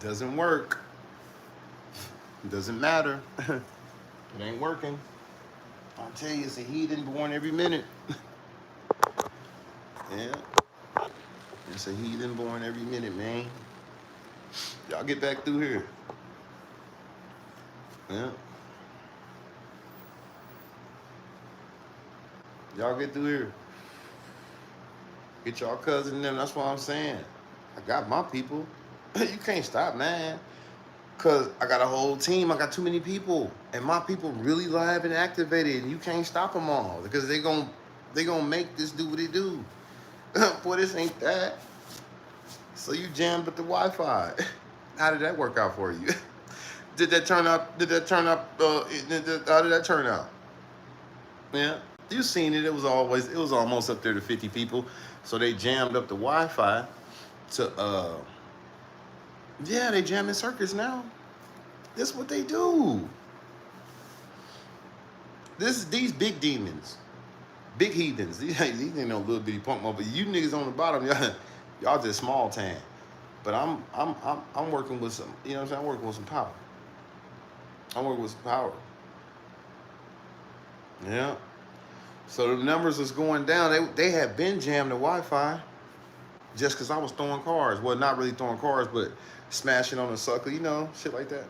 Doesn't work. It doesn't matter. It ain't working. I'll tell you, it's a heathen born every minute. Yeah. It's a heathen born every minute, man. Y'all get back through here. Yeah. Y'all get through here. Get y'all cousin them. That's what I'm saying. I got my people. You can't stop, man. Cause I got a whole team. I got too many people, and my people really live and activated, and you can't stop them all because they gonna make this do what it do. Boy, this ain't that. So you jammed with the Wi-Fi. How did that work out for you? Did that turn out? How did that turn out? Yeah, you seen it. It was almost up there to 50 people. So they jammed up the Wi-Fi to yeah, they jamming circuits now. This is what they do. These big demons, big heathens. These ain't no little bitty punk mo, but you niggas on the bottom, y'all just small tan. But I'm working with some, you know what I'm saying? I'm working with some power. I'm working with some power. Yeah. So the numbers is going down. They have been jammed the Wi-Fi just because I was throwing cars. Well, not really throwing cars, but smashing on a sucker, you know, shit like that.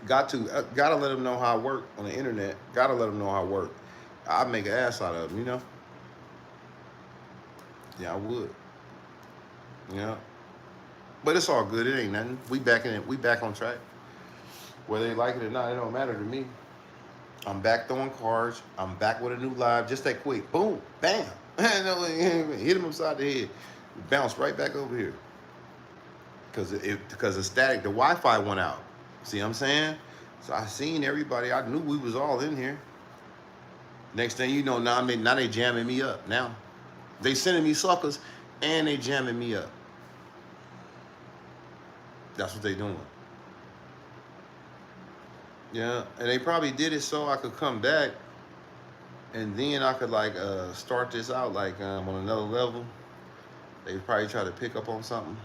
Gotta let them know how I work on the internet. Gotta let them know how I work. I'd make an ass out of them, you know? Yeah, I would. Yeah. But it's all good. It ain't nothing. We back in it. We back on track. Whether they like it or not, it don't matter to me. I'm back throwing cards. I'm back with a new live. Just that quick. Boom. Bam. Hit him upside the head. Bounce right back over here. Because the static, the Wi-Fi went out. See what I'm saying? So I seen everybody. I knew we was all in here. Next thing you know, now they jamming me up. Now they sending me suckers and they jamming me up. That's what they doing. Yeah, and they probably did it so I could come back, and then I could like start this out like on another level. They probably try to pick up on something.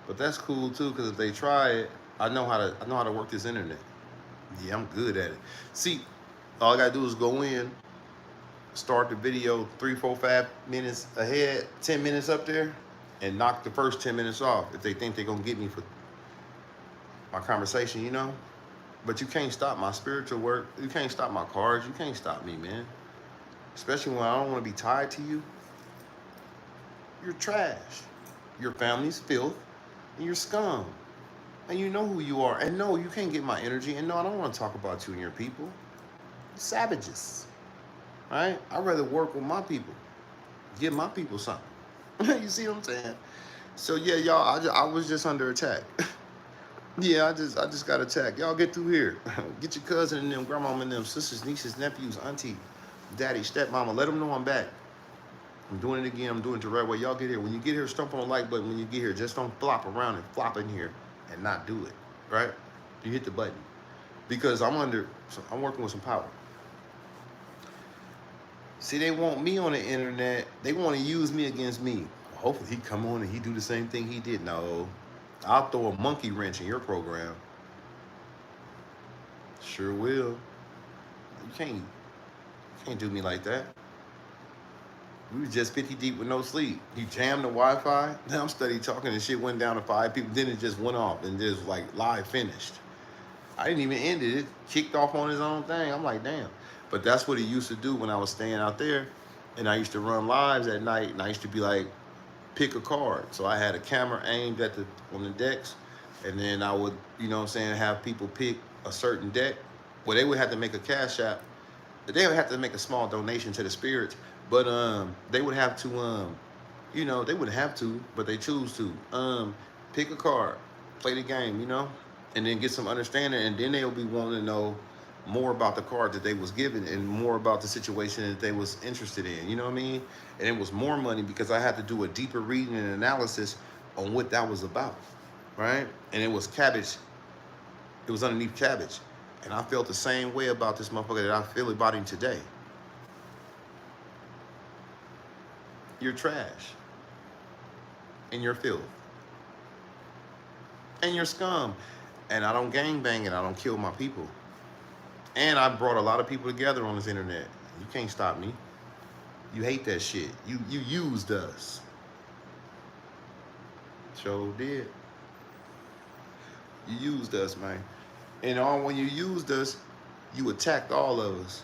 But that's cool too, because if they try it, I know how to work this internet. Yeah, I'm good at it. See, all I gotta do is go in, start the video 3, 4, 5 minutes ahead, 10 minutes up there, and knock the first 10 minutes off if they think they're gonna get me for my conversation, you know? But you can't stop my spiritual work. You can't stop my cards. You can't stop me, man. Especially when I don't want to be tied to you. You're trash. Your family's filth. And you're scum. And you know who you are. And no, you can't get my energy. And no, I don't want to talk about you and your people. Savages. Right? I'd rather work with my people. Give my people something. You see what I'm saying? So yeah, y'all, I was just under attack. Yeah, I just got attacked. Y'all get through here. Get your cousin and them, grandmama and them, sisters, nieces, nephews, auntie, daddy, stepmama. Let them know I'm back. I'm doing it again. I'm doing it the right way. Y'all get here. When you get here, stomp on the like button. When you get here, just don't flop around and flop in here and not do it, right? You hit the button. Because I'm working with some power. See, they want me on the internet. They want to use me against me. Hopefully he come on and he do the same thing he did. No. I'll throw a monkey wrench in your program. Sure will. You can't do me like that. We was just 50 deep with no sleep. He jammed the Wi-Fi. Now I'm steady talking and shit went down to 5 people. Then it just went off and just like live finished. I didn't even end it. It kicked off on his own thing. I'm like, damn. But that's what he used to do when I was staying out there. And I used to run lives at night. And I used to be like, pick a card. So I had a camera aimed on the decks, and then I would, you know what I'm saying, have people pick a certain deck. Well, they would have to make a cash app. They would have to make a small donation to the spirits, but they would have to, you know, they wouldn't have to, but they choose to pick a card, play the game, you know, and then get some understanding, and then they'll be wanting to know more about the card that they was given and more about the situation that they was interested in, you know what I mean? And it was more money because I had to do a deeper reading and analysis on what that was about, right? And it was cabbage. It was underneath cabbage. And I felt the same way about this motherfucker that I feel about him today. You're trash. And you're filth. and you're scum. And I don't gangbang and I don't kill my people. And I brought a lot of people together on this internet. You can't stop me. You hate that shit. You used us. Sure did. You used us, man. And when you used us, you attacked all of us.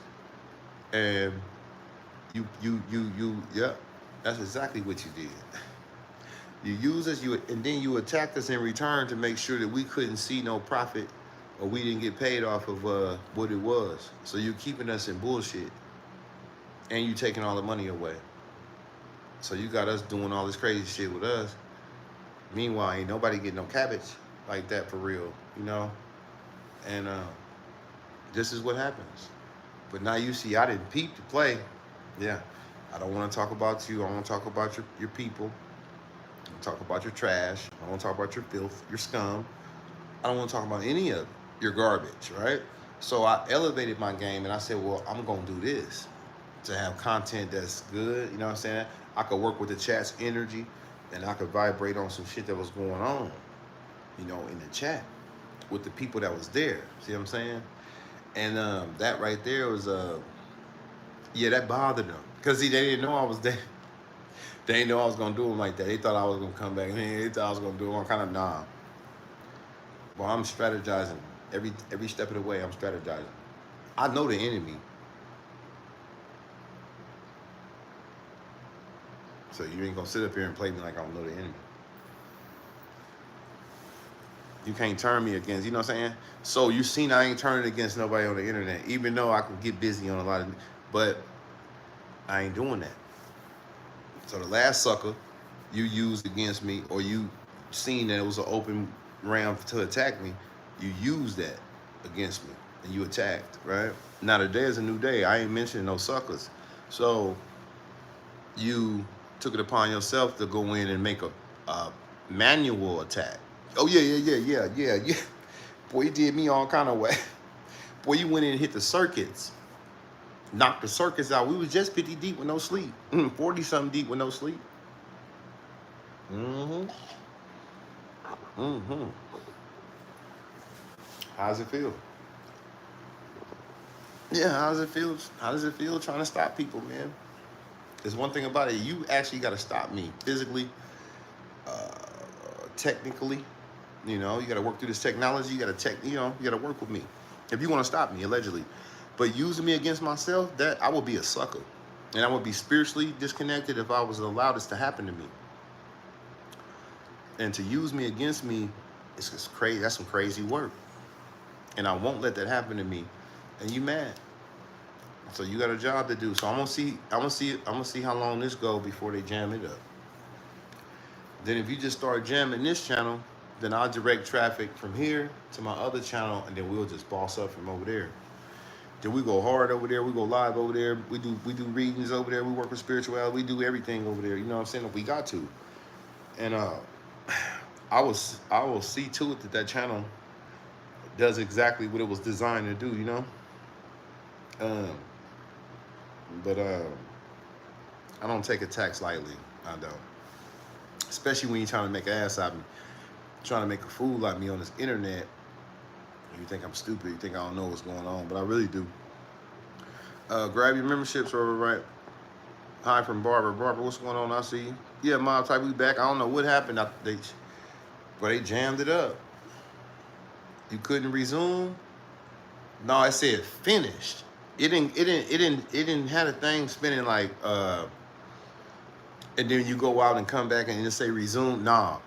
And yeah, that's exactly what you did. You used us, and then you attacked us in return to make sure that we couldn't see no profit or we didn't get paid off of what it was. So you're keeping us in bullshit and you taking all the money away. So you got us doing all this crazy shit with us. Meanwhile, ain't nobody getting no cabbage like that for real, you know? And this is what happens. But now you see, I didn't peep to play. Yeah, I don't want to talk about you. I want to talk about your people. I want to talk about your trash. I want to talk about your filth, your scum. I don't want to talk about any of your garbage, right? So I elevated my game and I said, well, I'm going to do this to have content that's good. You know what I'm saying? I could work with the chat's energy and I could vibrate on some shit that was going on, you know, in the chat with the people that was there. See what I'm saying? And that right there was, yeah, that bothered them. Because they didn't know I was there. They didn't know I was going to do them like that. They thought I was going to come back. They thought I was going to do them kind of, nah. Well, I'm strategizing. Every step of the way, I'm strategizing. I know the enemy. So you ain't going to sit up here and play me like I don't know the enemy. You can't turn me against, you know what I'm saying? So you seen I ain't turning against nobody on the internet, even though I can get busy on a lot of, but I ain't doing that. So the last sucker you used against me, or you seen that it was an open round to attack me, you used that against me and you attacked, right? Now today is a new day. I ain't mentioning no suckers. So you took it upon yourself to go in and make a manual attack. Oh yeah. Boy, you did me all kind of way. Boy, you went in and hit the circuits. Knocked the circuits out. We was just 50 deep with no sleep. 40 something deep with no sleep. How's it feel? Yeah, how does it feel? How does it feel trying to stop people, man? There's one thing about it. You actually got to stop me physically, technically. You know, you got to work through this technology. You got to work with me if you want to stop me, allegedly. But using me against myself, that I would be a sucker, and I would be spiritually disconnected if I was allowed this to happen to me. And to use me against me, it's just crazy. That's some crazy work, and I won't let that happen to me. And you mad? So you got a job to do. So I'm gonna see how long this go before they jam it up. Then if you just start jamming this channel, then I'll direct traffic from here to my other channel, and then we'll just boss up from over there. Then we go hard over there, we go live over there, we do readings over there, we work with spirituality, we do everything over there, you know what I'm saying? If we got to. And I will see to it that channel does exactly what it was designed to do, you know? But I don't take attacks lightly. I don't. Especially when you're trying to make an ass out of me, trying to make a fool out of me on this internet. You think I'm stupid, you think I don't know what's going on, but I really do. Grab your memberships over right. Hi from Barbara. Barbara, what's going on? I see you. Yeah, Mob Type, we back. I don't know what happened. They jammed it up. You couldn't resume? No, it said finished. It didn't have a thing spinning like and then you go out and come back and just say resume. Nah.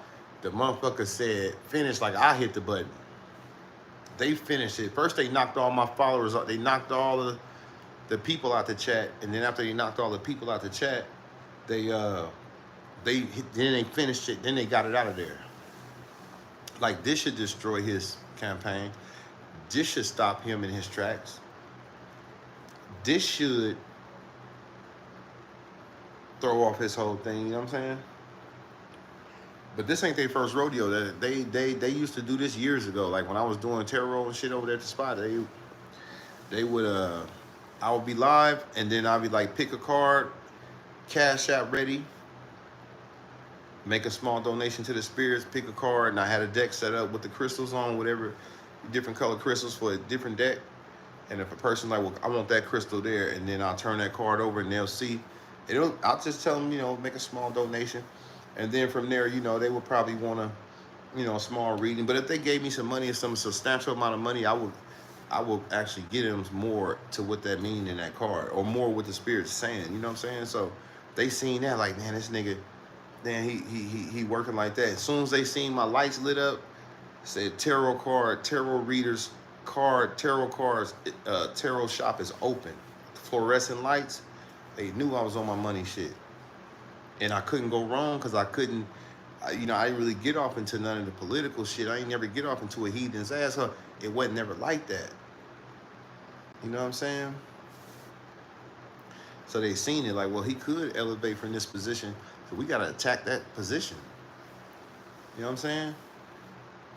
The motherfucker said finish like I hit the button. They finished it. First they knocked all my followers out. They knocked all the people out the chat, and then after they knocked all the people out the chat, then they finished it. Then they got it out of there. Like this should destroy his campaign. This should stop him in his tracks. This should throw off his whole thing. You know what I'm saying? But this ain't their first rodeo. They used to do this years ago. Like when I was doing tarot and shit over there at the spot, they would I would be live, and then I'd be like, pick a card, cash out ready, make a small donation to the spirits, pick a card, and I had a deck set up with the crystals on, whatever, different color crystals for a different deck. And if a person like, well, I want that crystal there, and then I'll turn that card over and they'll see. I'll just tell them, make a small donation. And then from there, they would probably want a small reading. But if they gave me some money, some substantial amount of money, I will actually get them more to what that mean in that card, or more what the spirit's saying. You know what I'm saying? So they seen that, like, man, this nigga, man, he working like that. As soon as they seen my lights lit up, said tarot card, tarot readers card, tarot cards, tarot shop is open. Fluorescent lights, they knew I was on my money shit. And I couldn't go wrong because I couldn't, I didn't really get off into none of the political shit. I ain't never get off into a heathen's ass. It wasn't never like that. You know what I'm saying? So they seen it like, well, he could elevate from this position, so we got to attack that position. You know what I'm saying?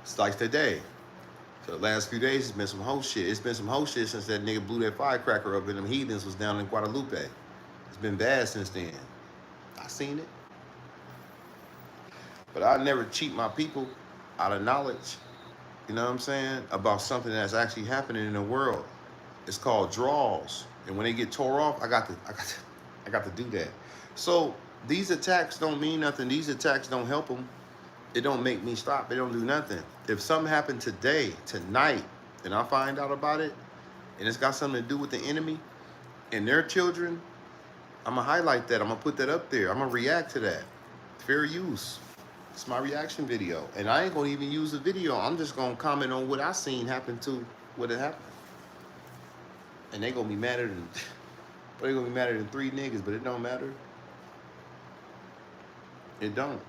It's like today. So the last few days, it's been some whole shit. It's been some whole shit since that nigga blew that firecracker up and them heathens was down in Guadalupe. It's been bad since then. I seen it. But I never cheat my people out of knowledge, you know what I'm saying, about something that's actually happening in the world. It's called draws. And when they get tore off, I got to do that. So these attacks don't mean nothing. These attacks don't help them. It don't make me stop. It don't do nothing. If something happened today, tonight, and I find out about it, and it's got something to do with the enemy and their children, I'm going to highlight that. I'm going to put that up there. I'm going to react to that. Fair use. It's my reaction video. And I ain't going to even use the video. I'm just going to comment on what I seen happen to what it happened. And they going to be madder than, they're going to be madder than 3 niggas, but it don't matter. It don't.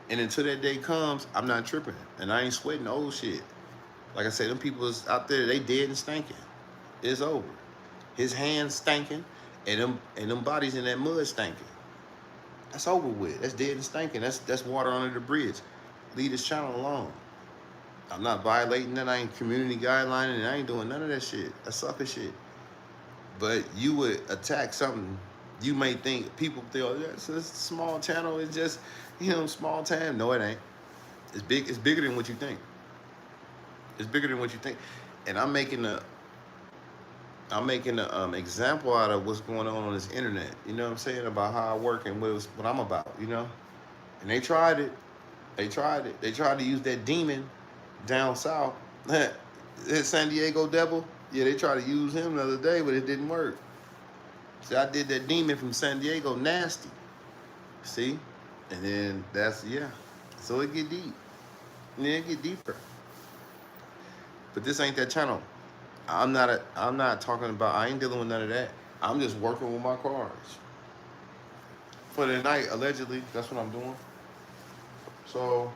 And until that day comes, I'm not tripping. And I ain't sweating old shit. Like I said, them people is out there, they dead and stinking. It's over. His hands stinking, and them bodies in that mud stinking. That's over with. That's dead and stinking. That's water under the bridge. Leave this channel alone. I'm not violating that. I ain't community guidelining, and I ain't doing none of that shit. That's sucker shit. But you would attack something. You may think, people think, oh, it's a small channel. It's just, small time. No, it ain't. It's big. It's bigger than what you think. It's bigger than what you think. And I'm making a example out of what's going on this internet. You know what I'm saying? About how I work and what I'm about, And they tried it. They tried it. They tried to use that demon down south. That San Diego devil. Yeah, they tried to use him the other day, but it didn't work. See, I did that demon from San Diego nasty. See? And then so it get deep. And then it get deeper. But this ain't that channel. I'm not talking about, I ain't dealing with none of that. I'm just working with my cards. For the night, allegedly, that's what I'm doing. So,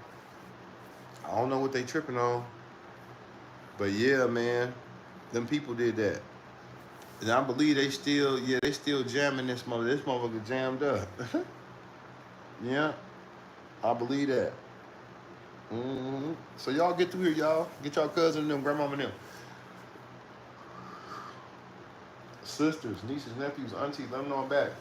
I don't know what they tripping on. But yeah, man, them people did that. And I believe they still jamming this mother. This motherfucker jammed up. Yeah, I believe that. So y'all get through here, y'all. Get y'all cousin and them, grandmama and them. Sisters, nieces, nephews, aunties, let them know I'm back.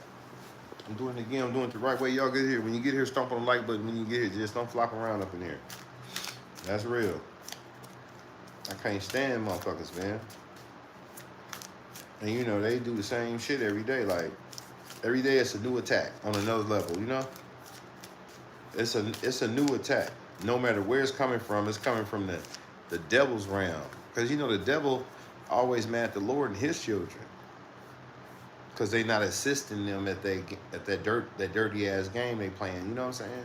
I'm doing it again. I'm doing it the right way. Y'all get here. When you get here, stomp on the like button. When you get here, just don't flop around up in here. That's real. I can't stand motherfuckers, man. And they do the same shit every day. Like, every day it's a new attack on another level, It's a new attack. No matter where it's coming from the devil's realm. Because the devil always mad at the Lord and his children. Because they not assisting them at that dirty ass game they playing. You know what I'm saying?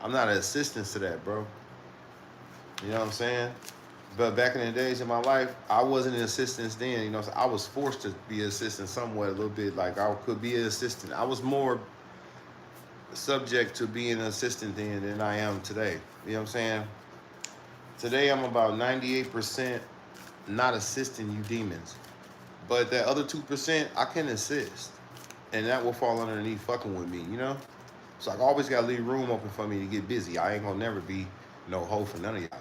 I'm not an assistance to that, bro. You know what I'm saying? But back in the days in my life, I wasn't an assistant then. So I was forced to be an assistant somewhat, a little bit. Like, I could be an assistant. I was more subject to being an assistant then than I am today. You know what I'm saying? Today I'm about 98% not assisting you demons. But that other 2%, I can assist. And that will fall underneath fucking with me, So I always got to leave room open for me to get busy. I ain't going to never be no hoe for none of y'all.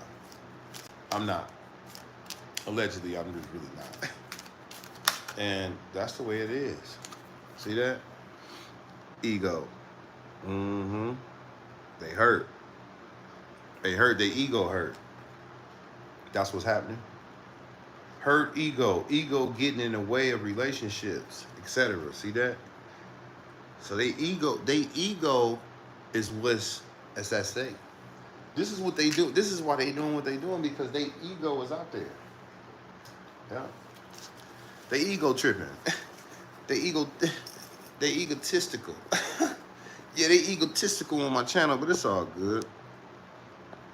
I'm not. Allegedly, I'm just really not. And that's the way it is. See that? Ego. They hurt. They hurt. Their ego hurt. That's what's happening. Hurt ego. Ego getting in the way of relationships, etc. See that? So they ego is what's as I say. This is what they do. This is why they doing what they doing because their ego is out there. Yeah. They ego tripping. they ego they egotistical. Yeah, they egotistical on my channel, but it's all good.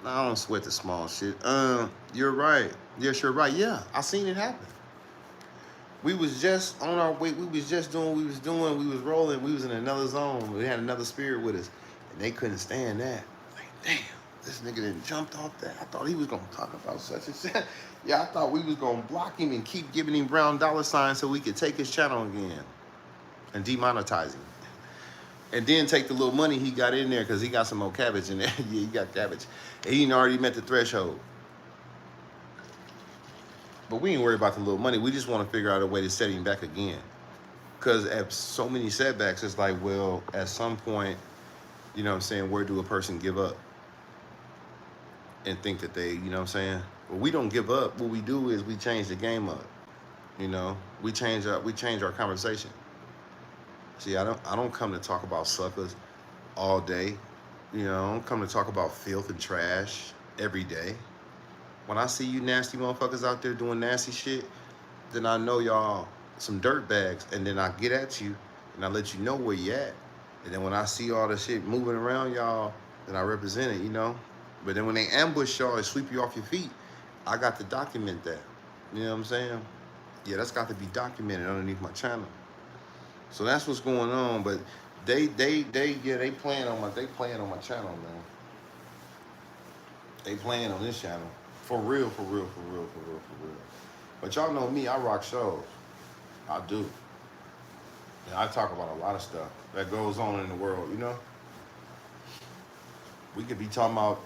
I don't sweat the small shit. You're right. Yes, you're right. Yeah, I seen it happen. We was just on our way. We was just doing what we was doing. We was rolling. We was in another zone. We had another spirit with us, and they couldn't stand that. Like, damn, this nigga done jumped off that. I thought he was gonna talk about such and such. Yeah, I thought we was gonna block him and keep giving him brown dollar signs so we could take his channel again and demonetize him. And then take the little money he got in there because he got some more cabbage in there. Yeah, he got cabbage. And he already met the threshold. But we ain't worried about the little money. We just want to figure out a way to set him back again. Because at so many setbacks, it's like, well, at some point, you know what I'm saying, where do a person give up? And think that they, you know what I'm saying? Well, we don't give up. What we do is we change the game up. You know, we change our conversation. See, I don't come to talk about suckers all day. You know, I don't come to talk about filth and trash every day. When I see you nasty motherfuckers out there doing nasty shit, then I know y'all some dirt bags, and then I get at you and I let you know where you at. And then when I see all the shit moving around y'all, then I represent it, you know. But then when they ambush y'all and sweep you off your feet, I got to document that. You know what I'm saying? Yeah, that's got to be documented underneath my channel. So that's what's going on. But they playing on my channel, man. They playing on this channel. For real. But y'all know me, I rock shows. I do. And I talk about a lot of stuff that goes on in the world, you know? We could be talking about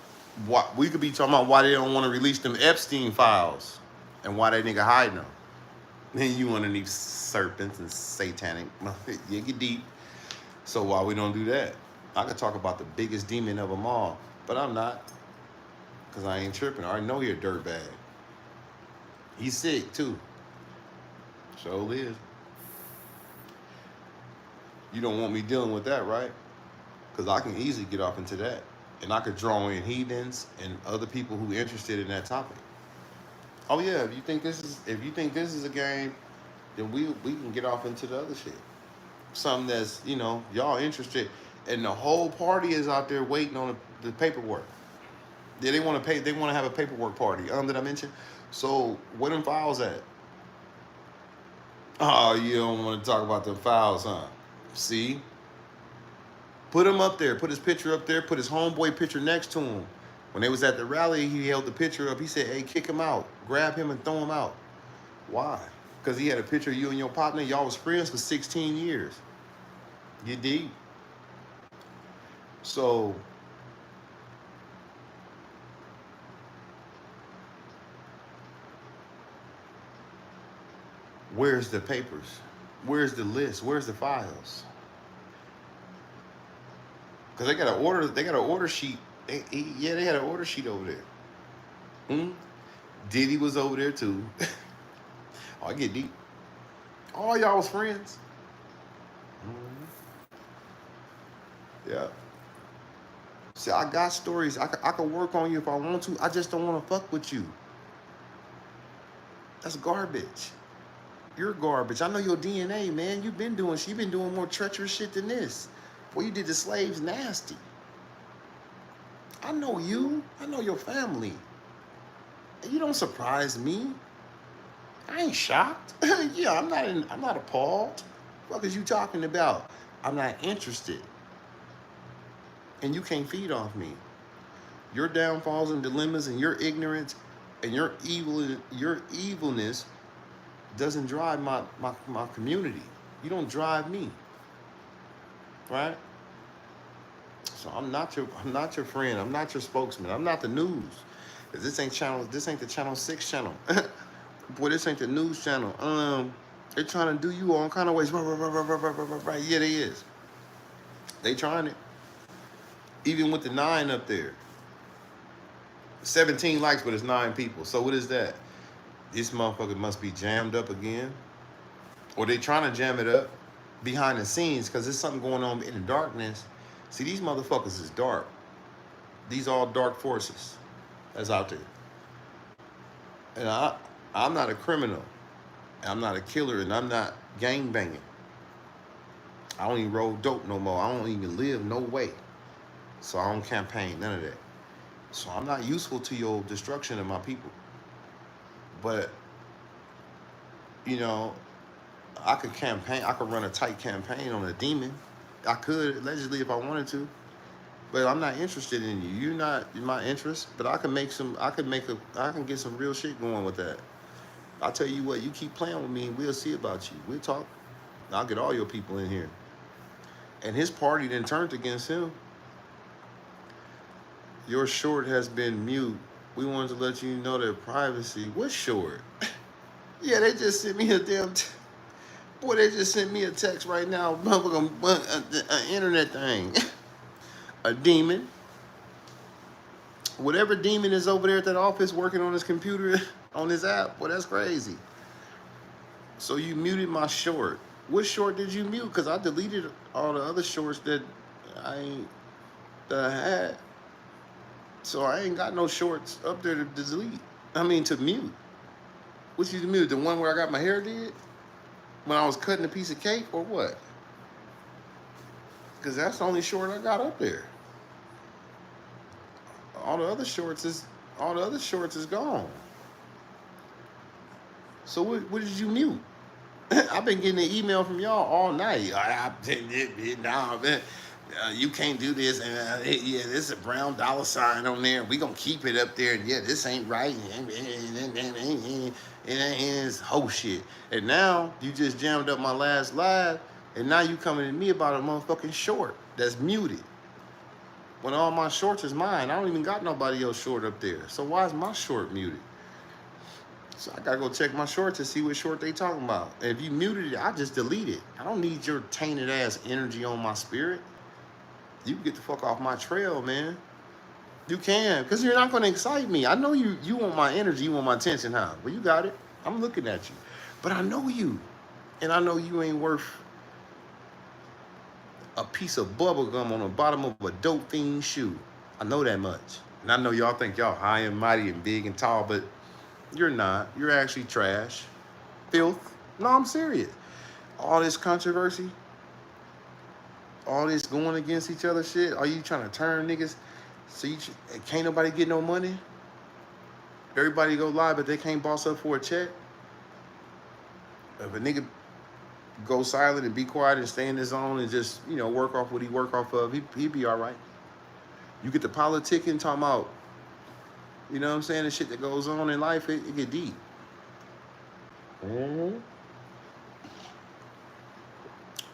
why they don't want to release them Epstein files and why that nigga hiding them. Then you underneath serpents and satanic. You get deep. So why we don't do that? I could talk about the biggest demon of them all, but I'm not. Because I ain't tripping. I already know you're a dirtbag. He's sick, too. So is. You don't want me dealing with that, right? Because I can easily get off into that. And I could draw in heathens and other people who are interested in that topic. Oh, yeah, if you think this is a game, then we can get off into the other shit. Something that's, you know, y'all interested. And the whole party is out there waiting on the paperwork. Yeah, they want to pay. They want to have a paperwork party. Did I mention? So where them files at? Oh, you don't want to talk about the files, huh? See? Put him up there. Put his picture up there. Put his homeboy picture next to him. When they was at the rally, he held the picture up. He said, "Hey, kick him out. Grab him and throw him out." Why? Because he had a picture of you and your partner. Y'all was friends for 16 years. You deep. So where's the papers? Where's the list? Where's the files? Because they got an order sheet. They had an order sheet over there. Diddy was over there too. Oh, I get deep. All y'all was friends. Yeah. See, I got stories. I could work on you if I want to. I just don't want to fuck with you. That's garbage. You're garbage. I know your DNA, man. You've been doing more treacherous shit than this. Boy, you did the slaves nasty. I know you. I know your family. You don't surprise me. I ain't shocked. Yeah, I'm not appalled. What is you talking about? I'm not interested. And you can't feed off me. Your downfalls and dilemmas and your ignorance and your evilness doesn't drive my community. You don't drive me. Right? So I'm not your friend. I'm not your spokesman. I'm not the news. Cause this ain't the Channel 6 channel. Boy, this ain't the news channel. They're trying to do you all kind of ways. Right. Yeah, they is. They trying it. Even with the 9 up there, 17 likes, but it's 9 people. So what is that? This motherfucker must be jammed up again, or they trying to jam it up behind the scenes because there's something going on in the darkness. See, these motherfuckers is dark. These all dark forces that's out there. And I'm not a criminal. I'm not a killer, and I'm not gang banging. I don't even roll dope no more. I don't even live no way. So I don't campaign, none of that. So I'm not useful to your destruction of my people. But, you know, I could campaign, I could run a tight campaign on a demon. I could, allegedly, if I wanted to. But I'm not interested in you. You're not in my interest. But I can get some real shit going with that. I'll tell you what, you keep playing with me and we'll see about you. We'll talk. I'll get all your people in here. And his party then turned against him. Your short has been mute. We wanted to let you know their privacy. What short? Yeah, they just sent me a damn... Boy, they just sent me a text right now. An internet thing. A demon. Whatever demon is over there at that office working on his computer, on his app, well, that's crazy. So you muted my short. What short did you mute? Because I deleted all the other shorts that I had. So I ain't got no shorts up there to delete. I mean, to mute. Which you muted? The one where I got my hair did? When I was cutting a piece of cake or what? Because that's the only short I got up there. All the other shorts is gone. So what did you mute? I've been getting an email from y'all all night. You can't do this, and yeah, there's a brown dollar sign on there. We gonna keep it up there, and yeah, this ain't right. It's whole shit. And now you just jammed up my last live, and now you coming at me about a motherfucking short that's muted. When all my shorts is mine, I don't even got nobody else short up there. So why is my short muted? So I gotta go check my shorts to see what short they talking about. And if you muted it, I just delete it. I don't need your tainted ass energy on my spirit. You can get the fuck off my trail, man. You can, because you're not gonna excite me. I know you want my energy, you want my attention, huh? Well, you got it. I'm looking at you. But I know you. And I know you ain't worth a piece of bubble gum on the bottom of a dope fiend shoe. I know that much. And I know y'all think y'all high and mighty and big and tall, but you're not. You're actually trash. Filth. No, I'm serious. All this controversy, all this going against each other shit, are you trying to turn niggas so can't nobody get no money? Everybody go live, but they can't boss up for a check? If a nigga go silent and be quiet and stay in his zone and just, you know, work off what he work off of, he'd be all right. You get the politicking, talking about, you know what I'm saying, the shit that goes on in life, it get deep. Mm-hmm.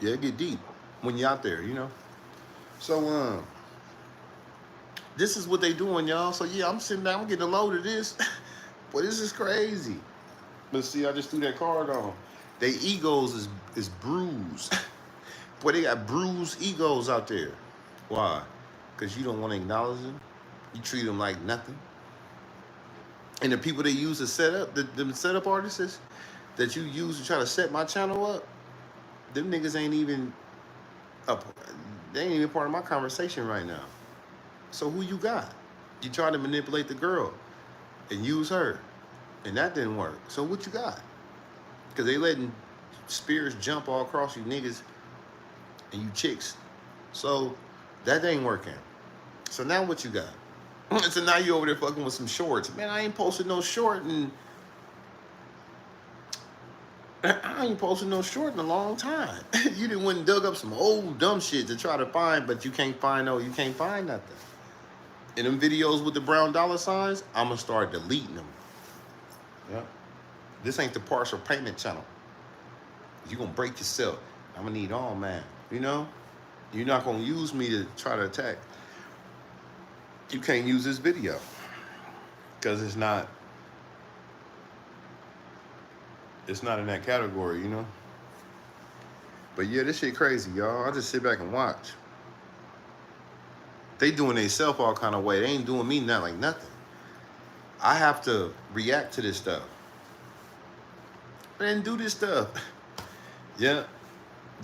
Yeah, it get deep when you're out there, you know. So, this is what they doing, y'all. So, yeah, I'm sitting down, I'm getting a load of this. Boy, this is crazy. But see, I just threw that card on. Their egos is bruised. Boy, they got bruised egos out there. Why? Because you don't want to acknowledge them. You treat them like nothing. And the people they use to set up, the setup artists that you use to try to set my channel up, them niggas ain't even up. They ain't even part of my conversation right now. So who you got? You tried to manipulate the girl and use her, and that didn't work. So what you got? Because they letting spears jump all across you niggas and you chicks. So that ain't working. So now what you got? So now you over there fucking with some shorts. Man, I ain't posted no short in a long time. You done went and dug up some old dumb shit to try to find, but you can't find nothing. In them videos with the brown dollar signs, I'm gonna start deleting them. Yeah. This ain't the partial payment channel. You gonna break yourself. I'm gonna need all, man. You know? You're not gonna use me to try to attack. You can't use this video because it's not in that category, you know? But yeah, this shit crazy, y'all. I just sit back and watch. They doing themselves all kind of way. They ain't doing me nothing. I have to react to this stuff. I didn't do this stuff. Yeah.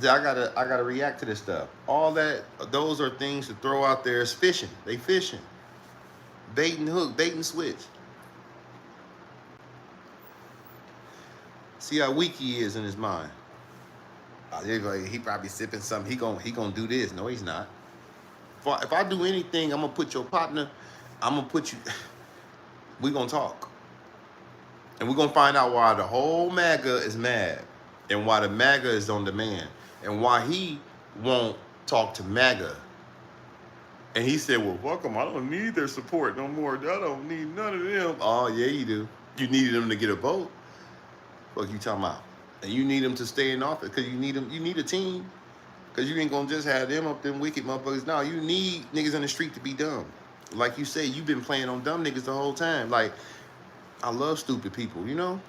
I gotta react to this stuff. All that, those are things to throw out there as fishing. They fishing. Bait and hook, bait and switch. See how weak he is in his mind. He probably sipping something. He gonna do this. No, he's not. If I do anything, I'm gonna put your partner. I'm gonna put you. We gonna talk, and we're gonna find out why the whole MAGA is mad, and why the MAGA is on demand, and why he won't talk to MAGA. And he said, "Well, fuck them. I don't need their support no more. I don't need none of them." Oh yeah, you do. You needed them to get a vote. Fuck you talking about? And you need them to stay in office because you need them. You need a team because you ain't gonna just have them up them wicked motherfuckers. No, you need niggas on the street to be dumb. Like you say, you've been playing on dumb niggas the whole time. Like, I love stupid people, you know?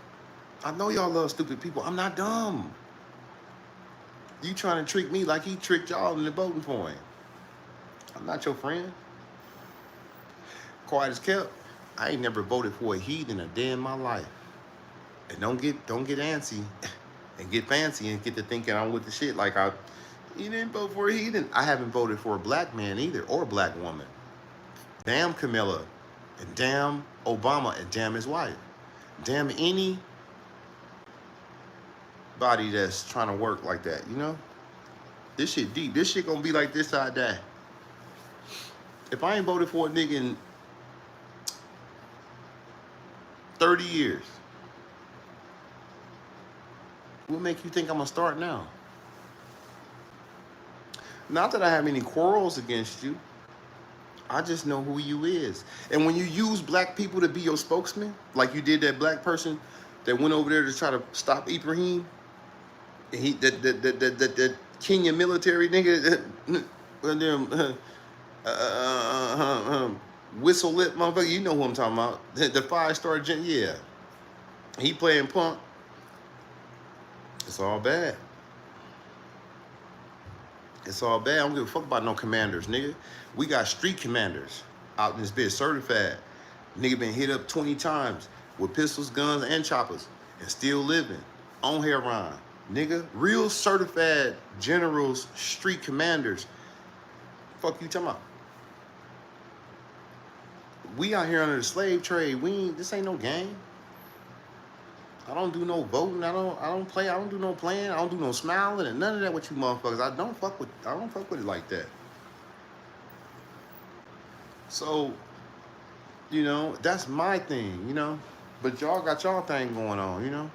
I know y'all love stupid people. I'm not dumb. You trying to trick me like he tricked y'all into voting for him. I'm not your friend. Quiet as kept. I ain't never voted for a heathen a day in my life. And don't get antsy and get fancy and get to thinking I'm with the shit like you didn't vote for a heathen. I haven't voted for a black man either or a black woman. Damn Camilla and damn Obama and damn his wife. Damn anybody that's trying to work like that, you know? This shit deep. This shit gonna be like this till I die. If I ain't voted for a nigga in 30 years, what make you think I'm gonna start now? Not that I have any quarrels against you. I just know who you is. And when you use black people to be your spokesman, like you did that black person that went over there to try to stop Ibrahim, and that Kenya military nigga, whistle lip motherfucker, you know who I'm talking about. The 5-star gent, yeah. He playing punk. It's all bad. It's all bad. I don't give a fuck about no commanders, nigga. We got street commanders out in this bitch, certified. Nigga been hit up 20 times with pistols, guns, and choppers, and still living on heroin. Nigga, real certified generals, street commanders. Fuck you talking about? We out here under the slave trade. This ain't no game. I don't do no voting. I don't play. I don't do no playing. I don't do no smiling and none of that with you motherfuckers. I don't fuck with it like that. So, you know, that's my thing, you know. But y'all got y'all thing going on, you know.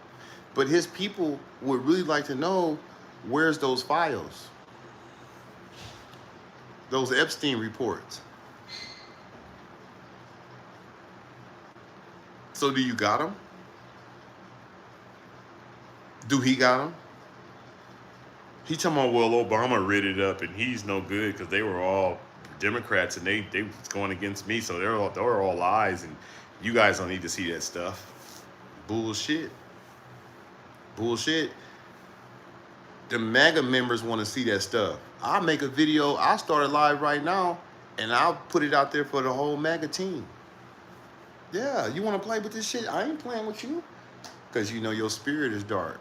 But his people would really like to know, where's those files? Those Epstein reports. So do you got them? Do he got them? He talking about, well, Obama read it up and he's no good because they were all Democrats and they was going against me, so they're all lies and you guys don't need to see that stuff. Bullshit. Bullshit. The MAGA members want to see that stuff. I'll make a video. I'll start it live right now and I'll put it out there for the whole MAGA team. Yeah, you want to play with this shit? I ain't playing with you. Because you know your spirit is dark.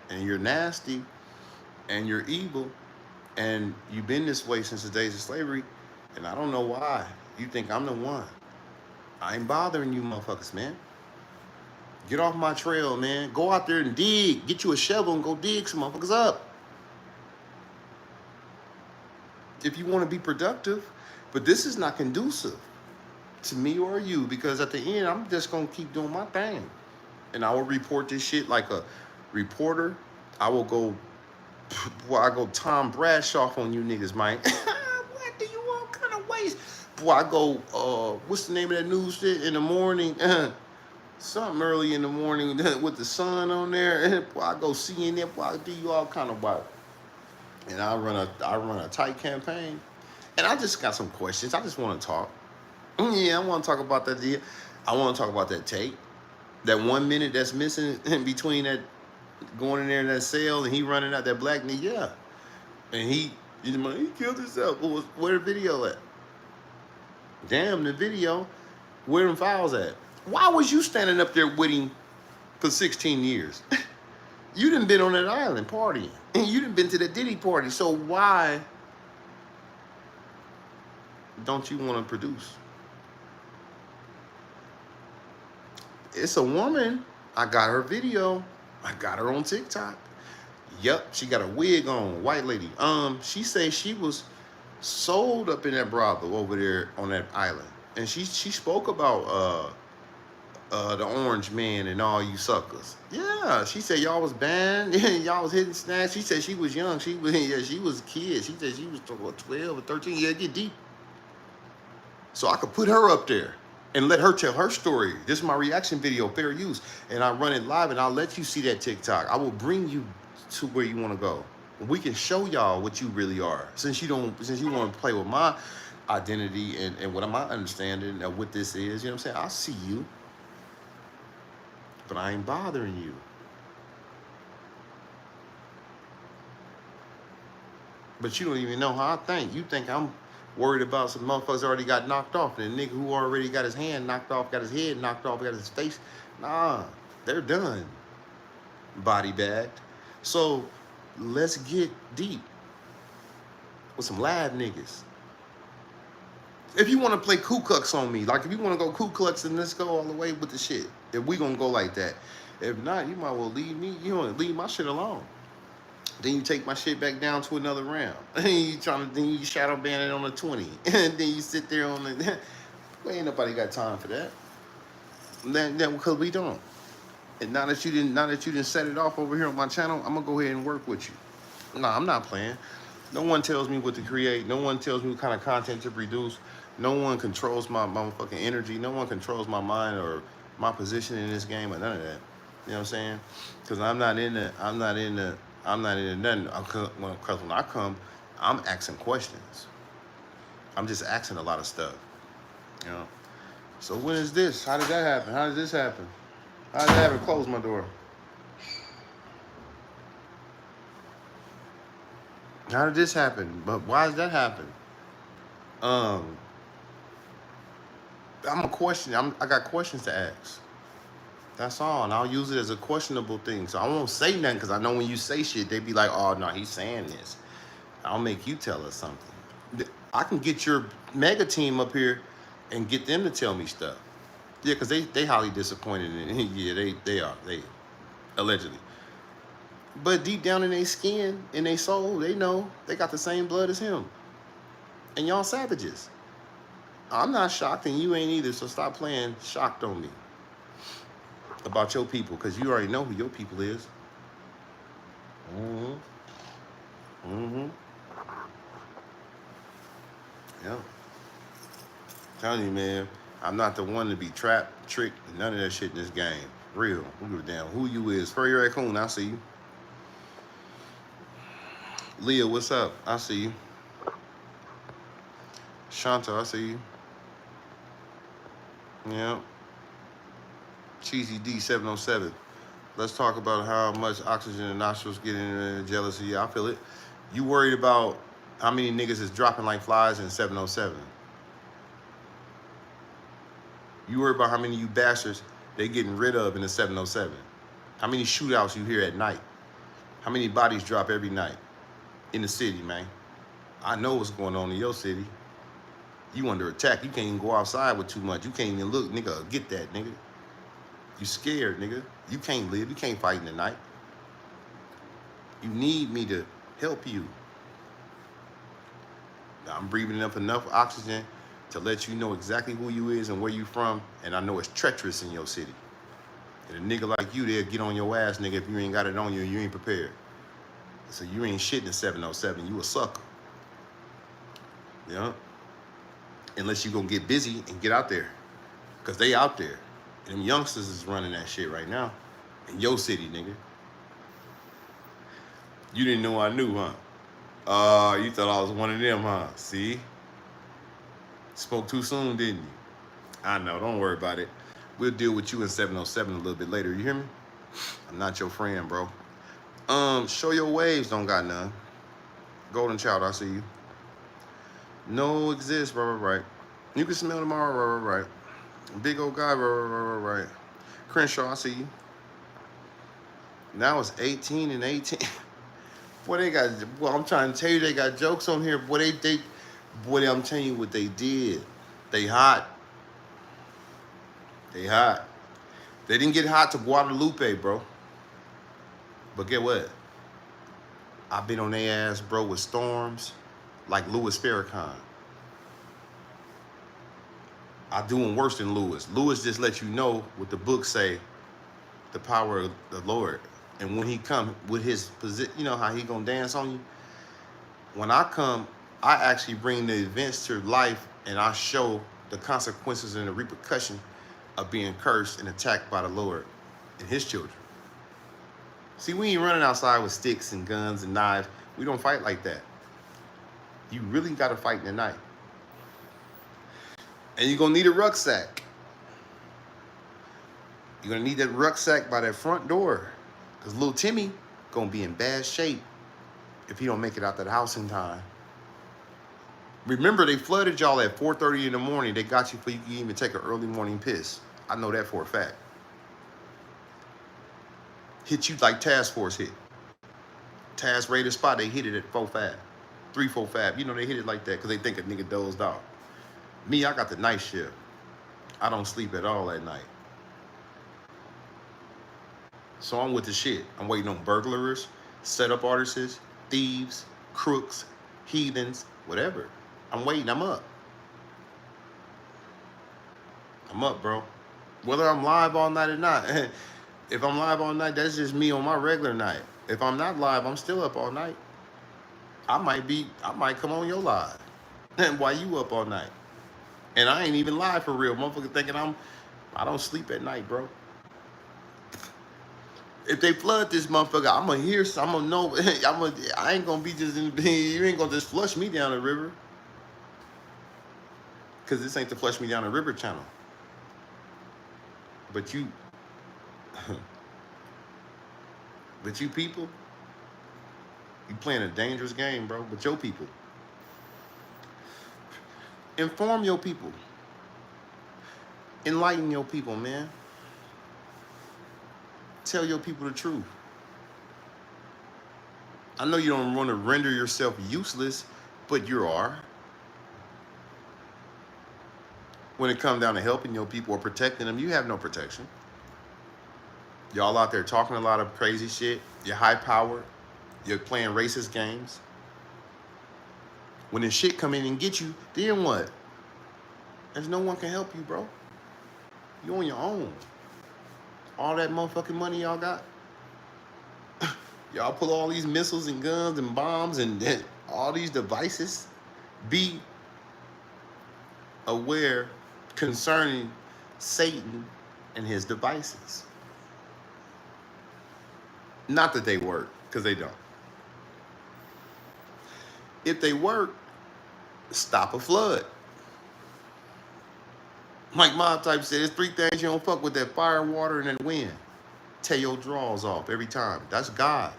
And you're nasty. And you're evil. And you've been this way since the days of slavery. And I don't know why. You think I'm the one. I ain't bothering you motherfuckers, man. Get off my trail, man. Go out there and dig. Get you a shovel and go dig some motherfuckers up. If you want to be productive. But this is not conducive to me or you. Because at the end, I'm just going to keep doing my thing. And I will report this shit like a reporter. I will go, boy, I go Tom Bradshaw on you niggas, man. What do you all kind of waste? Boy, I go, what's the name of that news shit in the morning? Something early in the morning with the sun on there. Boy, I go CNN, boy, I do you all kind of wild. And I run a tight campaign. And I just got some questions. I just want to talk. Yeah, I want to talk about that. I want to talk about that tape. That 1 minute that's missing in between that going in there in that cell and he running out that black nigga, yeah. And he killed himself. Where the video at? Damn, the video. Where them files at? Why was you standing up there with him for 16 years? You done been on that island partying. And you done been to the Diddy party. So why don't you want to produce? It's a woman. I got her video. I got her on TikTok. Yep, she got a wig on, white lady. She says she was sold up in that brothel over there on that island. And she spoke about the orange man and all you suckers. Yeah, she said y'all was banned, y'all was hitting snacks. She said she was young. She was a kid. She said she was 12 or 13. Yeah, get deep. So I could put her up there and let her tell her story. This is my reaction video, fair use. And I run it live and I'll let you see that TikTok. I will bring you to where you want to go. We can show y'all what you really are. Since you want to play with my identity and what my understanding of what this is, you know what I'm saying? I see you. But I ain't bothering you. But you don't even know how I think. You think I'm worried about some motherfuckers already got knocked off, and a nigga who already got his hand knocked off, got his head knocked off, got his face. Nah, they're done. Body bagged. So let's get deep with some live niggas. If you want to play Ku Klux on me, like if you want to go Ku Klux, and let's go all the way with the shit. If we gonna go like that. If not, you might well leave me. You want to leave my shit alone. Then you take my shit back down to another round. Then you shadow ban it on the 20. And then you sit there on the. Well, ain't nobody got time for that. Then because we don't. And now that you didn't set it off over here on my channel, I'm gonna go ahead and work with you. No, I'm not playing. No one tells me what to create. No one tells me what kind of content to produce. No one controls my motherfucking energy. No one controls my mind or my position in this game or none of that. You know what I'm saying? Because I'm not in nothing. Because when I come, I'm asking questions. I'm just asking a lot of stuff. You know? So when is this? How did that happen? How did this happen? How did that happen? Close my door. How did this happen? But why does that happen? I'm a question. I got questions to ask. That's all, and I'll use it as a questionable thing. So I won't say nothing because I know when you say shit, they be like, "Oh no, he's saying this." I'll make you tell us something. I can get your mega team up here and get them to tell me stuff. Yeah, because they highly disappointed in it. Yeah, they are. They allegedly. But deep down in their skin, in their soul, they know they got the same blood as him. And y'all savages. I'm not shocked and you ain't either, so stop playing shocked on me about your people, because you already know who your people is. Yeah. Telling you, man, I'm not the one to be trapped, tricked, none of that shit in this game. Real. Who give a damn who you is. Furry Raccoon, I see you. Leah, what's up? I see you. Shanta, I see you. Yeah. Cheesy D707. Let's talk about how much oxygen the nostrils get in jealousy. Yeah, I feel it. You worried about how many niggas is dropping like flies in 707? You worried about how many of you bastards they getting rid of in the 707? How many shootouts you hear at night? How many bodies drop every night in the city, man? I know what's going on in your city. You under attack. You can't even go outside with too much. You can't even look, nigga. Get that, nigga. You scared, nigga. You can't live. You can't fight in the night. You need me to help you. I'm breathing up enough oxygen to let you know exactly who you is and where you from, and I know it's treacherous in your city. And a nigga like you, they'll get on your ass, nigga, if you ain't got it on you and you ain't prepared. So you ain't shit in 707. You a sucker. You know? Unless you gonna get busy and get out there. Because they out there. And them youngsters is running that shit right now. In your city, nigga. You didn't know I knew, huh? You thought I was one of them, huh? See? Spoke too soon, didn't you? I know, don't worry about it. We'll deal with you in 707 a little bit later, you hear me? I'm not your friend, bro. Show your waves, don't got none. Golden Child, I see you. No exists, right. You can smell tomorrow, right. Big old guy, right. Crenshaw, I see you. Now it's 18 and 18. Boy, they got, well, I'm trying to tell you, they got jokes on here. Boy, boy, I'm telling you what they did. They hot. They hot. They didn't get hot to Guadalupe, bro. But get what? I've been on their ass, bro, with storms like Louis Farrakhan. I do them worse than Louis. Louis just let you know what the book say, the power of the Lord. And when he come with his position, you know how he gonna dance on you? When I come, I actually bring the events to life and I show the consequences and the repercussion of being cursed and attacked by the Lord and his children. See, we ain't running outside with sticks and guns and knives. We don't fight like that. You really gotta fight in the night. And you're gonna need a rucksack. You're gonna need that rucksack by that front door. Because little Timmy gonna be in bad shape if he don't make it out to the house in time. Remember, they flooded y'all at 4:30 in the morning. They got you before you can even take an early morning piss. I know that for a fact. Hit you like Task Force hit. Task Raider spot, they hit it at 4-5. 3-4-5. You know, they hit it like that because they think a nigga dozed off. Me, I got the night shift. I don't sleep at all at night. So I'm with the shit. I'm waiting on burglars, setup artists, thieves, crooks, heathens, whatever. I'm waiting. I'm up. I'm up, bro. Whether I'm live all night or not. If I'm live all night, that's just me on my regular night. If I'm not live, I'm still up all night. I might come on your live. While you up all night. And I ain't even live for real. Motherfucker thinking I don't sleep at night, bro. If they flood this motherfucker, I'm gonna hear, I'm gonna know, I ain't gonna be just you ain't gonna just flush me down the river. Cause this ain't the flush me down the river channel. But you people, you playing a dangerous game, bro. But your people. Inform your people. Enlighten your people, man. Tell your people the truth. I know you don't want to render yourself useless, but you are. When it comes down to helping your people or protecting them, you have no protection. Y'all out there talking a lot of crazy shit. You're high powered. You're playing racist games. When the shit come in and get you, then what? There's no one can help you, bro. You on your own. All that motherfucking money y'all got. Y'all pull all these missiles and guns and bombs and all these devices. Be aware concerning Satan and his devices. Not that they work, because they don't. If they work, stop a flood. Like Mob Type said, there's 3 things you don't fuck with: that fire, water, and that wind. Tear your drawers off every time. That's God.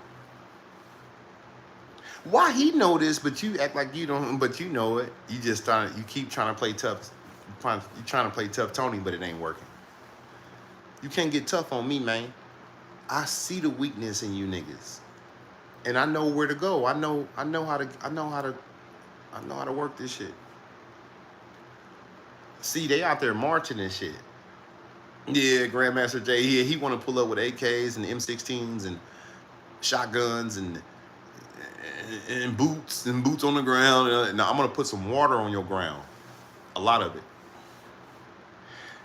Why he know this, but you act like you don't, but you know it. You keep trying to play tough. You're trying to play tough Tony, but it ain't working. You can't get tough on me, man. I see the weakness in you niggas. And I know where to go. I know how to work this shit. See, they out there marching and shit. Yeah, Grandmaster J, he want to pull up with AKs and M16s and shotguns and boots on the ground. Now I'm gonna put some water on your ground. A lot of it.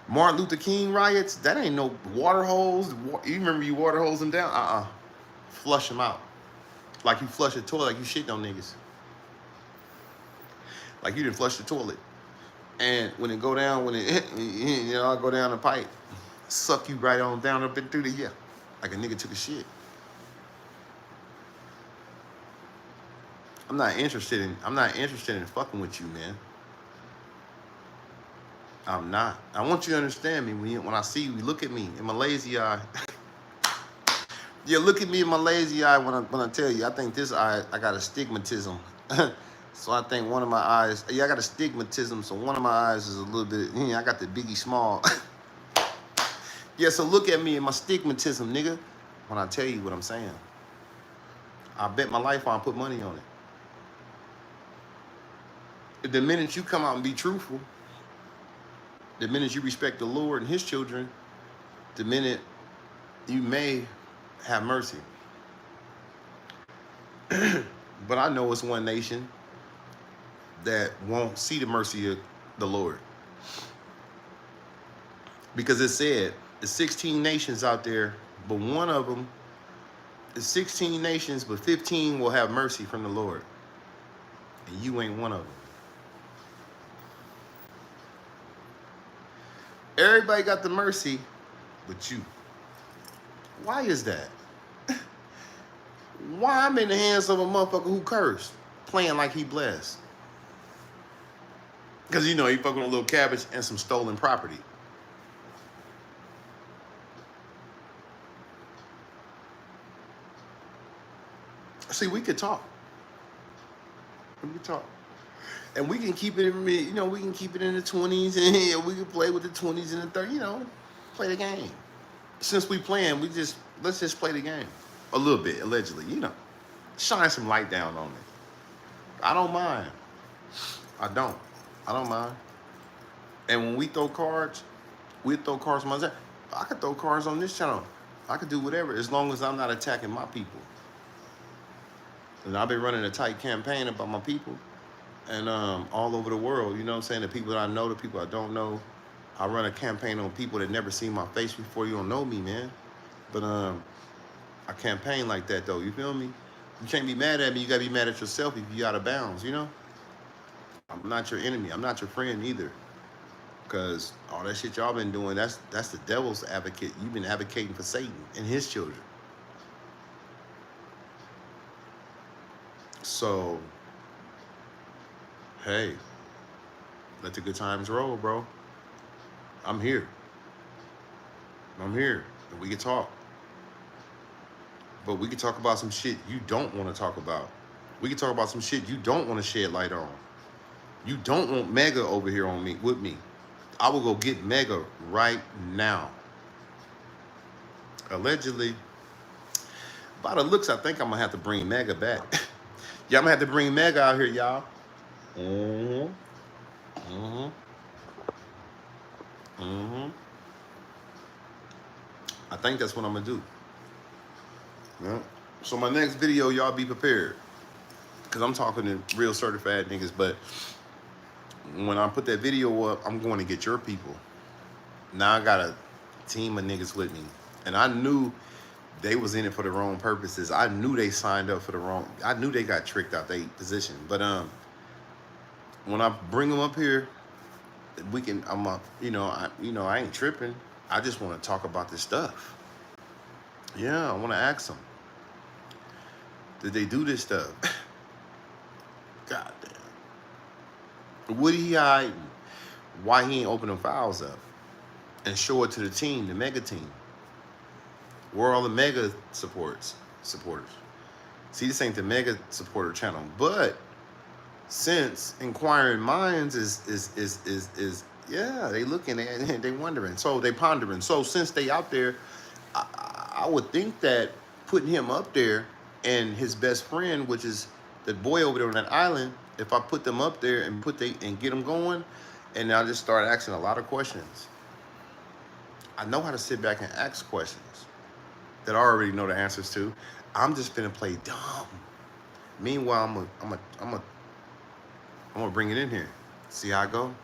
Martin Luther King riots, that ain't no water holes. You remember you water hose them down? Flush them out. Like you flush a toilet, like you shit on niggas. Like you didn't flush the toilet. And when it go down, I go down the pipe, suck you right on down up and through the like a nigga took a shit. I'm not interested in fucking with you, man. I'm not. I want you to understand me when I see you. Look at me in my lazy eye. Yeah, look at me in my lazy eye when I tell you. I think this eye, I got astigmatism. So I think one of my eyes, yeah, I got astigmatism, so one of my eyes is a little bit, I got the Biggie Small. Yeah, so look at me and my stigmatism, nigga. When I tell you what I'm saying, I bet my life on, put money on it. The minute you come out and be truthful, the minute you respect the Lord and his children, the minute you may have mercy. But I know it's one nation that won't see the mercy of the Lord. Because it said, there's 16 nations out there, but one of them is 16 nations, but 15 will have mercy from the Lord. And you ain't one of them. Everybody got the mercy, but you. Why is that? Why I'm in the hands of a motherfucker who cursed, playing like he blessed? Because he fucking with a little cabbage and some stolen property. See, we could talk. We could talk. And we can keep it, we can keep it in the 20s, and we can play with the 20s and the 30s, play the game. Since we playing, let's just play the game. A little bit, allegedly, Shine some light down on it. I don't mind. I don't mind. And when we throw cards, we throw cards on myself. I could throw cards on this channel. I could do whatever, as long as I'm not attacking my people. And I've been running a tight campaign about my people. And all over the world, the people that I know, the people I don't know. I run a campaign on people that never seen my face before. You don't know me, man. But I campaign like that, though. You feel me? You can't be mad at me. You got to be mad at yourself if you out of bounds, I'm not your enemy. I'm not your friend either. Because all that shit y'all been doing, that's the devil's advocate. You've been advocating for Satan and his children. So, hey, let the good times roll, bro. I'm here. And we can talk. But we can talk about some shit you don't want to talk about. We can talk about some shit you don't want to shed light on. You don't want Mega over here with me. I will go get Mega right now. Allegedly, by the looks, I think I'm going to have to bring Mega back. Yeah, I'm going to have to bring Mega out here, y'all. I think that's what I'm going to do. Yeah. So my next video, y'all be prepared. Because I'm talking to real certified niggas, but when I put that video up, I'm going to get your people. Now I got a team of niggas with me. And I knew they was in it for the wrong purposes. I knew they signed up for the wrong. I knew they got tricked out their position. But when I bring them up here, we can. I ain't tripping. I just want to talk about this stuff. Yeah, I want to ask them. Did they do this stuff? God damn. What he hiding? Why he ain't opening files up and show it to the team, the Mega team? Where are all the Mega supporters? See, this ain't the Mega supporter channel, but since inquiring minds is yeah, they looking at it, they wondering, so they pondering. So since they out there, I would think that putting him up there and his best friend, which is the boy over there on that island, if I put them up there and get them going, and I just start asking a lot of questions, I know how to sit back and ask questions that I already know the answers to. I'm just gonna play dumb. Meanwhile, I'm gonna bring it in here. See how I go?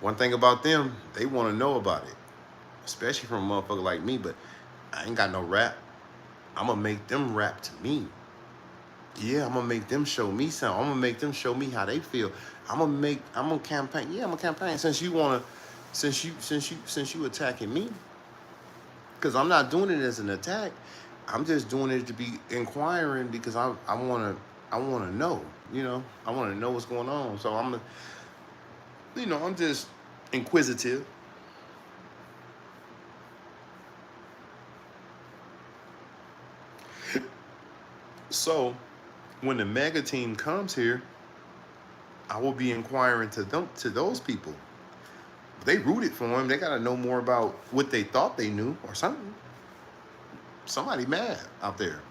One thing about them, they want to know about it, especially from a motherfucker like me. But I ain't got no rap. I'm gonna make them rap to me. Yeah, I'm gonna make them show me something. I'm gonna make them show me how they feel. I'm gonna campaign. Yeah, I'm gonna campaign. Since you attacking me, because I'm not doing it as an attack. I'm just doing it to be inquiring because I wanna know. I wanna know what's going on. So I'm just inquisitive. So when the mega team comes here, I will be inquiring to those people. They rooted for him. They got to know more about what they thought they knew or something. Somebody mad out there.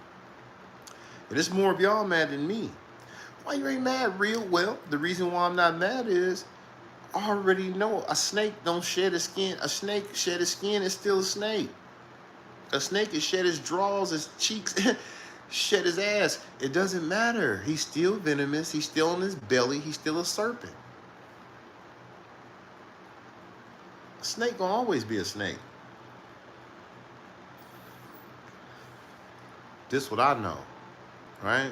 And it's more of y'all mad than me. Why you ain't mad, real? Well, the reason why I'm not mad is I already know a snake don't shed his skin. A snake shed his skin is still a snake. A snake is shed his drawers, his cheeks, shed his ass. It doesn't matter. He's still venomous. He's still on his belly. He's still a serpent. A snake gonna always be a snake. This what I know, right?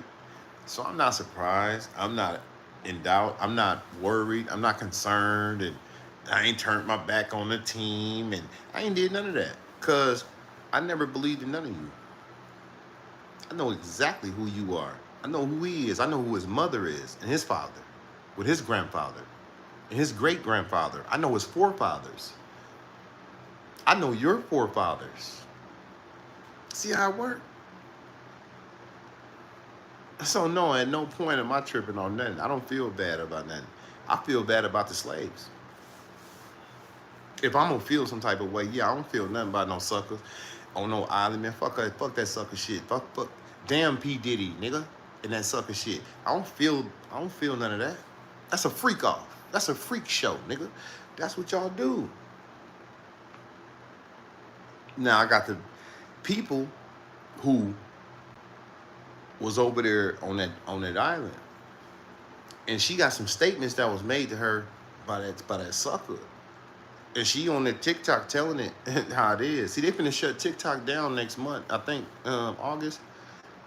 So I'm not surprised. I'm not in doubt. I'm not worried. I'm not concerned. And I ain't turned my back on the team. And I ain't did none of that. Because I never believed in none of you. I know exactly who you are. I know who he is. I know who his mother is and his father, with his grandfather and his great-grandfather. I know his forefathers. I know your forefathers. See how it works? So no, at no point am I tripping on nothing. I don't feel bad about nothing. I feel bad about the slaves. If I'm gonna feel some type of way, yeah, I don't feel nothing about no suckers on no island, man. Fuck that sucker shit. Fuck. Damn P. Diddy, nigga, and that sucker shit. I don't feel none of that. That's a freak off. That's a freak show, nigga. That's what y'all do. Now I got the people who was over there on that island, and she got some statements that was made to her by that sucker, and she on that TikTok telling it how it is. See, they finna shut TikTok down next month, I think August,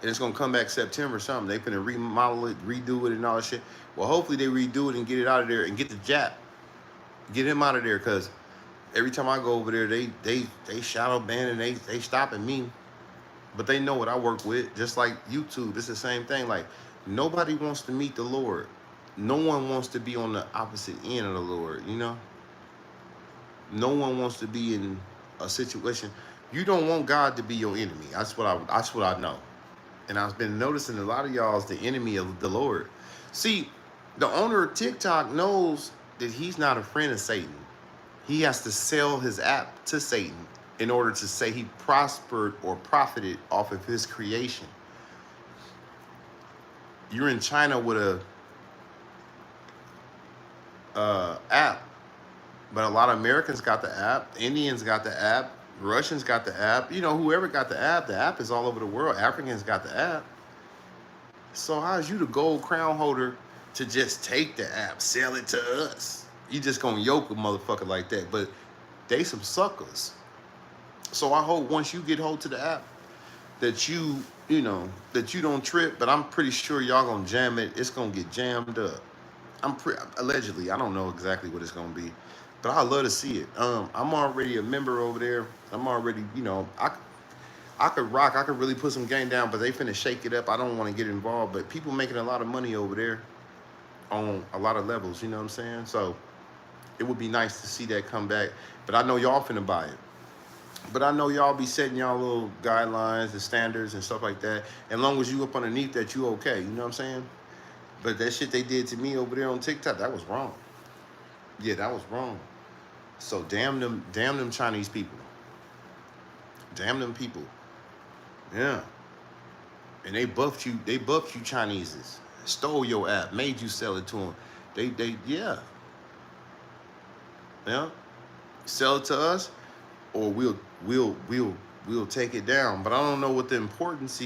and it's gonna come back September or something. They finna remodel it, redo it, and all that shit. Well, hopefully they redo it and get it out of there and get the Jap, get him out of there, cause every time I go over there, they shadow ban and they stopping me. But they know what I work with, just like YouTube. It's the same thing. Like, nobody wants to meet the Lord. No one wants to be on the opposite end of the Lord, you know? No one wants to be in a situation. You don't want God to be your enemy. That's what I know. And I've been noticing a lot of y'all is the enemy of the Lord. See, the owner of TikTok knows that he's not a friend of Satan. He has to sell his app to Satan in order to say he prospered or profited off of his creation. You're in China with a app, but a lot of Americans got the app, Indians got the app, Russians got the app. You know, whoever got the app is all over the world. Africans got the app. So how's you the gold crown holder to just take the app, sell it to us? You just gonna yoke a motherfucker like that, but they some suckers. So I hope once you get hold to the app that you don't trip, but I'm pretty sure y'all gonna jam it. It's gonna get jammed up. Allegedly, I don't know exactly what it's gonna be, but I love to see it. I'm already a member over there. I'm already, I could rock. I could really put some game down, but they finna shake it up. I don't want to get involved, but people making a lot of money over there on a lot of levels. You know what I'm saying? So it would be nice to see that come back. But I know y'all finna buy it. But I know y'all be setting y'all little guidelines and standards and stuff like that. As long as you up underneath that, you okay. You know what I'm saying? But that shit they did to me over there on TikTok, that was wrong. Yeah, that was wrong. So damn them Chinese people. Damn them people. Yeah. And they buffed you Chineses. Stole your app, made you sell it to them. Yeah. Yeah. Sell it to us, or we'll take it down. But I don't know what the importance,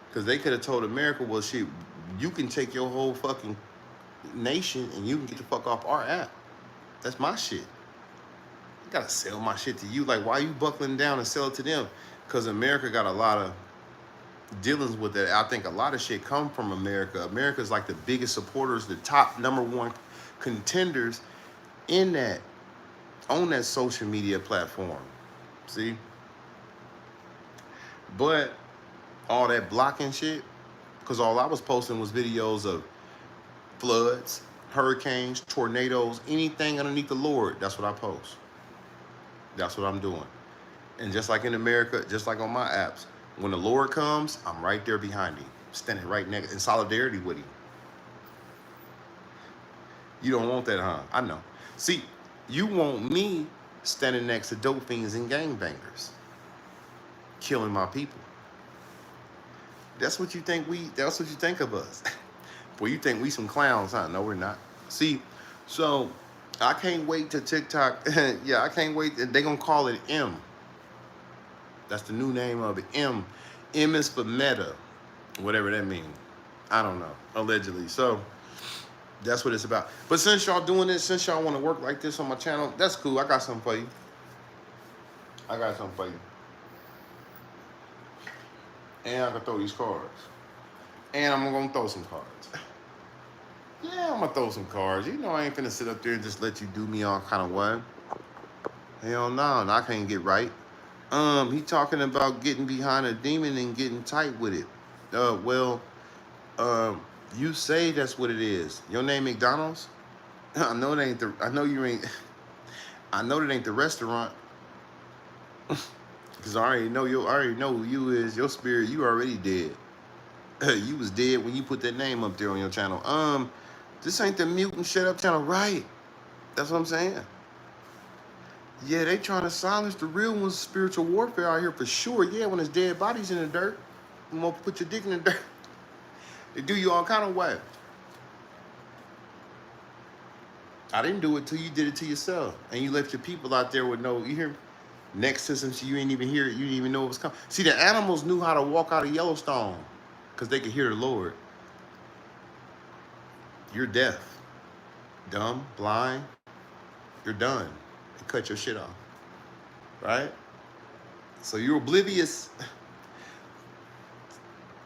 because they could have told America, well, shit, you can take your whole fucking nation and you can get the fuck off our app. That's my shit. I gotta sell my shit to you. Like, why you buckling down and sell it to them? Because America got a lot of dealings with it. I think a lot of shit come from America. America's like the biggest supporters, the top #1 contenders on that social media platform. See? But all that blocking shit, because all I was posting was videos of floods, hurricanes, tornadoes, anything underneath the Lord. That's what I post. That's what I'm doing. And just like in America, just like on my apps, when the Lord comes, I'm right there behind him. standing right next in solidarity with him. You don't want that, huh? I know. See, you want me standing next to dope fiends and gangbangers, killing my people. That's what you think that's what you think of us. Boy, you think we some clowns, huh? No, we're not. See, so I can't wait to TikTok. Yeah, I can't wait. They're gonna call it M. That's the new name of it. M. M is for meta. Whatever that means. I don't know. Allegedly. So that's what it's about. But since y'all doing this, since y'all want to work like this on my channel, that's cool. I got something for you. I got something for you. And I can throw these cards. And I'm going to throw some cards. Yeah, I'm going to throw some cards. You know I ain't finna sit up there and just let you do me all kind of way. Hell no, I can't get right. He talking about getting behind a demon and getting tight with it. You say that's what it is. Your name McDonald's? I know it ain't the. I know you ain't. I know it ain't the restaurant. Cause I already know you. I already know who you is. Your spirit. You already dead. You was dead when you put that name up there on your channel. This ain't the mute and shut up channel, right? That's what I'm saying. Yeah, they trying to silence the real ones. Spiritual warfare out here for sure. Yeah, when there's dead bodies in the dirt, I'm gonna put your dick in the dirt. They do you all kind of way. I didn't do it till you did it to yourself. And you left your people out there with no, you hear me? Next to some shit, you ain't even hear it. You didn't even know it was coming. See, the animals knew how to walk out of Yellowstone because they could hear the Lord. You're deaf, dumb, blind. You're done. They cut your shit off. Right? So you're oblivious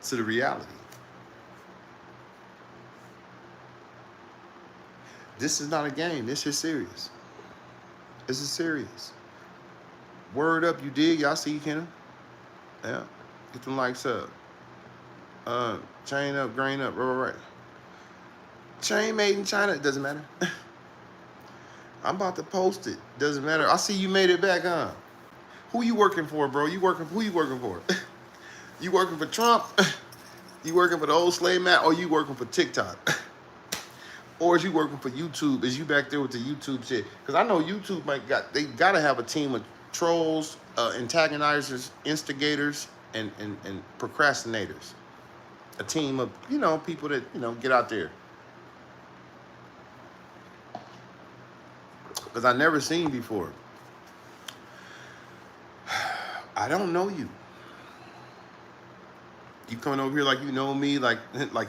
to the reality. This is not a game. This is serious. This is serious. Word up, you dig? Y'all see, Kenna? Yeah. Get them likes up. Chain up, grain up, right. Chain made in China. It doesn't matter. I'm about to post it. Doesn't matter. I see you made it back, huh? Who you working for, bro? Who you working for? You working for Trump? You working for the old slave man? Or you working for TikTok? Or is you working for YouTube? Is you back there with the YouTube shit? Because I know YouTube they gotta have a team of trolls, antagonizers, instigators, and procrastinators. A team of, people that, get out there. Because I never seen before. I don't know you. You coming over here like you know me, like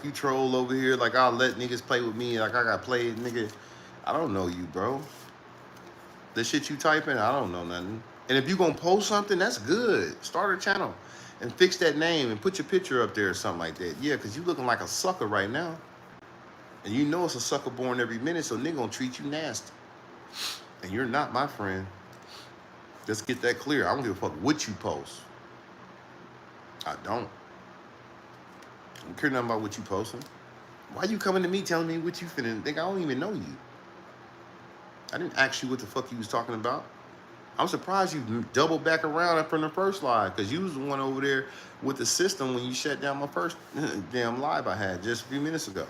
you troll over here, like I'll let niggas play with me, like I got played, nigga. I don't know you, bro. The shit you typing, I don't know nothing. And if you gonna post something, that's good. Start a channel and fix that name and put your picture up there or something like that. Yeah, because you looking like a sucker right now. And you know it's a sucker born every minute, so nigga gonna treat you nasty. And you're not my friend. Let's get that clear. I don't give a fuck what you post. I don't care nothing about what you posting. Why you coming to me telling me what you finna think? I don't even know you. I didn't ask you what the fuck you was talking about. I'm surprised you doubled back around from the first live, because you was the one over there with the system when you shut down my first damn live I had just a few minutes ago.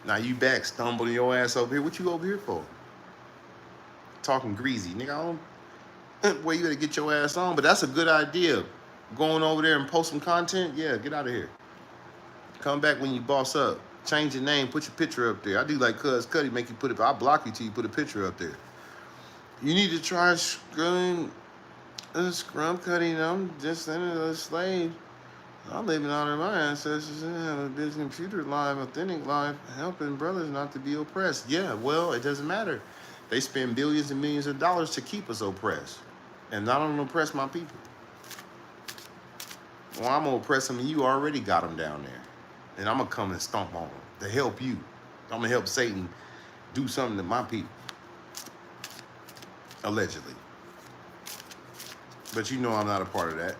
Now you back stumbling your ass over here. What you over here for? Talking greasy. Nigga, I don't... Well, you gotta get your ass on, but that's a good idea. Going over there and post some content, yeah, get out of here. Come back when you boss up. Change your name, put your picture up there. I do like Cuz Cuddy, make you put it, I'll block you till you put a picture up there. You need to try scrum cutting. I'm just a slave. I'm living out of my ancestors and have a business computer live, authentic life, helping brothers not to be oppressed. Yeah, well, it doesn't matter. They spend billions and millions of dollars to keep us oppressed. And I don't oppress my people. Well, I'm going to oppress them, and you already got them down there. And I'm going to come and stomp on them to help you. I'm going to help Satan do something to my people. Allegedly. But you know I'm not a part of that.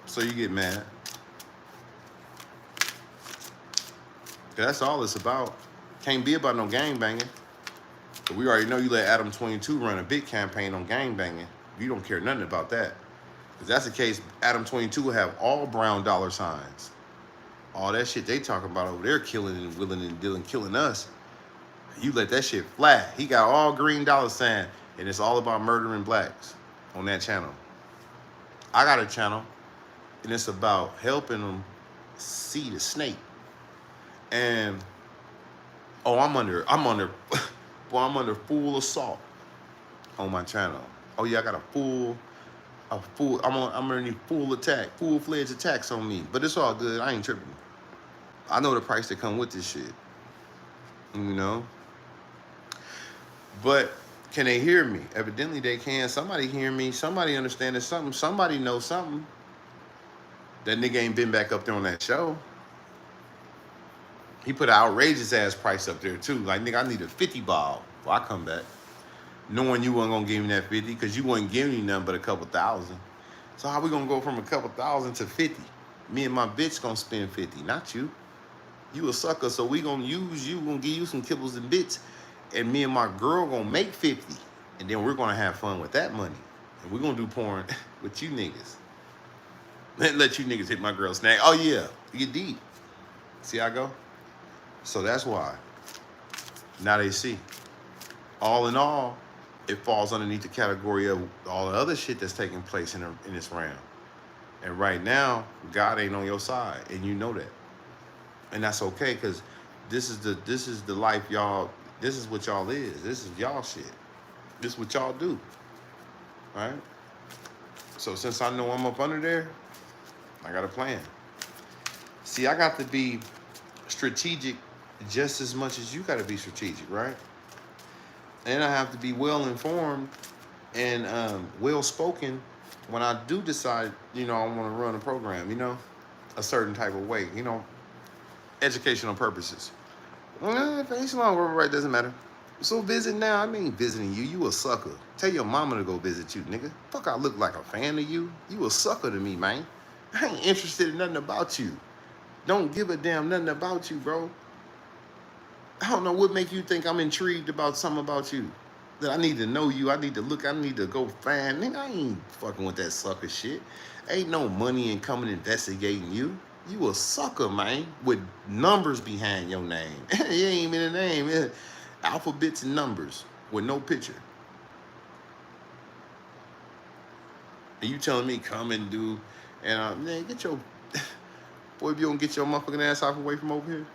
So you get mad. That's all it's about. Can't be about no gangbanging. But we already know you let Adam 22 run a big campaign on gangbanging. You don't care nothing about that. If that's the case, Adam 22 will have all brown dollar signs. All that shit they talking about over there, killing and willing and dealing, killing us. You let that shit fly. He got all green dollar sign, and it's all about murdering blacks on that channel. I got a channel, and it's about helping them see the snake. And oh, I'm under full assault on my channel. Oh yeah, I got I'm underneath full-fledged attacks on me. But it's all good. I ain't tripping. I know the price that come with this shit. You know? But can they hear me? Evidently they can. Somebody hear me. Somebody understands something. Somebody knows something. That nigga ain't been back up there on that show. He put an outrageous ass price up there too. Like, nigga, I need a 50 ball before I come back. Knowing you wasn't gonna give me that 50 because you wasn't giving me nothing but a couple thousand. So how we gonna go from a couple thousand to 50? Me and my bitch gonna spend 50, not you. You a sucker, so we gonna use you, gonna give you some kibbles and bits, and me and my girl gonna make 50, and then we're gonna have fun with that money, and we're gonna do porn with you niggas. Let you niggas hit my girl snag. Oh yeah, you get deep. See how I go? So that's why. Now they see. All in all, it falls underneath the category of all the other shit that's taking place in this realm. And right now, God ain't on your side, and you know that. And that's okay, because this is the life y'all, this is what y'all is. This is y'all shit. This is what y'all do. Right? So since I know I'm up under there, I got a plan. See, I got to be strategic just as much as you got to be strategic, right? And I have to be well informed and well spoken when I do decide, I want to run a program, a certain type of way, educational purposes. It's long, right? Doesn't matter. So visit now. I mean visiting you. You a sucker. Tell your mama to go visit you, nigga. Fuck, I look like a fan of you. You a sucker to me, man. I ain't interested in nothing about you. Don't give a damn nothing about you, bro. I don't know what make you think I'm intrigued about something about you. That I need to know you. I need to look. I need to go find. Nigga, I ain't fucking with that sucker shit. Ain't no money in coming investigating you. You a sucker, man, with numbers behind your name. You ain't even a name. It's alphabets and numbers with no picture. And you telling me come and do, and man, get your, boy, if you don't get your motherfucking ass off away from over here,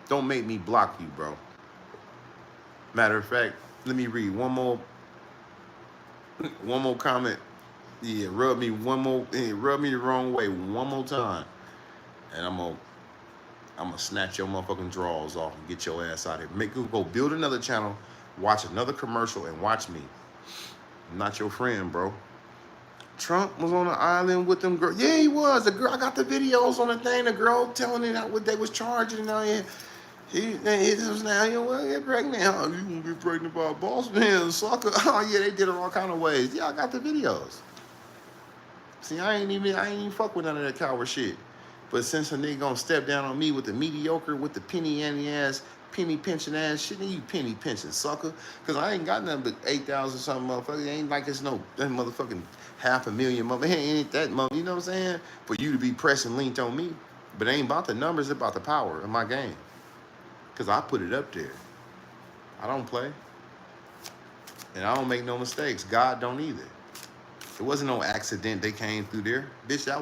don't make me block you, bro. Matter of fact, let me read one more comment. Yeah, rub me the wrong way one more time, and I'm gonna snatch your motherfucking drawers off and get your ass out of here. Make you go build another channel, watch another commercial, and watch me. I'm not your friend, bro. Trump was on the island with them girls. Yeah, he was. The girl, I got the videos on the thing. The girl telling it out what they was charging. He was now, you want to get pregnant? Oh, you gonna get pregnant by a boss man, sucker? Oh yeah, they did it all kind of ways. Yeah, I got the videos. See, I ain't even fuck with none of that coward shit. But since a nigga gonna step down on me with the mediocre, with the penny ante ass, penny pension ass shit, then you penny pension sucker. Cause I ain't got nothing but 8,000 something motherfucker. It ain't like it's no that motherfucking 500,000 motherfucker. It ain't that mother. You know what I'm saying? For you to be pressing linked on me, but it ain't about the numbers. It's about the power of my game. Cause I put it up there. I don't play, and I don't make no mistakes. God don't either. It wasn't no accident they came through there, bitch. That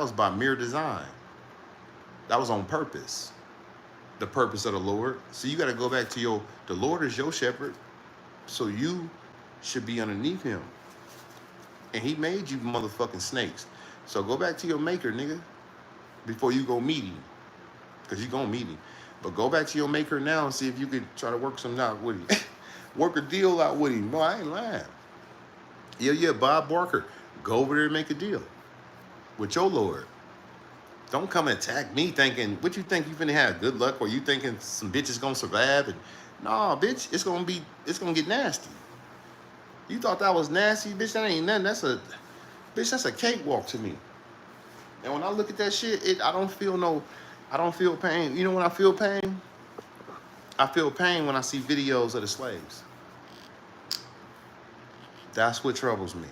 was by mere design. That was on purpose. The purpose of the Lord. So you got to go back to the Lord is your shepherd, so you should be underneath him. And he made you motherfucking snakes. So go back to your maker, nigga, before you go meet him, because you gonna meet him. But go back to your maker now and see if you could try to work something out with him. Work a deal out with him. No, I ain't lying. Yeah, Bob Barker. Go over there and make a deal with your Lord. Don't come and attack me thinking, what you think you finna have good luck, or you thinking some bitches gonna survive? And nah, bitch, it's gonna get nasty. You thought that was nasty, bitch? That ain't nothing. That's a cakewalk to me. And when I look at that shit, I don't feel pain. You know when I feel pain? I feel pain when I see videos of the slaves. That's what troubles me.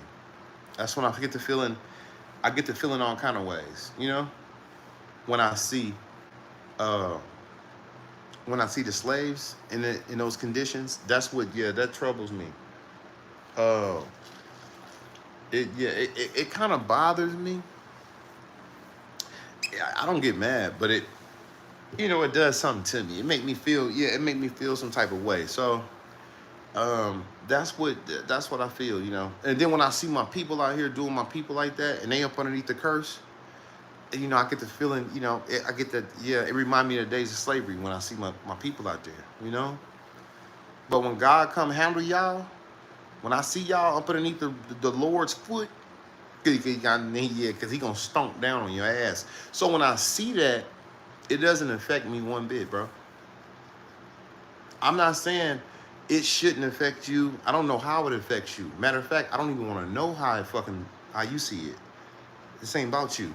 That's when I get the feeling. I get the feeling all kind of ways. You know, when I see, uh, when I see the slaves in those conditions. That's what. Yeah, that troubles me. Uh, it kind of bothers me. Yeah, I don't get mad, but it does something to me. It make me feel, yeah, it make me feel some type of way. So that's what I feel, And then when I see my people out here doing my people like that, and they up underneath the curse, I get the feeling, I get that, yeah, it remind me of the days of slavery when I see my people out there. But when God come handle y'all, when I see y'all up underneath the Lord's foot, yeah, because he gonna stomp down on your ass. So when I see that, it doesn't affect me one bit, bro. I'm not saying it shouldn't affect you. I don't know how it affects you. Matter of fact, I don't even want to know how you see it. This ain't about you.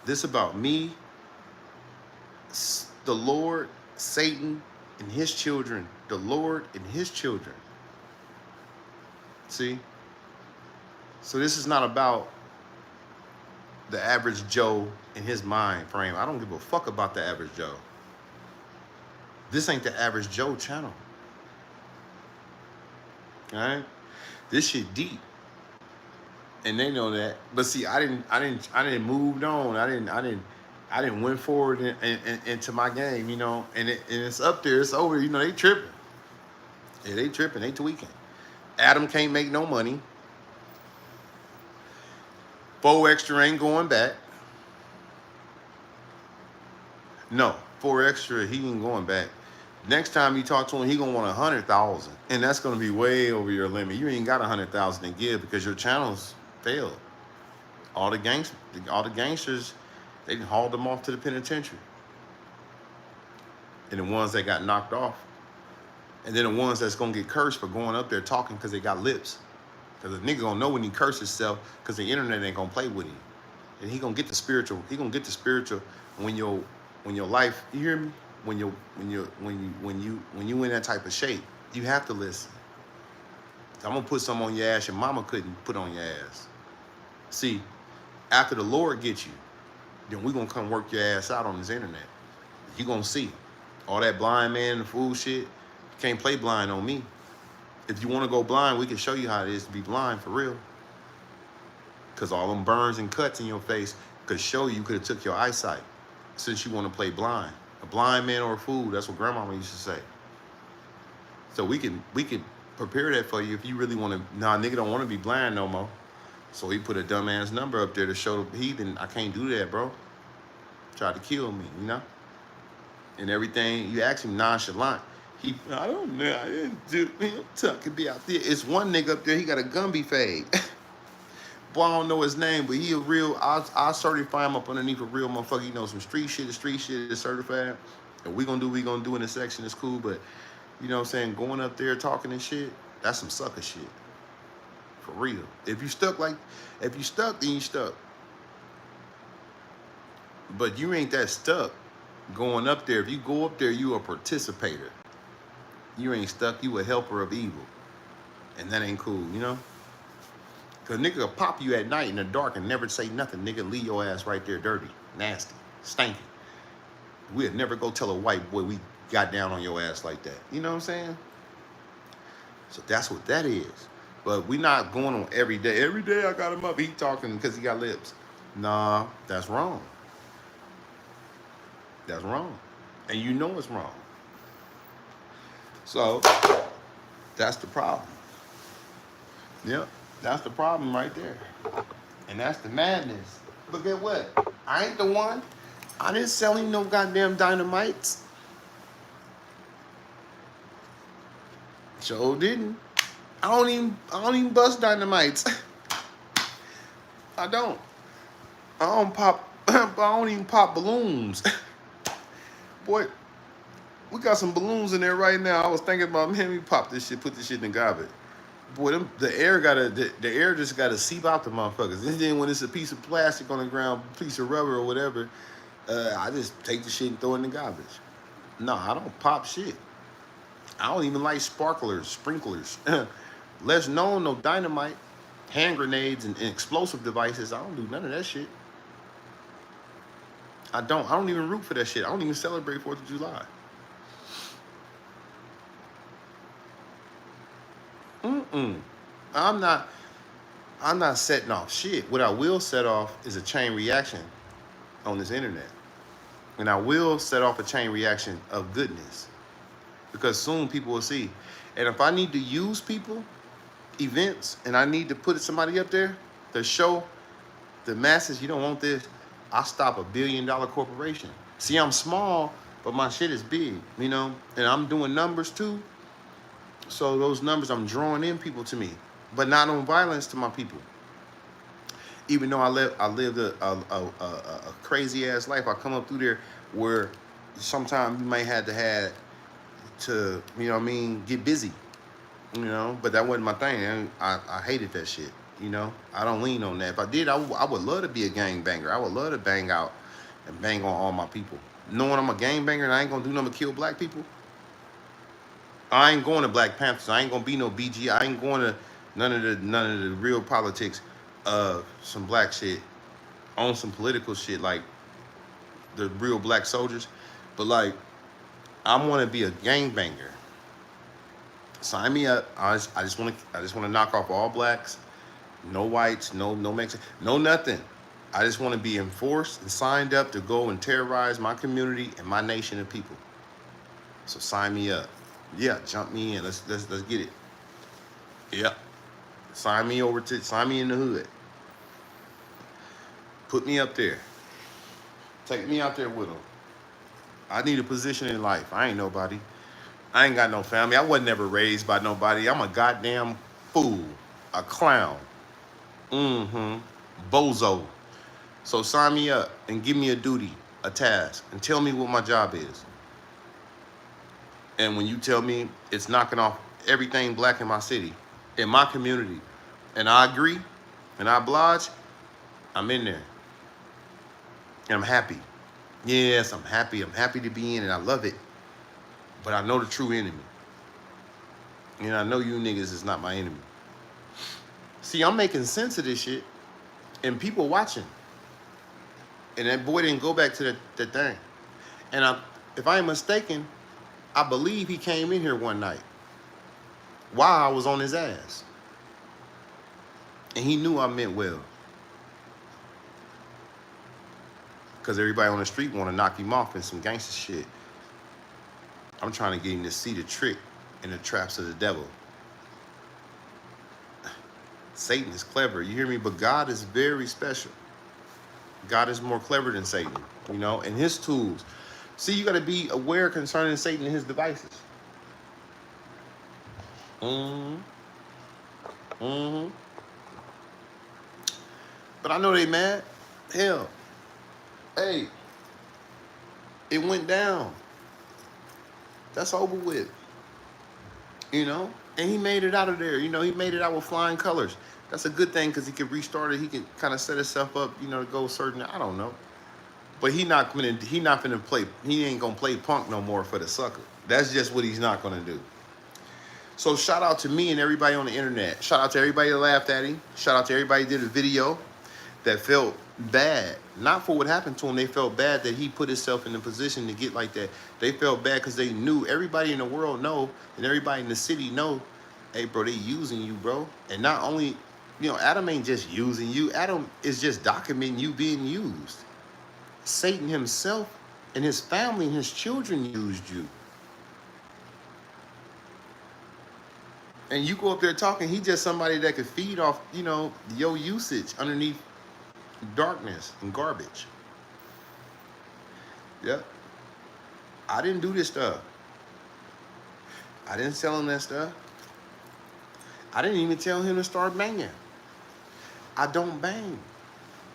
This about me, the Lord, Satan, and his children. The Lord and his children. See? So this is not about the average Joe in his mind frame. I don't give a fuck about the average Joe. This ain't the average Joe channel. All right? This shit deep. And they know that. But see, I didn't move on. I didn't went forward into my game, and it's up there, it's over, they tripping. Yeah, they tripping, they tweaking. Adam can't make no money. 4 Extra ain't going back. No, 4 Extra, he ain't going back. Next time you talk to him, he gonna want 100,000, and that's gonna be way over your limit. You ain't got 100,000 to give because your channels failed. All the gangsters, they hauled them off to the penitentiary, and the ones that got knocked off, and then the ones that's gonna get cursed for going up there talking because they got lips. Because the nigga gonna know when he curses himself because the internet ain't gonna play with him, and he gonna get the spiritual. He gonna get the spiritual when your life. You hear me? When you in that type of shape, you have to listen. I'm gonna put something on your ass your mama couldn't put on your ass. See, after the Lord gets you, then we gonna come work your ass out on this internet. You gonna see all that blind man and fool shit. You can't play blind on me. If you want to go blind, we can show you how it is to be blind for real. Because all them burns and cuts in your face could show you could have took your eyesight since you want to play blind. A blind man or a fool, that's what grandmama used to say. So we can prepare that for you if you really want to. Nah, nigga don't want to be blind no more. So he put a dumbass number up there to show the heathen, I can't do that, bro. Tried to kill me, And everything, you ask him nonchalant. I don't know, I didn't do, Tuck could be out there. It's one nigga up there, he got a Gumby fade. Boy, I don't know his name, but he a real, I'll certify him up underneath a real motherfucker. He knows some street shit is certified. And we gonna do in this section, it's cool, but you know what I'm saying, going up there talking and shit, that's some sucker shit. For real. If you stuck, then you stuck. But you ain't that stuck going up there. If you go up there, you a participator. You ain't stuck, you a helper of evil. And that ain't cool, Cause nigga will pop you at night in the dark and never say nothing. Nigga leave your ass right there dirty, nasty, stinky. We'd never go tell a white boy we got down on your ass like that. You know what I'm saying? So that's what that is. But we not going on every day. Every day I got him up, he talking because he got lips. Nah, that's wrong. That's wrong. And you know it's wrong. So that's the problem. Yep. That's the problem right there. And that's the madness. But get what? I ain't the one. I didn't sell him no goddamn dynamites. Sure didn't. I don't even bust dynamites. I don't even pop balloons. Boy, we got some balloons in there right now. I was thinking about, man, we pop this shit, put this shit in the garbage. Boy, the air just gotta seep out the motherfuckers. And then when it's a piece of plastic on the ground, piece of rubber or whatever, I just take the shit and throw it in the garbage. No, I don't pop shit. I don't even like sprinklers. Less known, no dynamite. hand grenades and explosive devices. I don't do none of that shit. I don't even root for that shit. I don't even celebrate 4th of July. Mm-mm. I'm not I'm not setting off shit. What I will set off is a chain reaction on this internet. And I will set off a chain reaction of goodness. Because soon people will see. And if I need to use people, events, and I need to put somebody up there to show the masses you don't want this, I stop a $1 billion corporation. See, I'm small, but my shit is big, you know? And I'm doing numbers too. So those numbers, I'm drawing in people to me, but not on violence to my people. Even though I lived a crazy ass life, I come up through there where sometimes you might have to, you know what I mean, get busy, you know, but that wasn't my thing. I hated that shit, you know. I don't lean on that. If I did, I would love to be a gang banger. I would love to bang out and bang on all my people. Knowing I'm a gang banger and I ain't gonna do nothing but kill black people, I ain't going to Black Panthers. I ain't gonna be no BG. I ain't going to none of the real politics of some black shit on some political shit like the real black soldiers. But like, I want to be a gangbanger. Sign me up. I just want to knock off all blacks, no whites, no Mexicans, no nothing. I just want to be enforced and signed up to go and terrorize my community and my nation of people. So sign me up. Yeah, jump me in. Let's get it. Yep. Sign me in the hood. Put me up there. Take me out there with them. I need a position in life. I ain't nobody. I ain't got no family. I wasn't ever raised by nobody. I'm a goddamn fool. A clown. Bozo. So sign me up and give me a duty, a task, and tell me what my job is. And when you tell me it's knocking off everything black in my city, in my community, and I agree, and I oblige, I'm in there. And I'm happy. Yes, I'm happy. I'm happy to be in and I love it. But I know the true enemy. And I know you niggas is not my enemy. See, I'm making sense of this shit. And people watching. And that boy didn't go back to that thing. And if I ain't mistaken, I believe he came in here one night while I was on his ass. And he knew I meant well. Because everybody on the street want to knock him off in some gangster shit. I'm trying to get him to see the trick and the traps of the devil. Satan is clever, you hear me? But God is very special. God is more clever than Satan, you know, and his tools. See, you got to be aware concerning Satan and his devices. But I know they mad. Hell. Hey. It went down. That's over with. You know? And he made it out of there. You know, he made it out with flying colors. That's a good thing because he could restart it. He could kind of set himself up, you know, to go certain, I don't know. But he not gonna play, he ain't gonna play punk no more for the sucker. That's just what he's not gonna do. So shout out to me and everybody on the internet. Shout out to everybody that laughed at him. Shout out to everybody that did a video that felt bad. Not for what happened to him. They felt bad that he put himself in a position to get like that. They felt bad because they knew, everybody in the world know, and everybody in the city know, hey bro, they using you, bro. And not only, you know, Adam ain't just using you. Adam is just documenting you being used. Satan himself and his family and his children used you. And you go up there talking, he just somebody that could feed off, you know, your usage underneath darkness and garbage. Yep. I didn't do this stuff. I didn't sell him that stuff. I didn't even tell him to start banging. I don't bang.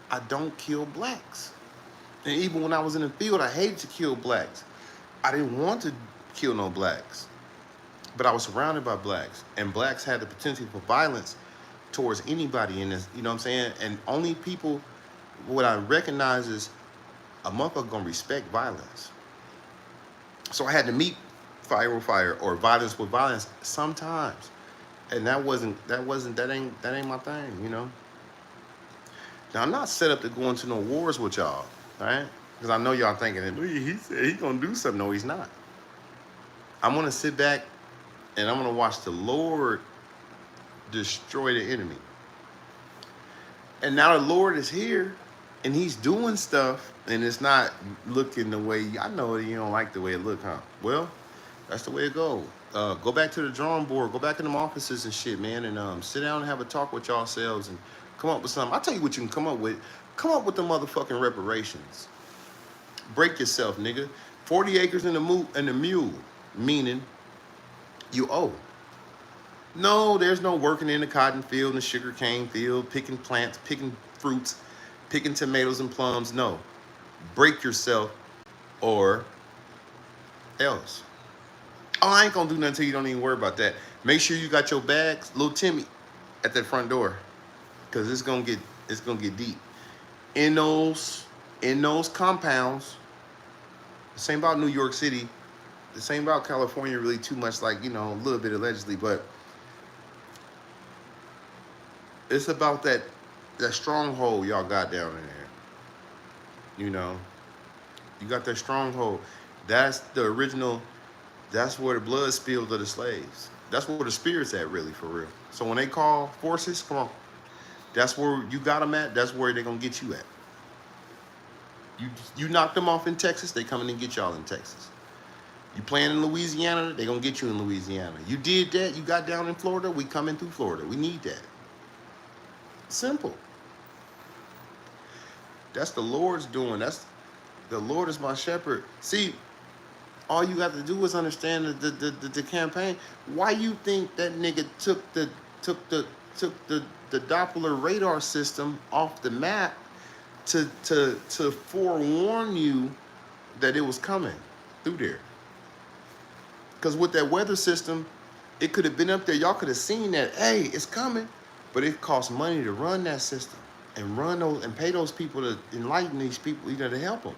I don't kill blacks. And even when I was in the field, I hated to kill blacks. I didn't want to kill no blacks. But I was surrounded by blacks. And blacks had the potential for violence towards anybody in this, you know what I'm saying? And only people, what I recognize is a motherfucker gonna respect violence. So I had to meet fire with fire or violence with violence sometimes. And that ain't my thing, you know. Now I'm not set up to go into no wars with y'all, right? Because I know y'all thinking, he said he's gonna do something. No, he's not. I'm gonna sit back and I'm gonna watch the Lord destroy the enemy. And now the Lord is here and he's doing stuff and it's not looking the way I know you don't like the way it look, huh? Well, that's the way it goes. Go back to the drawing board, go back in them offices and shit, man, and sit down and have a talk with yourselves and come up with something. I'll tell you what you can come up with. Come up with the motherfucking reparations. Break yourself, nigga. 40 acres and a mule, meaning you owe. No, there's no working in the cotton field and the sugar cane field, picking plants, picking fruits, picking tomatoes and plums. No. Break yourself or else. Oh, I ain't gonna do nothing until you don't even worry about that. Make sure you got your bags, little Timmy, at that front door. Cause it's gonna get deep. In those compounds, this ain't about New York City. This ain't about California really too much, like, you know, a little bit allegedly, but it's about that stronghold y'all got down in there. You know, you got that stronghold. That's the original. That's where the blood spilled of the slaves. That's where the spirit's at, really, for real. So when they call forces, come on. That's where you got them at. That's where they're gonna get you at. You knock them off in Texas, they coming and get y'all in Texas. You playing in Louisiana, they gonna get you in Louisiana. You did that, you got down in Florida, we coming through Florida. We need that. Simple. That's the Lord's doing. The Lord is my shepherd. See, all you got to do is understand the campaign. Why you think that nigga took the Doppler radar system off the map to forewarn you that it was coming through there? Because with that weather system, it could have been up there. Y'all could have seen that. Hey, it's coming, but it costs money to run that system and run those and pay those people to enlighten these people, you know, to help them.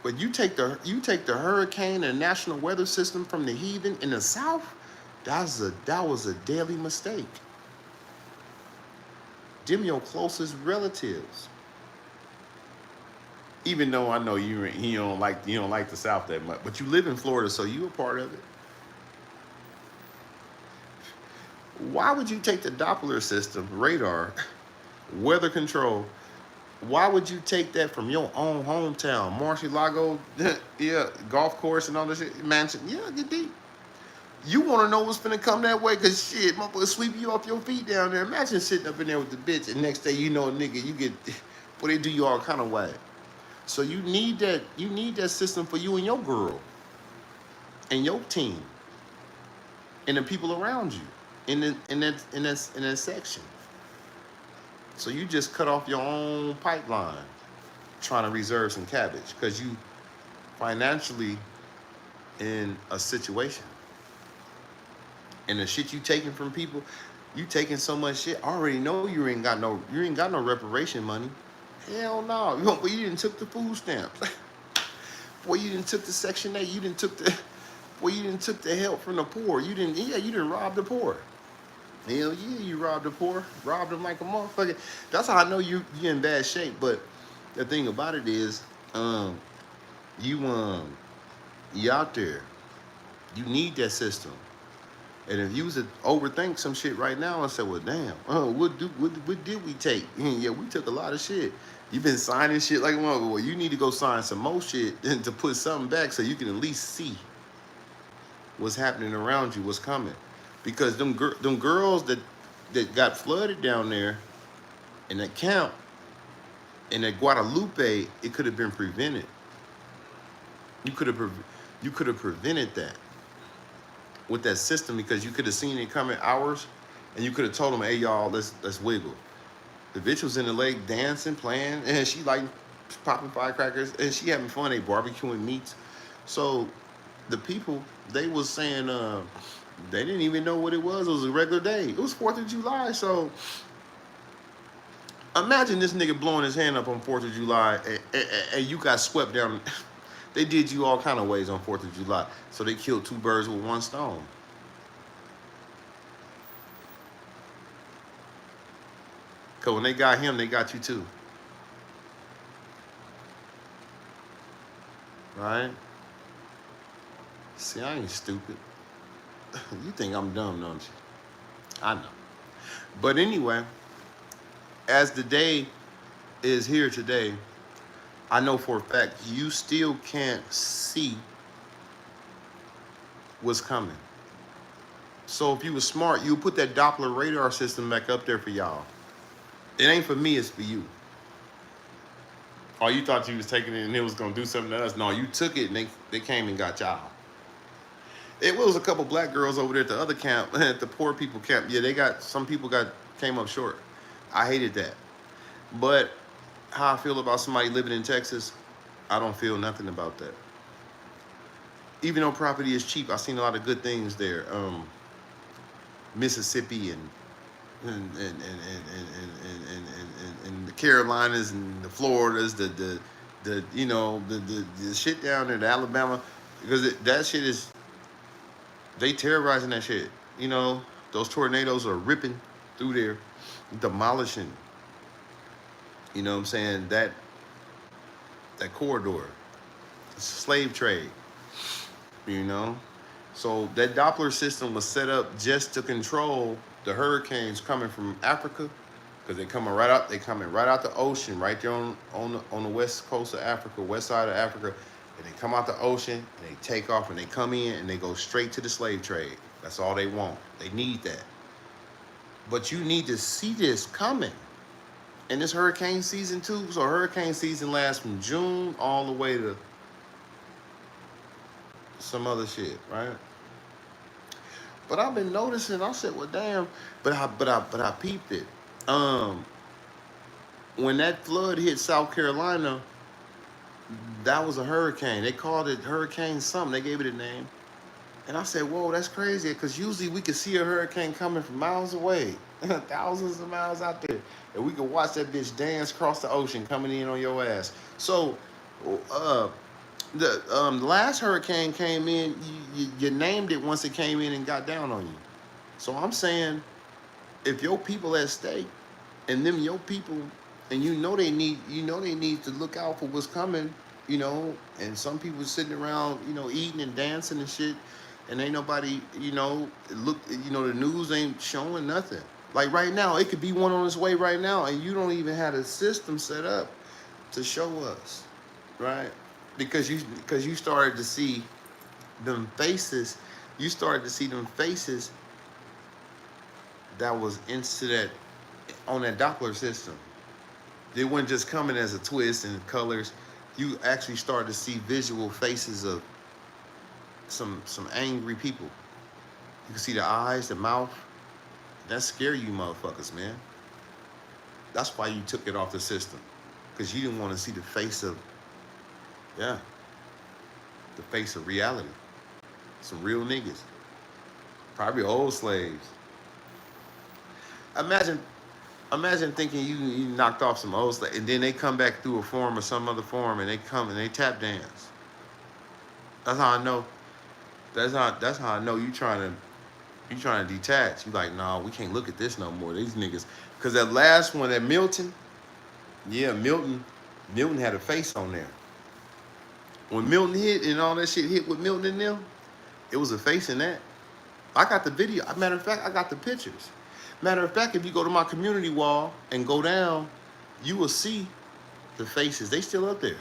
But you take the hurricane and national weather system from the heathen in the South, that was a deadly mistake. Them your closest relatives. Even though I know you don't like the South that much, but you live in Florida, so you a part of it. Why would you take the Doppler system, radar, weather control? Why would you take that from your own hometown, Marcialago, yeah, golf course and all this shit, mansion? Yeah, get deep. You want to know what's finna come that way? Cause shit, motherfucker sweep you off your feet down there. Imagine sitting up in there with the bitch, and next day you know, nigga, you get, well, they do you all kind of way. So you need that system for you and your girl, and your team, and the people around you, in that section. So you just cut off your own pipeline trying to reserve some cabbage because you financially in a situation. And the shit you taking from people, you taking so much shit. I already know you ain't got no reparation money. Hell no. Boy, you didn't took the food stamps. Boy, you didn't took the Section 8. You didn't took the help from the poor. You didn't rob the poor. Hell yeah, you robbed the poor. Robbed them like a motherfucker. That's how I know you're in bad shape. But the thing about it is, you out there. You need that system. And if you was to overthink some shit right now and say, well, damn, what did we take? Yeah, we took a lot of shit. You've been signing shit like, well, you need to go sign some more shit to put something back so you can at least see what's happening around you, what's coming. Because them girls that got flooded down there in that camp, in that Guadalupe, it could have been prevented. You could have prevented that with that system, because you could have seen it coming hours, and you could have told them, hey y'all, let's wiggle. The bitch was in the lake dancing, playing, and she like popping firecrackers, and she having fun. They barbecuing meats. So the people, they was saying they didn't even know what it was. It was a regular day. It was 4th of July. So imagine this nigga blowing his hand up on 4th of July, and you got swept down. They did you all kind of ways on 4th of July. So they killed 2 birds with 1 stone. Because when they got him, they got you too. Right? See, I ain't stupid. You think I'm dumb, don't you? I know. But anyway, as the day is here today, I know for a fact you still can't see what's coming. So if you were smart, you put that Doppler radar system back up there for y'all. It ain't for me, it's for you. Oh, you thought you was taking it and it was gonna do something to us. No, you took it and they came and got y'all. It was a couple black girls over there at the other camp, at the poor people camp. Yeah, some people came up short. I hated that. But how I feel about somebody living in Texas, I don't feel nothing about that. Even though property is cheap, I've seen a lot of good things there. Mississippi and the Carolinas and the Floridas, the shit down there, the Alabama, because that shit is, they terrorizing that shit. You know, those tornadoes are ripping through there, demolishing. You know what I'm saying? That corridor, slave trade. You know, so that Doppler system was set up just to control the hurricanes coming from Africa, because they coming right out the ocean, right there on the west coast of Africa, west side of Africa, and they come out the ocean and they take off and they come in and they go straight to the slave trade. That's all they want. They need that. But you need to see this coming. And this hurricane season too. So hurricane season lasts from June all the way to some other shit, right? But I've been noticing. I said, well, damn. But I peeped it. When that flood hit South Carolina, that was a hurricane. They called it Hurricane something. They gave it a name. And I said, whoa, that's crazy. Because usually we could see a hurricane coming from miles away, thousands of miles out there, and we could watch that bitch dance across the ocean coming in on your ass. So, the last hurricane came in, you named it once it came in and got down on you. So I'm saying, if your people at stake, and them your people, and you know they need to look out for what's coming, you know, and some people sitting around, you know, eating and dancing and shit, and ain't nobody, you know, the news ain't showing nothing. Like right now, it could be one on its way right now, and you don't even have a system set up to show us, right? Because you started to see them faces. You started to see them faces that was into that, on that Doppler system. They weren't just coming as a twist and colors. You actually started to see visual faces of some angry people. You can see the eyes, the mouth. That scare you motherfuckers, man. That's why you took it off the system. Because you didn't want to see the face of, the face of reality. Some real niggas. Probably old slaves. Imagine thinking you knocked off some old slaves, and then they come back through a form or some other form, and they come and they tap dance. That's how I know. That's how I know you trying to detach. You like, nah, we can't look at this no more. These niggas, because that last one, that Milton, Milton had a face on there. When Milton hit and all that shit hit with Milton and them, it was a face in that. I got the video. Matter of fact, I got the pictures. Matter of fact, if you go to my community wall and go down, you will see the faces. They still up there.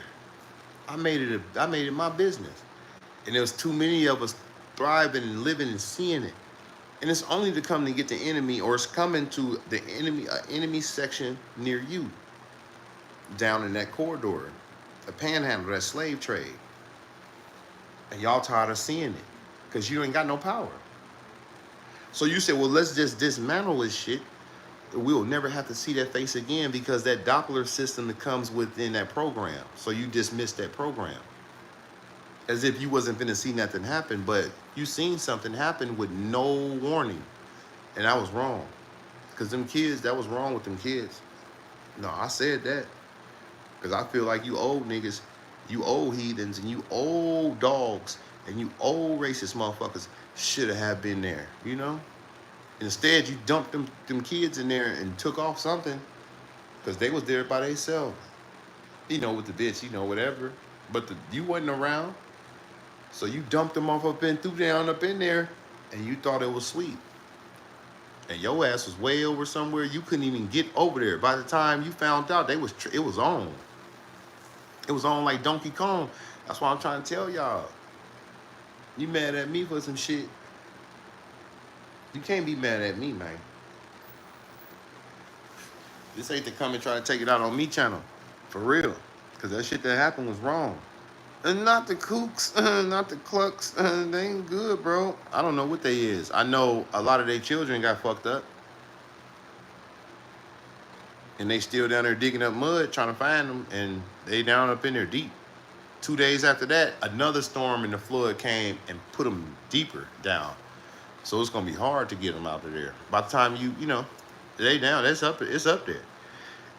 I made it my business. And there was too many of us thriving and living and seeing it. And it's only to come to get the enemy, or it's coming to the enemy section near you, down in that corridor, the panhandle, that slave trade. And y'all tired of seeing it because you ain't got no power. So you said, well, let's just dismantle this shit. We'll never have to see that face again because that Doppler system that comes within that program. So you dismissed that program. As if you wasn't finna see nothing happen, but you seen something happen with no warning. And I was wrong. Because them kids, that was wrong with them kids. No, I said that. Because I feel like you old niggas, you old heathens, and you old dogs, and you old racist motherfuckers should have been there, you know? Instead, you dumped them kids in there and took off something. Because they was there by themselves. You know, with the bitch, you know, whatever. But you wasn't around. So you dumped them off up and threw down up in there, and you thought it was sweet. And your ass was way over somewhere. You couldn't even get over there. By the time you found out, it was on. It was on like Donkey Kong. That's why I'm trying to tell y'all. You mad at me for some shit. You can't be mad at me, man. This ain't to come and try to take it out on me channel. For real. Because that shit that happened was wrong. And not the kooks, not the clucks. They ain't good, bro. I don't know what they is. I know a lot of their children got fucked up. And they still down there digging up mud trying to find them. And they down up in there deep. 2 days after that, another storm and the flood came and put them deeper down. So it's gonna be hard to get them out of there. By the time you know, they down, it's up there.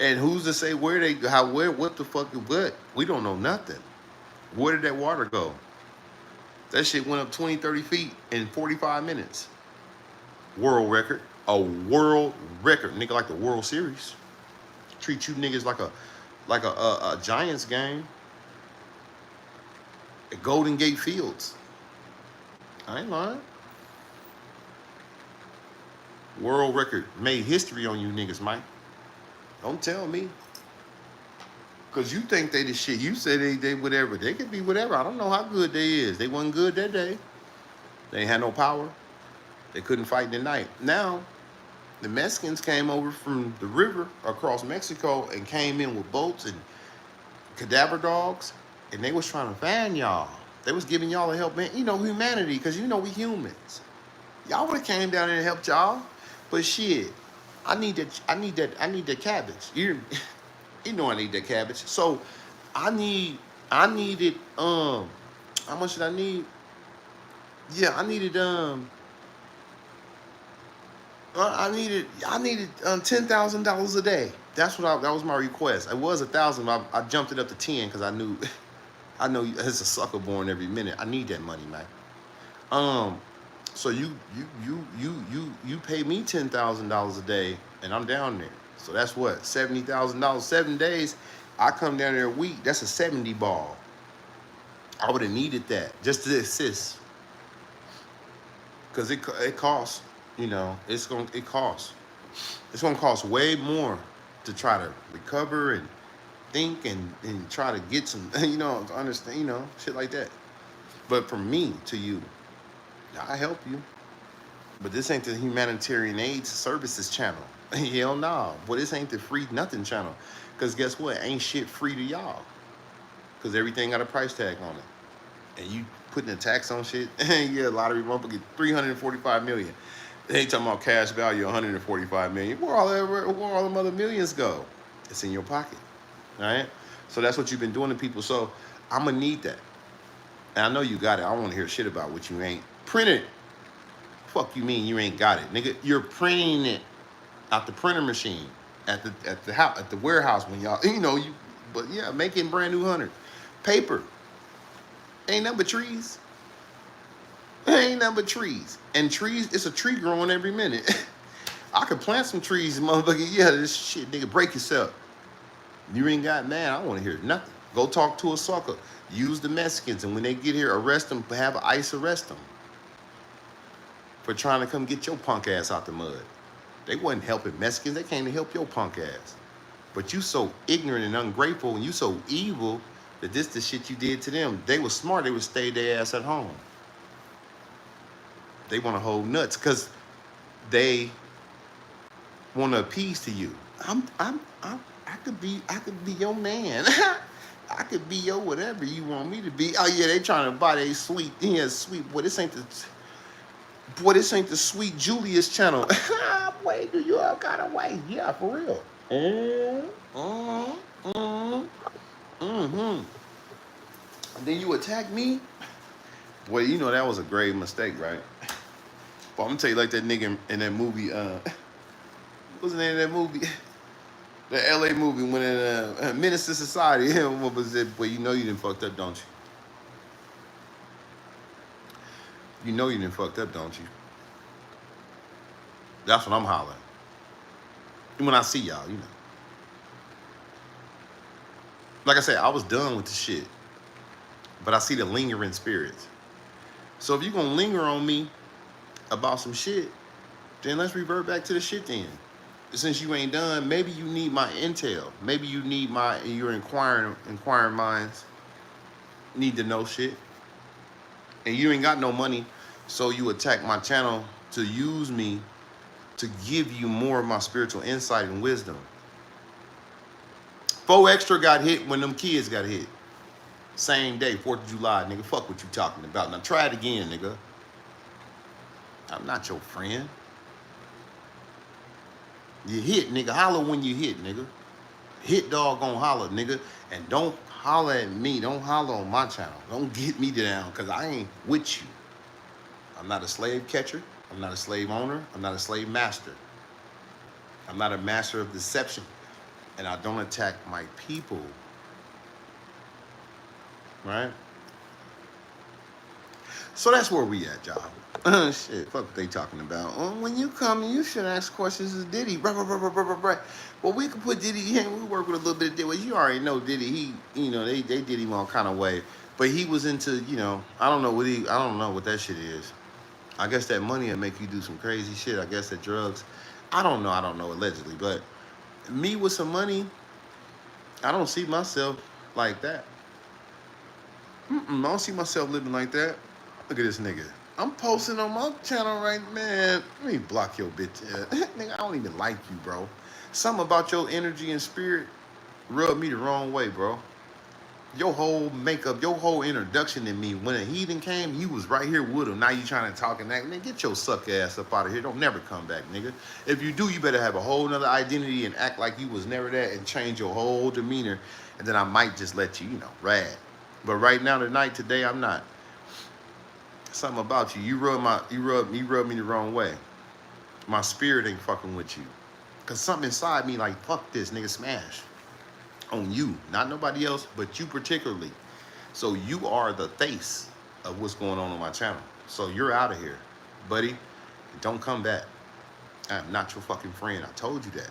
And who's to say where what the fuck, what? We don't know nothing. Where did that water go? That shit went up 20, 30 feet in 45 minutes. World record. A world record. Nigga, like the World Series. Treat you niggas like a Giants game. At Golden Gate Fields. I ain't lying. World record. Made history on you niggas, Mike. Don't tell me. Because you think they the shit. You say they whatever. They could be whatever. I don't know how good they is. They wasn't good that day. They ain't had no power. They couldn't fight in the night. Now, the Mexicans came over from the river across Mexico and came in with boats and cadaver dogs. And they was trying to find y'all. They was giving y'all a help, man. You know, humanity. Because you know we humans. Y'all would have came down there and helped y'all. But shit, I need that cabbage. You know I need that cabbage. So I needed how much did I need? Yeah, I needed $10,000 a day. That was my request. It was 1,000. I jumped it up to 10 because I know it's a sucker born every minute. I need that money, man. So you pay me $10,000 a day, and I'm down there. So that's what, $70,000, 7 days. I come down there a week. That's a 70 ball. I would have needed that just to assist, because it costs. You know, it costs. It's gonna cost way more to try to recover and think and try to get some, you know, to understand, you know, shit like that. But from me to you, I help you. But this ain't the humanitarian aid services channel. Hell nah. But this ain't the free nothing channel. Because guess what? Ain't shit free to y'all. Because everything got a price tag on it. And you putting a tax on shit. Yeah, lottery bumper get 345 million. They ain't talking about cash value 145 million. Where all them other millions go? It's in your pocket. All right? So that's what you've been doing to people. So I'm going to need that. And I know you got it. I don't want to hear shit about what you ain't. Print it. Fuck you mean you ain't got it, nigga? You're printing it out the printer machine at the house, at the warehouse when y'all, you know, but yeah, making brand new 100. Paper. Ain't nothing but trees. Ain't nothing but trees. And trees, it's a tree growing every minute. I could plant some trees, motherfucker. Yeah, this shit, nigga, break yourself. You ain't got mad. I don't want to hear nothing. Go talk to a sucker. Use the Mexicans, and when they get here, arrest them. Have ICE arrest them for trying to come get your punk ass out the mud. They wasn't helping Mexicans. They came to help your punk ass. But you so ignorant and ungrateful, and you so evil that this the shit you did to them. They was smart. They would stay their ass at home. They want to hold nuts because they want to appease to you. I could be your man. I could be your whatever you want me to be. Oh yeah, they trying to buy they sweet. Yeah, sweet. Boy, this ain't the Sweet Julius channel. Boy, do you all got away? Yeah, for real. And then you attack me? Boy, you know that was a grave mistake, right? But I'm gonna tell you like that nigga in that movie, what's the name of that movie? The LA movie when in Menace to Society. What was it? Boy, you know you done fucked up, don't you? You know you done fucked up, don't you? That's what I'm hollering. When I see y'all, you know. Like I said, I was done with the shit, but I see the lingering spirits. So if you're gonna linger on me about some shit, then let's revert back to the shit then. Since you ain't done, maybe you need my intel. Maybe you need your inquiring minds need to know shit. And you ain't got no money, so you attack my channel to use me to give you more of my spiritual insight and wisdom. 4Extra got hit when them kids got hit. Same day, 4th of July, nigga. Fuck what you talking about. Now try it again, nigga. I'm not your friend. You hit, nigga. Holler when you hit, nigga. Hit dog gon' holler, nigga. And don't holler at me. Don't holler on my channel. Don't get me down, because I ain't with you. I'm not a slave catcher. I'm not a slave owner. I'm not a slave master. I'm not a master of deception. And I don't attack my people. Right? So that's where we at, y'all. Shit, fuck what they talking about. When you come, you should ask questions to Diddy. Right. Well, we can put Diddy in. We work with a little bit of Diddy. Well, you already know Diddy. He, they did him all kind of way. But he was into, I don't know what that shit is. I guess that money will make you do some crazy shit. I guess that drugs. I don't know, allegedly. But me with some money, I don't see myself like that. I don't see myself living like that. Look at this nigga. I'm posting on my channel right, man. Let me block your bitch. Nigga, I don't even like you, bro. Something about your energy and spirit rubbed me the wrong way, bro. Your whole makeup, your whole introduction to me, when a heathen came, you was right here with him. Now you trying to talk and act. Man, get your suck ass up out of here. Don't never come back, nigga. If you do, you better have a whole nother identity and act like you was never that and change your whole demeanor. And then I might just let you, rad. But right now, today, I'm not. Something about you. You rub me the wrong way. My spirit ain't fucking with you. Cause something inside me like, fuck this, nigga, smash. On you. Not nobody else, but you particularly. So you are the face of what's going on my channel. So you're out of here. Buddy, don't come back. I'm not your fucking friend. I told you that.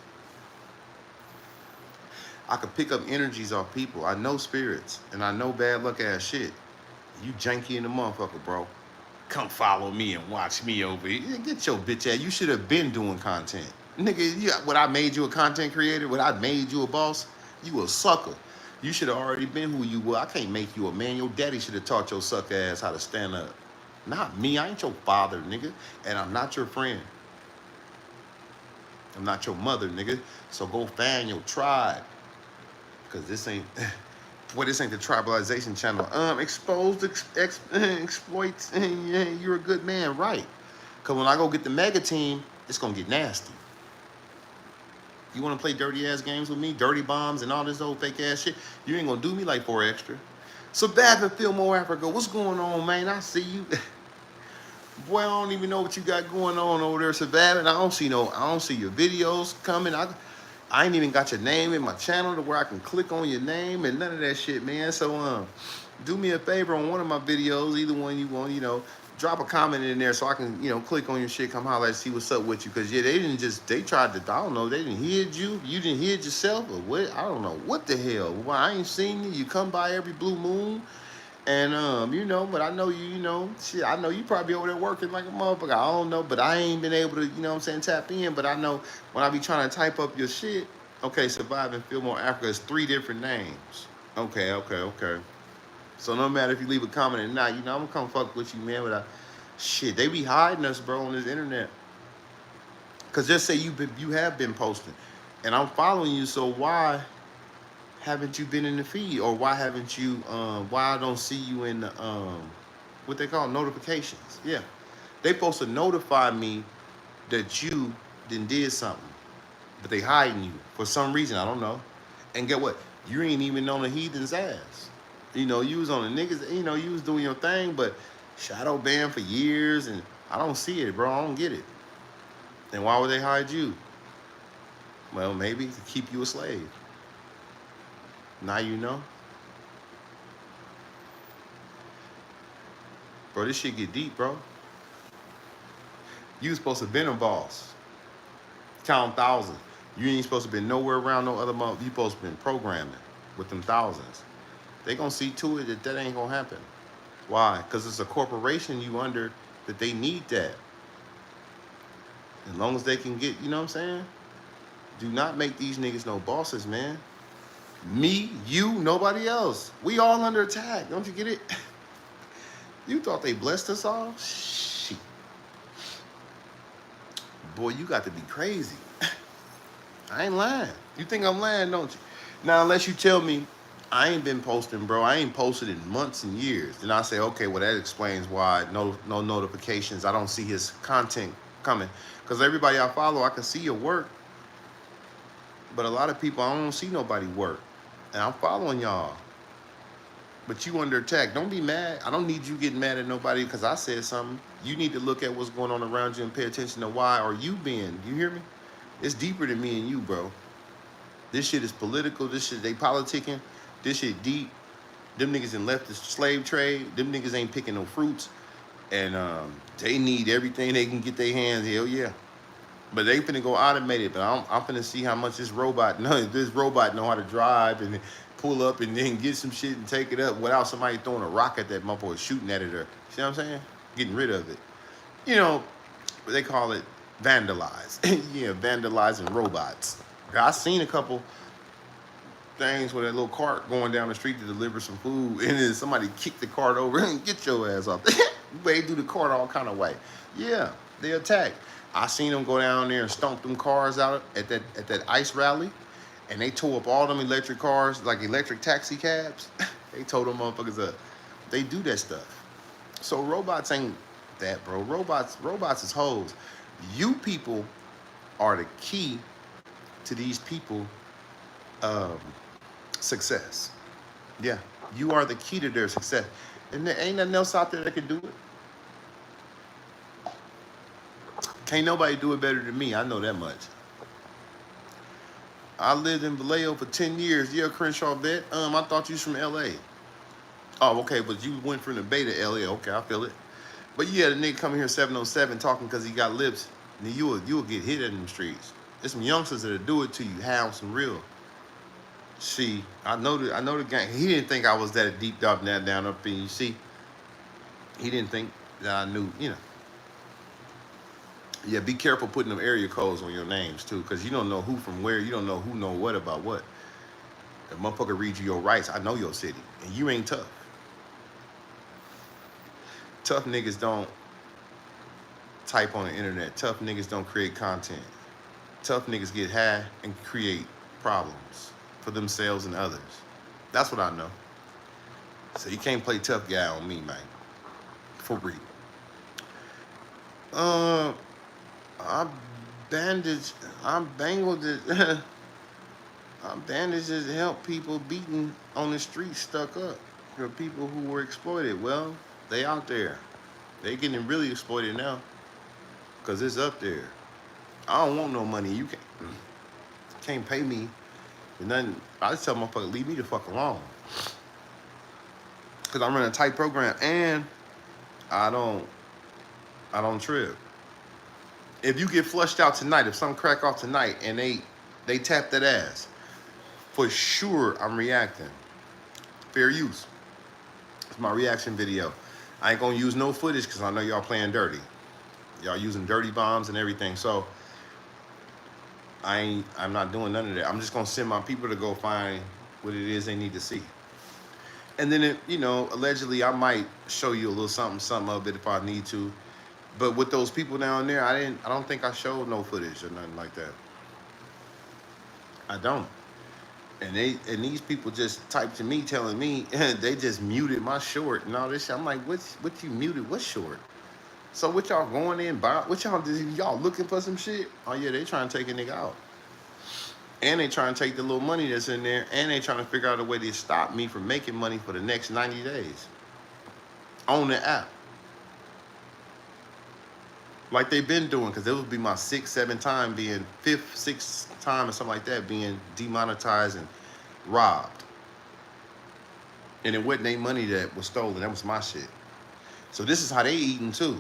I could pick up energies off people. I know spirits. And I know bad luck ass shit. You janky in the motherfucker, bro. Come follow me and watch me over here. Get your bitch ass. You should have been doing content. Nigga, what I made you a content creator? What I made you a boss? You a sucker. You should have already been who you were. I can't make you a man. Your daddy should have taught your suck ass how to stand up. Not me. I ain't your father, nigga. And I'm not your friend. I'm not your mother, nigga. So go find your tribe. Because this ain't... Boy, this ain't the tribalization channel. Exposed, exploits, you're a good man, right? Because when I go get the mega team, it's going to get nasty. You want to play dirty ass games with me? Dirty bombs and all this old fake ass shit? You ain't going to do me like 4Extra. So Bab and Fillmore Africa, what's going on, man? I see you. Boy, I don't even know what you got going on over there, Savannah. I don't see your videos coming. I ain't even got your name in my channel to where I can click on your name and none of that shit, man. So do me a favor on one of my videos, either one you want, drop a comment in there so I can, click on your shit, come holler and see what's up with you. Cause yeah, they tried to, I don't know, they didn't hid you didn't hid yourself or what? I don't know what the hell. Well, I ain't seen you. You come by every blue moon. And, but I know shit, I know you probably over there working like a motherfucker. I don't know, but I ain't been able to, tap in. But I know when I be trying to type up your shit, okay, Survive and Fillmore Africa is 3 different names. Okay. So no matter if you leave a comment or not, I'm gonna come fuck with you, man. But shit, they be hiding us, bro, on this internet. Cause just say you have been posting, and I'm following you, so why haven't you been in the feed? Or why haven't you, why I don't see you in the, what they call notifications? Yeah. They supposed to notify me that you did something, but they hiding you for some reason, I don't know. And get what? You ain't even on the heathen's ass. You was on the niggas, you was doing your thing, but shadow ban for years, and I don't see it, bro. I don't get it. And why would they hide you? Well, maybe to keep you a slave. Now you know. Bro, this shit get deep, bro. You was supposed to have been a boss. Count thousands. You ain't supposed to be nowhere around no other month. You supposed to have been programming. with them thousands. They gonna see to it that that ain't gonna happen. Why? Because it's a corporation you under that they need that. As long as they can get, you know what I'm saying? Do not make these niggas no bosses, man. Me, you, nobody else. We all under attack. Don't you get it? You thought they blessed us all? Shit. Boy, you got to be crazy. I ain't lying. You think I'm lying, don't you? Now, unless you tell me I ain't been posting, bro. I ain't posted in months and years. Then I say, okay, well, that explains why no notifications. I don't see his content coming. Because everybody I follow, I can see your work. But a lot of people, I don't see nobody work. And I'm following y'all. But you under attack. Don't be mad. I don't need you getting mad at nobody because I said something. You need to look at what's going on around you and pay attention to why are you being. You hear me? It's deeper than me and you, bro. This shit is political. This shit, they politicking. This shit deep. Them niggas in left the slave trade. Them niggas ain't picking no fruits. And they need everything they can get their hands. Hell yeah. But they finna go automated. But I'm finna see how much this robot know how to drive and pull up and then get some shit and take it up without somebody throwing a rock at that motherfucker, shooting at it or, see what I'm saying? Getting rid of it. You know, they call it vandalize. Yeah, vandalizing robots. I seen a couple things with that little cart going down the street to deliver some food, and then somebody kicked the cart over and get your ass off. They do the cart all kind of way. Yeah, they attack. I seen them go down there and stomp them cars out at that ICE rally, and they tore up all them electric cars, like electric taxi cabs. They tore them motherfuckers up. They do that stuff. So robots ain't that, bro. Robots is hoes. You people are the key to these people success. Yeah, you are the key to their success. And there ain't nothing else out there that can do it. Can't nobody do it better than me. I know that much. I lived in Vallejo for 10 years. Yeah, Crenshaw vet. I thought you was from LA. Oh, okay, but you went from the Bay to LA. Okay, I feel it. But yeah, the nigga coming here 707 talking because he got lips. And you will get hit in them streets. There's some youngsters that'll do it to you, have some real. See, I know the gang. He didn't think I was that deep down up in you. See, he didn't think that I knew, you know. Yeah, be careful putting them area codes on your names too, because you don't know who from where. You don't know who know what about what. The motherfucker read you your rights. I know your city, and you ain't tough. Tough niggas don't type on the internet. Tough niggas don't create content. Tough niggas get high and create problems for themselves and others. That's what I know. So you can't play tough guy on me, man. For real. I bandaged it. I bandages help people beaten on the street stuck up. For people who were exploited. Well, they out there. They getting really exploited now. Cause it's up there. I don't want no money. You can't pay me for nothing. I just tell motherfucker, leave me the fuck alone. Cause I'm running a tight program and I don't trip. If you get flushed out tonight, if some crack off tonight and they tap that ass, for sure I'm reacting. Fair use. It's my reaction video. I ain't gonna use no footage because I know y'all playing dirty. Y'all using dirty bombs and everything. So I'm not doing none of that. I'm just gonna send my people to go find what it is they need to see. And then, allegedly I might show you a little something of it if I need to. But with those people down there, I don't think I showed no footage or nothing like that. I don't. And these people just typed to me telling me they just muted my short and all this shit. I'm like, what you muted? What short? So what y'all going in? What y'all looking for some shit? Oh yeah, they trying to take a nigga out. And they trying to take the little money that's in there, and they trying to figure out a way to stop me from making money for the next 90 days on the app. Like they've been doing, because it would be my 6th time being or something like that, being demonetized and robbed. And it wasn't their money that was stolen, that was my shit. So this is how they eating too.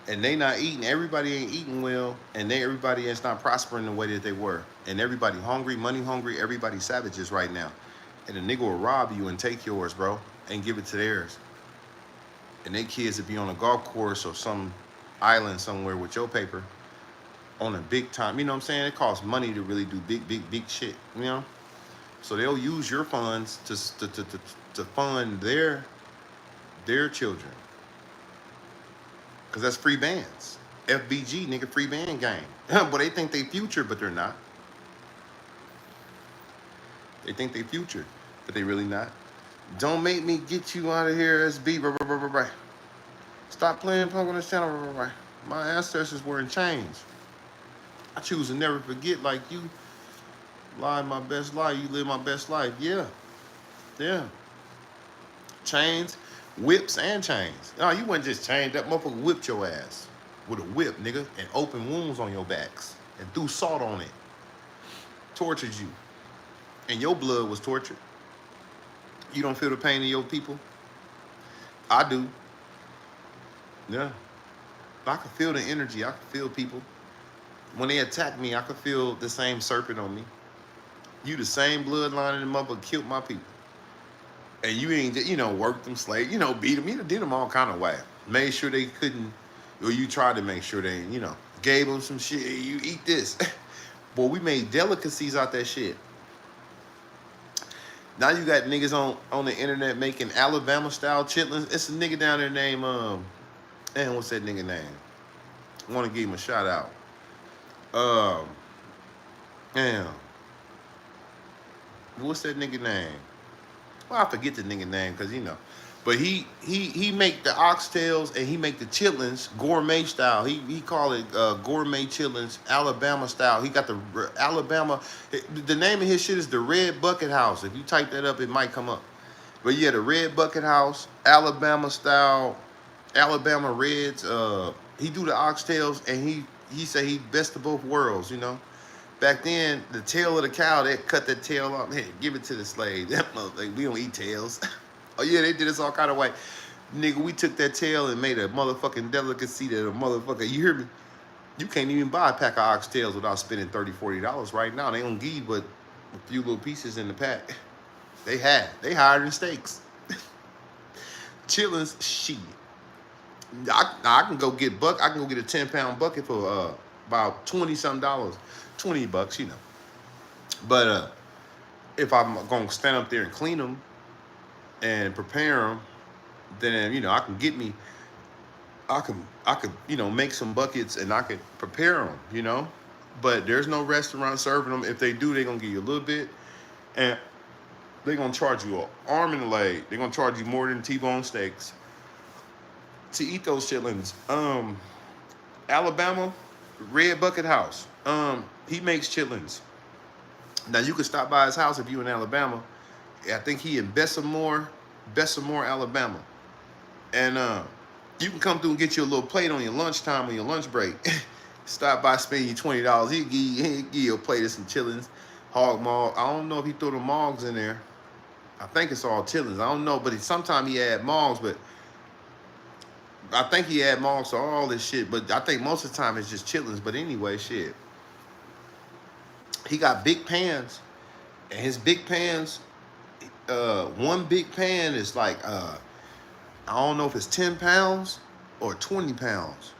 And they not eating, everybody ain't eating well, and everybody is not prospering the way that they were. And everybody hungry, money hungry, everybody savages right now. And the nigga will rob you and take yours, bro, and give it to theirs. And they kids would be on a golf course or some island somewhere with your paper on a big time. You know what I'm saying? It costs money to really do big shit. You know, so they'll use your funds to fund their children, because that's free bands. FBG, nigga, free band gang. But they think they future, but they're not. They think they future, but they really not. Don't make me get you out of here, SB. Stop playing punk on this channel. My ancestors were in chains. I choose to never forget, like you. Lie my best life. You live my best life. Yeah. Yeah. Chains, whips, and chains. No, you wasn't just chained. That motherfucker whipped your ass with a whip, nigga, and opened wounds on your backs and threw salt on it. Tortured you. And your blood was tortured. You don't feel the pain of your people? I do. Yeah. I can feel the energy. I can feel people. When they attack me, I can feel the same serpent on me. You the same bloodline in the motherfucker killed my people. And you ain't, worked them, slave, beat them. You did them all kind of way. Made sure they couldn't, or you tried to make sure they, gave them some shit. You eat this. Boy, we made delicacies out that shit. Now you got niggas on the internet making Alabama-style chitlins. It's a nigga down there named, what's that nigga name? I want to give him a shout out. Damn. What's that nigga name? Well, I forget the nigga name, because, But he make the oxtails and he make the chitlins gourmet style. He call it gourmet chitlins, Alabama style. He got the Alabama. The name of his shit is the Red Bucket House. If you type that up, it might come up. But yeah, the Red Bucket House, Alabama style, Alabama Reds. He do the oxtails and he say he best of both worlds, Back then, the tail of the cow, they cut that tail off. Hey, give it to the slave. That motherfucker, we don't eat tails. Oh yeah, they did this all kind of way. Nigga, we took that tail and made a motherfucking delicacy that a motherfucker, you hear me? You can't even buy a pack of oxtails without spending $30, $40 right now. They don't give you but a few little pieces in the pack. They higher than steaks. Chitlins, shit. I can go get I can go get a 10-pound bucket for about $20-something. $20, But if I'm gonna stand up there and clean them and prepare them, then I could make some buckets and I could prepare them, But there's no restaurant serving them. If they do, they're gonna give you a little bit, and they're gonna charge you an arm and a leg. They're gonna charge you more than T-bone steaks to eat those chitlins. Alabama, Red Bucket House. He makes chitlins. Now you can stop by his house if you in Alabama. I think he in Bessemer, Alabama. And you can come through and get you a little plate on your lunchtime, on your lunch break. Stop by, spend you $20. He'll give you a plate of some chitlins, hog maw. I don't know if he threw the mogs in there. I think it's all chitlins. I don't know, but sometimes he add mogs, but I think he add mogs to all this shit. But I think most of the time it's just chitlins. But anyway, shit. He got big pans, and his big pans, one big pan is like, I don't know if it's 10 pounds or 20 pounds.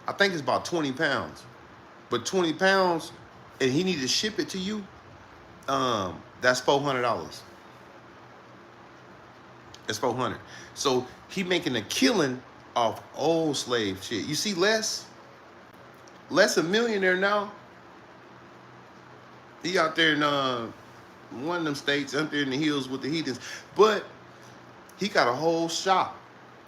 I think it's about 20 pounds. But 20 pounds, and he need to ship it to you, that's $400. It's $400. So he making a killing off old slave shit. You see Les a millionaire now. He out there in one of them states, up there in the hills with the heathens. But he got a whole shop.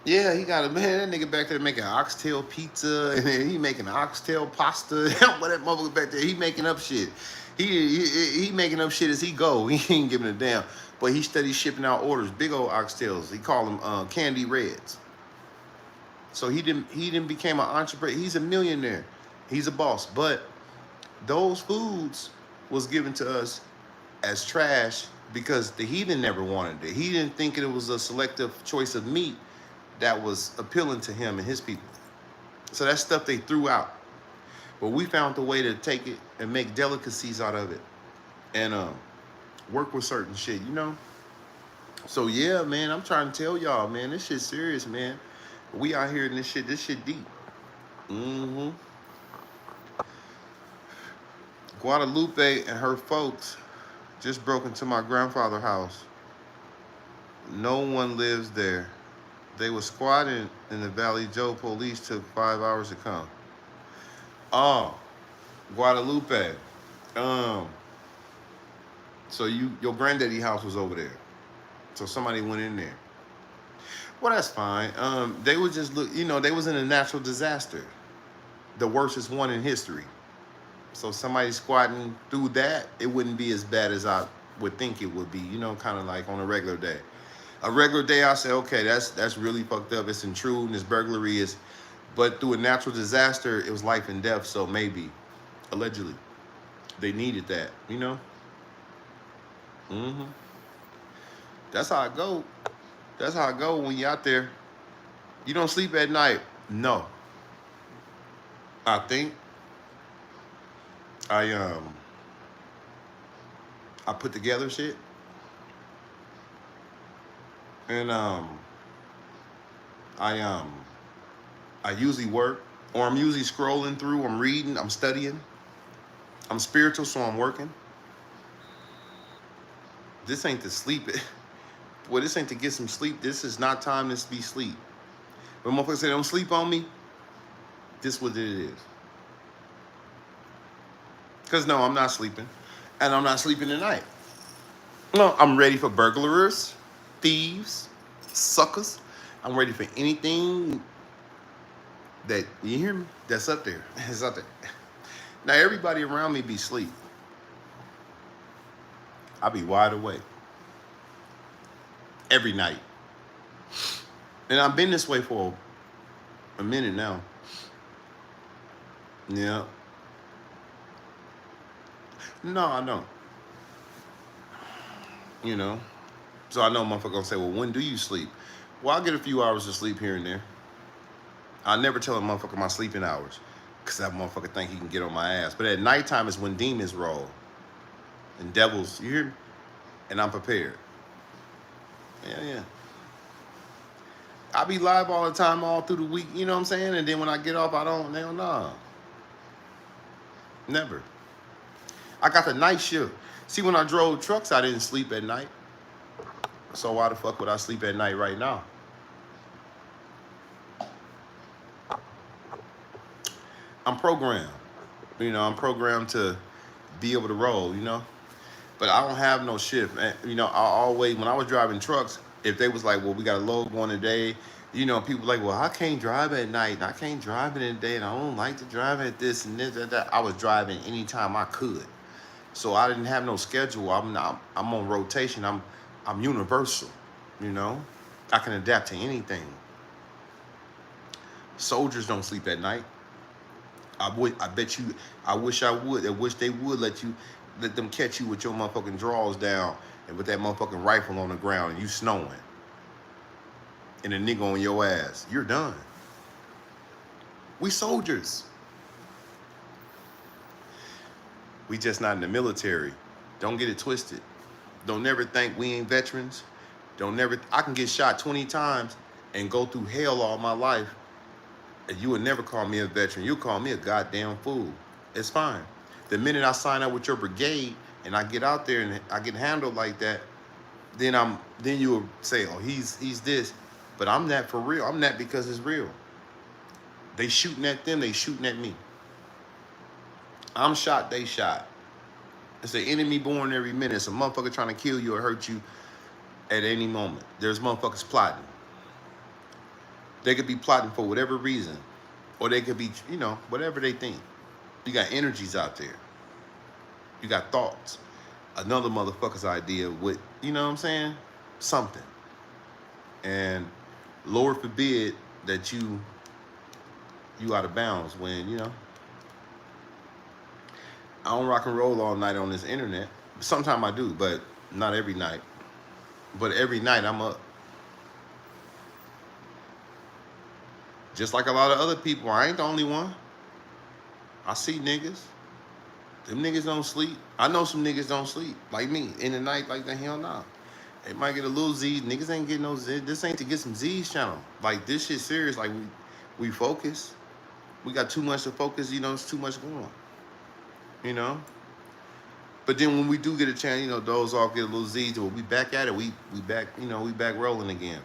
Yeah, he got that nigga back there making oxtail pizza, and then he making oxtail pasta. What that motherfucker back there, he making up shit. He making up shit as he go. He ain't giving a damn. But he steady shipping out orders, big old oxtails. He call them Candy Reds. So he didn't became an entrepreneur. He's a millionaire. He's a boss. But those foods was given to us as trash because the heathen never wanted it. He didn't think it was a selective choice of meat that was appealing to him and his people. So that stuff they threw out. But we found a way to take it and make delicacies out of it and work with certain shit, So yeah, man, I'm trying to tell y'all, man, this shit serious, man. We out here in this shit deep. Mm-hmm. Guadalupe and her folks just broke into my grandfather's house. No one lives there. They were squatting in the Valley Joe. Police took 5 hours to come. Oh, Guadalupe. Um, so your granddaddy house was over there. So somebody went in there. Well, that's fine. They would just look, they was in a natural disaster, the worstest one in history. So somebody squatting through that, it wouldn't be as bad as I would think it would be, kind of like on a regular day. A regular day, I say, okay, that's really fucked up. It's intruding, it's burglary, but through a natural disaster, it was life and death. So maybe, allegedly, they needed that. Mm-hmm. That's how it go. That's how it go when you out there. You don't sleep at night. No. I think I I put together shit. And I I usually work, or I'm usually scrolling through, I'm reading, I'm studying. I'm spiritual, so I'm working. This ain't to sleep. Well, this ain't to get some sleep. This is not time to be sleep. When motherfuckers say don't sleep on me, this what it is. Because no, I'm not sleeping. And I'm not sleeping tonight. No, I'm ready for burglars, thieves, suckers. I'm ready for anything that, you hear me? That's up there. It's up there. Now, everybody around me be asleep. I be wide awake. Every night. And I've been this way for a minute now. Yeah. No, I don't. So I know motherfucker gonna say, well, when do you sleep? Well, I get a few hours of sleep here and there. I never tell a motherfucker my sleeping hours, because that motherfucker think he can get on my ass. But at nighttime is when demons roll. And devils, you hear me? And I'm prepared. Yeah. I be live all the time, all through the week, you know what I'm saying? And then when I get off, I don't, nah. Never. I got the night shift. See, when I drove trucks, I didn't sleep at night. So why the fuck would I sleep at night right now? I'm programmed. I'm programmed to be able to roll, But I don't have no shift. And, I always, when I was driving trucks, if they was like, well, we got a load going today, people like, well, I can't drive at night, and I can't drive in the day, and I don't like to drive at this and this and that. I was driving anytime I could. So I didn't have no schedule. I'm on rotation. I'm universal, I can adapt to anything. Soldiers don't sleep at night. I bet you, I wish I would. I wish they would let them catch you with your motherfucking drawers down and with that motherfucking rifle on the ground and you snowing. And a nigga on your ass. You're done. We soldiers. We just not in the military. Don't get it twisted. Don't never think we ain't veterans. I can get shot 20 times and go through hell all my life. And you would never call me a veteran. You'll call me a goddamn fool. It's fine. The minute I sign up with your brigade and I get out there and I get handled like that, then you will say, oh, he's this. But I'm that for real. I'm that because it's real. They shooting at them, they shooting at me. I'm shot, they shot. It's an enemy born every minute. It's a motherfucker trying to kill you or hurt you at any moment. There's motherfuckers plotting. They could be plotting for whatever reason. Or they could be, whatever they think. You got energies out there. You got thoughts. Another motherfucker's idea with, you know what I'm saying? Something. And Lord forbid that you out of bounds when, I don't rock and roll all night on this internet. Sometimes I do, but not every night. But every night I'm up. Just like a lot of other people, I ain't the only one. I see niggas. Them niggas don't sleep. I know some niggas don't sleep. Like me, in the night, like the hell nah. They might get a little Z. Niggas ain't getting no Z. This ain't to get some Z's channel. Like, this shit serious. Like, we focus. We got too much to focus. You know, it's too much going on. You know? But then when we do get a chance, you know, those all get a little Z's. But we back at it. We back, you know, we back rolling again.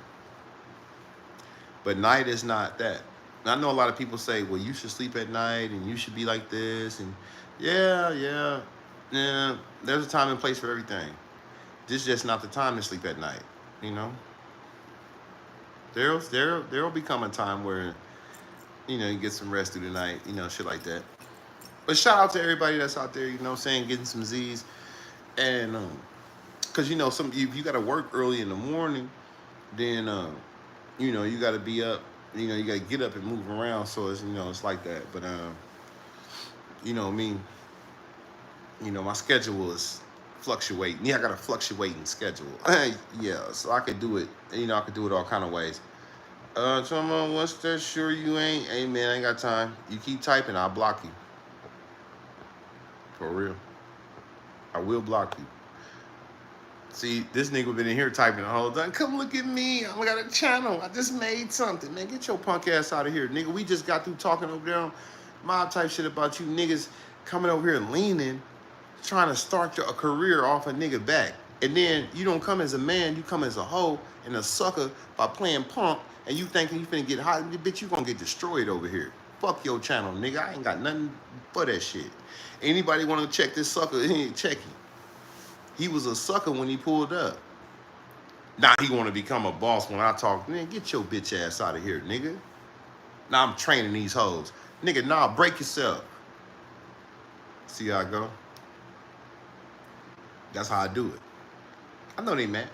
But night is not that. I know a lot of people say, well, you should sleep at night and you should be like this. And yeah. There's a time and place for everything. This is just not the time to sleep at night, you know? There'll become a time where, you know, you get some rest through the night, you know, shit like that. But shout out to everybody that's out there, you know what I'm saying, getting some Z's. And, because, you know, if you got to work early in the morning, then, you know, you got to be up, you know, you got to get up and move around. So, it's, you know, it's like that. But, you know, me, you know, my schedule is fluctuating. Yeah, I got a fluctuating schedule. Yeah, so I could do it, you know, I could do it all kind of ways. Someone, what's that? Sure you ain't? Hey, man, I ain't got time. You keep typing, I'll block you. For real. I will block you. See, this nigga been in here typing the whole time. Come look at me. I got a channel. I just made something. Man, get your punk ass out of here. Nigga, we just got through talking over there on mob type shit about you niggas coming over here and leaning, trying to start a career off a nigga back. And then you don't come as a man, you come as a hoe and a sucker by playing punk, and you thinking you finna get hot. Bitch, you gonna get destroyed over here. Fuck your channel, nigga. I ain't got nothing but that shit. Anybody wanna check this sucker, he ain't checking. He was a sucker when he pulled up. Now he wanna become a boss when I talk. Man, get your bitch ass out of here, nigga. Now I'm training these hoes. Nigga, nah, break yourself. See how I go? That's how I do it. I know they mad.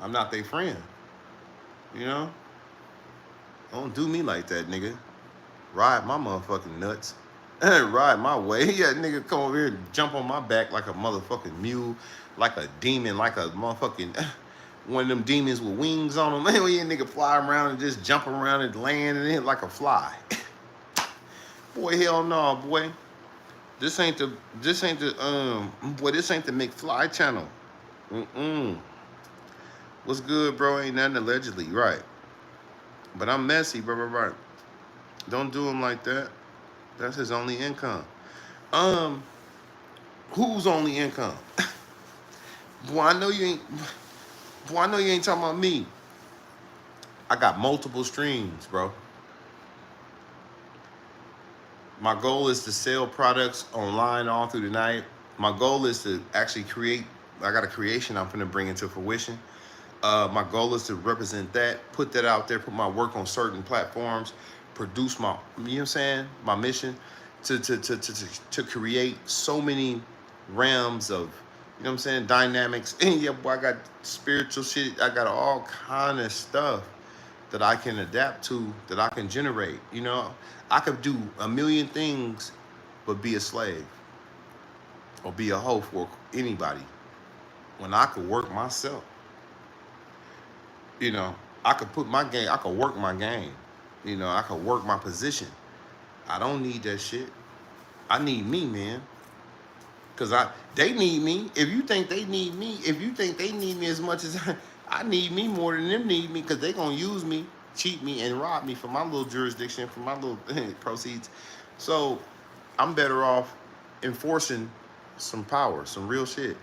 I'm not their friend. You know? Don't do me like that, nigga. Ride my motherfucking nuts. Ride my way. Yeah, nigga come over here and jump on my back like a motherfucking mule, like a demon, like a motherfucking one of them demons with wings on them. Man, we ain't nigga fly around and just jump around and land in it like a fly. Boy, hell no, boy. This ain't the boy, this ain't the McFly channel. What's good, bro? Ain't nothing allegedly, right? But I'm messy, bro, right? Don't do him like that. That's his only income. Whose only income? Boy, I know you ain't talking about me. I got multiple streams, bro. My goal is to sell products online all through the night. My goal is to actually create. I got a creation I'm finna bring into fruition. My goal is to represent that, put that out there, put my work on certain platforms, produce my, you know what I'm saying, my mission to create so many realms of, you know what I'm saying, dynamics. And yeah, boy, I got spiritual shit. I got all kind of stuff that I can adapt to, that I can generate. You know, I could do a million things, but be a slave or be a hoe for anybody when I could work myself. You know, I could put my game, I could work my game. You know, I could work my position. I don't need that shit. I need me, man. Cause they need me. If you think they need me, if you think they need me as much as I need me more than them need me, cause they gonna use me, cheat me, and rob me for my little jurisdiction, for my little proceeds. So I'm better off enforcing some power, some real shit.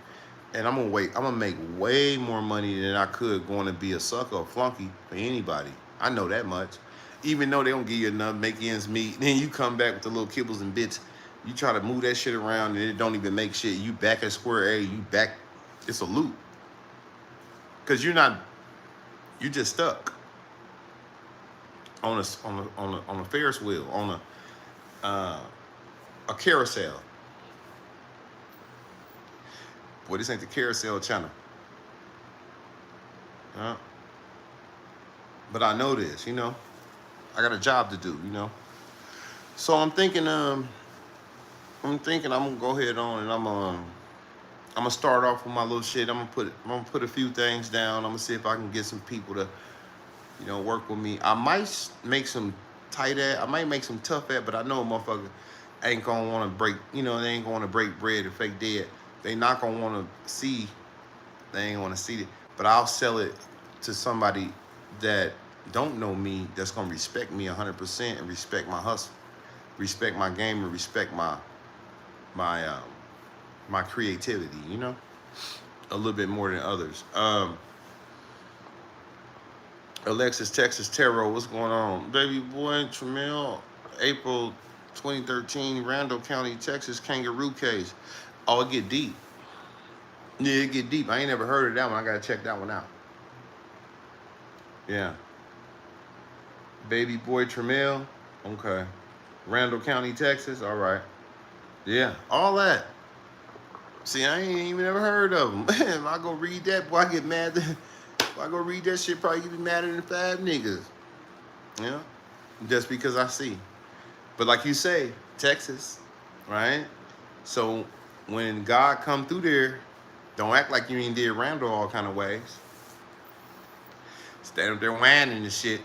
And I'm gonna make way more money than I could going to be a sucker or flunky for anybody. I know that much. Even though they don't give you enough, make ends meet, then you come back with the little kibbles and bits. You try to move that shit around and it don't even make shit. You back at square A, you back, it's a loop. Cause you're just stuck on a Ferris wheel, on a carousel. Boy, this ain't the carousel channel. But I know this, you know. I got a job to do, you know. So I'm thinking I'm gonna go ahead on and I'm gonna start off with my little shit. I'm gonna put a few things down. I'm gonna see if I can get some people to, you know, work with me. I might make some tight ass, I might make some tough ass, but I know a motherfucker ain't gonna wanna break, you know, they ain't gonna wanna break bread or fake dead. They not gonna want to see. They ain't want to see it. But I'll sell it to somebody that don't know me, that's gonna respect me 100% and respect my hustle, respect my game, and respect my my creativity. You know, a little bit more than others. Alexis, Texas Tarot, what's going on? Baby boy, Tramiel, April 2013, Randall County, Texas, kangaroo case. Oh, it get deep. Yeah, it get deep. I ain't never heard of that one. I gotta check that one out. Yeah. Baby boy Tramiel. Okay. Randall County, Texas. All right. Yeah, all that. See, I ain't even ever heard of them. If I go read that, boy, I get mad. If I go read that shit, probably get madder than 5 niggas. You know? Just because I see. But like you say, Texas, right? So when God come through there, don't act like you ain't did Randall all kind of ways. Stand up there whining and shit.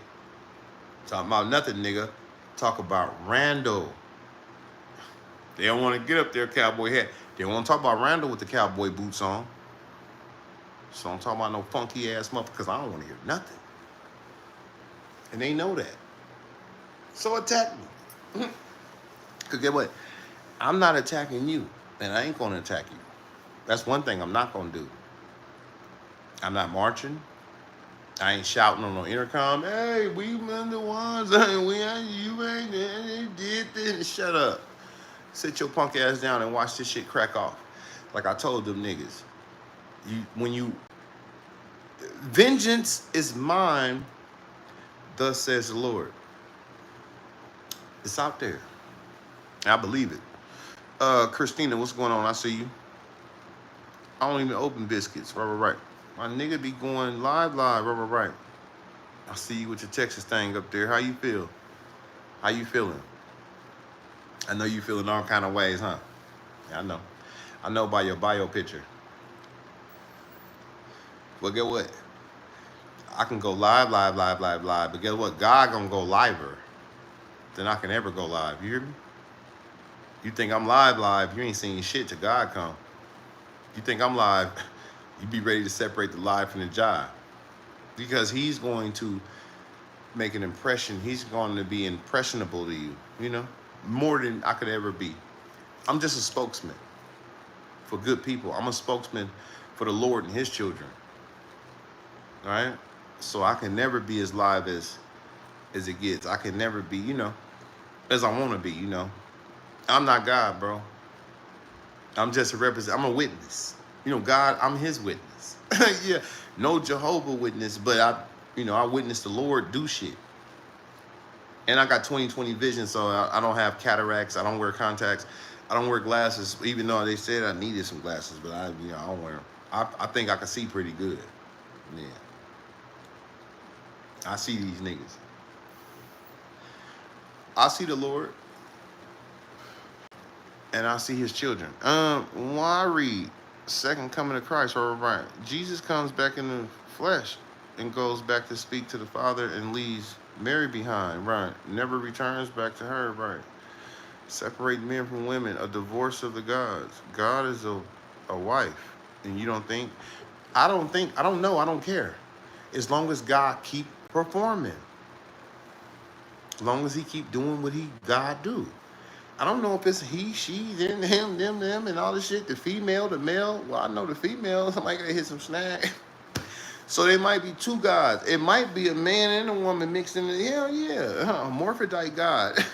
Talking about nothing, nigga. Talk about Randall. They don't want to get up there, cowboy hat. They want to talk about Randall with the cowboy boots on. So I'm talking about no funky ass motherfucker, because I don't want to hear nothing. And they know that. So attack me. Because get what? I'm not attacking you, and I ain't going to attack you. That's one thing I'm not going to do. I'm not marching. I ain't shouting on no intercom, hey, we been the ones, we ain't, you ain't, they did this. Shut up. Sit your punk ass down and watch this shit crack off. Like I told them niggas, vengeance is mine, thus says the Lord. It's out there. I believe it. Christina, what's going on? I see you. I don't even open biscuits. Right. My nigga be going live. Right. I see you with your Texas thing up there. How you feel? How you feeling? I know you feeling all kind of ways, huh? Yeah, I know. I know by your bio picture. Well, get what? I can go live. But guess what? God gonna go liver than I can ever go live. You hear me? You think I'm live? You ain't seen shit till God come. You think I'm live? You be ready to separate the live from the jive, because he's going to make an impression. He's going to be impressionable to you, you know, more than I could ever be. I'm just a spokesman for good people. I'm a spokesman for the Lord and his children. All right? So I can never be as live as it gets. I can never be, you know, as I want to be, you know. I'm not God, bro. I'm just a representative. I'm a witness. You know, God, I'm his witness. Yeah, no Jehovah Witness, but I witness the Lord do shit. And I got 20/20 vision, so I don't have cataracts. I don't wear contacts. I don't wear glasses, even though they said I needed some glasses, but I don't wear them. I think I can see pretty good. Yeah. I see these niggas. I see the Lord. And I see his children. Why read second coming of Christ, right? Jesus comes back in the flesh and goes back to speak to the Father and leaves Mary behind, right? Never returns back to her, right? Separate men from women, a divorce of the gods. God is a wife. And you don't think? I don't know, I don't care. As long as God keep performing. As long as he keep doing what God do. I don't know if it's he, she, them, him, them, and all this shit. The female, the male. Well, I know the female. Somebody gotta hit some snag. So there might be two gods. It might be a man and a woman mixed in. Hell yeah, hermaphrodite God.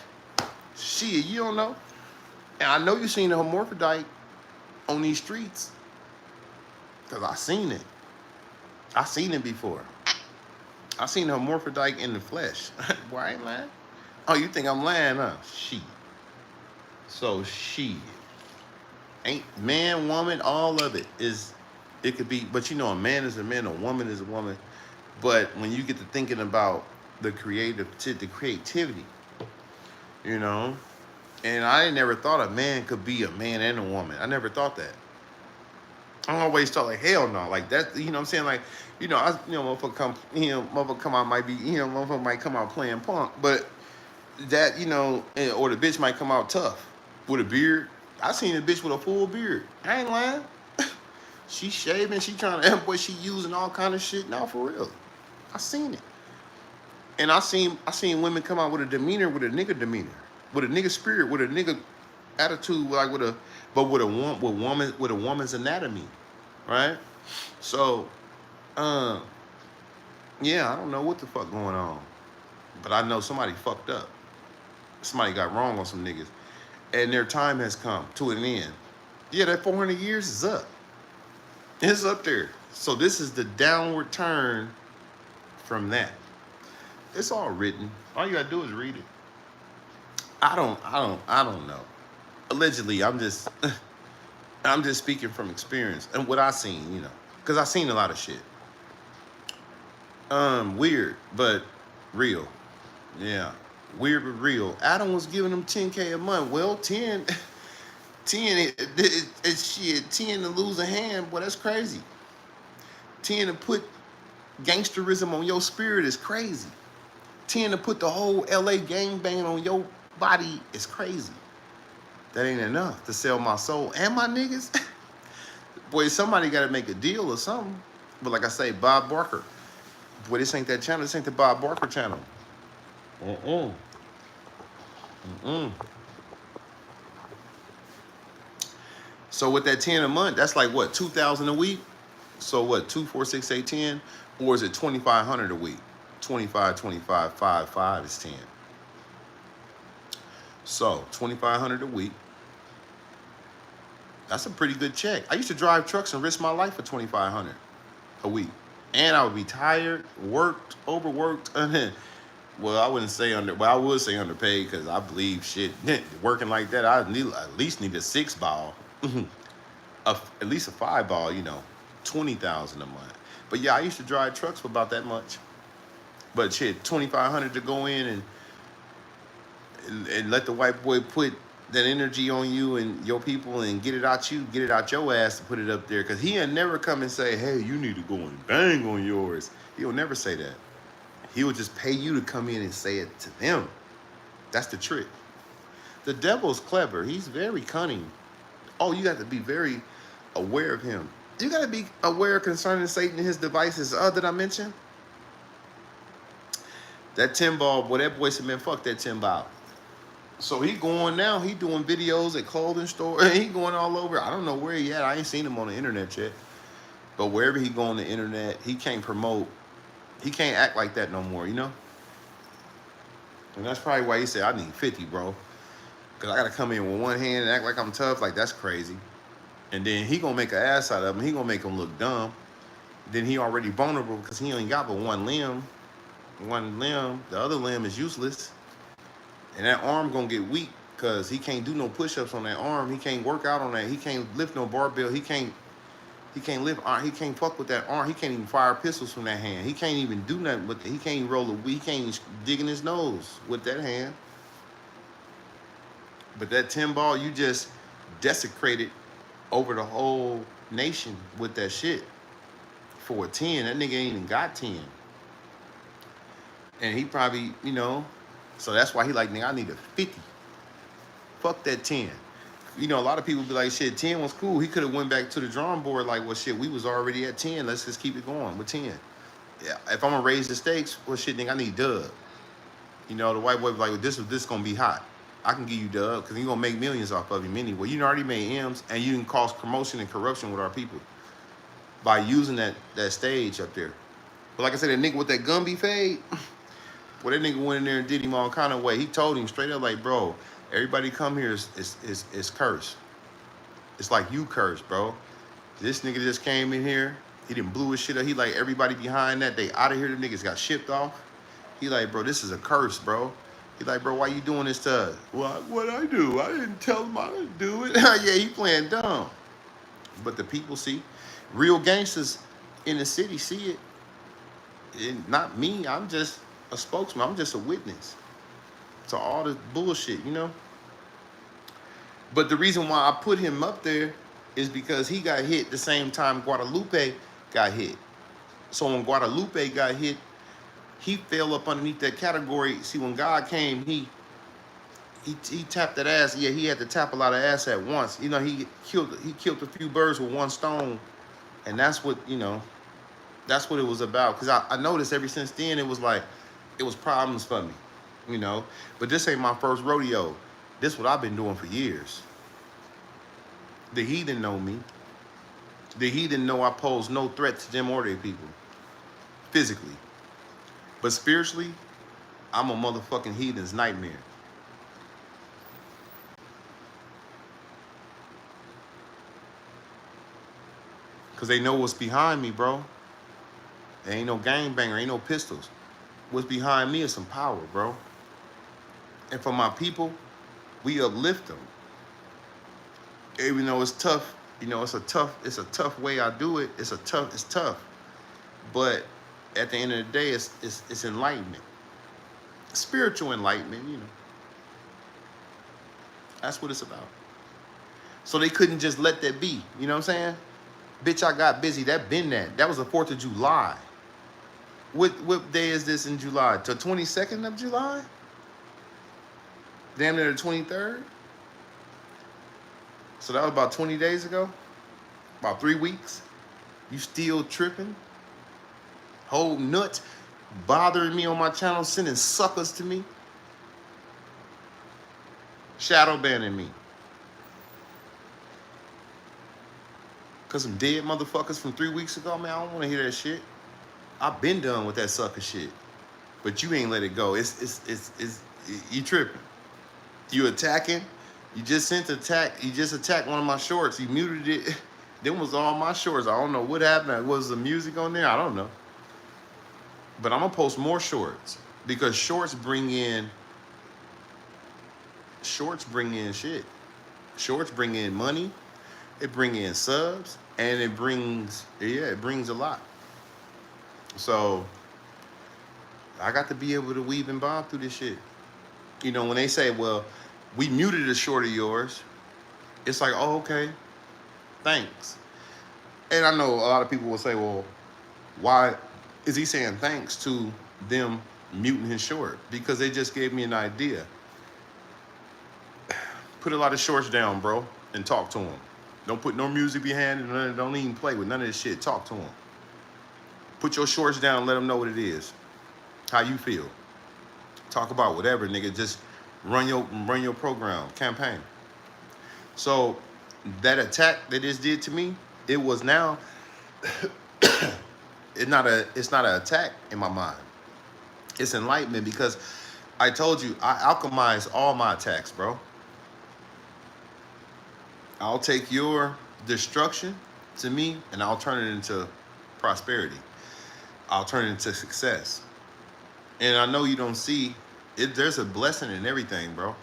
Shit, you don't know. And I know you seen a hermaphrodite on these streets, cause I seen it. I seen it before. I seen a hermaphrodite in the flesh. Boy, I ain't lying. Oh, you think I'm lying, huh? Shit. So she ain't man, woman, all of it is, it could be, but you know, a man is a man, a woman is a woman. But when you get to thinking about the creativity, you know, and I never thought a man could be a man and a woman. I never thought that. I always thought like, hell no, like that, you know what I'm saying? Like, motherfucker come out, might be, motherfucker might come out playing punk, but that, or the bitch might come out tough with a beard. I seen a bitch with a full beard. I ain't lying. She shaving, she trying to, boy, she using all kind of shit. Now for real. I seen it. And I seen women come out with a demeanor, with a nigga demeanor, with a nigga spirit, with a nigga attitude, like with a woman's anatomy, right? So, uh, yeah, I don't know what the fuck going on, but I know somebody fucked up. Somebody got wrong on some niggas, and their time has come to an end. Yeah, that 400 years is up. It's up there. So this is the downward turn from that. It's all written. All you gotta do is read it. I don't know. Allegedly, I'm just speaking from experience and what I seen, because I seen a lot of shit. Weird, but real. Yeah, weird but real. Adam was giving him 10K a month. Well, 10, 10, it's shit. 10 to lose a hand, boy, that's crazy. 10 to put gangsterism on your spirit is crazy. 10 to put the whole LA gangbang on your body is crazy. That ain't enough to sell my soul and my niggas. Boy, somebody got to make a deal or something. But like I say, Bob Barker. Boy, this ain't that channel. This ain't the Bob Barker channel. So with that 10 a month, that's like what, 2,000 a week? So what, 2, 4, 6, 8, 10? Or is it 2,500 a week? 25, 25, 5, 5 is 10. So 2,500 a week. That's a pretty good check. I used to drive trucks and risk my life for 2,500 a week. And I would be tired, worked, overworked. Well, I wouldn't say I would say underpaid, because I believe shit, working like that, I at least need a 6 ball. At least a 5 ball, 20,000 a month. But yeah, I used to drive trucks for about that much. But shit, 2,500 to go in and let the white boy put that energy on you and your people and get it out your ass to put it up there. Because he'll never come and say, hey, you need to go and bang on yours. He'll never say that. He will just pay you to come in and say it to them. That's the trick. The devil's clever. He's very cunning. Oh, you got to be very aware of him. You got to be aware concerning Satan and his devices that I mentioned. That 10 ball, boy, that boy said, man, fuck that 10 ball. So he going now, he doing videos at clothing store. He going all over. I don't know where he at. I ain't seen him on the internet yet. But wherever he go on the internet, he can't promote. He can't act like that no more, And that's probably why he said, I need 50, bro. Because I got to come in with one hand and act like I'm tough. Like, that's crazy. And then he going to make an ass out of him. He going to make him look dumb. Then he already vulnerable because he ain't got but one limb. The other limb is useless. And that arm gonna get weak because he can't do no push-ups on that arm. He can't work out on that. He can't lift no barbell. He can't lift. He can't fuck with that arm. He can't even fire pistols from that hand. He can't even do nothing with it. He can't even roll a weed. He can't even dig in his nose with that hand. But that 10 ball, you just desecrated over the whole nation with that shit. For a 10, that nigga ain't even got 10. And he probably, so that's why he like, nigga, I need a 50. Fuck that 10. A lot of people be like, shit, 10 was cool. He could have went back to the drawing board like, well, shit, we was already at 10. Let's just keep it going with 10. Yeah, if I'm going to raise the stakes, well, shit, nigga, I need dub. The white boy be like, well, this going to be hot. I can give you dub because you're going to make millions off of him anyway. You already made M's, and you can cause promotion and corruption with our people by using that stage up there. But like I said, that nigga with that Gumby fade, well, that nigga went in there and did him all kind of way. He told him straight up, like, bro, everybody come here is cursed. It's like you cursed, bro. This nigga just came in here. He didn't blew his shit up. He like, everybody behind that, they out of here. The niggas got shipped off. He like, bro, this is a curse, bro. He like, bro, why you doing this to us? Well, what'd I do? I didn't tell him I didn't do it. Yeah, he playing dumb. But the people see. Real gangsters in the city see it. And not me. I'm just a spokesman. I'm just a witness to all the bullshit, But the reason why I put him up there is because he got hit the same time Guadalupe got hit. So when Guadalupe got hit, he fell up underneath that category. See, when God came, he tapped that ass. Yeah, he had to tap a lot of ass at once. He killed a few birds with one stone And that's what, that's what it was about. Because I noticed ever since then, it was like, it was problems for me, you know. But this ain't my first rodeo. This what I've been doing for years. The heathen know me. The heathen know I pose no threat to them or their people, physically. But spiritually, I'm a motherfucking heathen's nightmare. Because they know what's behind me, bro. There ain't no gangbanger, ain't no pistols. What's behind me is some power, bro. And for my people, we uplift them. Even though it's tough, it's a tough way I do it. It's tough. But at the end of the day, it's enlightenment. Spiritual enlightenment, That's what it's about. So they couldn't just let that be. You know what I'm saying? Bitch, I got busy. That been that. That was the 4th of July. What day is this in July? The 22nd of July? Damn near the 23rd? So that was about 20 days ago? About 3 weeks? You still tripping? Whole nuts bothering me on my channel, sending suckers to me? Shadow banning me. Cause some dead motherfuckers from 3 weeks ago, man, I don't want to hear that shit. I've been done with that sucker shit. But you ain't let it go. It's you tripping. You attacking. You just attacked one of my shorts. You muted it. Them was all my shorts. I don't know what happened. Was the music on there? I don't know. But I'm gonna post more shorts because shorts bring in shit. Shorts bring in money. It bring in subs, and it brings a lot. So I got to be able to weave and bob through this shit. When they say, well, we muted a short of yours, it's like, oh, okay, thanks. And I know a lot of people will say, well, why is he saying thanks to them muting his short? Because they just gave me an idea. Put a lot of shorts down, bro, and talk to them. Don't put no music behind it. Don't even play with none of this shit. Talk to them. Put your shorts down and let them know what it is. How you feel. Talk about whatever, nigga. Just run your program, campaign. So that attack that this did to me, it was now it's not an attack in my mind. It's enlightenment because I told you I alchemize all my attacks, bro. I'll take your destruction to me and I'll turn it into prosperity. I'll turn it into success. And I know you don't see it. There's a blessing in everything, bro.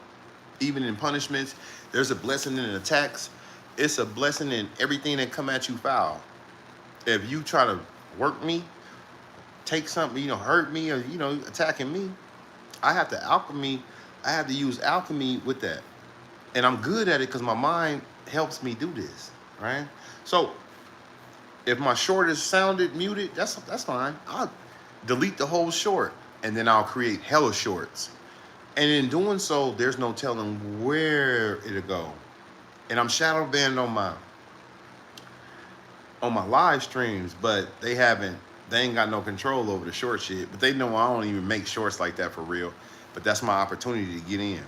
Even in punishments, there's a blessing in attacks. It's a blessing in everything that come at you foul. If you try to work me, take something, hurt me, or, attacking me, I have to use alchemy with that. And I'm good at it because my mind helps me do this, right? So if my short is sounded muted, that's fine. I'll delete the whole short and then I'll create hella shorts. And in doing so, there's no telling where it'll go. And I'm shadow banned on my live streams, but they ain't got no control over the short shit. But they know I don't even make shorts like that for real. But that's my opportunity to get in.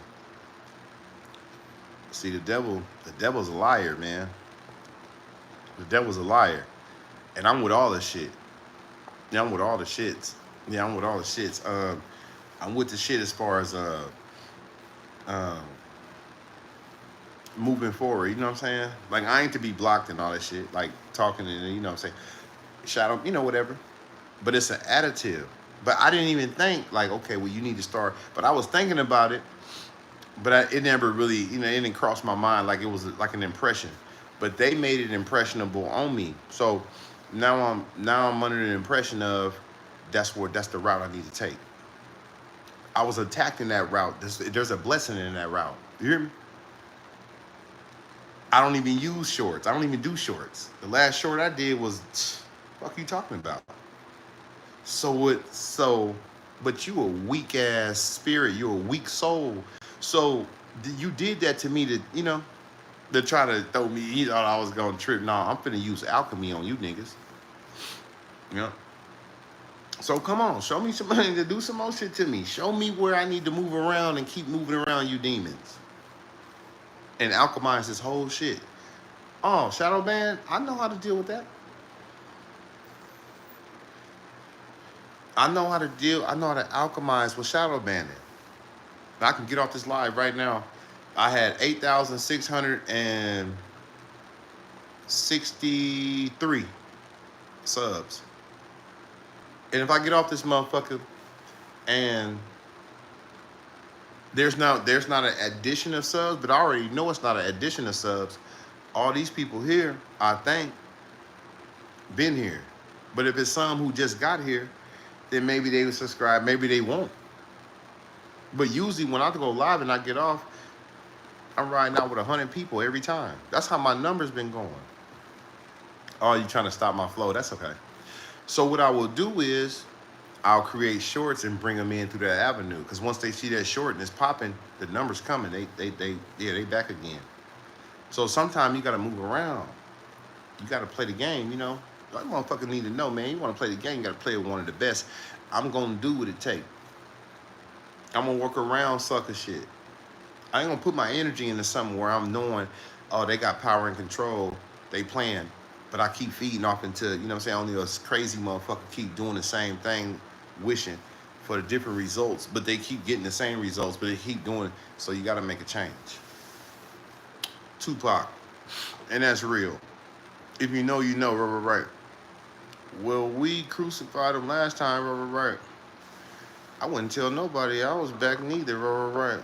See, the devil's a liar, man. The devil's a liar. And I'm with all the shit. Yeah, I'm with all the shits. Yeah, I'm with all the shits. I'm with the shit as far as moving forward, you know what I'm saying? Like, I ain't to be blocked and all that shit. Like, talking and, you know what I'm saying? Shadow, whatever. But it's an additive. But I didn't even think, like, okay, well, you need to start. But I was thinking about it. But it never really, it didn't cross my mind like it was like an impression. But they made it impressionable on me. So now I'm under the impression of that's the route I need to take. I was attacking that route. There's a blessing in that route. You hear me? I don't even use shorts. I don't even do shorts. The last short I did was, fuck you talking about? But you a weak ass spirit. You're a weak soul. So you did that to me to, to try to throw me. He thought I was gonna trip. Nah, I'm finna use alchemy on you niggas. Yeah. So come on, show me somebody to do some more shit to me. Show me where I need to move around and keep moving around you demons. And alchemize this whole shit. Oh, shadowban, I know how to deal with that. I know how to alchemize with shadowbanning. I can get off this live right now. I had 8,663 subs. And if I get off this motherfucker and there's not an addition of subs, but I already know it's not an addition of subs. All these people here, I think, been here. But if it's some who just got here, then maybe they will subscribe, maybe they won't. But usually when I go live and I get off, I'm riding out with 100 people every time. That's how my numbers been going. Oh, you trying to stop my flow? That's okay. So what I will do is I'll create shorts and bring them in through that avenue. Because once they see that short and it's popping, the numbers coming. They back again. So sometimes you got to move around. You got to play the game, you know. That motherfucker need to know, man. You want to play the game, you got to play with one of the best. I'm going to do what it takes. I'm going to work around sucker shit. I ain't going to put my energy into something where I'm knowing, oh, they got power and control. They playing. But I keep feeding off into, you know what I'm saying, only a crazy motherfucker keep doing the same thing, wishing for the different results. But they keep getting the same results, but they keep doing it. So you got to make a change. Tupac. And that's real. If you know, you know, right. Well, we crucified him last time, right. I wouldn't tell nobody I was back neither, right.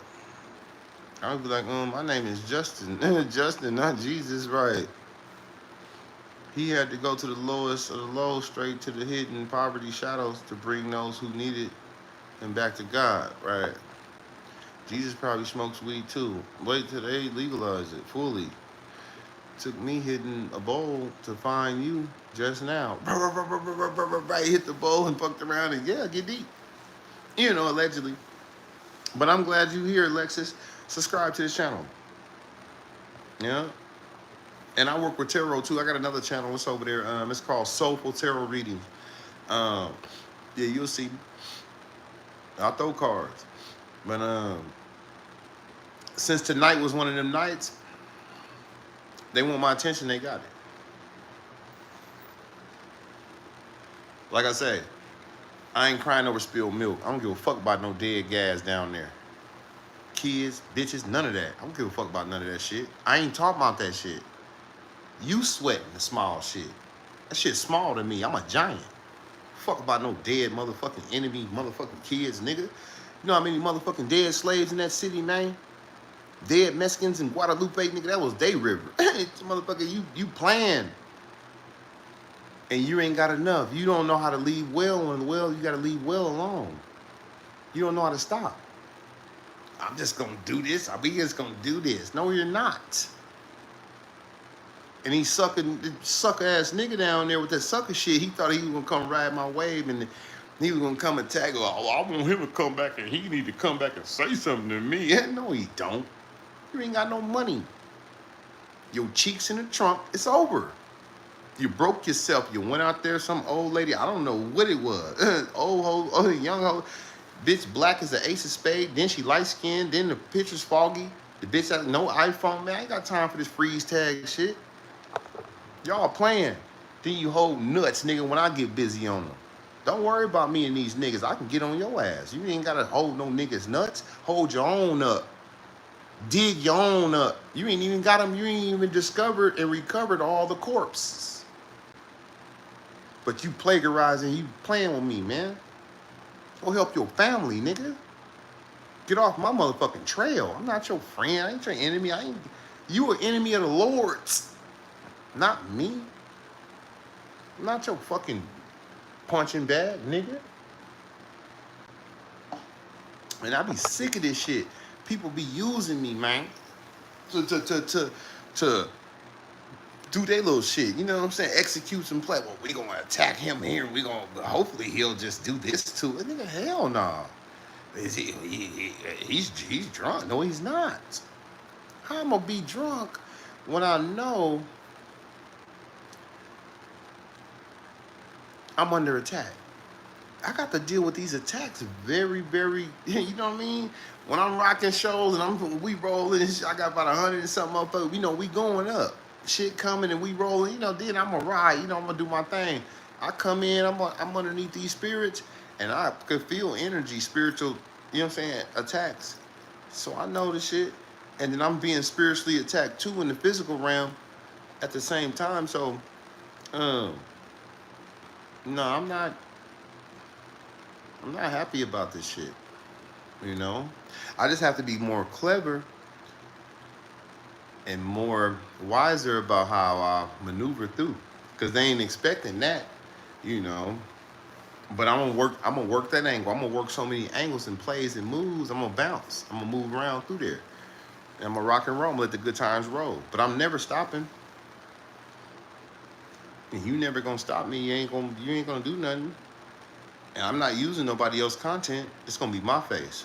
I would be like, my name is Justin. Justin, not Jesus, right. He had to go to the lowest of the low, straight to the hidden poverty shadows to bring those who needed him back to God, right. Jesus probably smokes weed too. Wait till they legalize it fully. Took me hitting a bowl to find you just now. Right, hit the bowl and fucked around and yeah, get deep. You know, allegedly. But I'm glad you here, Alexis. Subscribe to this channel. Yeah. And I work with tarot too. I got another channel. It's over there. It's called Soulful Tarot Readings. Yeah, you'll see. I'll throw cards. But since tonight was one of them nights, they want my attention, they got it. Like I say, I ain't crying over spilled milk. I don't give a fuck about no dead gas down there. Kids, bitches, none of that. I don't give a fuck about none of that shit. I ain't talking about that shit. You sweating the small shit. That shit's small to me. I'm a giant. Fuck about no dead motherfucking enemy, motherfucking kids, nigga. You know how many motherfucking dead slaves in that city, man? Dead Mexicans in Guadalupe, nigga, that was they river. Motherfucker, you playing. And you ain't got enough. You don't know how to leave well, and well, you gotta leave well alone. You don't know how to stop. I'm just gonna do this. We just gonna do this. No, you're not. And he sucker ass nigga down there with that sucker shit. He thought he was gonna come ride my wave and he was gonna come attack. Oh, I want him to come back and he need to come back and say something to me. Yeah, no, he don't. You ain't got no money. Your cheeks in the trunk. It's over. You broke yourself. You went out there, some old lady. I don't know what it was. Old hoe, young hoe. Bitch black as the ace of spades. Then she light skinned. Then the picture's foggy. The bitch has no iPhone. Man, I ain't got time for this freeze tag shit. Y'all playing. Then you hold nuts, nigga, when I get busy on them. Don't worry about me and these niggas. I can get on your ass. You ain't got to hold no niggas nuts. Hold your own up. Dig your own up. You ain't even got them. You ain't even discovered and recovered all the corpses. But you plagiarizing. You playing with me, man. Go help your family, nigga. Get off my motherfucking trail. I'm not your friend. I ain't your enemy. You an enemy of the Lord's. Not me. I'm not your fucking punching bag, nigga. And I be sick of this shit. People be using me, man, to do their little shit. You know what I'm saying? Execute some play. Well, we gonna attack him here. We gonna hopefully he'll just do this to it. Nigga, hell no. He's drunk. No, he's not. How I'm gonna be drunk when I know I'm under attack, I got to deal with these attacks very, very, you know what I mean? When I'm rocking shows and we rolling, I got about 100 and something up, you know, we going up. Shit coming and we rolling, you know, then I'm gonna ride, you know, I'm gonna do my thing. I come in, I'm underneath these spirits and I could feel energy, spiritual, you know what I'm saying, attacks. So I know the shit. And then I'm being spiritually attacked too in the physical realm at the same time. So, um, no, I'm not happy about this shit. You know, I just have to be more clever and more wiser about how I maneuver through, because they ain't expecting that, you know. But I'm gonna work that angle. I'm gonna work so many angles and plays and moves. I'm gonna bounce. I'm gonna move around through there. And I'm gonna rock and roll. I'm gonna let the good times roll. But I'm never stopping. And you never gonna stop me. You ain't gonna do nothing. And I'm not using nobody else's content. It's gonna be my face.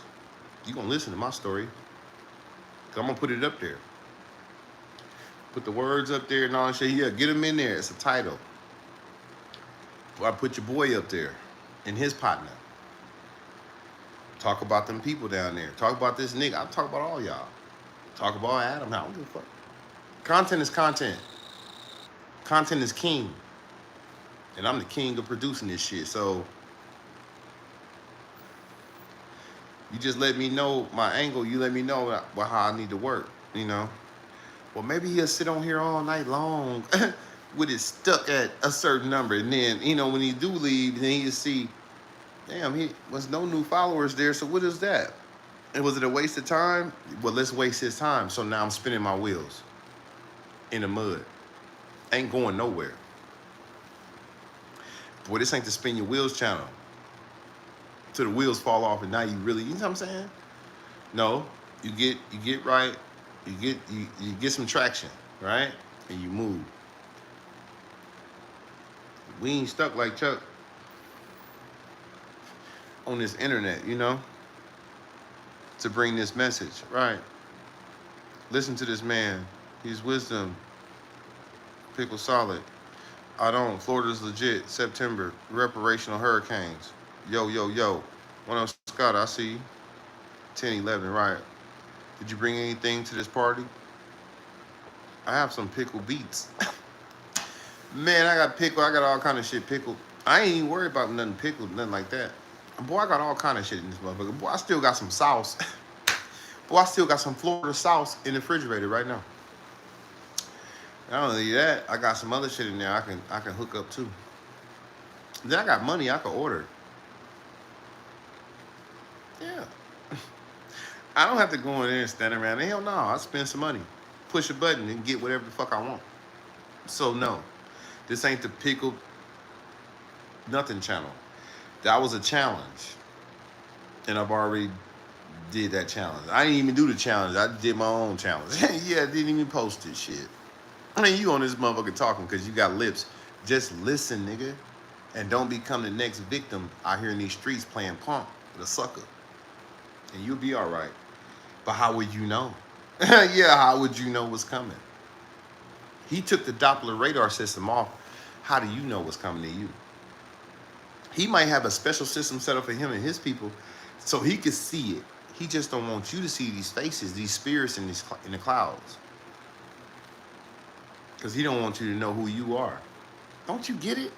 You gonna listen to my story. Cause I'm gonna put it up there. Put the words up there and all that shit. Yeah, get them in there. It's a title. Or I put your boy up there and his partner. Talk about them people down there. Talk about this nigga. I talk about all y'all. Talk about Adam. I don't give a fuck. Content is content. Content is king. And I'm the king of producing this shit. So you just let me know my angle. You let me know how I need to work, you know. Well, maybe he'll sit on here all night long with it stuck at a certain number. And then, you know, when he do leave, then he'll see, damn, he was no new followers there. So what is that? And was it a waste of time? Well, let's waste his time. So now I'm spinning my wheels in the mud. Ain't going nowhere. Boy, this ain't the spin your wheels channel. Till the wheels fall off and now you really, you know what I'm saying? No, you get right, you get some traction, right? And you move. We ain't stuck like Chuck on this internet, you know, to bring this message, right? Listen to this man. He's wisdom. Pickle solid. I don't. Florida's legit. September. Reparational hurricanes. Yo, yo, yo. 1 Scott, I see you. 10-11, right. Did you bring anything to this party? I have some pickle beets. Man, I got pickle. I got all kind of shit pickled. I ain't even worried about nothing pickled, nothing like that. Boy, I got all kind of shit in this motherfucker. Boy, I still got some sauce. Boy, I still got some Florida sauce in the refrigerator right now. Not only that, I got some other shit in there I can hook up too. Then I got money I can order. Yeah. I don't have to go in there and stand around. Hell no, I spend some money. Push a button and get whatever the fuck I want. So no, this ain't the pickled nothing channel. That was a challenge. And I've already did that challenge. I didn't even do the challenge. I did my own challenge. Yeah, I didn't even post this shit. I mean, you on this motherfucker talking because you got lips. Just listen, nigga. And don't become the next victim out here in these streets playing punk with a sucker. And you'll be all right. But how would you know? Yeah, how would you know what's coming? He took the Doppler radar system off. How do you know what's coming to you? He might have a special system set up for him and his people so he could see it. He just don't want you to see these faces, these spirits in the clouds. Because he don't want you to know who you are. Don't you get it?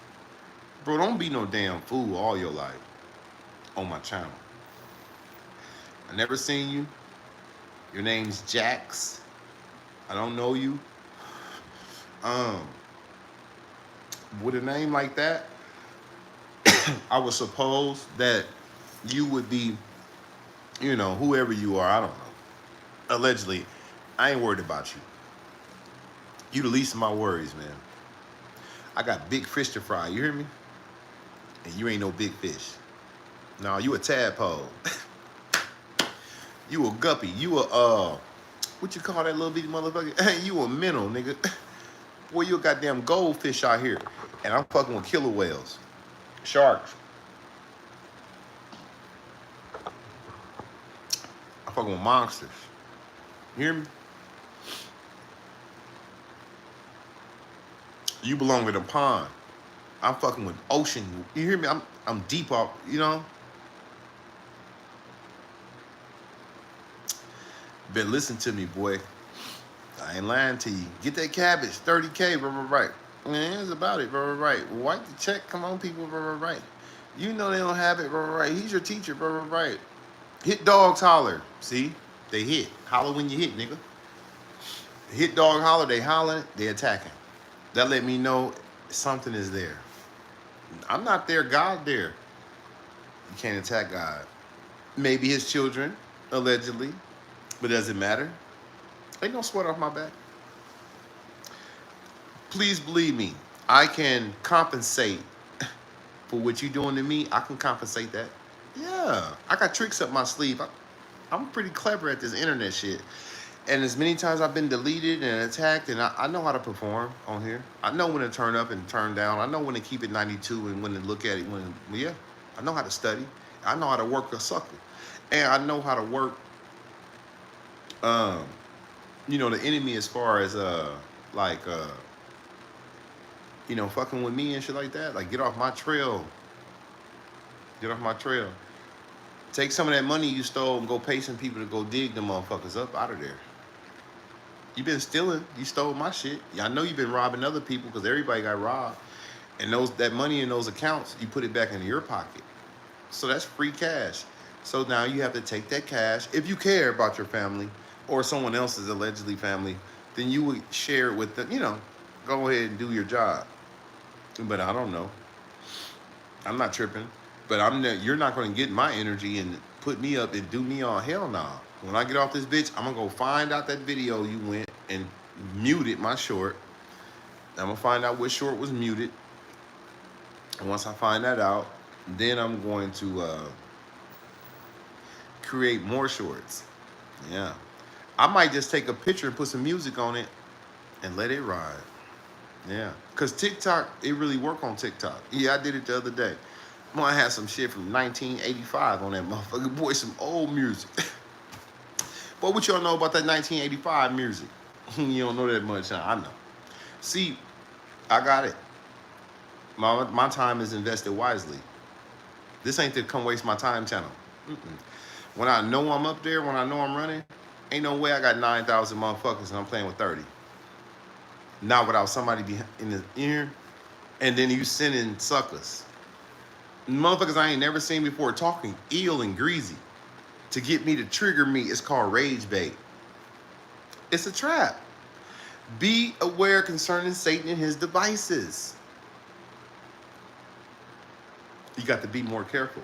Bro, don't be no damn fool all your life on my channel. I never seen you. Your name's Jax. I don't know you. With a name like that, I would suppose that you would be, you know, whoever you are, I don't know. Allegedly, I ain't worried about you. You the least of my worries, man. I got big fish to fry, you hear me? And you ain't no big fish. No, you a tadpole. You a guppy. You a, what you call that little bitty motherfucker? You a minnow, nigga. Boy, you a goddamn goldfish out here. And I'm fucking with killer whales. Sharks. I'm fucking with monsters. You hear me? You belong in a pond. I'm fucking with ocean. You hear me? I'm deep off, you know? Been listening to me, boy. I ain't lying to you. Get that cabbage, 30K, right. Man, it's about it, right. Wipe the check, come on, people, right. You know they don't have it, right. He's your teacher, right. Hit dogs holler. See? They hit. Holler when you hit, nigga. Hit dog holler, they hollering, they attacking. That let me know something is there. I'm not there, God there. You can't attack God. Maybe his children, allegedly, but does it matter? Ain't no sweat off my back. Please believe me, I can compensate for what you doing to me. I can compensate that. Yeah, I got tricks up my sleeve. I'm pretty clever at this internet shit. And as many times I've been deleted and attacked, and I know how to perform on here. I know when to turn up and turn down. I know when to keep it 92 and when to look at it. Yeah, I know how to study. I know how to work a sucker. And I know how to work, you know, the enemy as far as, you know, fucking with me and shit like that. Like, get off my trail. Get off my trail. Take some of that money you stole and go pay some people to go dig them motherfuckers up out of there. You been stealing. You stole my shit. I know you've been robbing other people because everybody got robbed. And that money in those accounts, you put it back into your pocket. So that's free cash. So now you have to take that cash. If you care about your family or someone else's allegedly family, then you would share it with them. You know, go ahead and do your job. But I don't know. I'm not tripping. But you're not going to get my energy and put me up and do me on. Hell no. When I get off this bitch, I'm going to go find out that video you went and muted my short. I'm going to find out which short was muted. And once I find that out, then I'm going to create more shorts. Yeah. I might just take a picture and put some music on it and let it ride. Yeah. Because TikTok, it really work on TikTok. Yeah, I did it the other day. I had some shit from 1985 on that motherfucker. Boy, some old music. But what y'all know about that 1985 music? You don't know that much, huh? I know. See, I got it. My time is invested wisely. This ain't the come waste my time channel. When I know I'm up there, when I know I'm running, ain't no way I got 9,000 motherfuckers and I'm playing with 30. Not without somebody in the ear. And then you sending suckers. Motherfuckers I ain't never seen before talking ill and greasy to get me to trigger me. It's called rage bait. It's a trap. Be aware concerning Satan and his devices. You got to be more careful.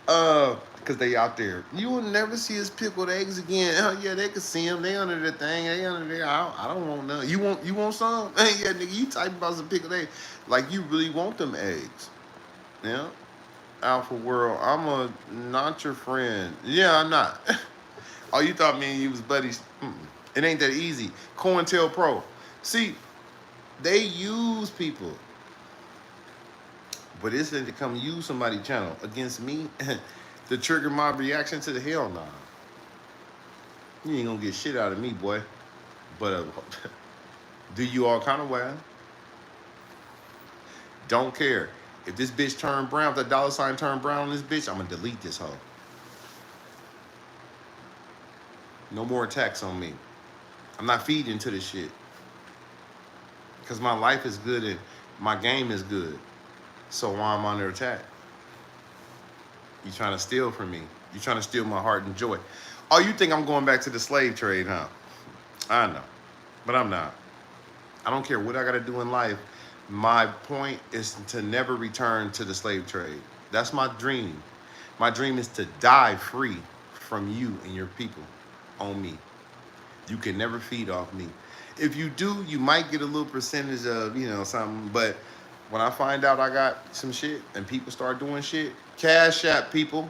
Because they out there. You will never see us pickled eggs again. Oh, yeah, they can see them. They under the thing. They under there. I don't want none. You want some? Yeah, nigga, you type about some pickled eggs. Like you really want them eggs. Yeah. Alpha World, not your friend. Yeah, I'm not. Oh, you thought me and you was buddies? It ain't that easy. COINTELPRO. See, they use people. But it's to come use somebody's channel against me to trigger my reaction to the hell nah. You ain't gonna get shit out of me, boy. But do you all kind of well? Don't care. If this bitch turn brown, if that dollar sign turn brown on this bitch, I'm gonna delete this hoe. No more attacks on me. I'm not feeding into this shit. Because my life is good and my game is good. So why am I under attack? You trying to steal from me. You trying to steal my heart and joy. Oh, you think I'm going back to the slave trade, huh? I know. But I'm not. I don't care what I gotta do in life. My point is to never return to the slave trade. That's my dream. My dream is to die free from you and your people on me. You can never feed off me. If you do, you might get a little percentage of, you know, something. But when I find out I got some shit and people start doing shit, Cash App people,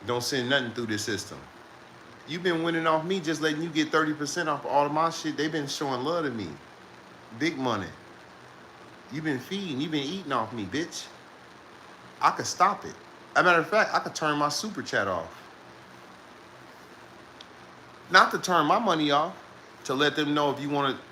don't send nothing through this system. You've been winning off me, just letting you get 30% off all of my shit. They've been showing love to me. Big money. You've been feeding, you've been eating off me, bitch. I could stop it. As a matter of fact, I could turn my super chat off. Not to turn my money off, to let them know if you want to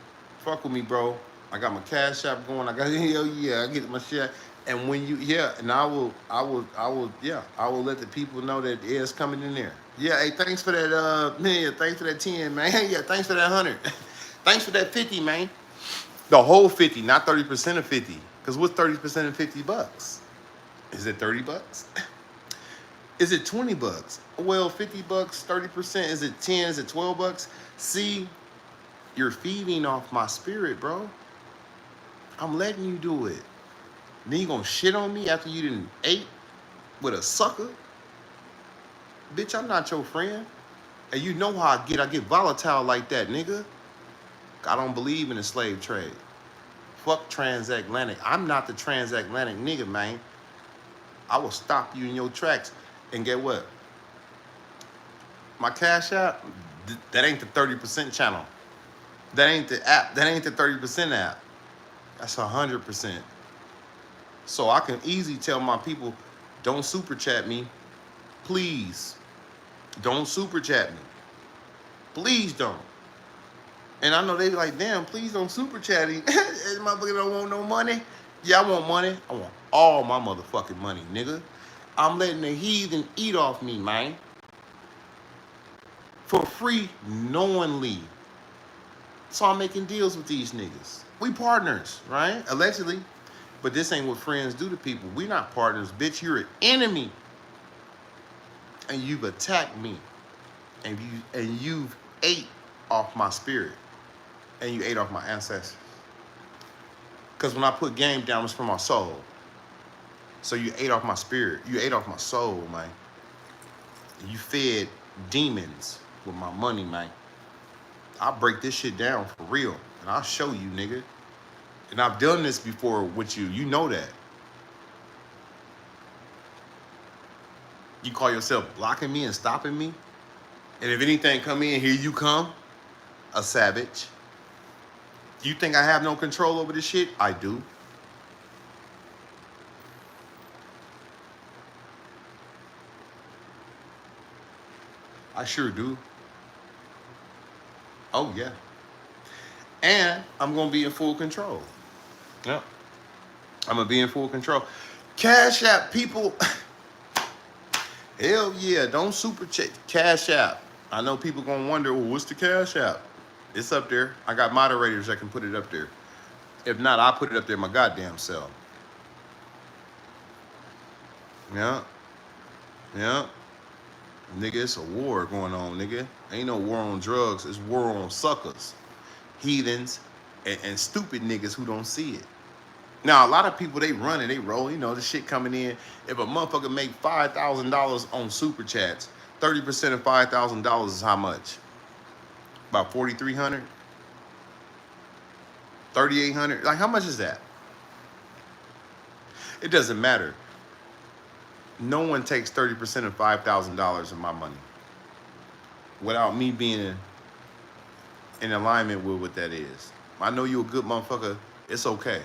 fuck with me, bro, I got my Cash App going. I got hell yeah, I get my shit. And when you and I will let the people know that it's coming in there. Yeah, hey, thanks for that man, thanks for that 10, man. Yeah, thanks for that 100. Thanks for that 50, man. The whole 50, not 30% of 50. Cause what's 30% of $50? Is it 30 bucks? Is it 20 bucks? Well, 50 bucks, 30%, is it 10? Is it 12 bucks? See, you're feeding off my spirit, bro. I'm letting you do it. Then you gonna shit on me after you didn't ate with a sucker? Bitch, I'm not your friend. And you know how I get volatile like that, nigga. I don't believe in the slave trade. Fuck transatlantic. I'm not the transatlantic nigga, man. I will stop you in your tracks. And get what? My Cash App, that ain't the 30% channel. That ain't the app. That ain't the 30% app. That's 100%. So I can easily tell my people, don't super chat me. Please. Don't super chat me. Please don't. And I know they be like, damn, please don't super chat him. This motherfucker don't want no money. Yeah, I want money. I want all my motherfucking money, nigga. I'm letting the heathen eat off me, man. For free, knowingly. So I'm making deals with these niggas. We partners, right? Allegedly. But this ain't what friends do to people. We not partners, bitch. You're an enemy. And you've attacked me. And you've ate off my spirit. And you ate off my ancestors. Because when I put game down, it's for my soul. So you ate off my spirit. You ate off my soul, man. You fed demons with my money, man. I'll break this shit down for real. And I'll show you, nigga. And I've done this before with you. You know that. You call yourself blocking me and stopping me? And if anything come in, here you come. A savage. You think I have no control over this shit? I do. I sure do. Oh, yeah. And I'm going to be in full control. Yep. I'm going to be in full control. Cash App, people. Hell yeah. Don't super chat. Cash App. I know people going to wonder, well, what's the Cash App? It's up there. I got moderators that can put it up there. If not, I'll put it up there my goddamn self. Yeah. Yeah. Nigga, it's a war going on, nigga. Ain't no war on drugs. It's war on suckers, heathens, and stupid niggas who don't see it. Now, a lot of people, they run and they roll. You know, the shit coming in. If a motherfucker make $5,000 on super chats, 30% of $5,000 is how much? About 4,300, 3,800. Like, how much is that? It doesn't matter. No one takes 30% of $5,000 of my money without me being in alignment with what that is. I know you're a good motherfucker. It's okay.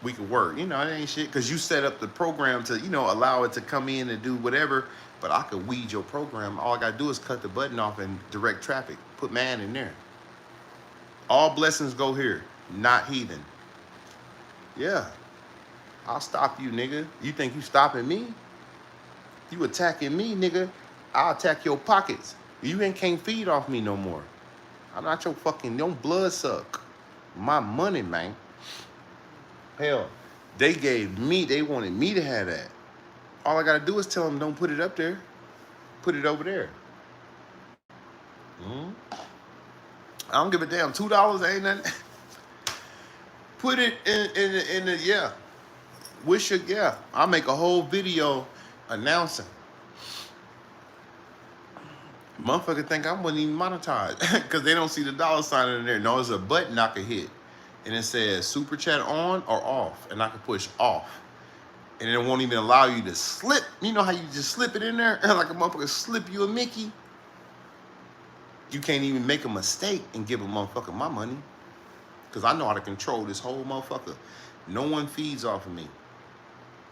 We can work. You know, it ain't shit because you set up the program to, you know, allow it to come in and do whatever. But I could weed your program. All I got to do is cut the button off and direct traffic. Put man in there. All blessings go here, not heathen. Yeah. I'll stop you, nigga. You think you stopping me? You attacking me, nigga. I'll attack your pockets. You ain't can't feed off me no more. I'm not your fucking, don't blood suck. My money, man. Hell, they wanted me to have that. All I gotta do is tell them don't put it up there. Put it over there. I don't give a damn. $2 ain't nothing. Put it in the yeah. Wish it, yeah. I'll make a whole video announcing. Motherfucker think I wasn't even monetized because they don't see the dollar sign in there. No, there's a button I could hit. And it says super chat on or off. And I can push off. And it won't even allow you to slip. You know how you just slip it in there? Like a motherfucker slip you a Mickey? You can't even make a mistake and give a motherfucker my money. Because I know how to control this whole motherfucker. No one feeds off of me.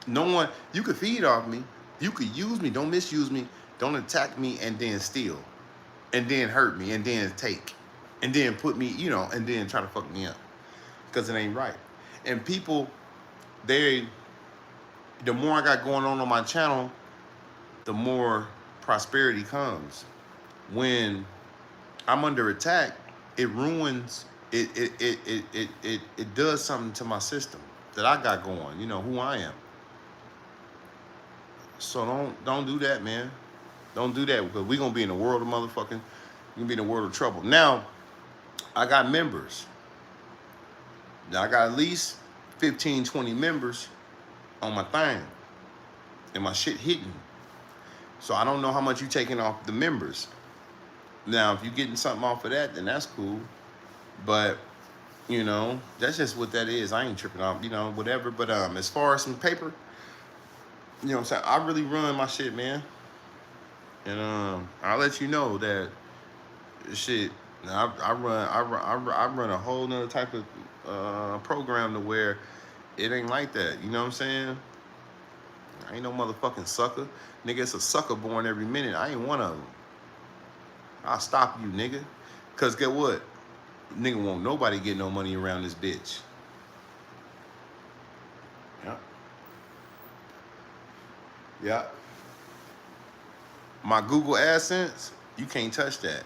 No one, you could feed off me. You could use me. Don't misuse me. Don't attack me and then steal. And then hurt me and then take. And then put me, you know, and then try to fuck me up. because it ain't right. And people, the more I got going on my channel, the more prosperity comes. When I'm under attack, it ruins it does something to my system that I got going, who I am. So don't do that, man. Don't do that, because we're gonna be in a world of motherfucking, we're gonna be in a world of trouble. Now, I got members. Now I got at least 15, 20 members on my thing. And my shit hitting. So I don't know how much you taking off the members. Now, if you're getting something off of that, then that's cool. But, that's just what that is. I ain't tripping off, whatever. But as far as some paper, what I'm saying? I really run my shit, man. And I'll let you know that shit. I run a whole nother type of program to where it ain't like that. You know what I'm saying? I ain't no motherfucking sucker. Nigga, it's a sucker born every minute. I ain't one of them. I'll stop you, nigga. Because get what? Nigga won't nobody get no money around this bitch. Yeah. Yeah. My Google AdSense, you can't touch that.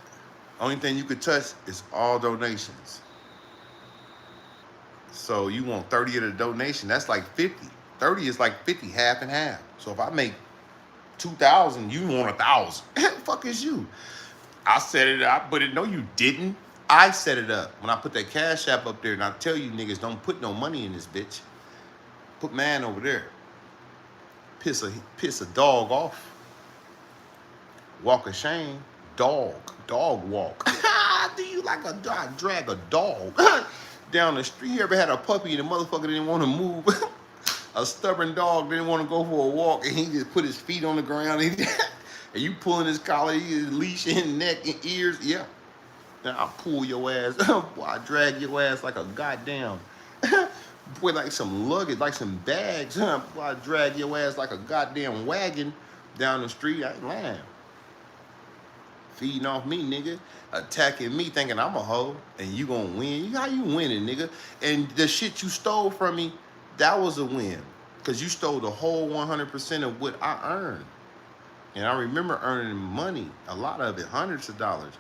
Only thing you could touch is all donations. So you want 30 of the donation, that's like 50. 30 is like 50, half and half. So if I make 2,000, you want 1,000. The fuck is you? I set it up, but no, you didn't. I set it up. When I put that Cash App up there, and I tell you niggas, don't put no money in this bitch. Put man over there. Piss a dog off. Walk of shame. Dog walk. Do you like a dog? Drag a dog down the street? You ever had a puppy and the motherfucker didn't want to move? A stubborn dog didn't want to go for a walk, and he just put his feet on the ground, and you pulling his collar, his leash in his neck and ears. Yeah. Now I'll pull your ass. Boy, I drag your ass like a goddamn, boy, like some luggage, like some bags. Boy, I drag your ass like a goddamn wagon down the street. I ain't lying. Feeding off me, nigga. Attacking me, thinking I'm a hoe, and you gonna win. How you winning, nigga? And the shit you stole from me, that was a win. Because you stole the whole 100% of what I earned. And I remember earning money, a lot of it, hundreds of dollars.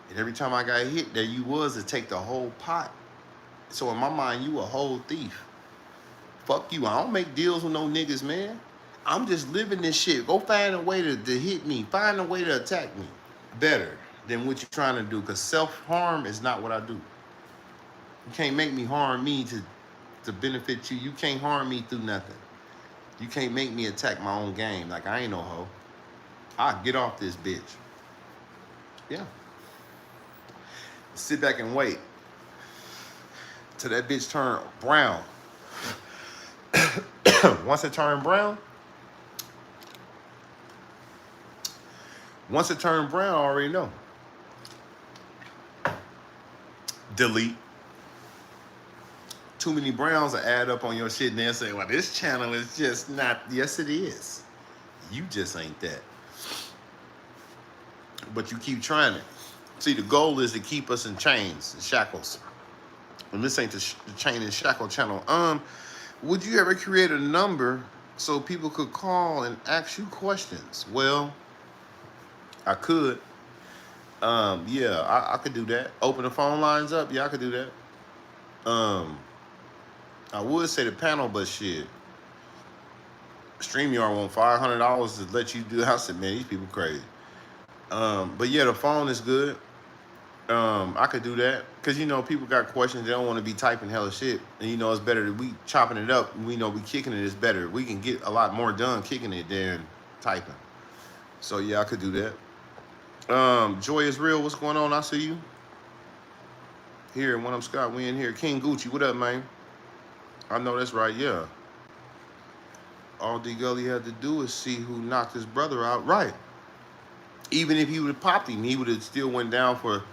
And every time I got hit, there you was to take the whole pot. So in my mind, you a whole thief. Fuck you. I don't make deals with no niggas, man. I'm just living this shit. Go find a way to hit me. Find a way to attack me. Better than what you're trying to do. Because self-harm is not what I do. You can't make me harm me to benefit you. You can't harm me through nothing. You can't make me attack my own game. Like, I ain't no hoe. I'll get off this bitch. Yeah. Sit back and wait till that bitch turn brown. Once it turn brown, I already know. Delete. Too many browns will add up on your shit, and they'll say, well, this channel is just not. Yes, it is. You just ain't that. But you keep trying it. See, the goal is to keep us in chains and shackles. And this ain't the chain and shackle channel. Would you ever create a number so people could call and ask you questions? Well, I could. Yeah, I could do that. Open the phone lines up. Yeah, I could do that. I would say the panel, but shit. StreamYard want $500 to let you do. I said, man, these people crazy. But yeah, the phone is good. I could do that because people got questions. They don't want to be typing hella shit, and it's better that we chopping it up. We know we kicking it is better. We can get a lot more done kicking it than typing. So yeah, I could do that. Joy is real. What's going on? I see you here. When I'm Scott, we in here. King Gucci, what up, man? I know that's right. Yeah. All D Gully had to do is see who knocked his brother out. Right. Even if he would have popped him, he would have still went down for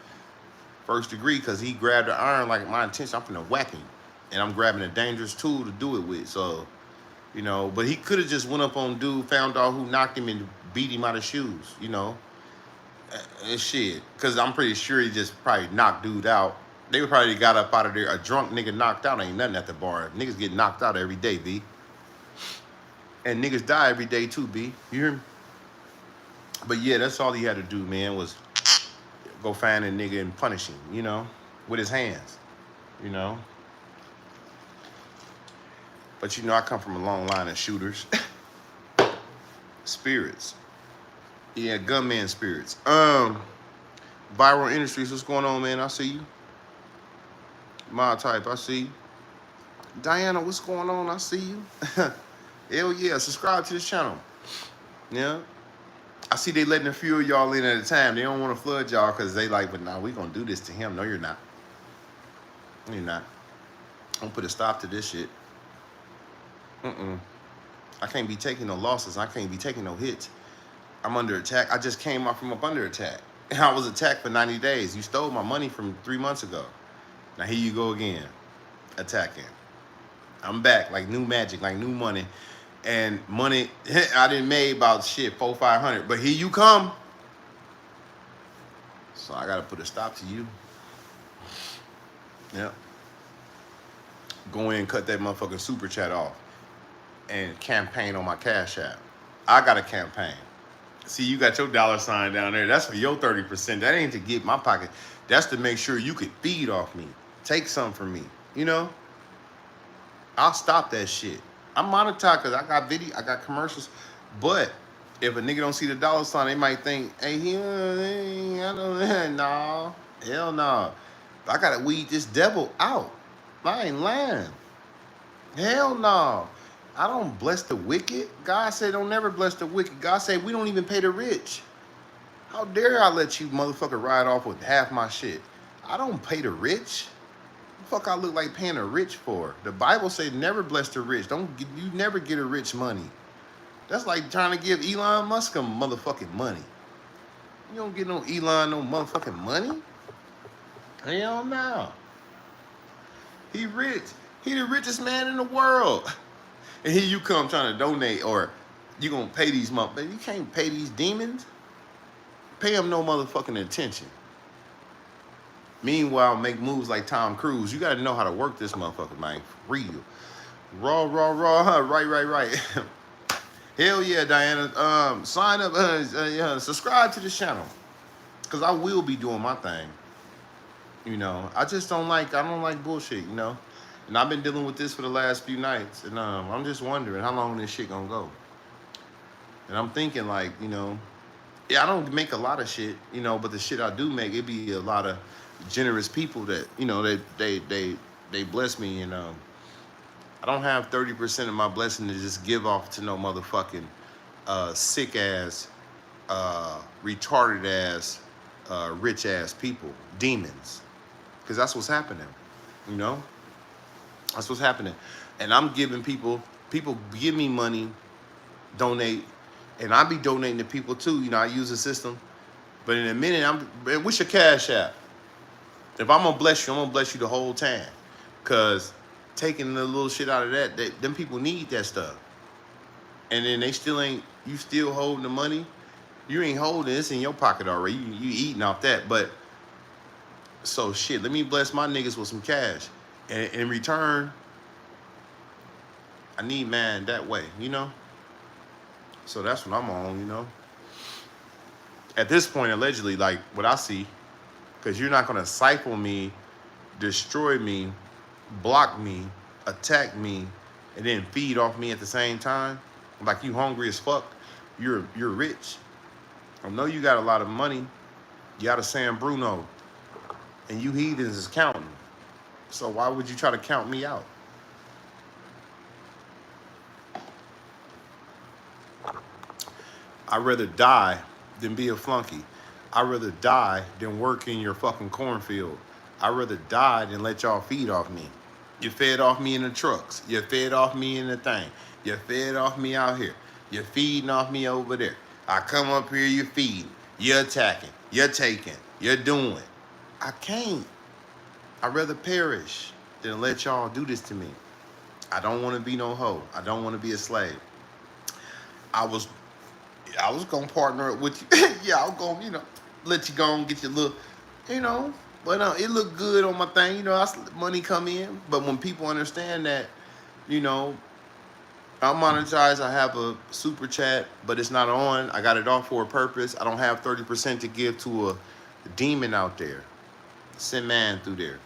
first degree because he grabbed the iron like my intention. I'm finna whack him. And I'm grabbing a dangerous tool to do it with. So, but he could have just went up on dude, found out who knocked him and beat him out of shoes, And shit. Because I'm pretty sure he just probably knocked dude out They would probably got up out of there. A drunk nigga knocked out ain't nothing at the bar. Niggas get knocked out every day, B. And niggas die every day too, B. You hear me? But yeah, that's all he had to do, man, was go find a nigga and punish him, you know, with his hands, you know. But you know, I come from a long line of shooters. Spirits. Yeah, gunman spirits. Viral Industries, what's going on, man? I see you. My type, I see you. Diana, what's going on? I see you. Hell yeah, subscribe to this channel. Yeah. I see they letting a few of y'all in at a time. They don't want to flood y'all because they like, but nah, we gonna do this to him. No, you're not. You're not. I'm gonna put a stop to this shit. I can't be taking no losses. I can't be taking no hits. I'm under attack. I just came off from up under attack. I was attacked for 90 days. You stole my money from 3 months ago. Now here you go again, attacking. I'm back like new magic, like new money. And money, I didn't made about shit, 400-500. But here you come. So I gotta put a stop to you. Yep. Go in and cut that motherfucking super chat off. And campaign on my Cash App. I got a campaign. See, you got your $sign down there. That's for your 30%. That ain't to get my pocket. That's to make sure you could feed off me. Take some from me. You know? I'll stop that shit. I'm monetized because I got video, I got commercials. But if a nigga don't see the $sign, they might think, hey, I don't no. Hell no. I gotta weed this devil out. I ain't lying. Hell no. I don't bless the wicked. God said don't never bless the wicked. God said we don't even pay the rich. How dare I let you motherfucker ride off with half my shit? I don't pay the rich. What the fuck I look like paying the rich for? The Bible said never bless the rich. You never get a rich money. That's like trying to give Elon Musk some motherfucking money. You don't get no Elon no motherfucking money. Hell no. He rich. He the richest man in the world. And here you come trying to donate, or you gonna pay these motherfuckers. You can't pay these demons. Pay them no motherfucking attention. Meanwhile, make moves like Tom Cruise. You gotta know how to work this motherfucker, man. For real. Raw, huh? Right. Hell yeah, Diana. Sign up, subscribe to the channel. Cause I will be doing my thing. You know, I don't like bullshit, you know. And I've been dealing with this for the last few nights. And I'm just wondering how long this shit gonna go. And I'm thinking like, you know, yeah, I don't make a lot of shit, you know, but the shit I do make, it be a lot of generous people that, you know, they bless me. And I don't have 30% of my blessing to just give off to no motherfucking sick ass, retarded ass, rich ass people, demons. Because that's what's happening, you know? That's what's happening. And I'm giving people give me money, donate, and I be donating to people too. You know, I use the system. But in a minute, what's your Cash App? If I'm gonna bless you, I'm gonna bless you the whole time. Cause taking the little shit out of that, them people need that stuff. And then you still holding the money. You ain't holding, it's in your pocket already. You eating off that. But so shit, let me bless my niggas with some cash. And in return, I need man that way, you know? So that's what I'm on, you know? At this point, allegedly, like what I see, because you're not gonna siphon me, destroy me, block me, attack me, and then feed off me at the same time. Like you hungry as fuck, you're rich. I know you got a lot of money. You got a San Bruno, and you heathens is counting. So why would you try to count me out? I'd rather die than be a flunky. I'd rather die than work in your fucking cornfield. I'd rather die than let y'all feed off me. You fed off me in the trucks. You fed off me in the thing. You fed off me out here. You're feeding off me over there. I come up here, you feeding. You're attacking. You're taking. You're doing. I can't. I'd rather perish than let y'all do this to me. I don't want to be no hoe. I don't want to be a slave. I was gonna partner up with you. Yeah, I was gonna, you know, let you go and get your little, you know, But it looked good on my thing. You know, money come in. But when people understand that, you know, I'm monetized. I have a super chat, but it's not on. I got it off for a purpose. I don't have 30% to give to a demon out there. Send man through there.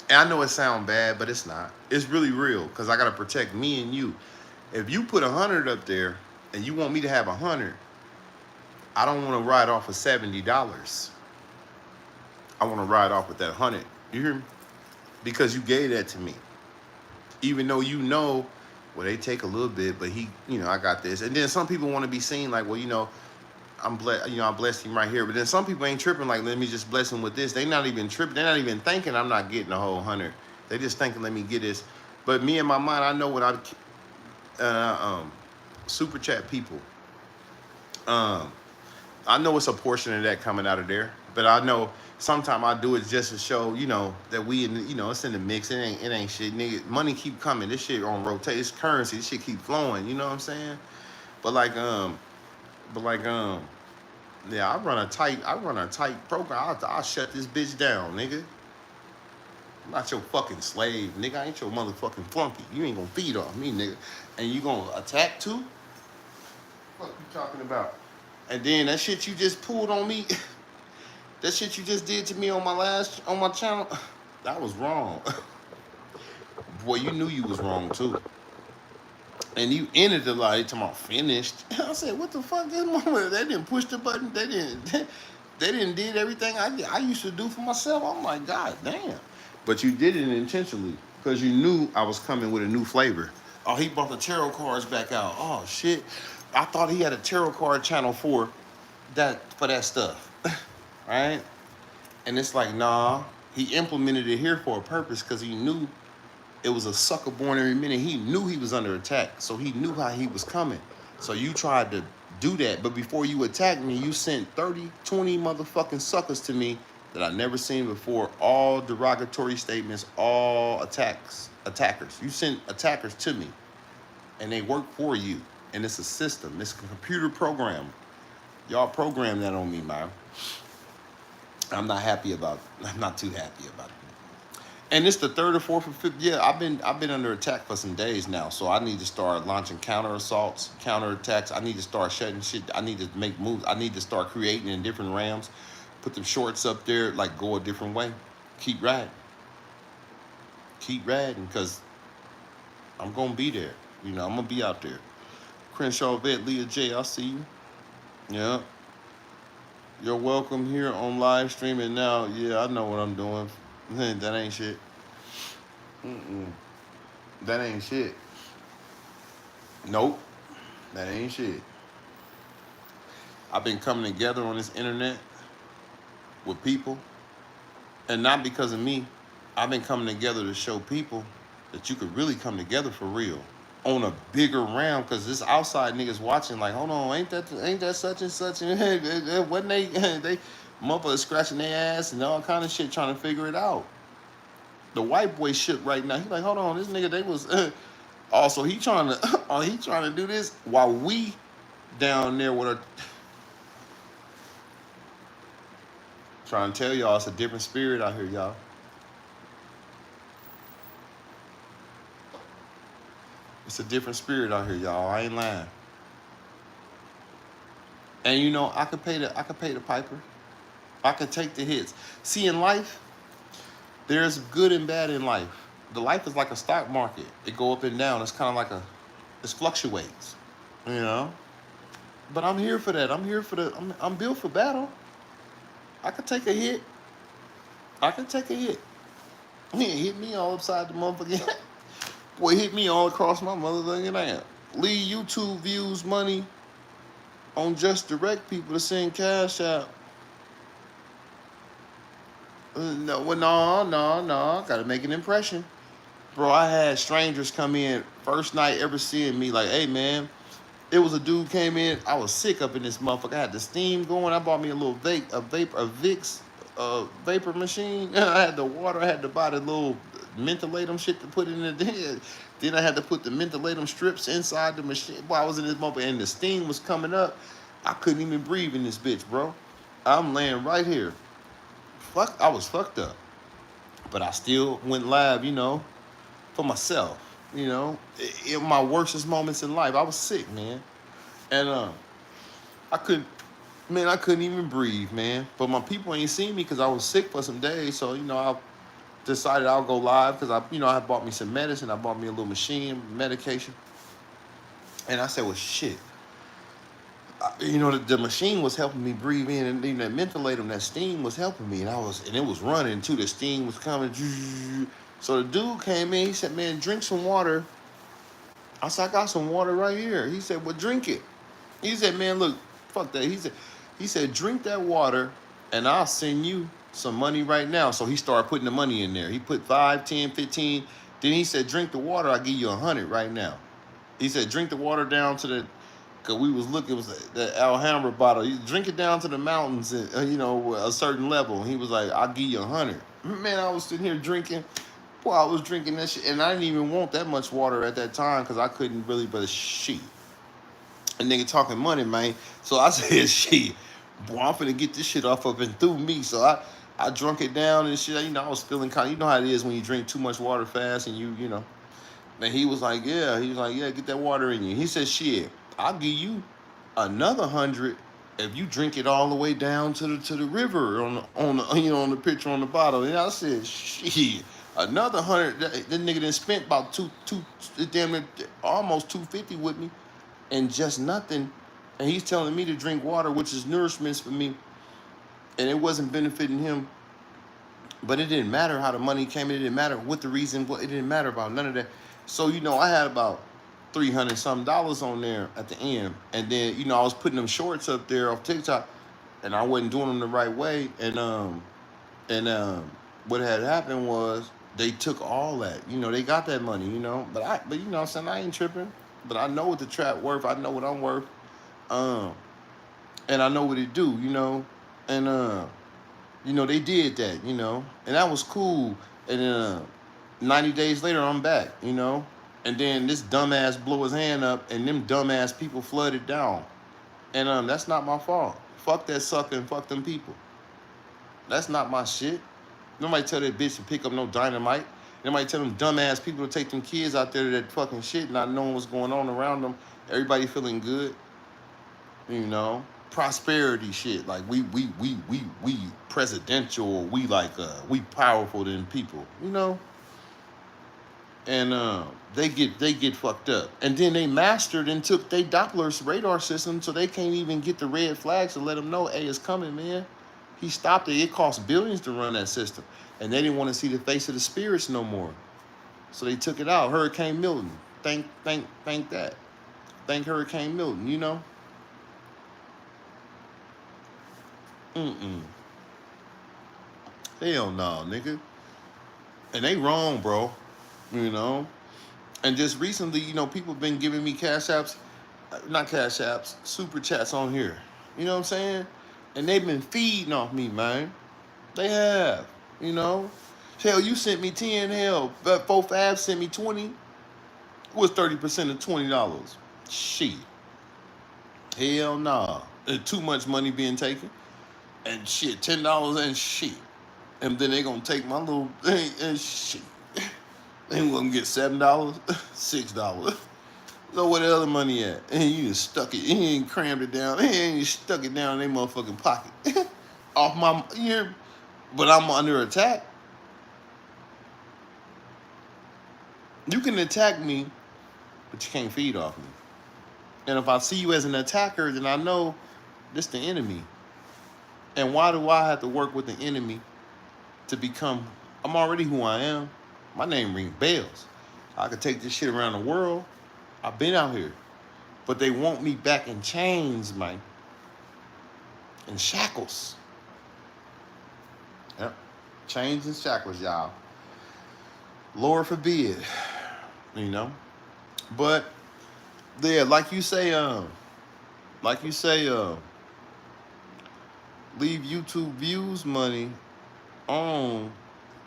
And I know it sounds bad, but it's not. It's really real because I gotta protect me and you. If you put 100 up there and you want me to have 100, I don't want to ride off with $70. I want to ride off with that 100. You hear me? Because you gave that to me. Even though you know, well, they take a little bit, but I got this. And then some people want to be seen like, well, I'm blessed. I blessed him right here. But then some people ain't tripping like, let me just bless him with this. They not even tripping. They're not even thinking I'm not getting the whole 100. They just thinking, let me get this. But me in my mind, I know what super chat people. I know it's a portion of that coming out of there, but I know sometimes I do it just to show, that we, it's in the mix. It ain't shit, nigga. Money keep coming. This shit on rotate. It's currency. This shit keep flowing. You know what I'm saying? But yeah, I run a tight program. I'll shut this bitch down, nigga. I'm not your fucking slave, nigga. I ain't your motherfucking flunky. You ain't gonna feed off me, nigga. And you gonna attack too? What you talking about? And then that shit you just pulled on me, that shit you just did to me on my channel, that was wrong. Boy, you knew you was wrong too. And you ended the light talking about finished. I said, what the fuck? This moment, they didn't push the button. They didn't did everything I used to do for myself. I'm like, God damn. But you did it intentionally because you knew I was coming with a new flavor. Oh, he brought the tarot cards back out. Oh shit. I thought he had a tarot card channel for that stuff. Right? And it's like, nah, he implemented it here for a purpose because he knew it was a sucker born every minute. He knew he was under attack, so he knew how he was coming. So you tried to do that, but before you attacked me, you sent 30, 20 motherfucking suckers to me that I never seen before. All derogatory statements, all attackers. You sent attackers to me, and they work for you. And it's a system. It's a computer program. Y'all program that on me, man. I'm not too happy about it. And it's the third or fourth or fifth. Yeah, I've been under attack for some days now. So I need to start launching counter assaults, counter attacks. I need to start shutting shit. I need to make moves. I need to start creating in different realms. Put them shorts up there, like go a different way. Keep riding. Because I'm gonna be there. I'm gonna be out there. Crenshaw Vet, Leah J, I'll see you. Yeah. You're welcome here on live streaming now. Yeah, I know what I'm doing. That ain't shit. That ain't shit. Nope. That ain't shit. I've been coming together on this internet with people. And not because of me. I've been coming together to show people that you could really come together for real. On a bigger round, because this outside niggas watching like, hold on, ain't that such and such, and wasn't they motherfuckers scratching their ass and all kind of shit trying to figure it out. The white boy shit right now, he like, hold on, this nigga, they was also he trying to do this while we down there with a trying to tell y'all it's a different spirit out here, y'all. It's a different spirit out here, y'all. I ain't lying. And I could pay the piper. I could take the hits. See, in life, there's good and bad in life. The life is like a stock market. It go up and down. It's kind of like it fluctuates. But I'm here for that. I'm built for battle. I could take a hit. He hit me all upside the motherfucking boy, hit me all across my motherfucking ass. Leave YouTube views money on just direct people to send cash out. No. Gotta make an impression. Bro, I had strangers come in first night ever seeing me like, hey, man. It was a dude came in. I was sick up in this motherfucker. I had the steam going. I bought me a little Vicks vapor machine. I had the water. I had to buy the little mentholatum shit to put in the den. Then I had to put the mentholatum strips inside the machine. Boy, I was in this motherfucker and the steam was coming up. I couldn't even breathe in this bitch, bro. I'm laying right here. I was fucked up. But I still went live, for myself. In my worstest moments in life, I was sick, man, and I couldn't, man, I couldn't even breathe, man. But my people ain't seen me because I was sick for some days, so I decided I'll go live because I had bought me some medicine. I bought me a little machine, medication, and I said, well, shit. The machine was helping me breathe in, and that ventilator, that steam was helping me, and it was running too. The steam was coming. So the dude came in. He said, "Man, drink some water." I said, "I got some water right here." He said, "Well, drink it." He said, "Man, look, fuck that." He said, "Drink that water, and I'll send you some money right now." So he started putting the money in there. He put 5, 10, 15. Then he said, "Drink the water. I'll give you 100 right now." He said, "Drink the water down to the." Cause we was looking, it was the Alhambra bottle. You drink it down to the mountains, a certain level. And he was like, "I'll give you 100." Man, I was sitting here drinking. Boy, I was drinking that shit, and I didn't even want that much water at that time because I couldn't really. But shit, a nigga talking money, man. So I said, "Shit, boy, I'm finna get this shit off up and through me." So I drunk it down and shit. I was feeling kind of, you know how it is when you drink too much water fast and you know. And he was like, "Yeah," "Get that water in you." He said, "Shit, I'll give you another 100 if you drink it all the way down to the river on the picture on the bottle." And I said, "Shit, another 100." That nigga done spent about two damn near almost 250 with me, and just nothing. And he's telling me to drink water, which is nourishments for me, and it wasn't benefiting him. But it didn't matter how the money came. It didn't matter what the reason. It didn't matter about none of that. So I had about $300 something on there at the end, and then I was putting them shorts up there off TikTok, and I wasn't doing them the right way, and what had happened was they took all that, they got that money, but I'm saying, I ain't tripping, but I know what the trap worth, I know what I'm worth, and I know what it do, and they did that, and that was cool, and 90 days later I'm back, and then this dumbass blew his hand up, and them dumbass people flooded down. And that's not my fault. Fuck that sucker and fuck them people. That's not my shit. Nobody tell that bitch to pick up no dynamite. Nobody tell them dumbass people to take them kids out there to that fucking shit, not knowing what's going on around them. Everybody feeling good. Prosperity shit. Like we presidential. We we powerful than people. And they get fucked up, and then they mastered and took their Doppler's radar system, so they can't even get the red flags to let them know, "Hey, it's coming, man." He stopped it. It cost billions to run that system, and they didn't want to see the face of the spirits no more, so they took it out. Hurricane Milton, thank that, thank Hurricane Milton. Hell no, nigga, and they wrong, bro. And just recently, people been giving me not cash apps, super chats on here. You know what I'm saying? And they've been feeding off me, man. They have, Hell, you sent me 10, hell, 4 sent me 20. What's 30% of $20? Shit. Hell nah. There's too much money being taken. And shit, $10 and shit. And then they gonna take my little thing and shit. They gonna get $7, $6. So where the other money at? And you just stuck it. He ain't crammed it down. He ain't stuck it down in their motherfucking pocket. Off my ear. But I'm under attack. You can attack me, but you can't feed off me. And if I see you as an attacker, then I know this the enemy. And why do I have to work with the enemy to become? I'm already who I am. My name rings bells. I could take this shit around the world. I've been out here. But they want me back in chains, man. In shackles. Yep. Chains and shackles, y'all. Lord forbid. But yeah, like you say, leave YouTube views money on.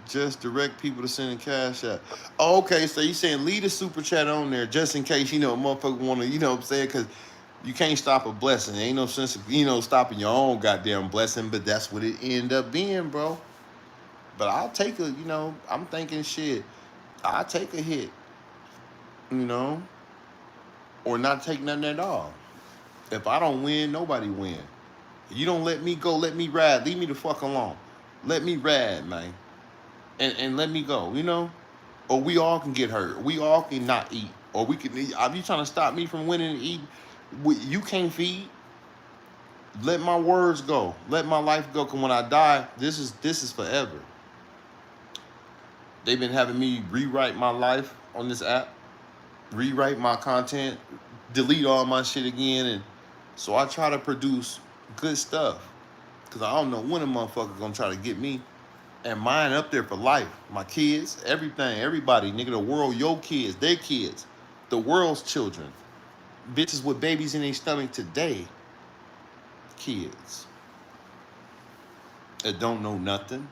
Just direct people to send a cash out. Oh, okay, so you saying leave the super chat on there just in case, a motherfucker want to, what I'm saying? Because you can't stop a blessing. Ain't no sense of, stopping your own goddamn blessing, but that's what it end up being, bro. But I'll take a, you know, I'm thinking shit. I'll take a hit, you know, or not take nothing at all. If I don't win, nobody win. You don't let me go, let me ride. Leave me the fuck alone. Let me ride, man. And let me go, you know? Or we all can get hurt. We all can not eat. Or we can eat. Are you trying to stop me from winning and eating? You can't feed. Let my words go. Let my life go. Cause when I die, this is forever. They've been having me rewrite my life on this app, rewrite my content, delete all my shit again, and so I try to produce good stuff. Cause I don't know when a motherfucker gonna try to get me. And mine up there for life. My kids, everything, everybody, nigga, the world, your kids, their kids, the world's children. Bitches with babies in their stomach today. Kids that don't know nothing.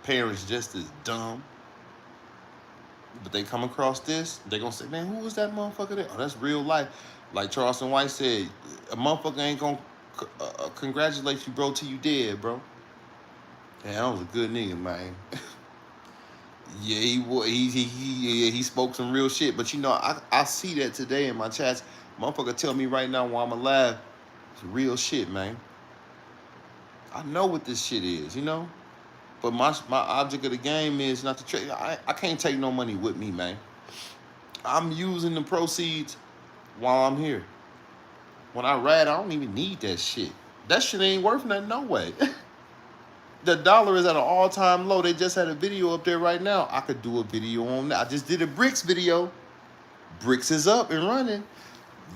Parents just as dumb. But they come across this, they gonna say, man, who was that motherfucker there? Oh, that's real life. Like Charleston White said, a motherfucker ain't gonna congratulate you, bro, till you dead, bro. Yeah, that was a good nigga, man. Yeah, he spoke some real shit. But you know, I see that today in my chats. Motherfucker tell me right now while I'm alive, it's real shit, man. I know what this shit is, you know? But my object of the game is not to trade. I can't take no money with me, man. I'm using the proceeds while I'm here. When I ride, I don't even need that shit. That shit ain't worth nothing, no way. The dollar is at an all-time low. They just had a video up there right now. I could do a video on that. I just did a bricks video. Bricks is up and running.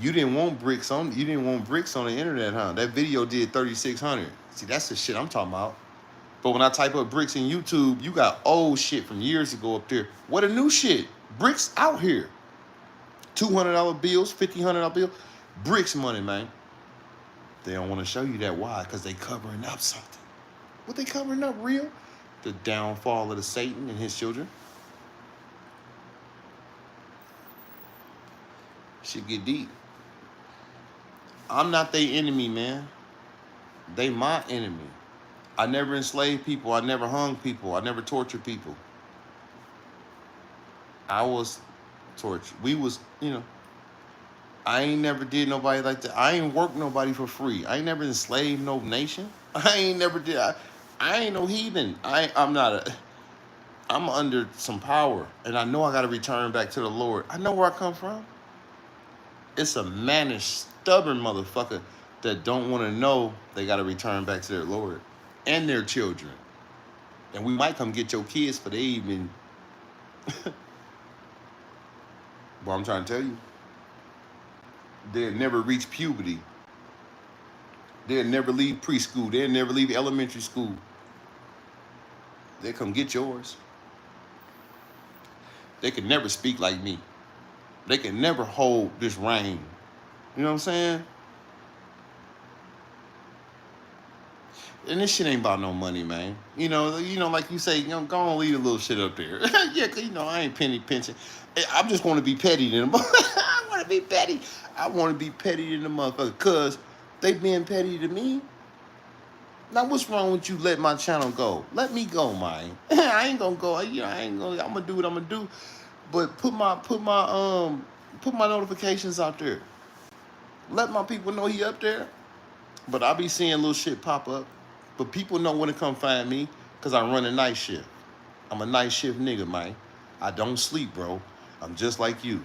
You didn't want bricks on the internet, huh? That video did 3,600. See, that's the shit I'm talking about. But when I type up bricks in YouTube, you got old shit from years ago up there. What a new shit. Bricks out here. $200 bills, $1,500 bills. Bricks money, man. They don't want to show you that. Why? Because they covering up something. What they covering up, real? The downfall of the Satan and his children. Shit get deep. I'm not their enemy, man. They my enemy. I never enslaved people. I never hung people. I never tortured people. I was tortured. We was, you know, I ain't never did nobody like that. I ain't worked nobody for free. I ain't never enslaved no nation. I ain't never did. I ain't no heathen. I'm under some power, and I know I got to return back to the Lord. I know where I come from. It's a mannish, stubborn motherfucker that don't want to know they got to return back to their Lord and their children. And we might come get your kids for they even. But I'm trying to tell you, they'll never reach puberty. They'll never leave preschool. They'll never leave elementary school. They'll come get yours. They can never speak like me. They can never hold this reign. You know what I'm saying? And this shit ain't about no money, man. You know, like you say, go on, leave a little shit up there. Yeah, cause I ain't penny pinching. I just want to be petty to them. I want to be petty. I want to be petty to the motherfucker, cause they being petty to me. Now, what's wrong with you? Let my channel go. Let me go, man. I ain't gonna go. I ain't gonna. I'm gonna do what I'm gonna do. But put my notifications out there. Let my people know he up there. But I be seeing little shit pop up. But people know when to come find me, because I run a night shift. I'm a night shift nigga, man. I don't sleep, bro. I'm just like you.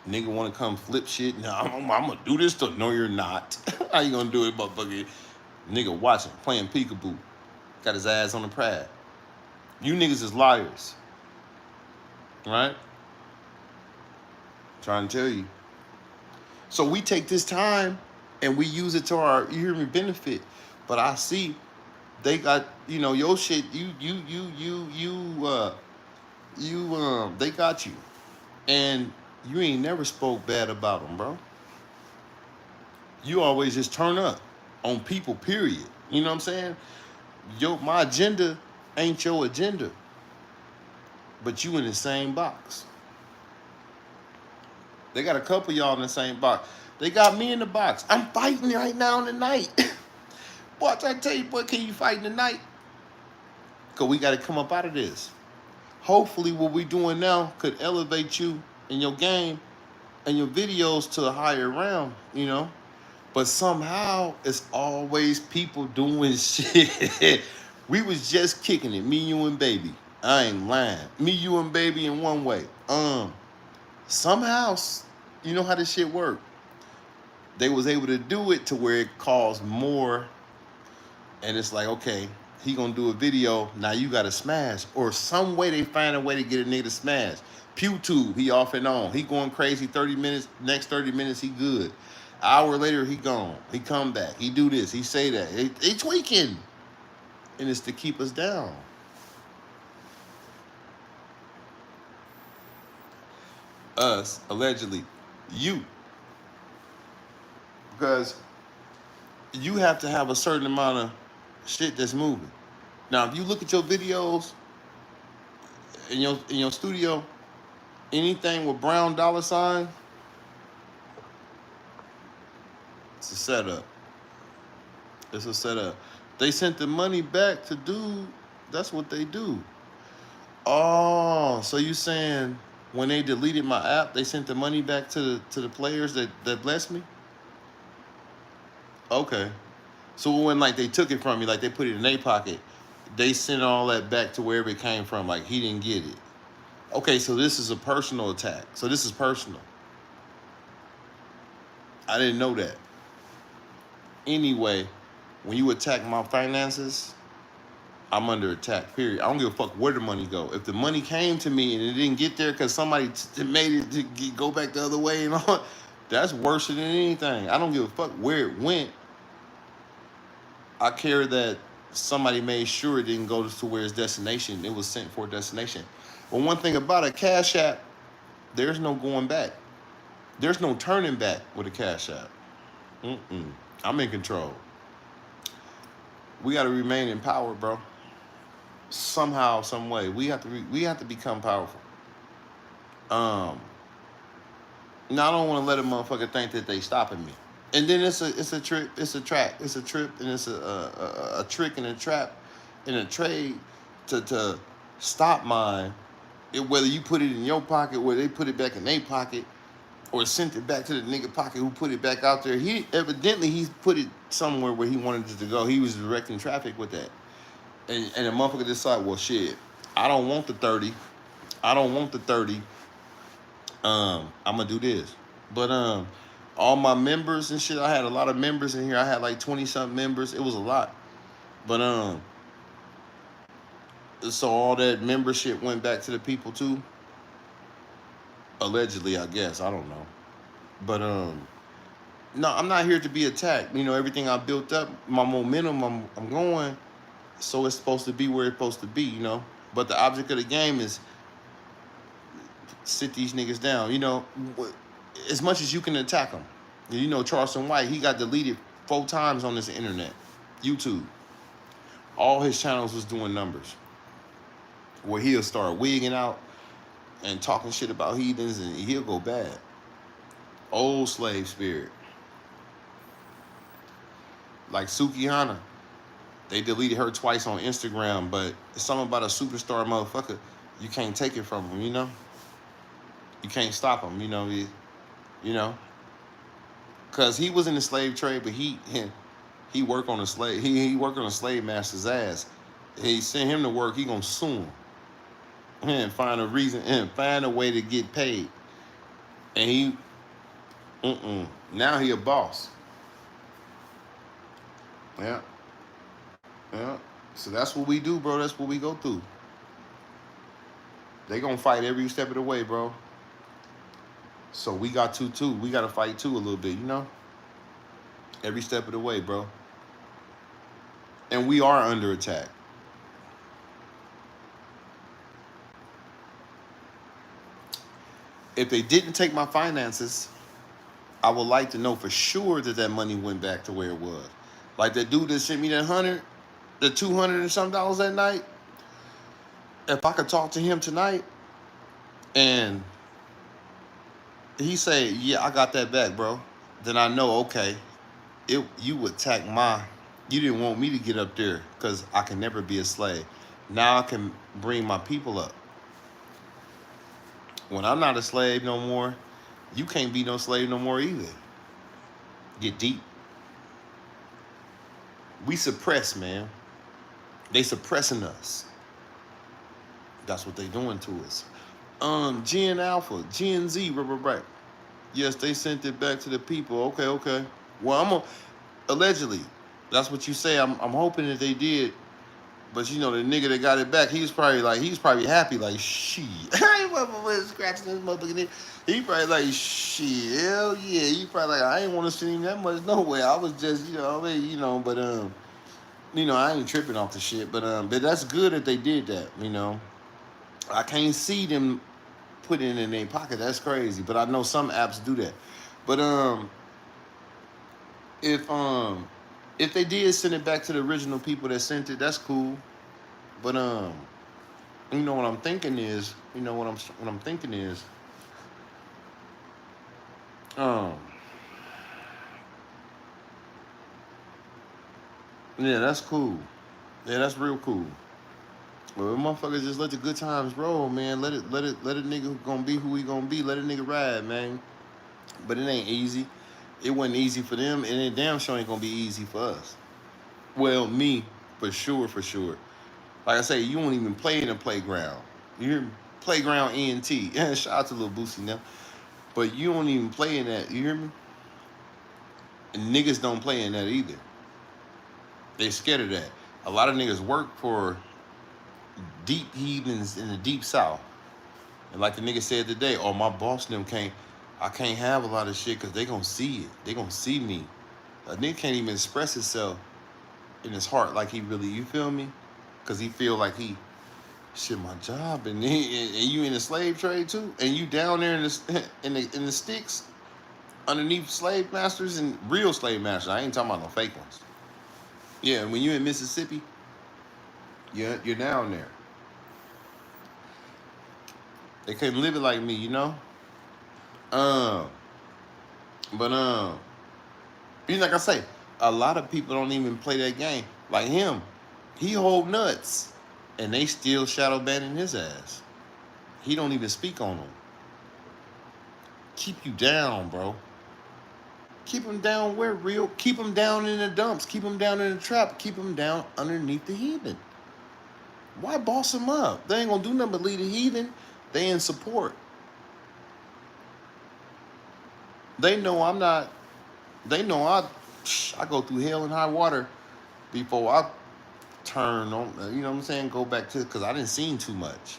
Nigga want to come flip shit. No, I'm going to do this. No, you're not. How you going to do it, motherfucker? Nigga watching, playing peekaboo. Got his ass on the pad. You niggas is liars. Right? Trying to tell you. So we take this time and we use it to our, you hear me, benefit. But I see they got, your shit, they got you. And you ain't never spoke bad about them, bro. You always just turn up on people, period. You know what I'm saying? My agenda ain't your agenda. But you in the same box. They got a couple of y'all in the same box. They got me in the box. I'm fighting right now in the night. Boy, I try to tell you, boy, can you fight in the night? because we got to come up out of this. Hopefully what we're doing now could elevate you in your game and your videos to a higher realm, you know? But somehow it's always people doing shit. We was just kicking it, me, you, and baby. I ain't lying. Me, you, and baby in one way. Somehow, you know how this shit work. They was able to do it to where it caused more, and it's like, okay, he gonna do a video, now you gotta smash. Or some way they find a way to get a nigga to smash. PewTube, he off and on. He going crazy 30 minutes, next 30 minutes he good. Hour later he gone. He come back. He do this, he say that. They tweaking. And it's to keep us down. Us, allegedly, you. Because you have to have a certain amount of shit that's moving. Now, if you look at your videos in your studio, anything with brown dollar sign, it's a setup. It's a setup. They sent the money back to dude. That's what they do. Oh, so you saying when they deleted my app, they sent the money back to the players that blessed me? Okay. So when like they took it from you, like they put it in their pocket, they sent all that back to wherever it came from. Like he didn't get it. Okay, so this is a personal attack. So this is personal. I didn't know that. Anyway, when you attack my finances, I'm under attack, period. I don't give a fuck where the money go. If the money came to me and it didn't get there because somebody made it to go back the other way and all, that's worse than anything. I don't give a fuck where it went. I care that somebody made sure it didn't go to where its destination. It was sent for a destination. But one thing about a Cash App, there's no going back. There's no turning back with a Cash App. I'm in control. We got to remain in power, bro. Somehow, some way, we have to become powerful. Now I don't want to let a motherfucker think that they stopping me. And then it's a trick, it's a trap, it's a trip, and it's a trick and a trap and a trade to stop mine. Whether you put it in your pocket, whether they put it back in their pocket, or sent it back to the nigga pocket who put it back out there. He evidently he's put it somewhere where he wanted it to go. He was directing traffic with that. And the motherfucker decided, well, shit, I don't want the 30. I don't want the 30. I'm gonna do this. But all my members and shit, I had a lot of members in here. I had like 20-something members. It was a lot. But so all that membership went back to the people too. Allegedly, I guess. I don't know. But no, I'm not here to be attacked. You know, everything I built up, my momentum, I'm going. So it's supposed to be where it's supposed to be, you know. But the object of the game is sit these niggas down. You know, as much as you can attack them. You know, Charleston White, he got deleted 4 times on this internet, YouTube. All his channels was doing numbers. Where he'll start wigging out and talking shit about heathens, and he'll go bad. Old slave spirit. Like Sukihana. They deleted her twice on Instagram, but it's something about a superstar motherfucker. You can't take it from him, you know? You can't stop him, you know? You know? Because he was in the slave trade, but he worked on a slave. He worked on a slave master's ass. He sent him to work, he gonna sue him. And find a reason, and find a way to get paid. And he, now he a boss. Yeah. Yeah. So that's what we do, bro. That's what we go through. They gonna fight every step of the way, bro. So we got to too. We gotta fight too a little bit, you know? Every step of the way, bro. And we are under attack. If they didn't take my finances, I would like to know for sure that that money went back to where it was. Like that dude that sent me that $100, the $200 and some dollars that night. If I could talk to him tonight, and he say, "Yeah, I got that back, bro," then I know, okay, you didn't want me to get up there because I can never be a slave. Now I can bring my people up. When I'm not a slave no more, you can't be no slave no more either. Get deep. We suppress, man. They suppressing us. That's what they doing to us. Gen Alpha, Gen Z, right. Yes, they sent it back to the people. Okay. Well, allegedly. That's what you say. I'm hoping that they did. But you know, the nigga that got it back, he's probably happy, like, shit. I ain't motherfucker scratching this motherfucker. He probably like, shit, hell yeah. He probably like, I ain't want to send him that much no way. I was just, but I ain't tripping off the shit. But that's good that they did that, I can't see them put it in their pocket. That's crazy. But I know some apps do that. But if they did send it back to the original people that sent it, that's cool. But what I'm thinking is, yeah, that's cool. Yeah, that's real cool. Well, motherfuckers just let the good times roll, man. Let a nigga who gonna be who he gonna be. Let a nigga ride, man. But it ain't easy. It wasn't easy for them, and it damn sure ain't gonna be easy for us. Well, me, for sure. Like I say, you don't even play in the playground. You hear me? Playground ENT. Yeah, shout out to Lil Boosie now. But you don't even play in that. You hear me? And niggas don't play in that either. They scared of that. A lot of niggas work for deep heathens in the deep south. And like the nigga said today, oh, my boss them I can't have a lot of shit because they gonna see it. They gonna see me. A nigga can't even express himself in his heart like he really, you feel me? Because he feel like shit, my job, and you in the slave trade too, and you down there in the sticks underneath slave masters and real slave masters. I ain't talking about no fake ones. Yeah, when you in Mississippi, you're down there. They couldn't live it like me, But like I say, a lot of people don't even play that game. Like him, he hold nuts, and they still shadow banning his ass. He don't even speak on them. Keep you down, bro. Keep them down where real. Keep them down in the dumps. Keep them down in the trap. Keep them down underneath the heathen. Why boss them up? They ain't gonna do nothing but lead the heathen. They in support. They know I'm not. They know I go through hell and high water before I turn on. You know what I'm saying? Go back to, because I didn't seen too much.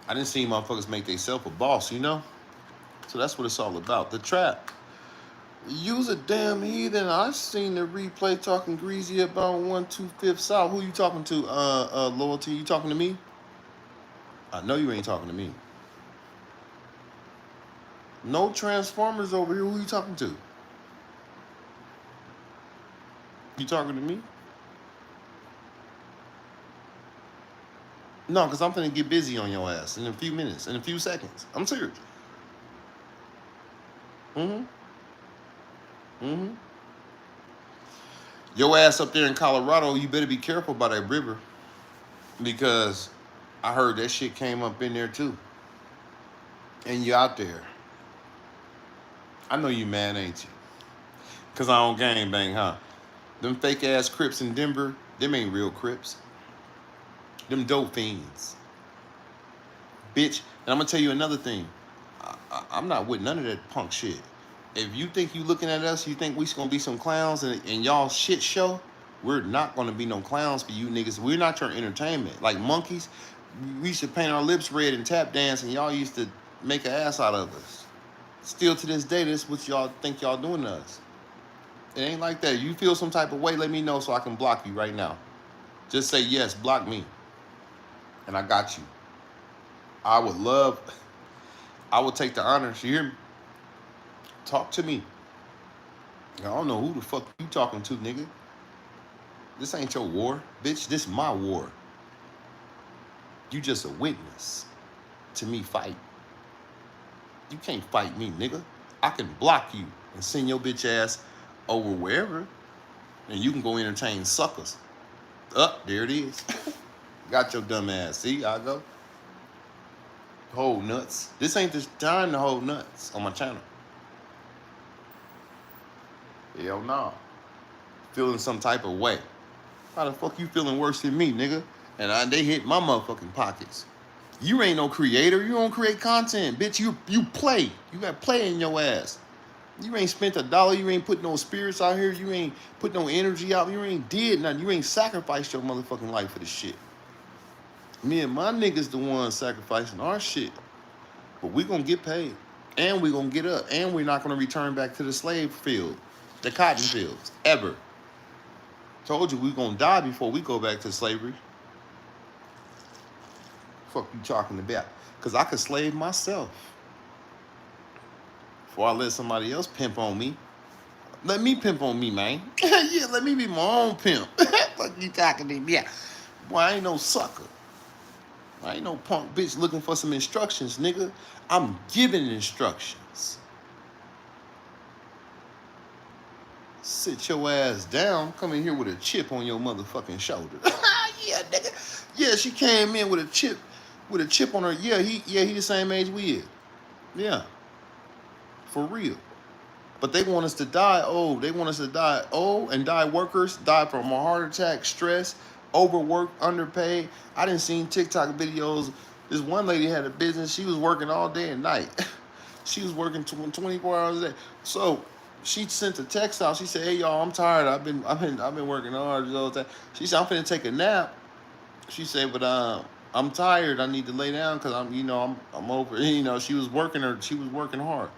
I didn't see motherfuckers make themselves a boss, So that's what it's all about. The trap. Use a damn heathen. I seen the replay talking greasy about 125th South. Who you talking to? Loyalty. You talking to me? I know you ain't talking to me. No Transformers over here. Who you talking to? You talking to me? No, because I'm finna get busy on your ass in a few minutes, in a few seconds. I'm serious. Your ass up there in Colorado, you better be careful by that river, because I heard that shit came up in there too. And you out there. I know you mad, ain't you? Because I don't gang bang, huh? Them fake ass Crips in Denver, them ain't real Crips. Them dope fiends. Bitch, and I'm going to tell you another thing. I'm not with none of that punk shit. If you think you looking at us, you think we going to be some clowns and y'all shit show, we're not going to be no clowns for you niggas. We're not your entertainment. Like monkeys, we used to paint our lips red and tap dance, and y'all used to make an ass out of us. Still to this day, this is what y'all think y'all doing to us. It ain't like that. You feel some type of way, let me know so I can block you right now. Just say yes, block me. And I got you. I would take the honors. You hear me? Talk to me. I don't know who the fuck you talking to, nigga. This ain't your war, bitch. This my war. You just a witness to me fight. You can't fight me, nigga. I can block you and send your bitch ass over wherever. And you can go entertain suckers. There it is. Got your dumb ass. See, I go. Hold nuts. This ain't the time to hold nuts on my channel. Hell no. Feeling some type of way. How the fuck you feeling worse than me, nigga? And they hit my motherfucking pockets. You ain't no creator. You don't create content, bitch. You play. You got play in your ass. You ain't spent $1. You ain't put no spirits out here. You ain't put no energy out. You ain't did nothing. You ain't sacrificed your motherfucking life for this shit. Me and my niggas the ones sacrificing our shit. But we gonna get paid. And we gonna get up. And we're not gonna return back to the slave field. The cotton fields. Ever. Told you we gonna die before we go back to slavery. Fuck you talking about? Because I could slave myself. Before I let somebody else pimp on me. Let me pimp on me, man. Yeah, let me be my own pimp. Fuck you talking to me? Yeah. Boy, I ain't no sucker. I ain't no punk bitch looking for some instructions, nigga. I'm giving instructions. Sit your ass down. Come in here with a chip on your motherfucking shoulder. Yeah, nigga. Yeah, she came in with a chip on her. Yeah, he the same age we is. Yeah. For real. But they want us to die old. They want us to die old and die workers, die from a heart attack, stress, overworked, underpaid. I didn't see TikTok videos. This one lady had a business. She was working all day and night. She was working 24 hours a day. So she sent a text out. She said, "Hey y'all, I'm tired. I've been working hard all the time." She said, "I'm finna take a nap." She said, "But I'm tired. I need to lay down because I'm over." She was working hard,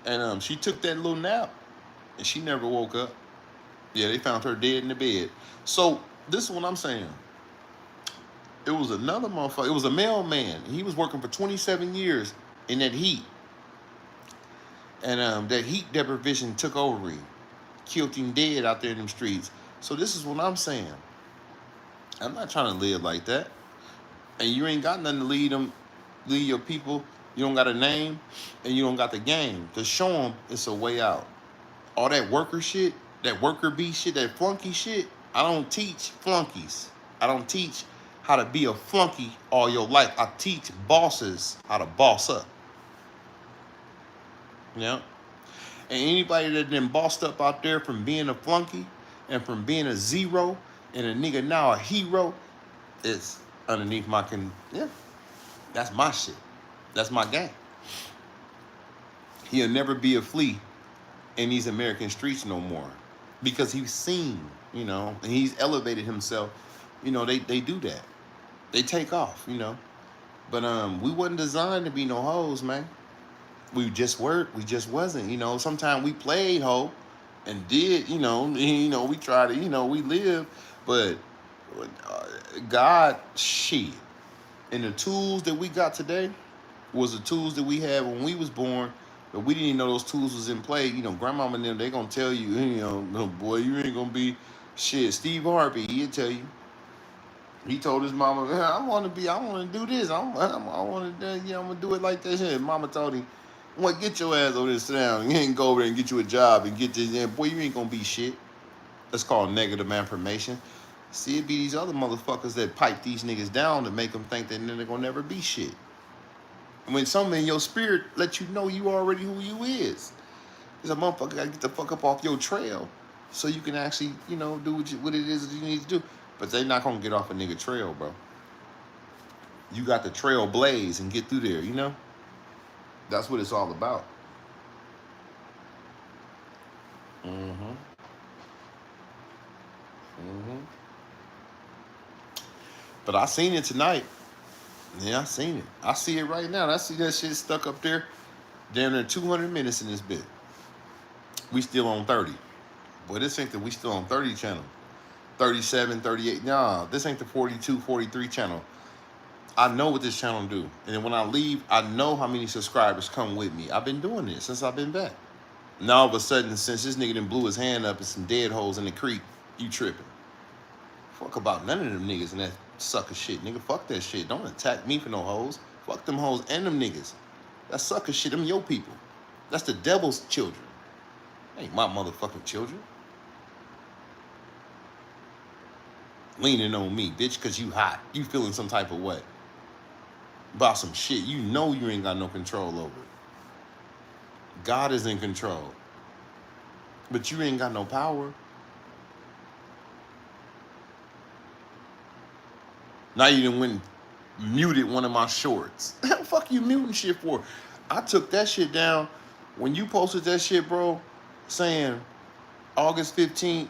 and she took that little nap, and she never woke up. Yeah, they found her dead in the bed. So this is what I'm saying. It was another motherfucker. It was a mailman. He was working for 27 years in that heat. And that heat deprivation took over him. Killed him dead out there in them streets. So this is what I'm saying. I'm not trying to live like that. And you ain't got nothing to lead your people. You don't got a name, and you don't got the game to show them it's a way out. All that worker shit, that worker bee shit, that flunky shit, I don't teach flunkies. I don't teach how to be a flunky all your life. I teach bosses how to boss up. Yeah. And anybody that been bossed up out there from being a flunky and from being a zero and a nigga now a hero is underneath my that's my shit. That's my game. He'll never be a flea in these American streets no more because he's seen, and he's elevated himself. They do that. They take off, But we wasn't designed to be no hoes, man. We just wasn't, Sometimes we played hoe and did, we try to, we live, but God, shit. And the tools that we got today was the tools that we had when we was born, but we didn't even know those tools was in play. Grandmama and them, they gonna tell you, no, boy, you ain't gonna be shit. Steve Harvey, he'll tell you. He told his mama, I want to do this. I want to, I'm gonna do it like this. And mama told him, get your ass over there, sit down. You ain't go over there and get you a job and get this. Boy, you ain't gonna be shit. That's called negative affirmation. See, it be these other motherfuckers that pipe these niggas down to make them think that they're gonna never be shit. When something in your spirit let you know you already who you is. There's a motherfucker gotta get the fuck up off your trail so you can actually, do what it is that you need to do. But they not gonna get off a nigga trail, bro. You got the trail blaze and get through there, That's what it's all about. But I seen it tonight. Yeah, I seen it. I see it right now. I see that shit stuck up there. Damn near 200 minutes in this bit. We still on 30. Boy, this ain't we still on 30 channel. 37, 38. Nah, this ain't the 42, 43 channel. I know what this channel do. And then when I leave, I know how many subscribers come with me. I've been doing this since I've been back. Now all of a sudden, since this nigga done blew his hand up and some dead holes in the creek, you tripping. Fuck about none of them niggas and that sucker shit. Nigga, fuck that shit. Don't attack me for no hoes. Fuck them hoes and them niggas. That sucker shit, them your people. That's the devil's children. Ain't my motherfucking children. leaning on me, bitch, because you hot. You feeling some type of way about some shit you know you ain't got no control over. God is in control, but you ain't got no power. Now you done went and muted one of my shorts. How the fuck you muting shit for? I took that shit down when you posted that shit, bro, saying August 15th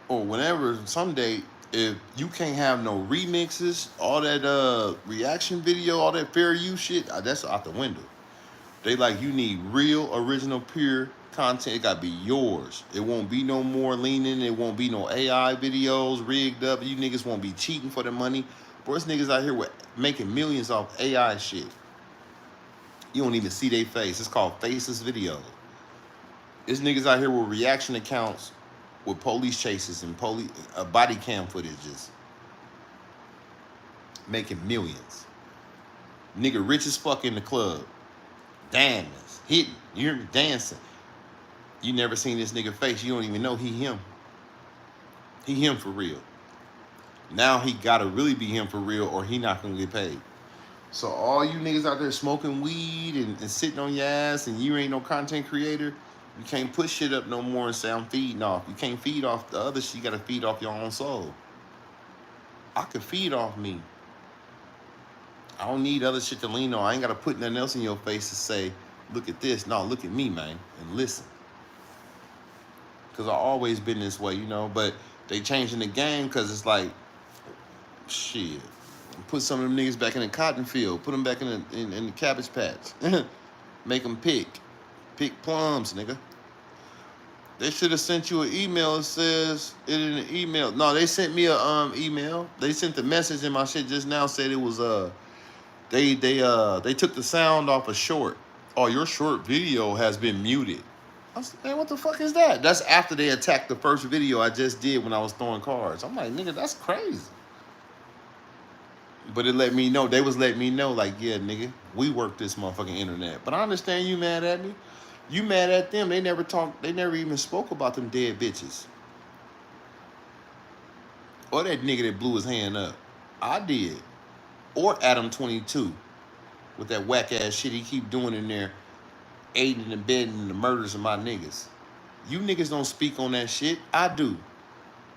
or whenever, some date, if you can't have no remixes, all that reaction video, all that fair use shit, that's out the window. They like, you need real, original, pure content. It gotta be yours. It won't be no more leaning. It won't be no AI videos rigged up. You niggas won't be cheating for the money. Bro, there's niggas out here with making millions off AI shit. You don't even see their face. It's called faceless video. There's niggas out here with reaction accounts with police chases and body cam footages, making millions. Nigga rich as fuck in the club, diamonds, hitting, you're dancing. You never seen this nigga face. You don't even know he him. He him for real. Now he gotta really be him for real, or he not gonna get paid. So all you niggas out there smoking weed and sitting on your ass, and you ain't no content creator, you can't put shit up no more and say I'm feeding off. You can't feed off the other shit. You gotta feed off your own soul. I can feed off me. I don't need other shit to lean on. I ain't gotta put nothing else in your face to say, look at this. No, look at me, man, and listen. Cause I always been this way, you know. But they changing the game because it's like, shit. Put some of them niggas back in the cotton field. Put them back in the cabbage patch. Make them pick plums, nigga. They should have sent you an email that says it in an email. No, they sent me a email. They sent the message in my shit just now, said it was they took the sound off a short. Oh, your short video has been muted. I was like, man, what the fuck is that? That's after they attacked the first video I just did when I was throwing cards. I'm like, nigga, that's crazy. But it let me know. They was letting me know, like, yeah, nigga, we work this motherfucking internet. But I understand you mad at me. You mad at them. They never talked. They never even spoke about them dead bitches. Or that nigga that blew his hand up. I did. Or Adam 22 with that whack ass shit he keep doing in there, aiding and abetting the murders of my niggas. You niggas don't speak on that shit. I do.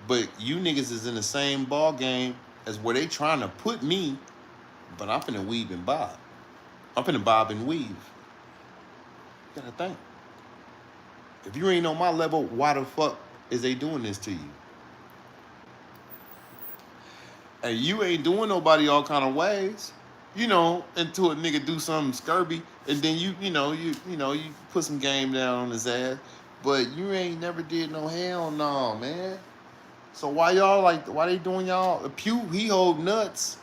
But you niggas is in the same ball game as where they trying to put me, but I'm finna weave and bob. I'm finna bob and weave. You gotta think. If you ain't on my level, why the fuck is they doing this to you? And you ain't doing nobody all kind of ways. You know, until a nigga do something scurvy, and then you put some game down on his ass. But you ain't never did no hell no, man. So why they doing y'all? Pew, he hold nuts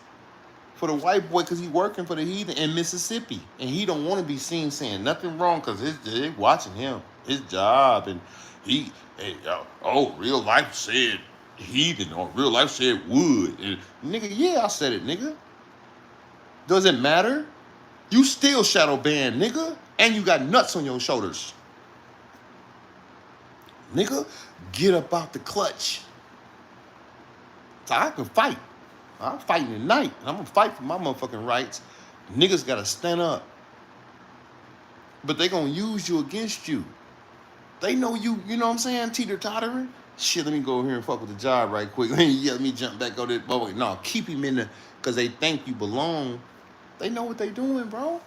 for the white boy because he working for the heathen in Mississippi. And he don't want to be seen saying nothing wrong because they watching him, his job. And real life said heathen or real life said wood. And, nigga, yeah, I said it, nigga. Does it matter? You still shadowban, nigga. And you got nuts on your shoulders. Nigga, get up out the clutch. So I can fight. I'm fighting tonight. And I'm going to fight for my motherfucking rights. Niggas got to stand up. But they going to use you against you. They know you know what I'm saying, teeter-tottering. Shit, let me go over here and fuck with the job right quick. Yeah, let me jump back over there. Oh, wait, no, keep him in there because they think you belong. They know what they doing, bro.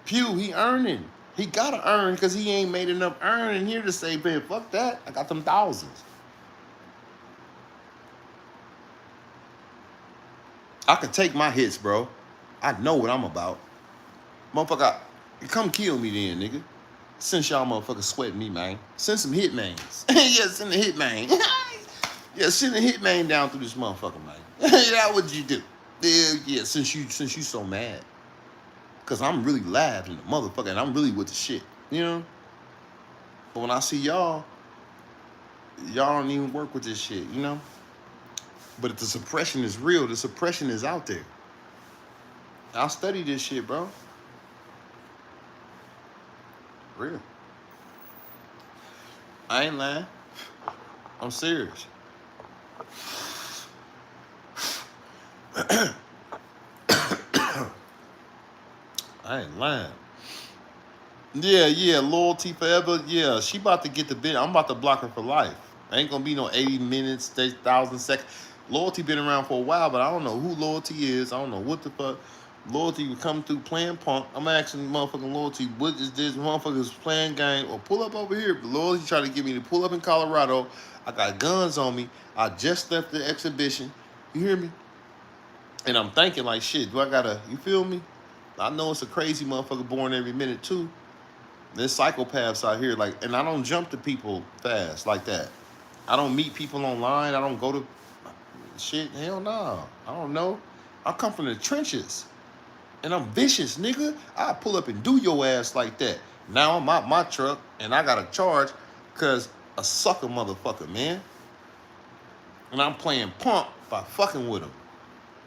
Pew, he earning. He got to earn because he ain't made enough earning here to say, man, fuck that. I got them thousands. I can take my hits, bro. I know what I'm about. Motherfucker, come kill me then, nigga. Since y'all motherfuckers sweating me, man. Send some hitmans. Yeah, send the hitman. Yeah, send the hitman down through this motherfucker, man. Yeah, what you do? Yeah, since you so mad. Cause I'm really live in the motherfucker and I'm really with the shit. You know? But when I see y'all don't even work with this shit, you know? But if the suppression is real, the suppression is out there. I'll study this shit, bro. Real. I ain't lying. I'm serious. I ain't lying. Yeah, loyalty forever. Yeah, she about to get the bit. I'm about to block her for life. Ain't gonna be no 80 minutes, 1,000 seconds. Loyalty been around for a while, but I don't know who loyalty is. I don't know what the fuck. Loyalty would come through playing punk. I'm asking motherfucking loyalty, what is this motherfuckers playing game or pull up over here? But loyalty tried to get me to pull up in Colorado. I got guns on me. I just left the exhibition. You hear me? And I'm thinking like, shit, do I gotta, you feel me? I know it's a crazy motherfucker born every minute too. There's psychopaths out here, like, and I don't jump to people fast like that. I don't meet people online. I don't go to shit. Hell no. I don't know. I come from the trenches, and I'm vicious, nigga. I pull up and do your ass like that. Now I'm out my truck, and I got a charge, cause a sucker motherfucker, man. And I'm playing punk by fucking with him.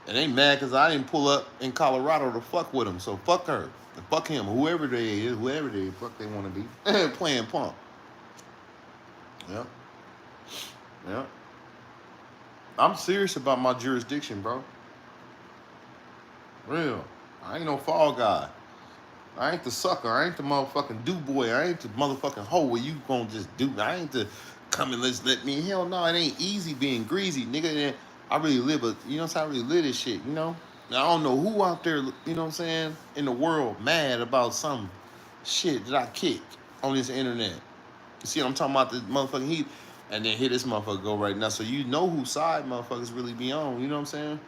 And they mad cause I didn't pull up in Colorado to fuck with him. So fuck her. And fuck him, whoever they fuck they want to be. Playing punk. Yeah. Yeah. I'm serious about my jurisdiction, bro. Real. I ain't no fall guy. I ain't the sucker. I ain't the motherfucking do boy. I ain't the motherfucking hoe where you gonna just do. I ain't the come and let me. Hell no, it ain't easy being greasy, nigga. I really live a, you know what I'm saying? I really live this shit, you know? Now, I don't know who out there, you know what I'm saying, in the world mad about some shit that I kicked on this internet. You see what I'm talking about, the motherfucking heat? And then here this motherfucker go right now. So you know whose side motherfuckers really be on, you know what I'm saying?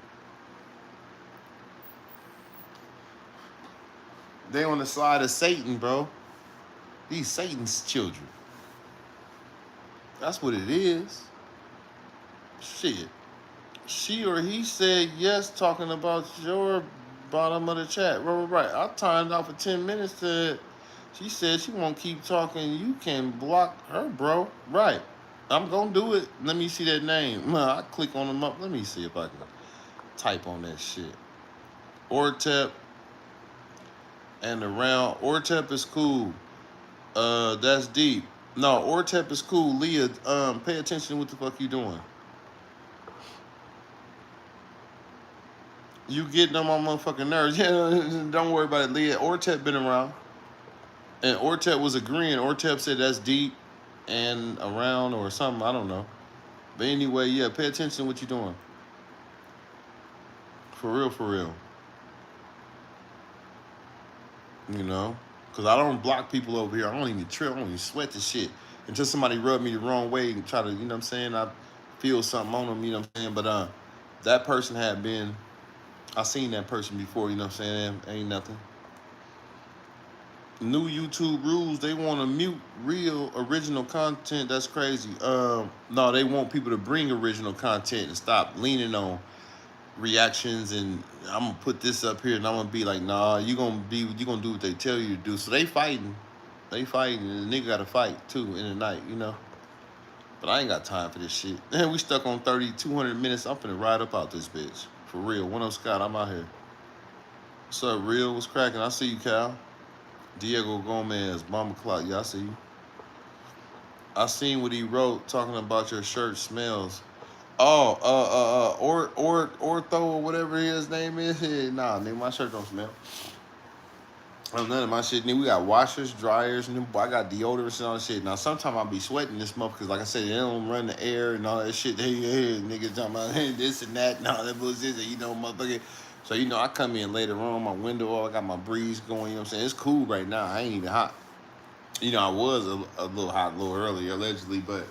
They on the side of Satan, bro. These Satan's children. That's what it is. Shit. She or he said yes, talking about your bottom of the chat. Right. I timed out for 10 minutes to. She said she won't keep talking. You can block her, bro. Right. I'm gonna do it. Let me see that name. I click on them up. Let me see if I can type on that shit. Ortep and around. Ortep is cool. That's deep. No, Ortep is cool. Leah, pay attention to what the fuck you doing. You getting on my motherfucking nerves. Yeah, don't worry about it, Leah. Ortep been around. And Ortep was agreeing. Ortep said that's deep and around or something. I don't know. But anyway, yeah, pay attention to what you're doing. For real, for real. You know? Because I don't block people over here. I don't even trip. I don't even sweat the shit. Until somebody rub me the wrong way and try to, you know what I'm saying? I feel something on them, you know what I'm saying? But that person had been, I seen that person before, you know what I'm saying? Ain't nothing. New YouTube rules, they want to mute real original content. That's crazy. No, they want people to bring original content and stop leaning on reactions and I'm gonna put this up here and I'm gonna be like, nah, you gonna do what they tell you to do. So they fighting. And the nigga gotta fight too in the night, you know. But I ain't got time for this shit. Man, we stuck on 200 minutes. I'm finna ride up out this bitch. For real. One up Scott, I'm out here. What's up, real? What's cracking? I see you, Cal. Diego Gomez, Mama Clock. Yeah, I see you. I seen what he wrote talking about your shirt smells. Oh, Ortho or whatever his name is. Nah, nigga, my shirt don't smell. None of my shit. Nigga, we got washers, dryers, and I got deodorants and all that shit. Now, sometimes I be sweating this month because, like I said, they don't run the air and all that shit. Hey, niggas talking about this and that and all that bullshit. You know, motherfucker. So, you know, I come in later on, my window, I got my breeze going, you know what I'm saying? It's cool right now. I ain't even hot. You know, I was a little hot a little earlier, allegedly, but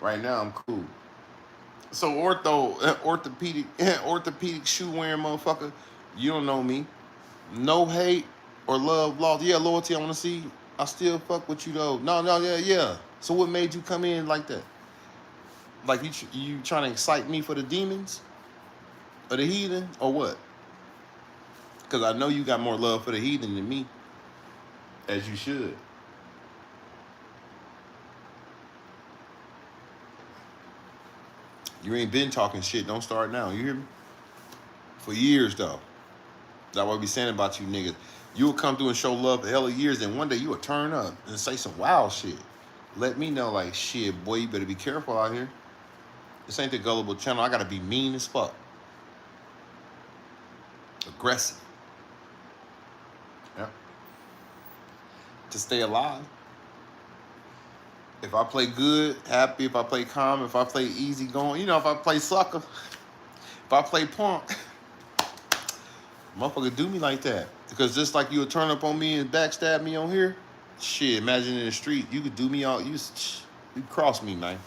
right now I'm cool. So orthopedic shoe wearing motherfucker, you don't know me. No hate or love lost. Yeah, loyalty, I want to see. I still fuck with you though. No, yeah. So what made you come in like that? Like you trying to excite me for the demons? Or the heathen? Or what? Because I know you got more love for the heathen than me. As you should. You ain't been talking shit. Don't start now. You hear me? For years, though. That's what I be saying about you niggas. You will come through and show love for hell of years, and one day you will turn up and say some wild shit. Let me know, like, shit, boy, you better be careful out here. This ain't the gullible channel. I gotta be mean as fuck. aggressive. Yeah. To stay alive. If I play good, happy, if I play calm, if I play easy going, you know, if I play sucker, if I play punk, motherfucker do me like that. Because just like you would turn up on me and backstab me on here, shit, imagine in the street, you could do me all, you cross me, man.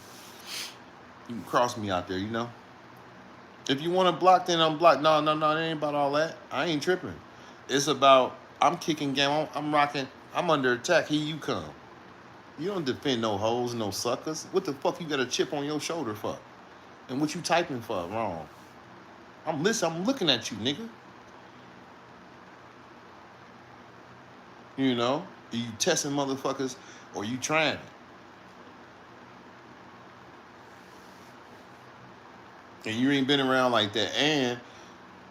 You can cross me out there, you know? If you want to block, then I'm blocked. No, it ain't about all that. I ain't tripping. It's about, I'm kicking game, I'm rocking, I'm under attack, here you come. You don't defend no hoes, no suckers. What the fuck you got a chip on your shoulder for? And what you typing for wrong? I'm looking at you, nigga. You know? Are you testing motherfuckers or you trying it? And you ain't been around like that. And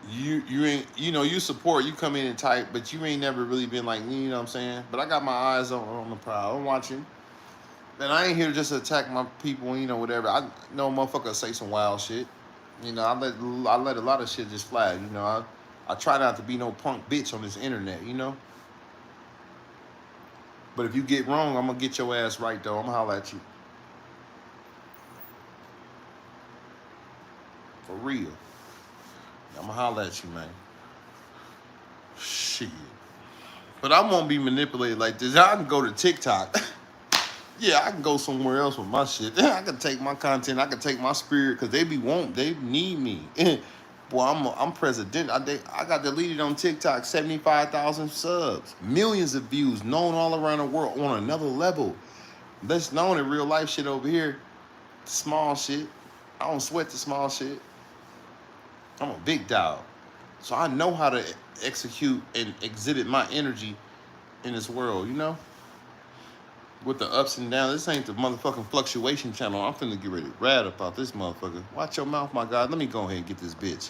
you ain't, you know, you support, you come in and type, but you ain't never really been like, you know what I'm saying? But I got my eyes on the prowl. I'm watching. And I ain't here just to attack my people, you know, whatever. I know motherfucker say some wild shit. You know, I let a lot of shit just fly. You know, I try not to be no punk bitch on this internet, you know? But if you get wrong, I'm gonna get your ass right though. I'm gonna holler at you. For real. I'm gonna holler at you, man. Shit. But I won't be manipulated like this. I can go to TikTok. Yeah, I can go somewhere else with my shit. I can take my content. I can take my spirit because they need me. Boy, I'm president. I got deleted on TikTok. 75,000 subs, millions of views, known all around the world on another level. Less known in real life shit over here. Small shit. I don't sweat the small shit. I'm a big dog, so I know how to execute and exhibit my energy in this world. You know. With the ups and downs, this ain't the motherfucking fluctuation channel. I'm finna get ready to rad about this motherfucker. Watch your mouth, my God. Let me go ahead and get this bitch.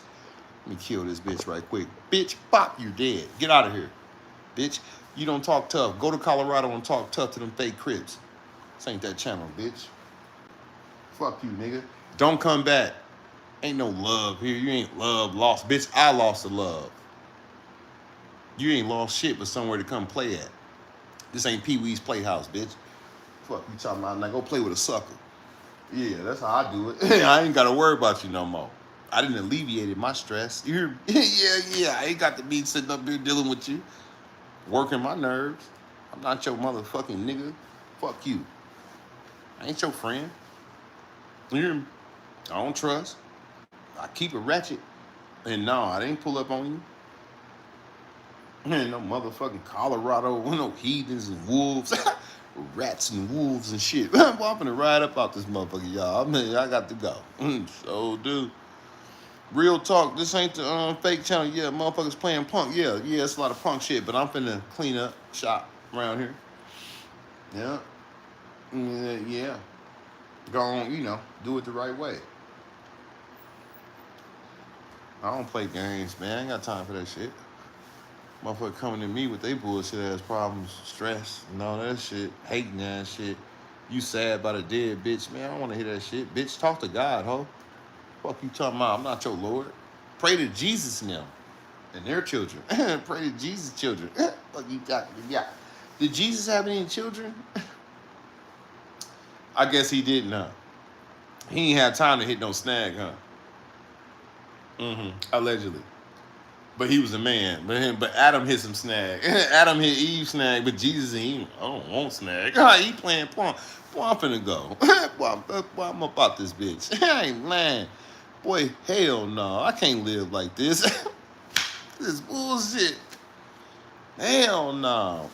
Let me kill this bitch right quick. Bitch, pop, you're dead. Get out of here. Bitch, you don't talk tough. Go to Colorado and talk tough to them fake Crips. This ain't that channel, bitch. Fuck you, nigga. Don't come back. Ain't no love here. You ain't love lost. Bitch, I lost the love. You ain't lost shit but somewhere to come play at. This ain't Pee-wee's Playhouse, bitch. Fuck you talking about? Now go play with a sucker. Yeah, that's how I do it. I ain't got to worry about you no more. I didn't alleviate my stress. Yeah. I ain't got to be sitting up here dealing with you, working my nerves. I'm not your motherfucking nigga. Fuck you. I ain't your friend. You hear me? I don't trust. I keep it ratchet. And no, I didn't pull up on you. Ain't no motherfucking Colorado, no heathens and wolves, rats and wolves and shit. Well, I'm gonna ride up out this motherfucker, y'all. I mean, I got to go. So, dude. Real talk, this ain't the fake channel. Yeah, motherfuckers playing punk. Yeah, it's a lot of punk shit, but I'm finna clean up shop around here. Yeah. Yeah. Go on, you know, do it the right way. I don't play games, man. I ain't got time for that shit. Motherfucker coming to me with they bullshit ass problems, stress, and all that shit, hating ass shit. You sad about a dead bitch, man. I don't want to hear that shit. Bitch, talk to God, ho. Fuck you talking about? I'm not your Lord. Pray to Jesus now and their children. Pray to Jesus' children. Fuck you talking to? Yeah. Did Jesus have any children? I guess he didn't, huh? He ain't had time to hit no snag, huh? Allegedly. But he was a man. But Adam hit some snag. Adam hit Eve snag, but Jesus and Eve, I don't want snag. He playing punk. Boy, I'm finna go. Boy, I'm about this bitch. I ain't lying. Boy, hell no. I can't live like this. This is bullshit. Hell no.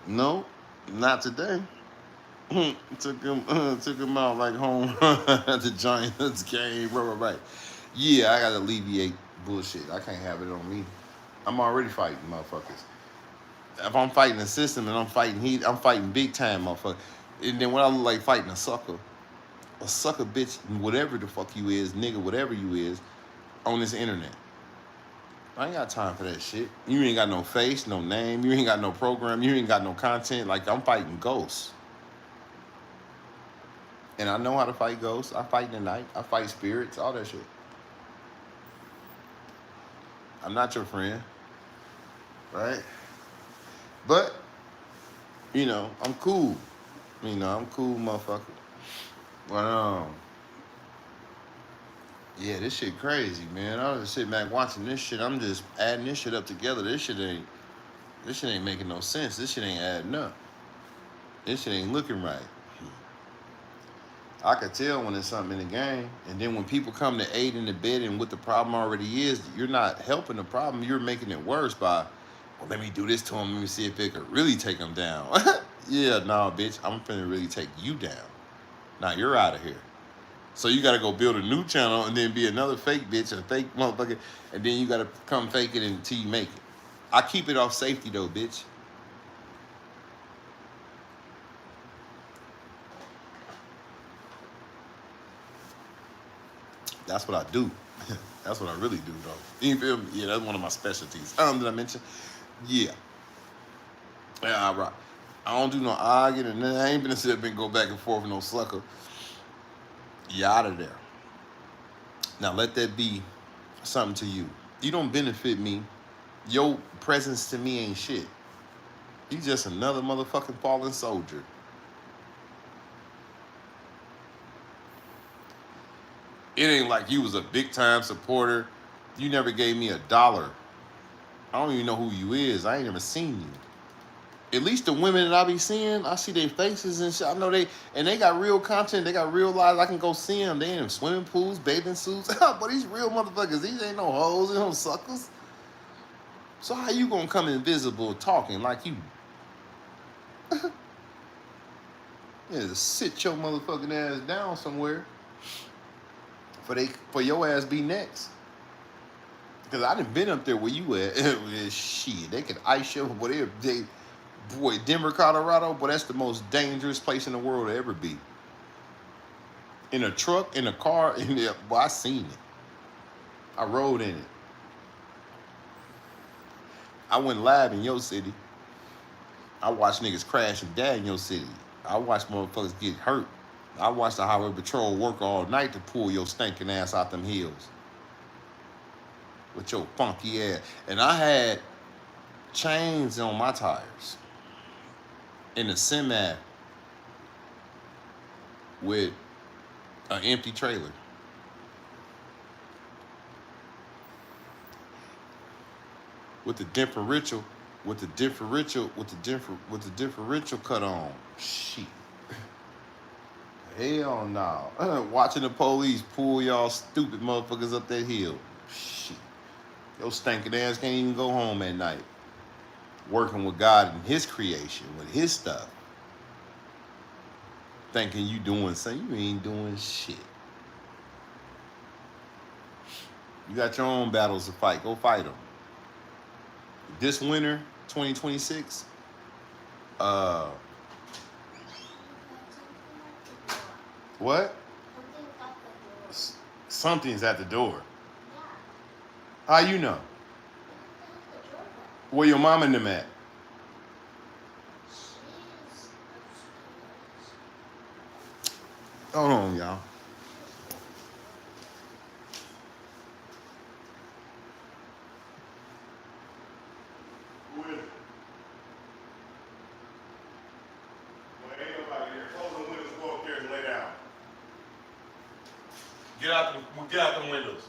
No, not today. took him out like home at the Giants game. Right. Yeah, I gotta alleviate bullshit. I can't have it on me. I'm already fighting motherfuckers. If I'm fighting the system and I'm fighting heat, I'm fighting big time motherfucker. And then when I look like fighting a sucker bitch, whatever the fuck you is, nigga, whatever you is, on this internet. I ain't got time for that shit. You ain't got no face, no name, you ain't got no program, you ain't got no content. Like, I'm fighting ghosts. And I know how to fight ghosts. I fight in the night. I fight spirits, all that shit. I'm not your friend, right? But, I'm cool. I'm cool, motherfucker. But, yeah, this shit crazy, man. I was just sitting back watching this shit. I'm just adding this shit up together. This shit ain't making no sense. This shit ain't adding up. This shit ain't looking right. I could tell when there's something in the game. And then when people come to aid in the bed and what the problem already is, you're not helping the problem. You're making it worse by, well, let me do this to him. Let me see if it could really take him down. Yeah, nah, bitch. I'm finna really take you down. Now you're out of here. So you got to go build a new channel and then be another fake bitch, a fake motherfucker, and then you got to come fake it until you make it. I keep it off safety though, bitch. That's what I do. That's what I really do though. You feel me? Yeah, that's one of my specialties. Did I mention? Yeah. Yeah, all right. I don't do no arguing, and I ain't been sit up and go back and forth with no sucker. You out of there. Now let that be something to you. You don't benefit me. Your presence to me ain't shit. You just another motherfucking fallen soldier. It ain't like you was a big time supporter. You never gave me $1. I don't even know who you is. I ain't never seen you. At least the women that I be seeing, I see their faces and shit. I know they got real content. They got real lives. I can go see them. They in swimming pools, bathing suits. But these real motherfuckers, these ain't no hoes and no suckers. So how you gonna come invisible talking like you? Yeah, sit your motherfucking ass down somewhere for your ass be next. Cause I done been up there where you at. Shit, they could ice you whatever. Boy, Denver, Colorado, boy, that's the most dangerous place in the world to ever be. In a truck, in a car, boy, I seen it. I rode in it. I went live in your city. I watched niggas crash and die in your city. I watched motherfuckers get hurt. I watched the highway patrol work all night to pull your stinking ass out them hills. With your funky ass. And I had chains on my tires. In a semi with an empty trailer. With the differential cut on. Shit. Hell no. Watching the police pull y'all stupid motherfuckers up that hill. Shit. Your stinking ass can't even go home at night. Working with God and his creation, with his stuff. Thinking you doing something. You ain't doing shit. You got your own battles to fight. Go fight them. This winter, 2026, what? Something's at the door. How you know? Where your mom and them at? Hold on, y'all. Who is it? Well, ain't nobody here. Close the windows, go upstairs and lay down. Get out the windows.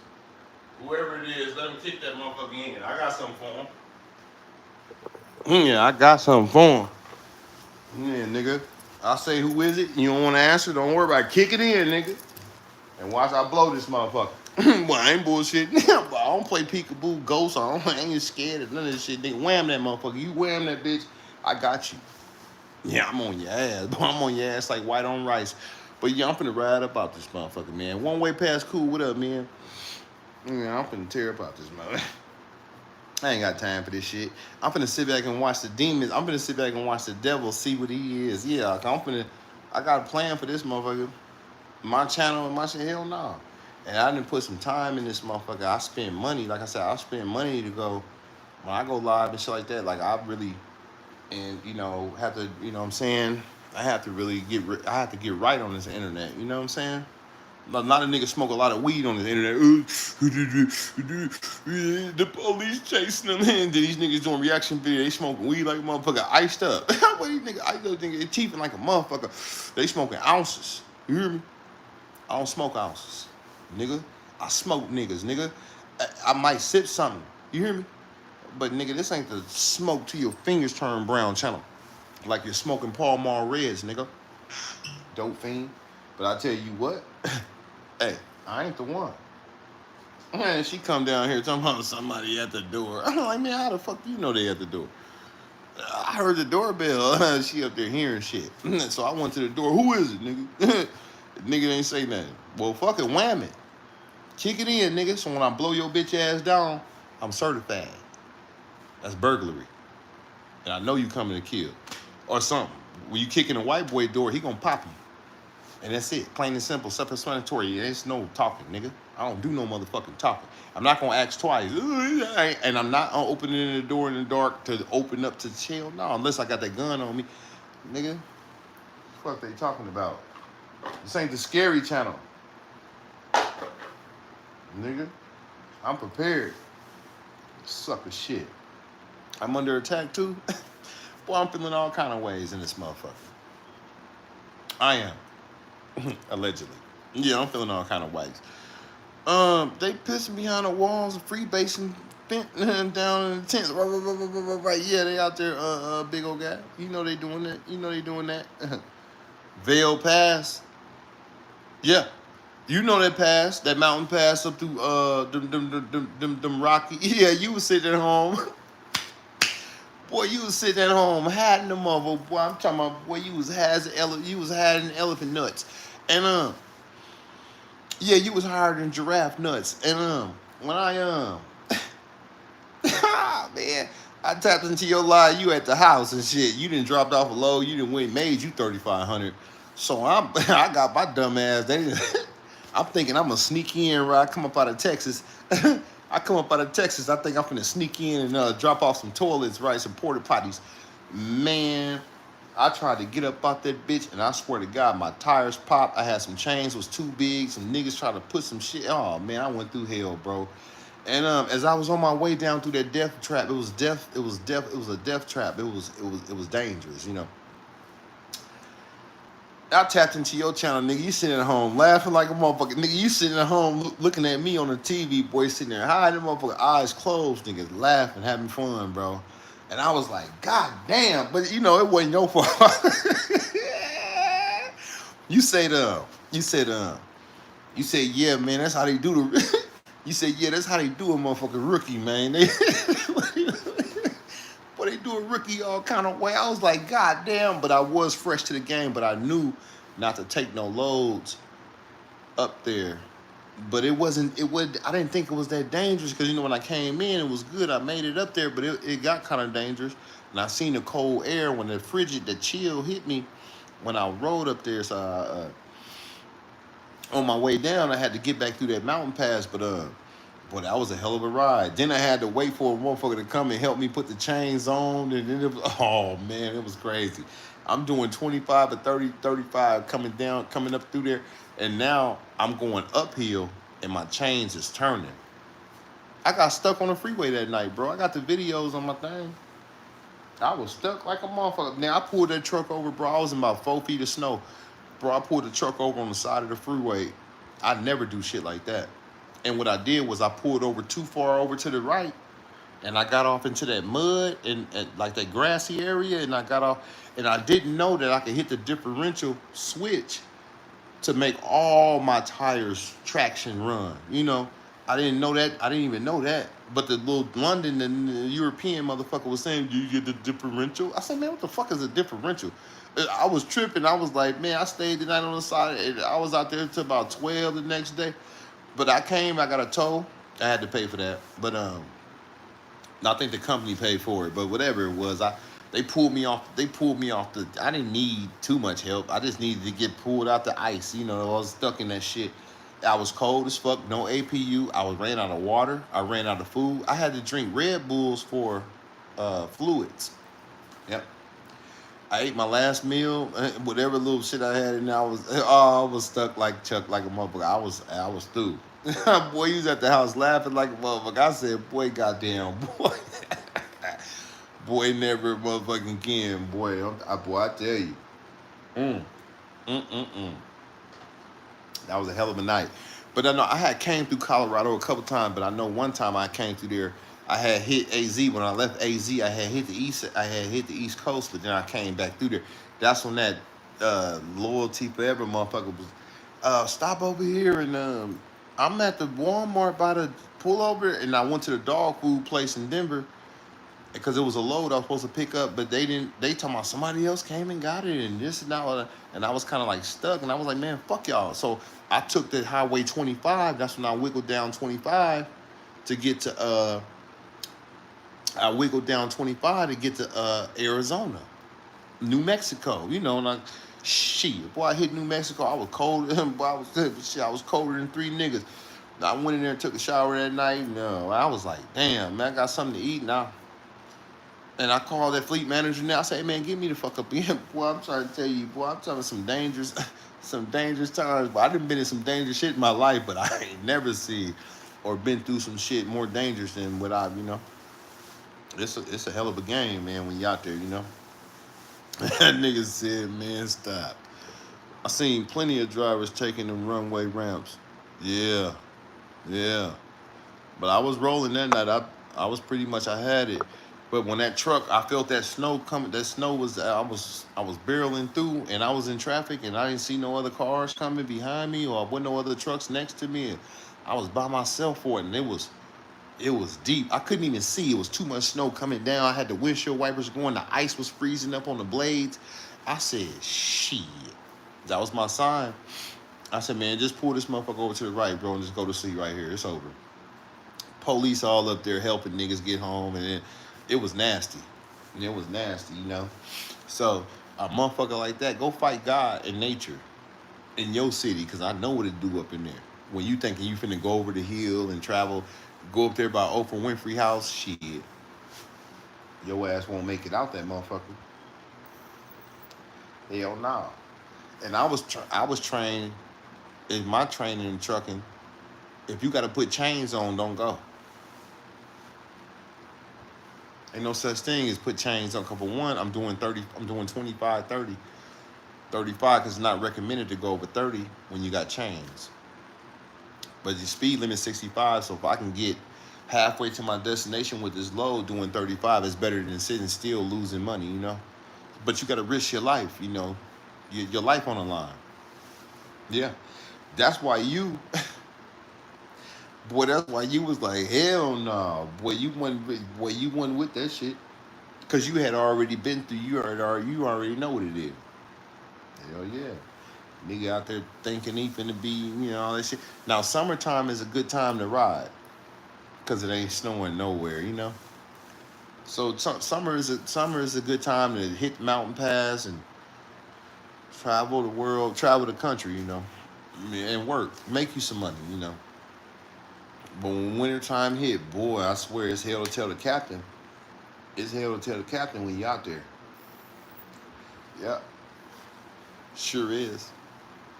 Whoever it is, let him kick that motherfucker in. I got something for him. Yeah, I got something for him. Yeah, nigga. I say, who is it? You don't want to answer? Don't worry about it. Kick it in, nigga. And watch I blow this motherfucker. Well, I ain't bullshitting. I don't play peekaboo ghost. I ain't scared of none of this shit. Nigga, wham that motherfucker. You wham that bitch. I got you. Yeah, I'm on your ass. I'm on your ass like white on rice. But yeah, I'm finna ride up out this motherfucker, man. One way past cool. What up, man? Yeah, I'm finna tear up out this motherfucker. I ain't got time for this shit. I'm finna sit back and watch the demons. I'm finna sit back and watch the devil, see what he is. Yeah, I got a plan for this motherfucker. My channel and my shit, hell no. And I didn't put some time in this motherfucker. I spend money, like I said, I spend money to go, when I go live and shit like that, like I really, and have to, you know what I'm saying? I have to really I have to get right on this internet, you know what I'm saying? A lot of niggas smoke a lot of weed on the internet. The police chasing them, and then these niggas doing reaction video. They smoking weed like a motherfucker, iced up. What these niggas iced up? Nigga, they teething like a motherfucker. They smoking ounces. You hear me? I don't smoke ounces, nigga. I smoke niggas, nigga. I might sip something. You hear me? But nigga, this ain't the smoke till your fingers turn brown channel. Like you're smoking Paul Mall Reds, nigga. Dope fiend. But I tell you what, hey, I ain't the one. Man, she come down here talking about somebody at the door. I'm like, man, how the fuck you know they at the door? I heard the doorbell. She up there hearing shit. So I went to the door. Who is it, nigga? The nigga ain't say nothing. Well, fucking wham it. Kick it in, nigga. So when I blow your bitch ass down, I'm certified. That's burglary. And I know you coming to kill. Or something. When you kick in a white boy door, he gonna pop you. And that's it. Plain and simple. Self-explanatory. There's no talking, nigga. I don't do no motherfucking talking. I'm not gonna ask twice. And I'm not opening the door in the dark to open up to chill. No, unless I got that gun on me. Nigga, what the fuck they talking about? This ain't the scary channel. Nigga, I'm prepared. Sucker shit. I'm under attack too. Boy, I'm feeling all kind of ways in this motherfucker. I am. Allegedly. Yeah, I'm feeling all kind of ways. They pissing behind the walls, freebasing down in the tents. Right, yeah, they out there, big old guy. You know they doing that. You know they doing that. Vail Pass. Yeah. You know that pass, that mountain pass up through them rocky. Yeah, you was sitting at home. Boy, you was sitting at home hiding them over. Boy, I'm talking about, boy, you was hiding elephant nuts. And yeah, you was hiding giraffe nuts. And when I man, I tapped into your line, you at the house and shit. You done dropped off a load, you done went made you 3,500. So I got my dumb ass. I'm thinking I'm gonna sneak in right. I come up out of Texas. I come up out of Texas. I think I'm gonna sneak in and drop off some toilets, right? Some porta potties. Man, I tried to get up out that bitch, and I swear to God, my tires popped. I had some chains was too big. Some niggas tried to put some shit. Oh man, I went through hell, bro. And as I was on my way down through that death trap, it was a death trap. It was dangerous, you know. I tapped into your channel, nigga. You sitting at home laughing like a motherfucker. Nigga, you sitting at home looking at me on the TV, boy, sitting there hiding, motherfucker, eyes closed, niggas laughing, having fun, bro. And I was like, God damn. But, you know, it wasn't your fault. You said, yeah, man, that's how they do the... You said, yeah, that's how they do a motherfucking rookie, man. Boy, they do a rookie all kind of way. I was like, God damn, but I was fresh to the game, but I knew not to take no loads up there. But I didn't think it was that dangerous because, you know, when I came in, it was good. I made it up there, but it got kind of dangerous. And I seen the cold air when the chill hit me when I rode up there. So on my way down, I had to get back through that mountain pass, but boy, that was a hell of a ride. Then I had to wait for a motherfucker to come and help me put the chains on, and then oh man, it was crazy. I'm doing 25 to 30, 35 coming up through there, and now I'm going uphill, and my chains is turning. I got stuck on the freeway that night, bro. I got the videos on my thing. I was stuck like a motherfucker. Now, I pulled that truck over, bro. I was in about 4 feet of snow. Bro, I pulled the truck over on the side of the freeway. I never do shit like that. And what I did was I pulled over too far over to the right, and I got off into that mud and like that grassy area, and I got off, and I didn't know that I could hit the differential switch to make all my tires traction run. You know, I didn't know that. I didn't even know that. But the little London and the European motherfucker was saying, "Do you get the differential?" I said, "Man, what the fuck is a differential?" I was tripping. I was like, man, I stayed the night on the side. And I was out there until about 12 the next day. But I got a tow. I had to pay for that. But I think the company paid for it. But whatever it was, they pulled me off. I didn't need too much help. I just needed to get pulled out the ice. You know, I was stuck in that shit. I was cold as fuck. No APU. I ran out of water. I ran out of food. I had to drink Red Bulls for fluids. Yep. I ate my last meal, whatever little shit I had, and I was stuck like Chuck, like a motherfucker. I was through. Boy, you was at the house laughing like a motherfucker. I said, boy, goddamn, boy, boy, never motherfucking again, boy. Boy, I tell you, mm, mm. That was a hell of a night. But I know I had came through Colorado a couple times, but I know one time I came through there. I had hit AZ when I left AZ. I had hit the east. I had hit the East Coast, but then I came back through there. That's when that loyalty forever motherfucker was. Stop over here, and I'm at the Walmart by the pullover, and I went to the dog food place in Denver because it was a load I was supposed to pick up, but they didn't. They told me somebody else came and got it, and this and that, and I was kind of like stuck, and I was like, man, fuck y'all. So I took the Highway 25. That's when I wiggled down 25 to get to I wiggled down 25 to get to Arizona, New Mexico. You know, and shit, boy, I hit New Mexico. I was cold. Boy, I was colder than three niggas. I went in there and took a shower that night. No, I was like, damn, man, I got something to eat now. And I called that fleet manager now. I say, hey, man, get me the fuck up here. Boy, I'm trying to tell you, boy, I'm telling some dangerous times. But I done been in some dangerous shit in my life, but I ain't never seen or been through some shit more dangerous than what I've, you know. It's a hell of a game, man, when you out there, you know. That nigga said, man, stop. I seen plenty of drivers taking them runway ramps. Yeah. But I was rolling that night. I was pretty much, I had it. But when that truck, I felt that snow coming. That snow was, I was barreling through, and I was in traffic, and I didn't see no other cars coming behind me, or wasn't no other trucks next to me. And I was by myself for it, and it was deep. I couldn't even see. It was too much snow coming down. I had the windshield wipers going. The ice was freezing up on the blades. I said, shit. That was my sign. I said, man, just pull this motherfucker over to the right, bro, and just go to sleep right here. It's over. Police all up there helping niggas get home, and then it was nasty. You know. So a motherfucker like that, go fight God and nature in your city, because I know what it do up in there. When you thinking you finna go over the hill and travel, go up there by Oprah Winfrey house, shit. Your ass won't make it out that motherfucker. Hell no. And I was trained in my training in trucking. If you got to put chains on, don't go. Ain't no such thing as put chains on. For one, I'm doing 25, 30. 35 because it's not recommended to go over 30 when you got chains. But the speed limit is 65, so if I can get halfway to my destination with this load doing 35, it's better than sitting still losing money, you know? But you got to risk your life, you know? Your life on the line. Yeah. That's why you... Boy, that's why you was like, hell no. Boy, you wasn't with that shit. Because you had already been through, you already know what it is. Hell yeah. Nigga out there thinking he finna be, you know, all that shit. Now, summertime is a good time to ride. Because it ain't snowing nowhere, you know? So summer is a good time to hit the mountain pass and travel the world, travel the country, you know? And work. Make you some money, you know? But when wintertime hit, boy, I swear it's hell to tell the captain. It's hell to tell the captain when you out there. Yeah. Sure is.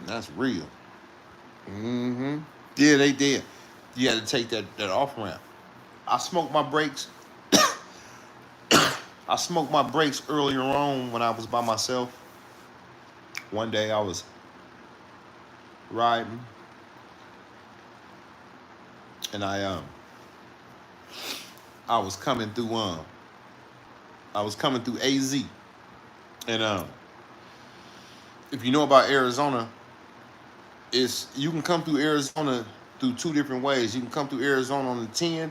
And that's real. Mm-hmm. Yeah, they did. You had to take that off ramp. I smoked my brakes. I smoked my brakes earlier on when I was by myself. One day I was riding, and I was coming through AZ, and if you know about Arizona, you can come through Arizona through two different ways. You can come through Arizona on the 10,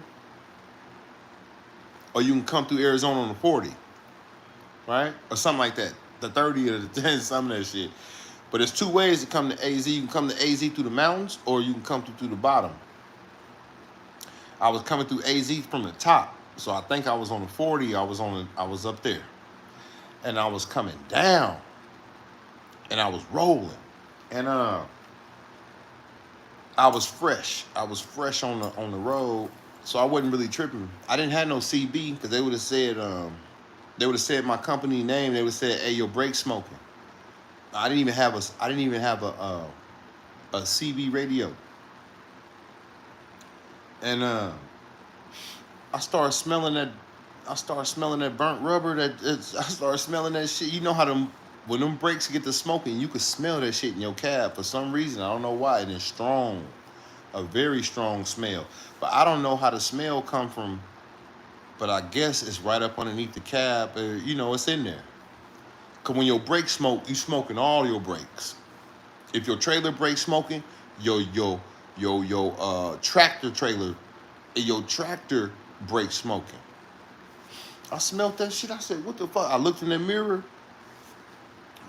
or you can come through Arizona on the 40, right? Or something like that. The 30 or the 10, some of that shit. But there's two ways to come to AZ. You can come to AZ through the mountains, or you can come through the bottom. I was coming through AZ from the top, so I think I was on the 40. I was up there, and I was coming down, and I was rolling, and I was fresh. I was fresh on the road, so I wasn't really tripping. I didn't have no CB because they would have said They would have said my company name. They would have said, "Hey, your brake smoking." I didn't even have a CB radio, and I started smelling that. I started smelling that burnt rubber. I started smelling that shit. You know how them when them brakes get to smoking, you could smell that shit in your cab for some reason. I don't know why. And it's strong, a very strong smell. But I don't know how the smell come from. But I guess it's right up underneath the cab. You know, it's in there. Cause when your brakes smoke, you smoking all your brakes. If your trailer brake smoking, your tractor trailer, your tractor brake smoking. I smelled that shit. I said, "What the fuck?" I looked in the mirror.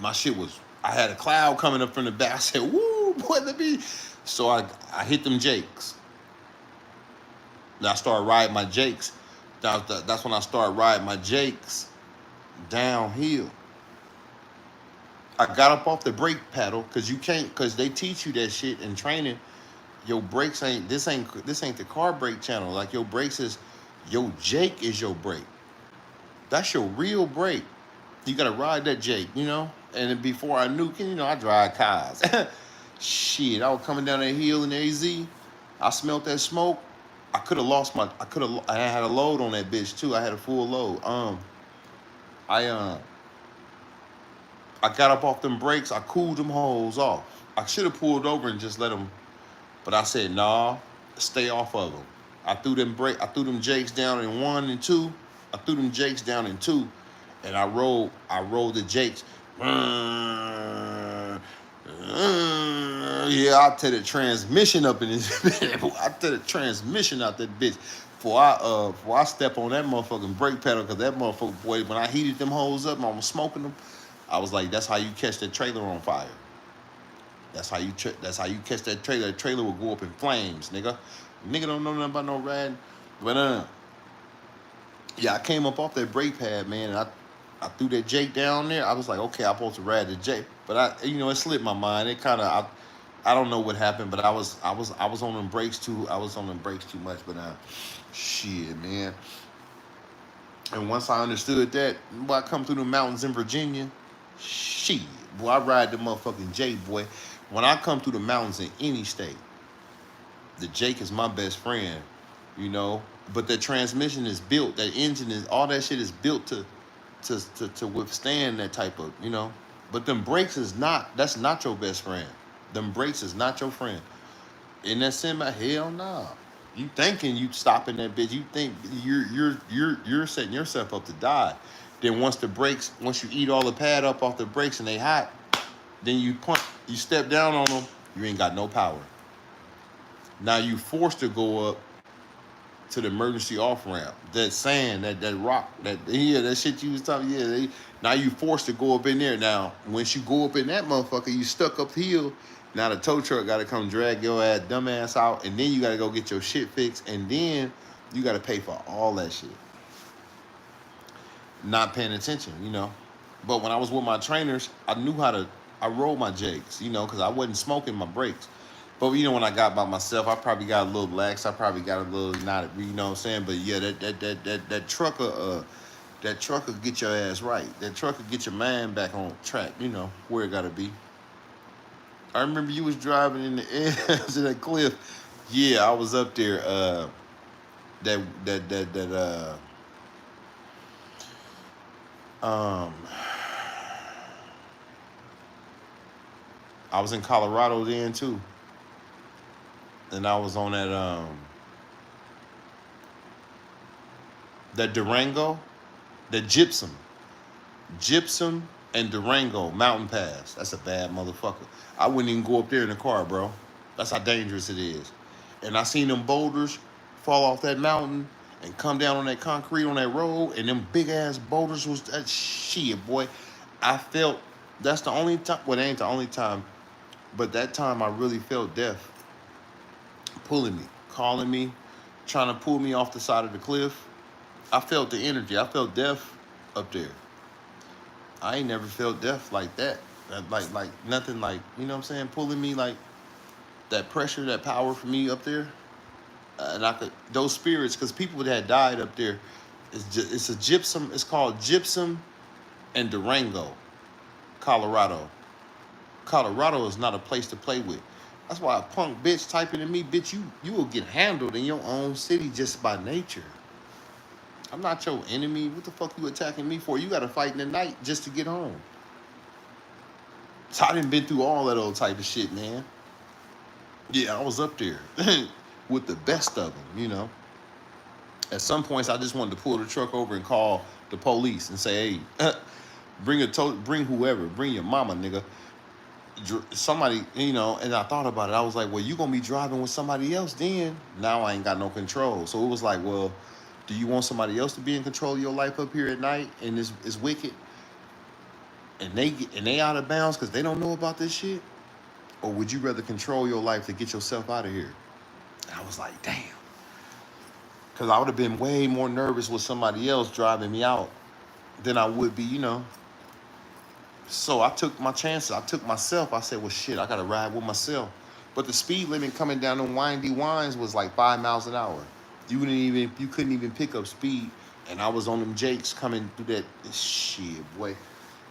My shit was. I had a cloud coming up from the back. I said, "Woo, boy, let me." So I hit them Jakes. And I started riding my Jakes. That's when I started riding my Jakes downhill. I got up off the brake pedal because you can't, because they teach you that shit in training. Your brakes ain't this ain't the car brake channel. Like your brakes is your Jake is your brake. That's your real brake. You gotta ride that Jake, you know. And then before I knew, you know, I drive cars. Shit, I was coming down that hill in AZ. I smelled that smoke. I could have lost my. I had a load on that bitch too. I had a full load. I I got up off them brakes. I cooled them holes off. I should have pulled over and just let them, but I said, nah, stay off of them. I threw them Jakes down in 1 and 2. I threw them Jakes down in 2, and I rolled the Jakes. Yeah, I tear the transmission up in this bitch. I tear the transmission out that bitch. Before I step on that motherfucking brake pedal, cause that motherfucker, boy, when I heated them hoes up and I was smoking them, I was like, that's how you catch that trailer on fire. That's how you catch that trailer. That trailer will go up in flames, nigga. Nigga don't know nothing about no riding. But yeah, I came up off that brake pad, man, and I threw that Jake down there. I was like, okay, I'm supposed to ride the Jake, but it slipped my mind. It kind of, I don't know what happened, but I was on them brakes too. I was on them brakes too much, but shit, man. And once I understood that, boy, I come through the mountains in Virginia. Shit, boy, I ride the motherfucking Jake, boy. When I come through the mountains in any state, the Jake is my best friend, you know. But the transmission is built, that engine is, all that shit is built to withstand that type of, you know. But them brakes is not, that's not your best friend. Them brakes is not your friend. In that semi, hell nah. You thinking you stopping that bitch? You think you're setting yourself up to die. Then once you eat all the pad up off the brakes and they hot, then you step down on them. You ain't got no power. Now you forced to go up to the emergency off ramp. That sand, that rock, that shit you was talking. Yeah, now you forced to go up in there. Now once you go up in that motherfucker, you stuck uphill. Now the tow truck got to come drag your dumb ass out, and then you got to go get your shit fixed, and then you got to pay for all that shit. Not paying attention, you know. But when I was with my trainers, I knew how to. I rolled my Jakes, you know, because I wasn't smoking my brakes. But you know, when I got by myself, I probably got a little lax. I probably got a little not, you know what I'm saying. But yeah, that trucker get your ass right. That trucker get your mind back on track. You know where it gotta be. I remember you was driving in the air to that cliff. Yeah, I was up there. That that that that um. I was in Colorado then too, and I was on that Durango, that gypsum and Durango mountain pass. That's a bad motherfucker. I wouldn't even go up there in the car, bro. That's how dangerous it is. And I seen them boulders fall off that mountain and come down on that concrete on that road, and them big ass boulders was that shit, boy. I felt that's the only time. Well, it ain't the only time, but that time I really felt death pulling me, calling me, trying to pull me off the side of the cliff. I felt the energy. I felt death up there. I ain't never felt death like that. Like nothing like, you know what I'm saying, pulling me like that pressure, that power for me up there. And I could, those spirits, because people that had died up there, It's a gypsum. It's called Gypsum and Durango, Colorado. Colorado is not a place to play with. That's why a punk bitch typing to me, bitch, you will get handled in your own city just by nature. I'm not your enemy. What the fuck you attacking me for? You got to fight in the night just to get home. So I done been through all that old type of shit, man. Yeah, I was up there with the best of them, you know. At some points, I just wanted to pull the truck over and call the police and say, hey, bring whoever, bring your mama, nigga. Somebody, you know, and I thought about it. I was like, well, you gonna be driving with somebody else then. Now I ain't got no control. So it was like, well, do you want somebody else to be in control of your life up here at night and it's wicked? And they out of bounds because they don't know about this shit? Or would you rather control your life to get yourself out of here? And I was like, damn. Because I would have been way more nervous with somebody else driving me out than I would be, you know. So I took my chances. I took myself. I said, well, shit, I got to ride with myself. But the speed limit coming down them windy winds was like 5 miles an hour. You couldn't even pick up speed. And I was on them jakes coming through that shit, boy.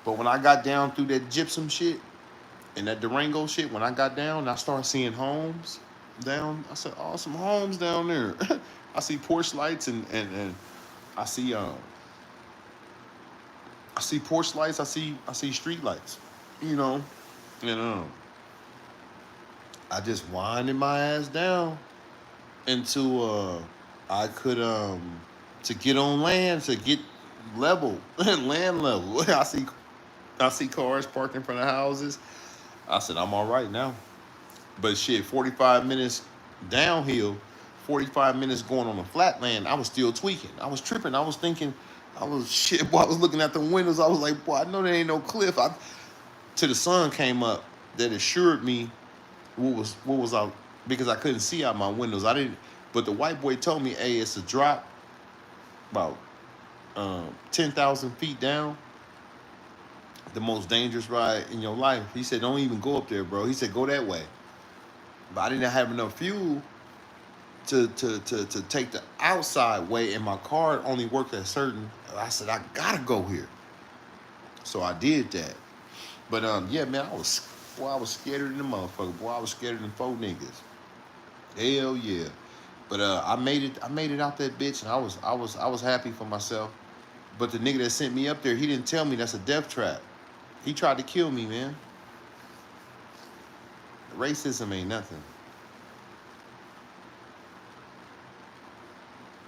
But when I got down through that gypsum shit and that Durango shit, when I got down, I started seeing homes down. I said, oh, some homes down there. I see porch lights and I see porch lights. I see street lights, you know, and I just winded my ass down into I could to get on land, to get level land level. I see cars parked in front of houses. I said, I'm all right now. But shit, 45 minutes downhill, 45 minutes going on a flat land, I was still tweaking. I was tripping. I was thinking, boy, I was looking at the windows. I was like, boy, I know there ain't no cliff. Till the sun came up that assured me what was out, because I couldn't see out my windows. I didn't, but the white boy told me, hey, it's a drop about 10,000 feet down. The most dangerous ride in your life. He said, don't even go up there, bro. He said, go that way. But I didn't have enough fuel to take the outside way, and my car only worked at certain. I said, I gotta go here. So I did that. But yeah, man, I was scared than the motherfucker. Boy, I was scared than 4 niggas. Hell yeah. But I made it out that bitch, and I was happy for myself. But the nigga that sent me up there, he didn't tell me that's a death trap. He tried to kill me, man. Racism ain't nothing.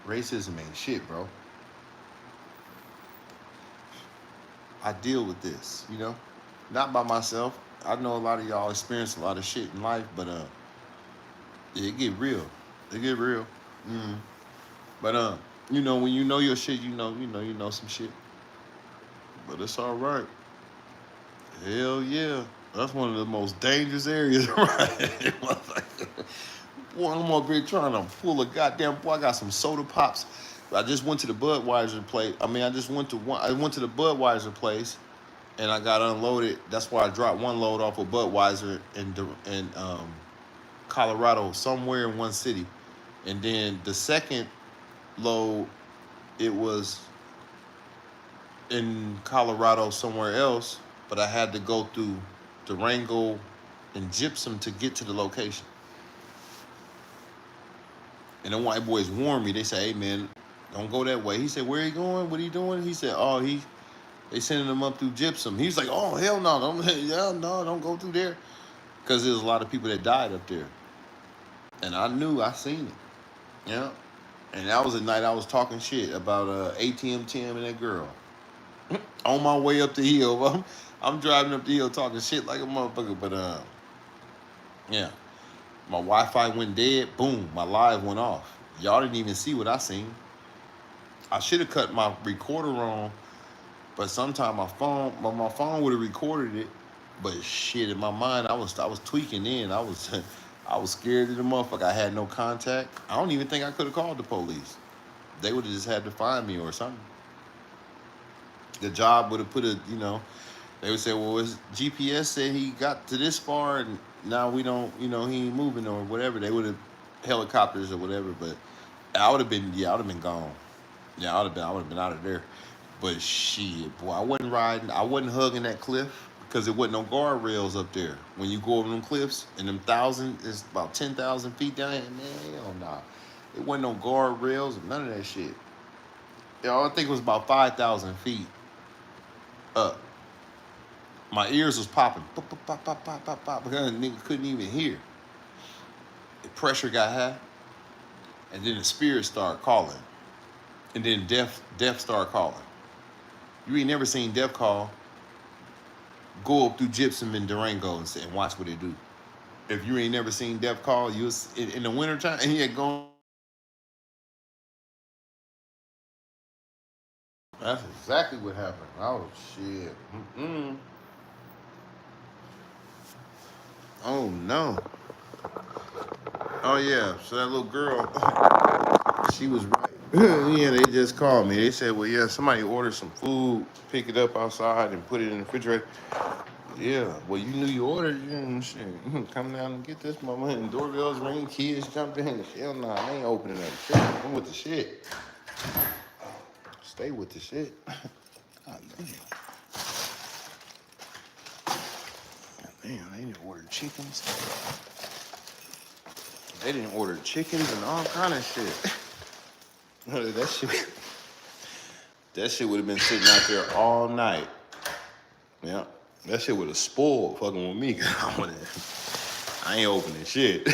Racism ain't shit, bro. I deal with this, you know? Not by myself. I know a lot of y'all experience a lot of shit in life, but it get real. It get real. But you know, when you know your shit, you know some shit. But it's all right. Hell yeah. That's one of the most dangerous areas, right? Boy, I'm up here trying to pull a goddamn, boy, I got some soda pops. I just went to the Budweiser place. I went to the Budweiser place, and I got unloaded. That's why I dropped one load off of Budweiser in Colorado, somewhere in one city. And then the second load, it was in Colorado somewhere else, but I had to go through Durango and Gypsum to get to the location. And the white boys warned me. They say, hey, man, don't go that way. He said, where are you going? What are you doing? He said, oh, they sending him up through Gypsum. He was like, oh, hell no, don't go through there. Because there's a lot of people that died up there. And I seen it. Yeah. And that was the night I was talking shit about ATM Tim and that girl. On my way up the hill. I'm driving up the hill talking shit like a motherfucker. But, yeah. My Wi-Fi went dead. Boom. My live went off. Y'all didn't even see what I seen. I should have cut my recorder on. But sometime my phone would have recorded it. But shit, in my mind, I was tweaking in. I was scared of the motherfucker. I had no contact. I don't even think I could have called the police. They would have just had to find me or something. The job would have put they would say, well, his GPS said he got to this far and now we don't, he ain't moving or whatever. They would have helicopters or whatever, but I would have been gone. Yeah, I would have been out of there. But shit, boy, I wasn't hugging that cliff because there wasn't no guardrails up there. When you go over them cliffs and them it's about 10,000 feet down, man, hell nah. It wasn't no guardrails or none of that shit. Yeah, I think it was about 5,000 feet up. My ears was popping, pop, pop, pop, pop, pop, pop, pop, because the nigga couldn't even hear. The pressure got high, and then the spirit started calling, and then death started calling. You ain't never seen death call. Go up through Gypsum and Durango and watch what it do. If you ain't never seen death call, you in the wintertime, and you going. That's exactly what happened. Oh shit. Mm-mm. Oh no. Oh yeah. So that little girl, she was right. Yeah, they just called me. They said, well, yeah, somebody ordered some food, pick it up outside and put it in the refrigerator. Yeah, well, you knew you ordered it, and shit. Come down and get this mama. And doorbells ring, kids jump in. Hell nah, I ain't opening up shit. I'm with the shit. Stay with the shit. God damn. Damn, they didn't order chickens. They didn't order chickens and all kind of shit. That shit would have been sitting out there all night. Yeah, that shit would have spoiled fucking with me. I ain't opening shit.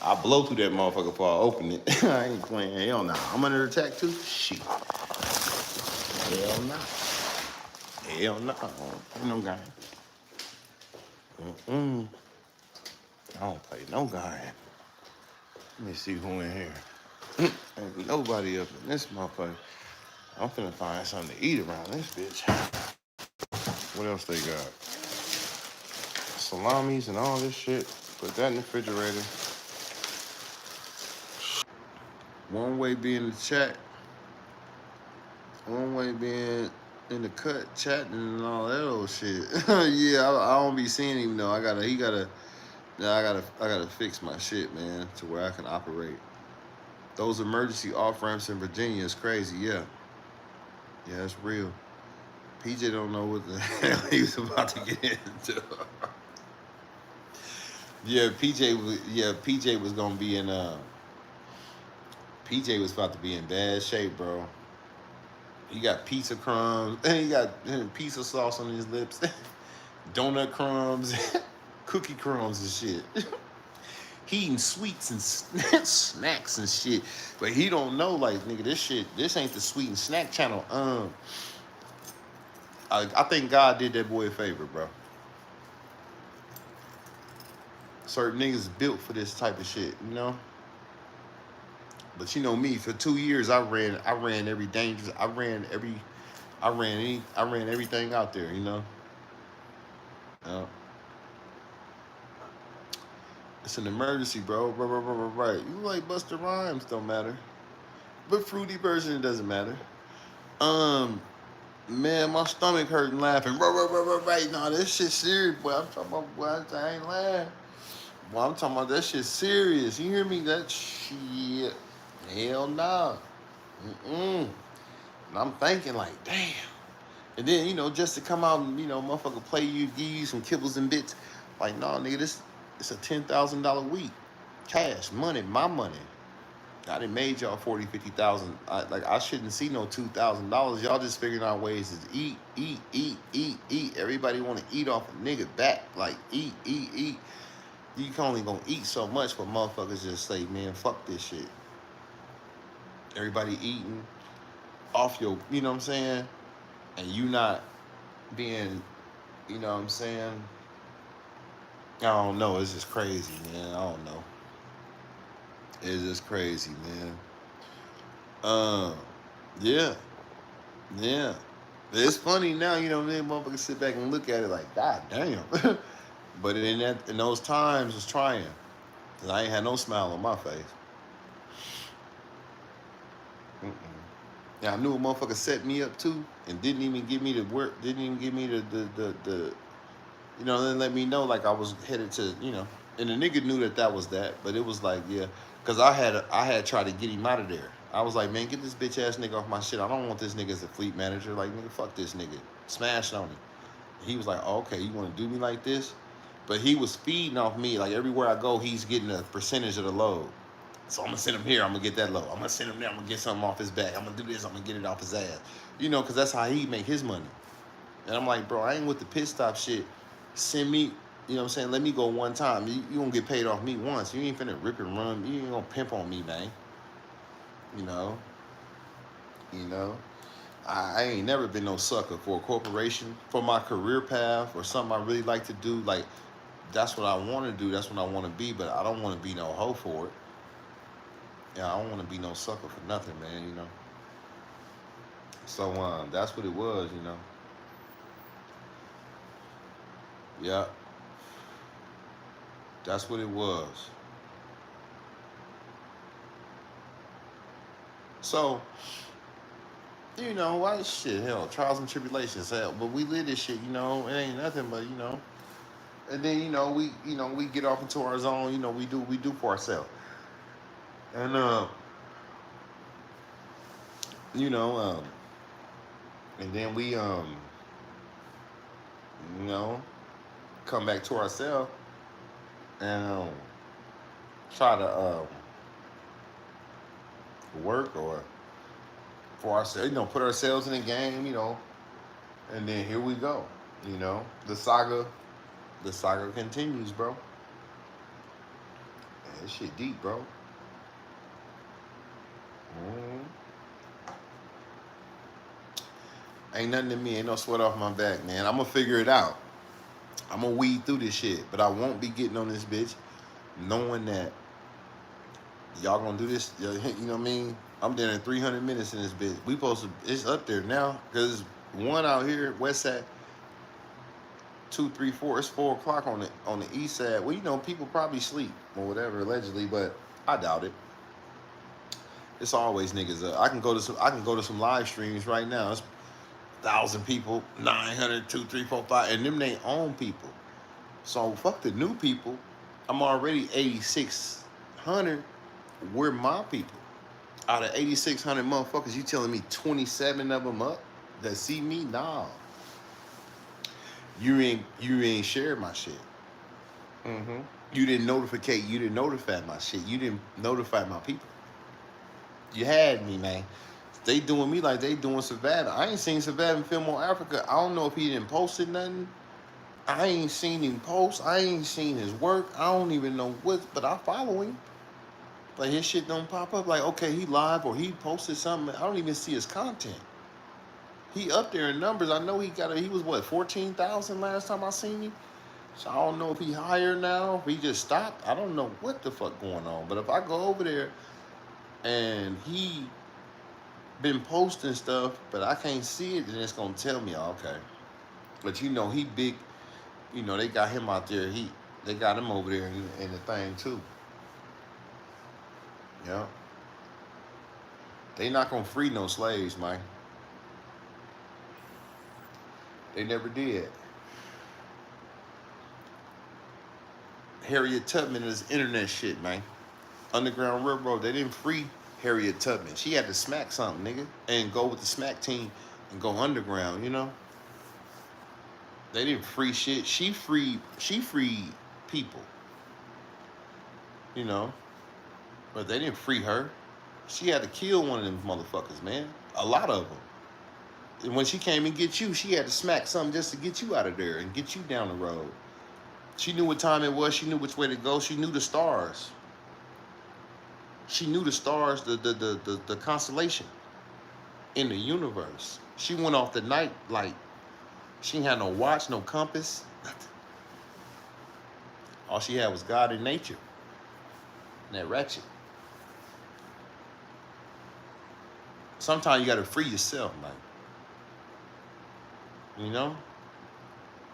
I blow through that motherfucker before I open it. I ain't playing. Hell nah. I'm under attack too. Shit. Hell nah. Hell nah. Ain't no guy. I don't play no guy. Let me see who in here. Ain't nobody up in this motherfucker. I'm finna find something to eat around this bitch. What else they got? Salamis and all this shit. Put that in the refrigerator. One way being in the chat. One way being in the cut, chatting and all that old shit. Yeah, I don't be seeing him though. I gotta fix my shit, man, to where I can operate. Those emergency off ramps in Virginia is crazy. Yeah, it's real. PJ don't know what the hell he was about to get into. PJ was gonna be in. PJ was about to be in bad shape, bro. He got pizza crumbs, and he got pizza sauce on his lips, donut crumbs, cookie crumbs and shit. He eating sweets and snacks and shit, but he don't know, like, nigga, this ain't the sweet and snack channel. I think God did that boy a favor, bro. Certain niggas built for this type of shit, you know. But you know me, for 2 years I ran every dangerous, I ran everything out there, you know. It's an emergency, bro. Right. You like Busta Rhymes, don't matter. But fruity version, it doesn't matter. Man, my stomach hurting laughing. Right. Nah, this shit serious, boy. I'm talking about, boy, I ain't lying. Boy, I'm talking about that shit serious. You hear me? That shit. Hell nah. And I'm thinking like, damn. And then, you know, just to come out and, you know, motherfucker play you, give you some kibbles and bits. Like, nah, nigga, it's a $10,000 week. Cash, money, my money. I done made y'all 40, 50,000. I shouldn't see no $2,000. Y'all just figuring out ways to eat. Everybody want to eat off a nigga back. Like, eat. You can only gonna eat so much, but motherfuckers just say, man, fuck this shit. Everybody eating off your, you know what I'm saying? And you not being, you know what I'm saying? I don't know. It's just crazy, man. I don't know. It's just crazy, man. Yeah. It's funny now, you know, man, motherfuckers sit back and look at it like, God damn. But in those times, was trying. Cause I ain't had no smile on my face. Now I knew a motherfucker set me up too, and didn't even give me the work, didn't even give me the you know, then let me know like I was headed to, you know, and the nigga knew that was that, but it was like, yeah, cause I had tried to get him out of there. I was like, man, get this bitch ass nigga off my shit. I don't want this nigga as a fleet manager. Like, nigga, fuck this nigga. Smash on him. He was like, oh, okay, you want to do me like this? But he was feeding off me. Like, everywhere I go, he's getting a percentage of the load. So I'm going to send him here. I'm going to get that load. I'm going to send him there. I'm going to get something off his back. I'm going to do this. I'm going to get it off his ass. You know, because that's how he make his money. And I'm like, bro, I ain't with the pit stop shit. Send me, you know what I'm saying? Let me go one time. You going to get paid off me once. You ain't finna rip and run. You ain't going to pimp on me, man. You know? I ain't never been no sucker for a corporation, for my career path or something I really like to do. Like, that's what I want to do. That's what I want to be, but I don't want to be no hoe for it. Yeah, I don't want to be no sucker for nothing, man, you know. So, that's what it was, you know. Yeah. That's what it was. So, you know, why shit, hell, trials and tribulations, hell, but we live this shit, you know, it ain't nothing but, you know, and then, we get off into our zone, you know, we do for ourselves. And, you know, and then we, you know, come back to ourselves and, try to, work or for ourselves, you know, put ourselves in the game, you know, and then here we go, you know, the saga continues, bro. Man, this shit deep, bro. Mm. Ain't nothing to me, ain't no sweat off my back, man. I'm gonna figure it out. I'm gonna weed through this shit, but I won't be getting on this bitch knowing that y'all gonna do this, you know what I mean? I'm there in 300 minutes in this bitch. We supposed to, it's up there now, because one out here, west side, 2, 3, 4, it's 4 o'clock on the east side. Well, you know, people probably sleep or whatever, allegedly, but I doubt it. It's always niggas up. I can go to some live streams right now. It's 1,000 people, 900, 2, 3, 4, 5, and them they own people. So fuck the new people. I'm already 8,600. We're my people. Out of 8,600 motherfuckers, you telling me 27 of them up that see me? Nah. You ain't shared my shit. Mm-hmm. You didn't notify my shit. You didn't notify my people. You had me, man. They doing me like they doing Survivor. I ain't seen Survivor film on Africa. I don't know if he didn't post it nothing. I ain't seen him post. I ain't seen his work. I don't even know what, but I follow him. Like, his shit don't pop up. Like, okay, he live or he posted something. I don't even see his content. He up there in numbers. I know he was what, 14,000 last time I seen him. So I don't know if he higher now, if he just stopped. I don't know what the fuck going on. But if I go over there and he been posting stuff, but I can't see it, then it's gonna tell me, oh, okay. But you know, he big. You know, they got him out there. They got him over there in the thing too. Yeah. They not gonna free no slaves, man. They never did. Harriet Tubman is internet shit, man. Underground Railroad, they didn't free Harriet Tubman. She had to smack something, nigga, and go with the smack team and go underground, you know? They didn't free shit. She freed people, you know? But they didn't free her. She had to kill one of them motherfuckers, man. A lot of them. And when she came and get you, she had to smack something just to get you out of there and get you down the road. She knew what time it was. She knew which way to go. She knew the stars. She knew the stars, the constellation in the universe. She went off the night light. She ain't had no watch, no compass, nothing. All she had was God and nature. And that ratchet. Sometimes you gotta free yourself, man. You know?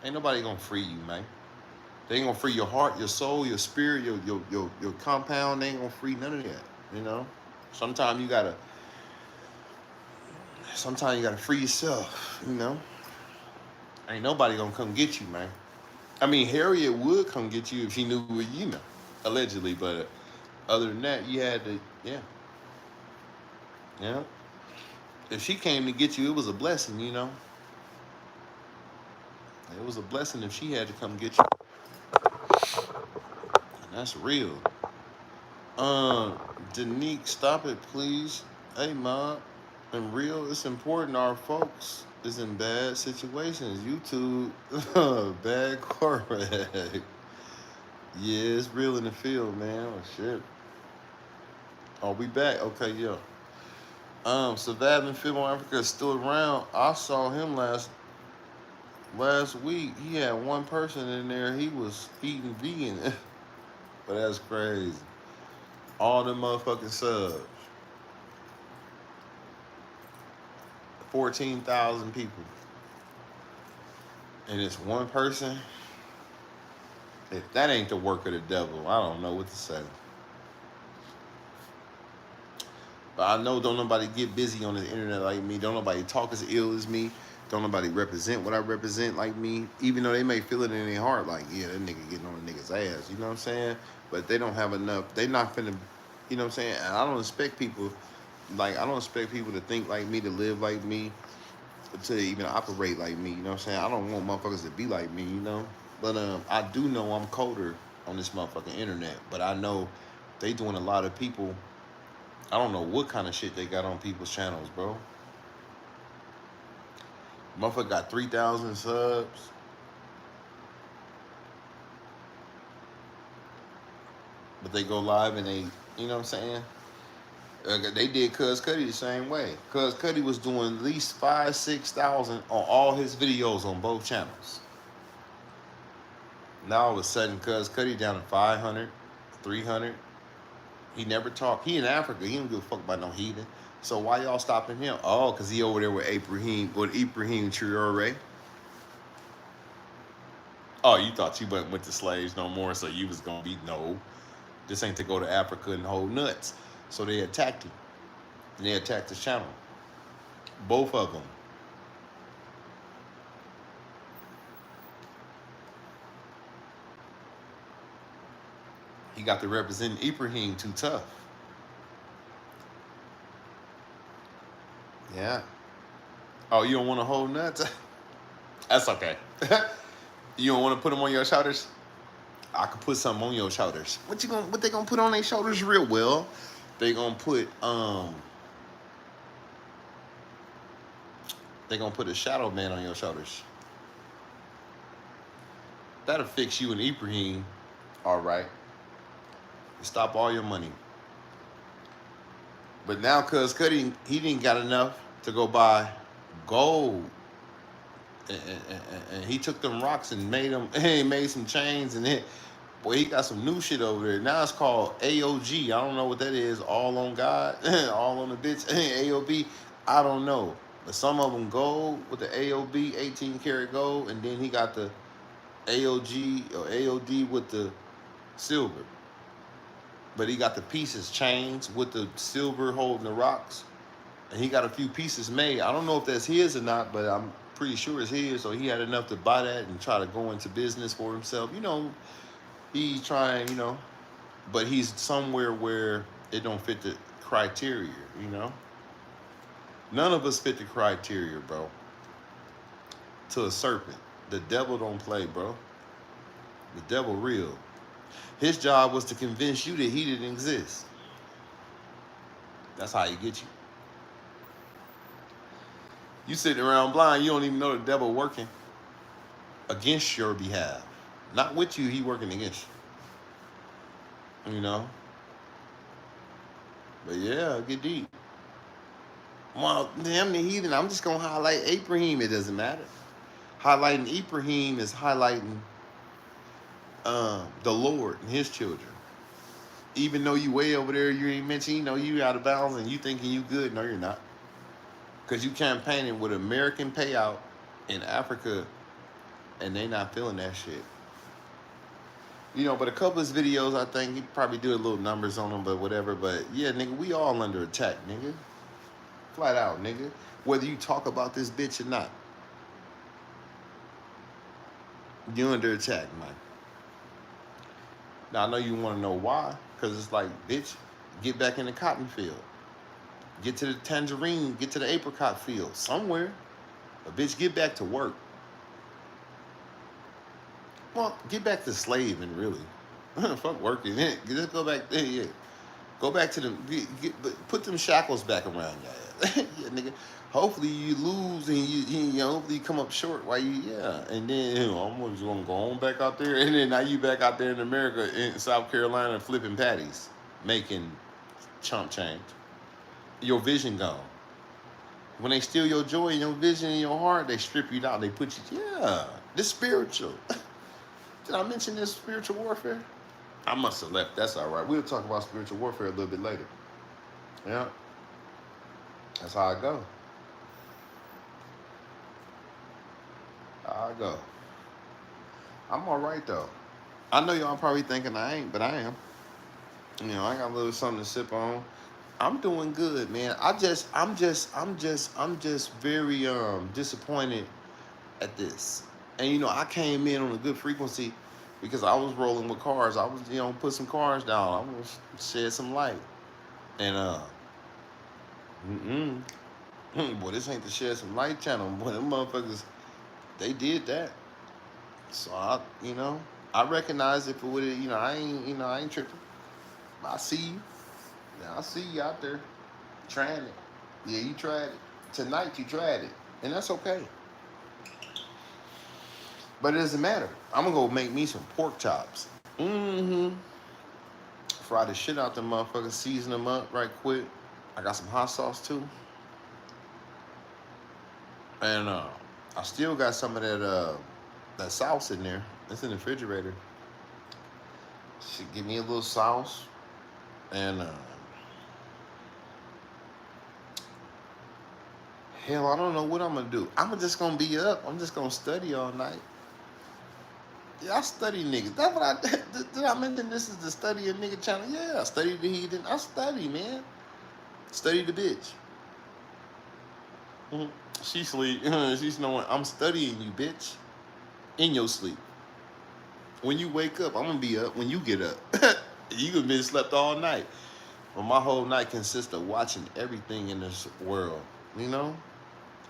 Ain't nobody gonna free you, man. They ain't gonna free your heart, your soul, your spirit, your compound. They ain't gonna free none of that. You know? Sometimes you gotta free yourself, you know? Ain't nobody gonna come get you, man. I mean, Harriet would come get you if she knew what you know, allegedly, but other than that, you had to, yeah. Yeah. If she came to get you, it was a blessing, you know. It was a blessing if she had to come get you. And that's real. Um, Danique, stop it, please. Hey, Mom. And real, it's important our folks is in bad situations. YouTube, bad quarterback. Yeah, it's real in the field, man. Oh, shit. Oh, we back? Okay, yeah. Surviving Film on Africa is still around. I saw him last week. He had one person in there. He was eating vegan. But that's crazy. All the motherfucking subs. 14,000 people. And it's one person. If that ain't the work of the devil, I don't know what to say. But I know don't nobody get busy on the internet like me. Don't nobody talk as ill as me. Don't nobody represent what I represent like me. Even though they may feel it in their heart, like, yeah, that nigga getting on the nigga's ass. You know what I'm saying? But they don't have enough. They not finna, you know what I'm saying? And I don't expect people, like, I don't expect people to think like me, to live like me, to even operate like me. You know what I'm saying? I don't want motherfuckers to be like me, you know? But I do know I'm colder on this motherfucking internet. But I know they doing a lot of people. I don't know what kind of shit they got on people's channels, bro. Motherfucker got 3,000 subs. But they go live and they, you know what I'm saying? They did Cuz Cuddy the same way. Cuz Cuddy was doing at least 5,000, 6,000 on all his videos on both channels. Now all of a sudden, Cuz Cuddy down to 500, 300. He never talked. He in Africa. He don't give a fuck about no heathen. So why y'all stopping him? Oh, because he over there with Ibrahim Traore. Oh, you thought you went to slaves no more, so you was gonna be no. This ain't to go to Africa and hold nuts. So they attacked him. And they attacked his channel. Both of them. He got to represent Ibrahim too tough. Yeah. Oh, you don't want to hold nuts? That's okay. You don't want to put them on your shoulders? I could put something on your shoulders. What they gonna put on their shoulders real well? They gonna put a shadowban on your shoulders. That'll fix you and Ibrahim, all right. Stop all your money. But now, cuz Cuddy, he didn't got enough to go buy gold, and he took them rocks and made them. He made some chains, and boy, he got some new shit over there. Now it's called AOG. I don't know what that is. All on God, all on the bitch. AOB. I don't know. But some of them gold with the AOB, 18 karat gold, and then he got the AOG or AOD with the silver. But he got the pieces chains with the silver holding the rocks, and he got a few pieces made. I don't know if that's his or not, but I'm pretty sure it's his. So he had enough to buy that and try to go into business for himself. You know, he's trying. You know, but he's somewhere where it don't fit the criteria. You know, none of us fit the criteria, bro. To a serpent, the devil don't play, bro. The devil real. His job was to convince you that he didn't exist. That's how he get you. You sitting around blind, you don't even know the devil working against your behalf. Not with you, he working against you. You know? But yeah, get deep. Well, damn the heathen, I'm just gonna highlight Ibrahim, it doesn't matter. Highlighting Ibrahim is highlighting the Lord and his children. Even though you way over there, you ain't mentioned, you know, you out of bounds and you thinking you good. No, you're not. Because you campaigning with American payout in Africa and they not feeling that shit. You know, but a couple of his videos, I think he probably do a little numbers on them, but whatever. But yeah, nigga, we all under attack, nigga. Flat out, nigga. Whether you talk about this bitch or not, you under attack, man. Now I know you want to know why, because it's like, bitch, get back in the cotton field. Get to the tangerine, get to the apricot field, somewhere. But bitch, get back to work. Well, get back to slaving, really. Fuck working. Just go back there, yeah. Go back to them. Put them shackles back around your ass. Yeah, nigga. Hopefully you lose and you know, hopefully you come up short while you, yeah. And then, you know, I'm just going to go on back out there. And then now you back out there in America, in South Carolina, flipping patties, making chump change. Your vision gone. When they steal your joy and your vision and your heart, they strip you down. They put you, yeah, this spiritual. Did I mention this spiritual warfare? I must have left. That's all right. We'll talk about spiritual warfare a little bit later. Yeah. That's how I go. How I go. I'm all right, though. I know y'all probably thinking I ain't, but I am. You know, I got a little something to sip on. I'm doing good, man. I'm just very disappointed at this. And you know, I came in on a good frequency because I was rolling with cars. I was, you know, put some cars down. I was shed some light. And boy, this ain't the shed some light channel. Boy, them motherfuckers, they did that. So I recognize it for what it. I ain't tripping. I see you. Yeah, I see you out there trying it. Yeah, you tried it. Tonight you tried it. And that's okay. But it doesn't matter. I'm gonna go make me some pork chops. Fry the shit out them motherfuckers, season them up right quick. I got some hot sauce too. And I still got some of that sauce in there. It's in the refrigerator. Should give me a little sauce. And hell, I don't know what I'm gonna do. I'm just gonna be up. I'm just gonna study all night. Yeah, I study niggas. That's what I did. I mention this is the study of nigga channel? Yeah, I study the heathen. I study, man. Study the bitch. She sleep. She's knowing I'm studying you, bitch. In your sleep. When you wake up, I'm gonna be up when you get up. You could been slept all night. Well, my whole night consists of watching everything in this world. You know?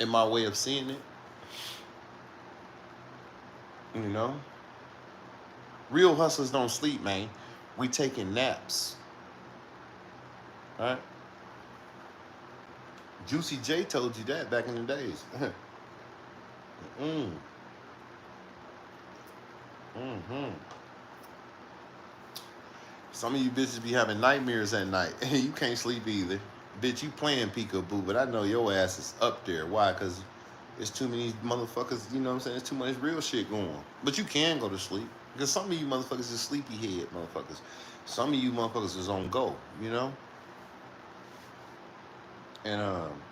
In my way of seeing it. You know? Real hustlers don't sleep, man. We taking naps. Right? Juicy J told you that back in the days. Some of you bitches be having nightmares at night. You can't sleep either. Bitch, you playing peekaboo, but I know your ass is up there. Why? Because there's too many motherfuckers, you know what I'm saying? There's too much real shit going on. But you can go to sleep. Because some of you motherfuckers is sleepy head motherfuckers. Some of you motherfuckers is on go, you know? And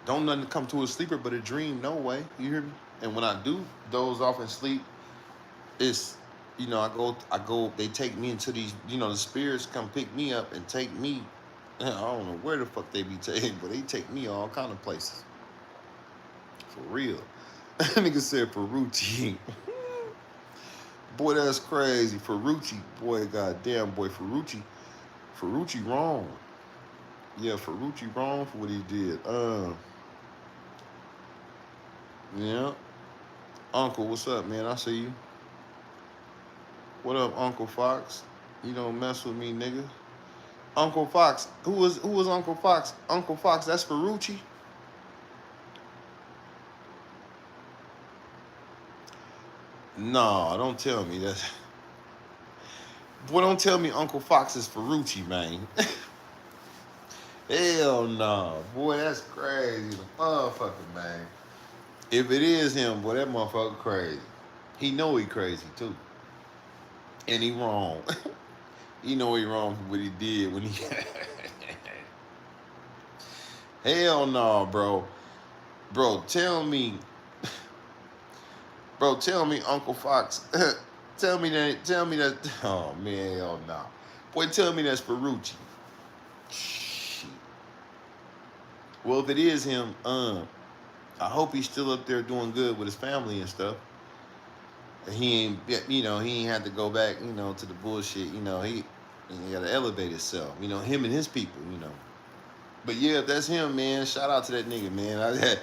don't nothing come to a sleeper but a dream, no way. You hear me? And when I do doze off and sleep, it's, I go, they take me into these, the spirits come pick me up and take me. I don't know where the fuck they be taking, but they take me all kind of places. For real. Nigga said Ferrucci. Boy, that's crazy. Ferrucci. Boy, goddamn, boy, Ferrucci. Ferrucci wrong. Yeah, Ferrucci wrong for what he did. Yeah. Uncle, what's up, man? I see you. What up, Uncle Fox? You don't mess with me, nigga. Uncle Fox. Who was Uncle Fox? Uncle Fox, that's Ferrucci? No, don't tell me that. Boy, don't tell me Uncle Fox is Ferrucci, man. Hell no. Boy, that's crazy. The motherfucker, man. If it is him, boy, that motherfucker crazy. He know he crazy, too. And he wrong. He know he wrong for what he did when he... Hell no, bro. Bro, tell me... Bro, tell me Uncle Fox. Tell me that. Oh, man, hell no. Boy, tell me that's Ferrucci. Shit. Well, if it is him, I hope he's still up there doing good with his family and stuff. He ain't, he ain't had to go back, to the bullshit. He got to elevate himself. Him and his people, But yeah, that's him, man. Shout out to that nigga, man. I had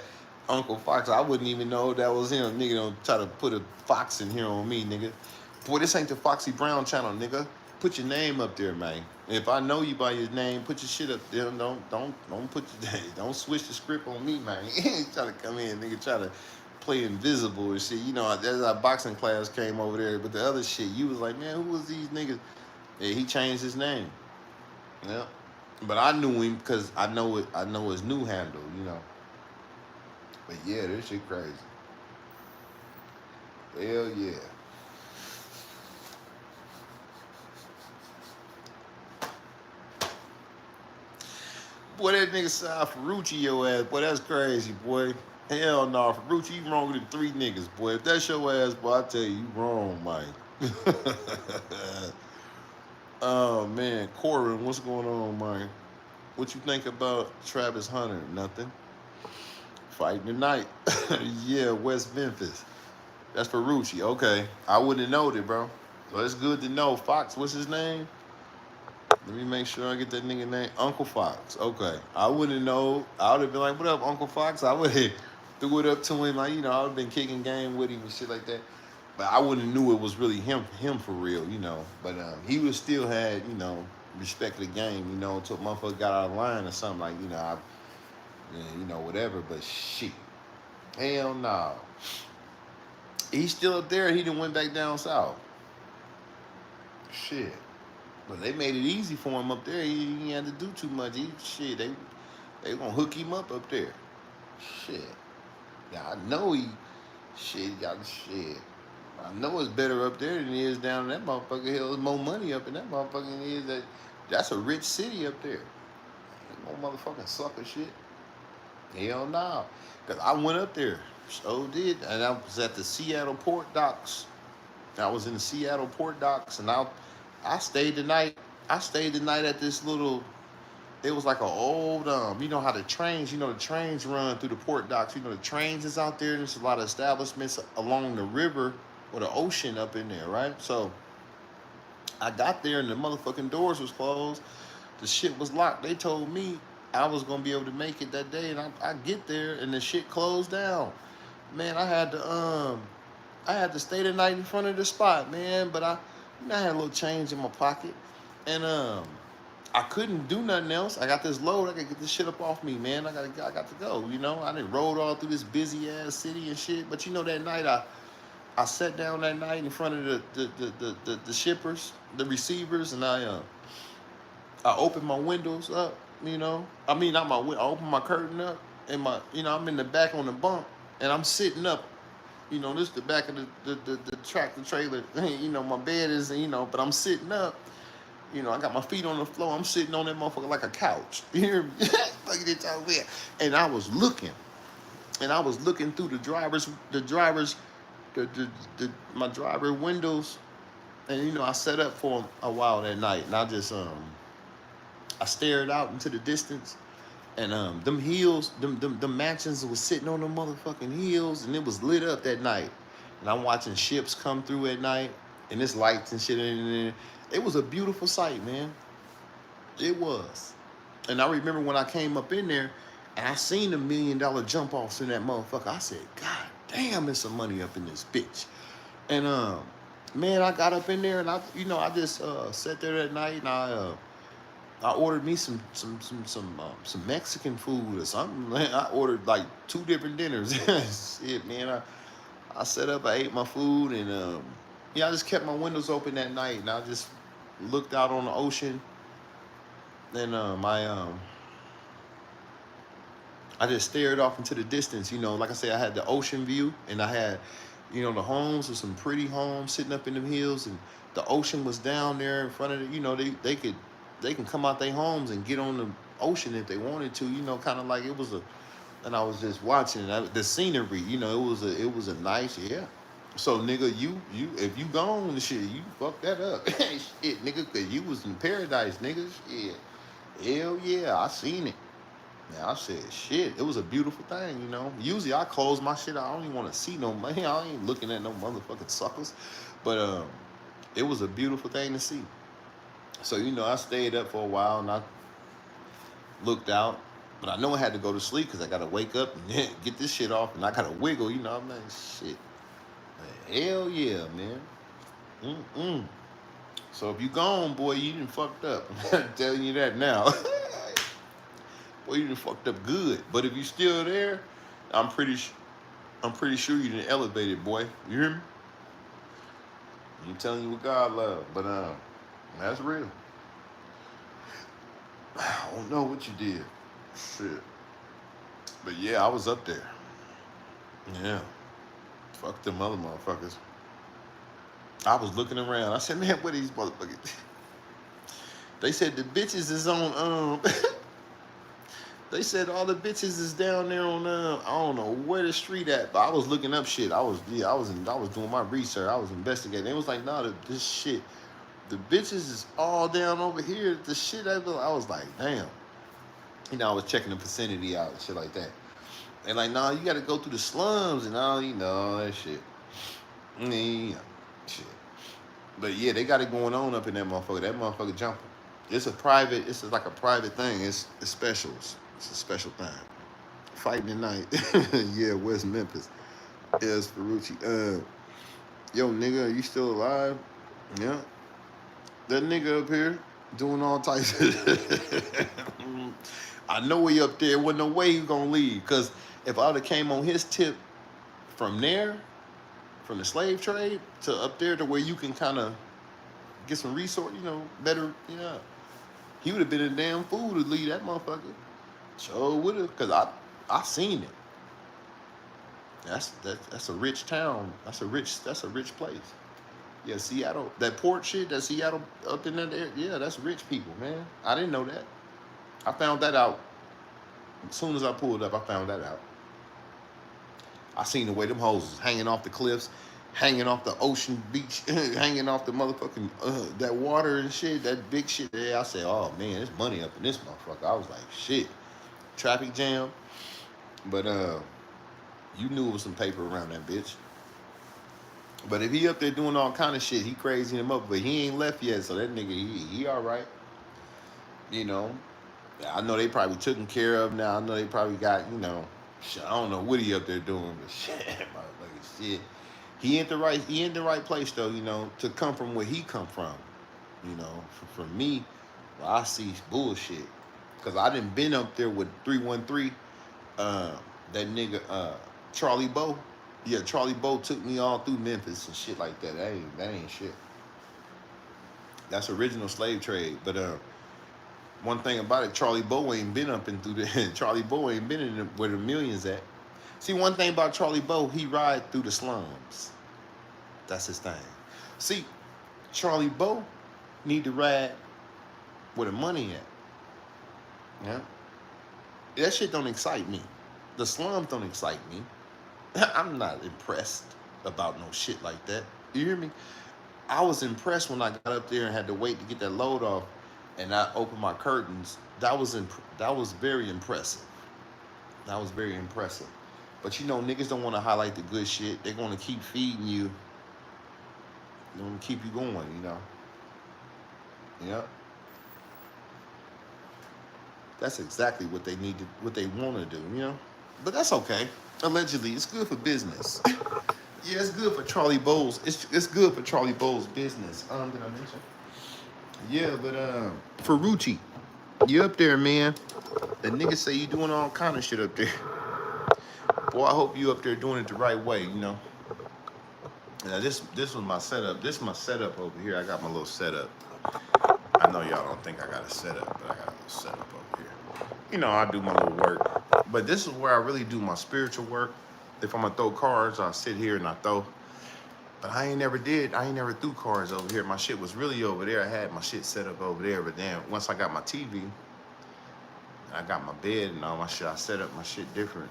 Uncle Fox. I wouldn't even know that was him. Nigga don't try to put a fox in here on me, nigga. Boy, this ain't the Foxy Brown channel, nigga. Put your name up there, man. If I know you by your name, put your shit up there. Don't put your don't switch the script on me, man. Try to come in, nigga. Try to play invisible and shit. You know, as our boxing class came over there, but the other shit, you was like, man, who was these niggas? Yeah, he changed his name. Yeah. But I knew him because I know it. I know his new handle, you know. But yeah, this shit crazy. Hell yeah. Boy, that nigga said Ferrucci your ass. Boy, that's crazy, boy. Hell no, Ferrucci, you wrong with them 3 niggas, boy. If that's your ass, boy, I tell you wrong, man. Oh man, Corin, what's going on, man? What you think about Travis Hunter? Nothing. Fighting tonight. Yeah, West Memphis. That's Ferrucci. Okay. I wouldn't have known it, bro. So it's good to know. Fox, what's his name? Let me make sure I get that nigga name. Uncle Fox. Okay. I wouldn't know. I would have been like, what up, Uncle Fox? I would have threw it up to him. Like, you know, I would have been kicking game with him and shit like that. But I wouldn't have knew it was really him for real, you know. But he would still had, you know, respect the game, you know, until motherfucker got out of line or something like, you know, whatever. But shit. Hell no. He's still up there. He done went back down south. Shit. But they made it easy for him up there. He ain't had to do too much. They gonna hook him up there. Shit. Yeah, I know he. Shit. I know it's better up there than it is down in that motherfucker hill. There's more money up in that motherfucker than it is that. That's a rich city up there. Ain't no motherfucking sucker shit. Hell no. Cause I went up there. So did. And I was at the Seattle port docks. I was in the Seattle port docks, and I stayed the night. I stayed the night at this little. It was like an old, you know how the trains, the trains run through the port docks. You know, the trains is out there, and there's a lot of establishments along the river or the ocean up in there, right? So I got there, and the motherfucking doors was closed. The shit was locked. They told me I was gonna be able to make it that day, and I get there, and the shit closed down. Man, I had to stay the night in front of the spot, man. But I had a little change in my pocket, and I couldn't do nothing else. I got this load. I gotta get this shit up off me, man. I got to go. You know, I done rode all through this busy ass city and shit. But you know, that night I sat down that night in front of the shippers, the receivers, and I opened my windows up. You know, I mean not my window. I opened my curtain up, and I'm in the back on the bunk, and I'm sitting up. You know, this is the back of the tractor trailer. You know, my bed is, but I'm sitting up. You know, I got my feet on the floor. I'm sitting on that motherfucker like a couch. You hear me? Fucking it out there. And I was looking. And I was looking through my driver windows. And, you know, I sat up for a while that night. And I just, I stared out into the distance. And them hills, them mansions was sitting on them motherfucking hills, and it was lit up that night. And I'm watching ships come through at night, and there's lights and shit in there. It was a beautiful sight, man. It was. And I remember when I came up in there, and I seen $1 million jump offs in that motherfucker. I said, God damn, there's some money up in this bitch. And man, I got up in there, and I just sat there that night, and I ordered me some Mexican food or something. I ordered like 2 different dinners. Shit, man. I set up, I ate my food, and I just kept my windows open that night, and I just looked out on the ocean. And I just stared off into the distance. You know, like I said, I had the ocean view, and I had, the homes were some pretty homes sitting up in them hills, and the ocean was down there in front of it. You know, they can come out their homes and get on the ocean if they wanted to, kind of like it was and I was just watching the scenery, it was a nice, yeah. So nigga, you if you gone and shit, you fucked that up. Shit, nigga, cause you was in paradise, nigga. Shit. Hell yeah, I seen it. Yeah, I said, shit, it was a beautiful thing, Usually I close my shit, I don't even want to see no money. I ain't looking at no motherfucking suckers. But it was a beautiful thing to see. So, I stayed up for a while, and I looked out, But I know I had to go to sleep because I got to wake up and then get this shit off. And I got to wiggle, you know. I'm like, shit. Hell yeah, man. Mm-mm. So if you gone, boy, you done fucked up. I'm telling you that now. Boy, you done fucked up good. But if you still there, I'm pretty sure you done elevated, boy. You hear me? I'm telling you what God love. But that's real. I don't know what you did. Shit. But yeah, I was up there. Yeah. Fuck them other motherfuckers. I was looking around. I said, man, what are these motherfuckers? They said the bitches is on they said all the bitches is down there on I don't know where the street at, but I was looking up shit. I was doing my research. I was investigating. It was like, no, this shit, the bitches is all down over here. The shit I was like, damn. You know, I was checking the vicinity out and shit like that. And like, nah, you gotta go through the slums and all, you know, that shit. Yeah, shit. But yeah, they got it going on up in that motherfucker. That motherfucker jumping. It's like a private thing. It's specials. It's a special thing. Fighting tonight. Yeah, West Memphis. Yes, Ferrucci. Yo, nigga, are you still alive? Yeah. That nigga up here doing all types of I know he up there. Wasn't no way he gonna leave. Cause if I would have came on his tip from there, from the slave trade to up there to where you can kind of get some resource, you know, better, yeah. He would have been a damn fool to leave that motherfucker. So would have, cause I seen it. That's a rich town. That's a rich place. Yeah, Seattle. That port shit, that Seattle up in that area, yeah, that's rich people, man. I didn't know that. I found that out. As soon as I pulled up, I found that out. I seen the way them hoses hanging off the cliffs, hanging off the ocean beach, hanging off the motherfucking, that water and shit, that big shit there. I said, oh man, there's money up in this motherfucker. I was like, shit. Traffic jam. But you knew it was some paper around that bitch. But if he up there doing all kind of shit, he crazy him up. But he ain't left yet, so that nigga, he all right. You know, I know they probably took him care of now. I know they probably got, you know, shit, I don't know what he up there doing, but shit, motherfucking shit. He ain't the right place though, you know, to come from where he come from. You know, for me, well, I see bullshit. Cause I done been up there with 313, that nigga Charlie Bo. Yeah, Charlie Bo took me all through Memphis and shit like that. That ain't shit. That's original slave trade. But one thing about it, Charlie Bo ain't been up and through the Charlie Bo ain't been in where the millions at. See, one thing about Charlie Bo, he ride through the slums. That's his thing. See, Charlie Bo need to ride where the money at. Yeah. That shit don't excite me. The slums don't excite me. I'm not impressed about no shit like that. You hear me? I was impressed when I got up there and had to wait to get that load off, and I opened my curtains. That was very impressive. That was very impressive. But you know, niggas don't want to highlight the good shit. They're going to keep feeding you. They're going to keep you going, you know. Yeah. That's exactly what they need to, what they want to do, you know. But that's okay. Allegedly, it's good for business. Yeah, it's good for Charlie Bowles. It's good for Charlie Bowles' business. Did I mention? Yeah, but Ferrucci, you up there, man? The niggas say you doing all kind of shit up there. Boy, I hope you up there doing it the right way, you know. Now this was my setup. This is my setup over here. I got my little setup. I know y'all don't think I got a setup, but I got a little setup over here. You know, I do my little work. But this is where I really do my spiritual work. If I'm gonna throw cards, I sit here and I throw. But I ain't never threw cards over here. My shit was really over there. I had my shit set up over there. But then once I got my TV, I got my bed and all my shit, I set up my shit different.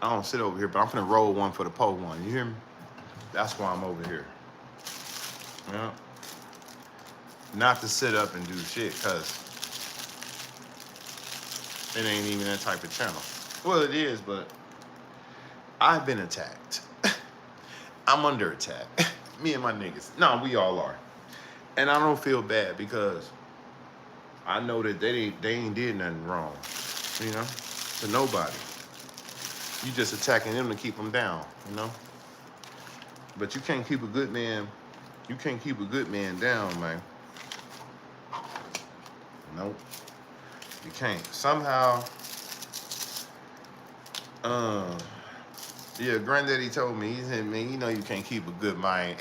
I don't sit over here, but I'm finna roll one for the pole one. You hear me? That's why I'm over here. Yeah. Not to sit up and do shit, cause it ain't even that type of channel. Well, it is, but I've been attacked. I'm under attack. Me and my niggas. No, we all are. And I don't feel bad because I know that they ain't did nothing wrong. you know, to nobody. You just attacking them to keep them down, you know. But you can't keep a good man. You can't keep a good man down, man. Nope, you can't. Somehow, yeah, granddaddy told me, he said, man, you know you can't keep a good mind.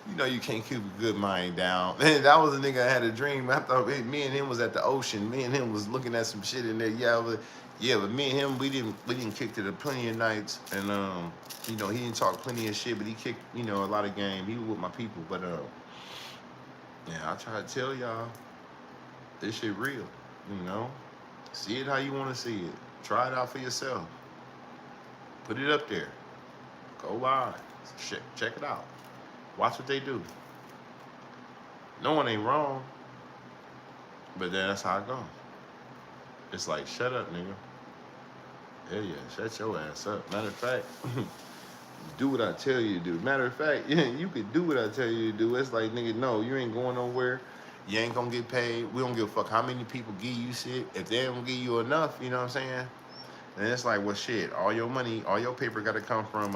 You know you can't keep a good mind down. And that was a nigga I had a dream. I thought me and him was at the ocean. Me and him was looking at some shit in there. But me and him, we didn't kick to the plenty of nights. And you know, he didn't talk plenty of shit, but he kicked, you know, a lot of game. He was with my people. But yeah, I try to tell y'all, this shit real. You know, see it how you want to see it. Try it out for yourself. Put it up there. Go live. Check it out. Watch what they do. No one ain't wrong. But then that's how it goes. It's like, shut up, nigga. Hell yeah, shut your ass up. Matter of fact, do what I tell you to do. Matter of fact, yeah, you could do what I tell you to do. It's like, nigga, no, you ain't going nowhere. You ain't gonna get paid. We don't give a fuck how many people give you shit. If they don't give you enough, you know what I'm saying? And it's like, well, shit, all your money, all your paper gotta come from,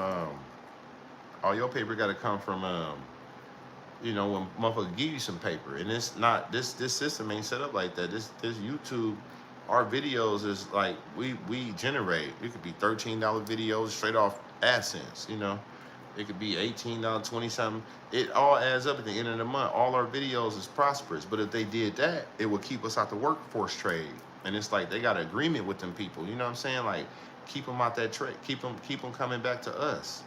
you know, when motherfucker give you some paper. And it's not, this system ain't set up like that. This YouTube, our videos is like, we generate. It could be $13 videos straight off AdSense, you know. It could be $18, 20 something. It all adds up at the end of the month. All our videos is prosperous. But if they did that, it would keep us out the workforce trade. And it's like they got an agreement with them people. You know what I'm saying? Like, keep them out that trade. Keep them coming back to us.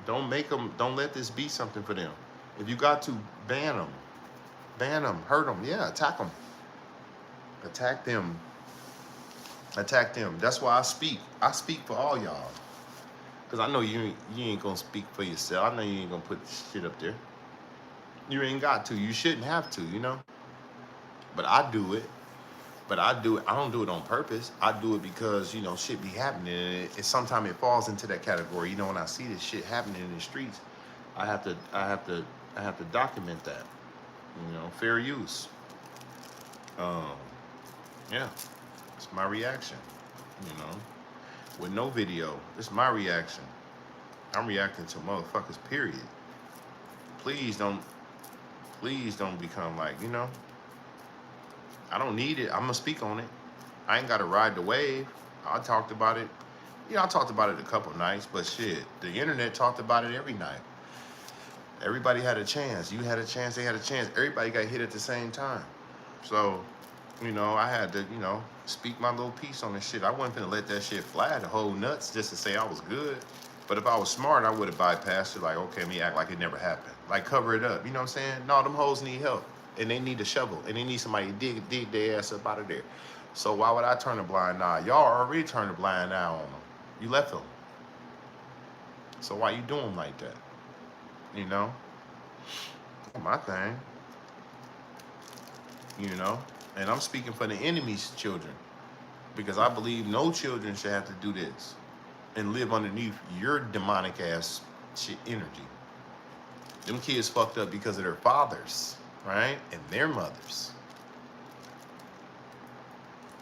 Don't let this be something for them. If you got to, ban them, hurt them, yeah, attack them. Attack them. That's why I speak for all y'all. Because I know you ain't gonna speak for yourself. I know you ain't gonna put shit up there. You ain't got to. You shouldn't have to, you know? But I do it. I don't do it on purpose. I do it because, you know, shit be happening. And sometimes it falls into that category. You know, when I see this shit happening in the streets, I have to document that. You know, fair use. Yeah, it's my reaction. You know, with no video, it's my reaction. I'm reacting to motherfuckers. Period. Please don't become like, you know. I don't need it. I'm gonna speak on it. I ain't gotta ride the wave. I talked about it. Yeah, I talked about it a couple nights, but shit, the internet talked about it every night. Everybody had a chance. You had a chance, they had a chance. Everybody got hit at the same time. So, you know, I had to, you know, speak my little piece on this shit. I wasn't gonna let that shit fly the whole nuts just to say I was good. But if I was smart, I would have bypassed it. Like, okay, let me act like it never happened. Like, cover it up. You know what I'm saying? No, them hoes need help. And they need a shovel. And they need somebody to dig their ass up out of there. So why would I turn a blind eye? Y'all already turned a blind eye on them. You left them. So why you do them like that? You know? My thing. You know? And I'm speaking for the enemy's children. Because I believe no children should have to do this. And live underneath your demonic ass shit energy. Them kids fucked up because of their fathers. Right? And their mothers.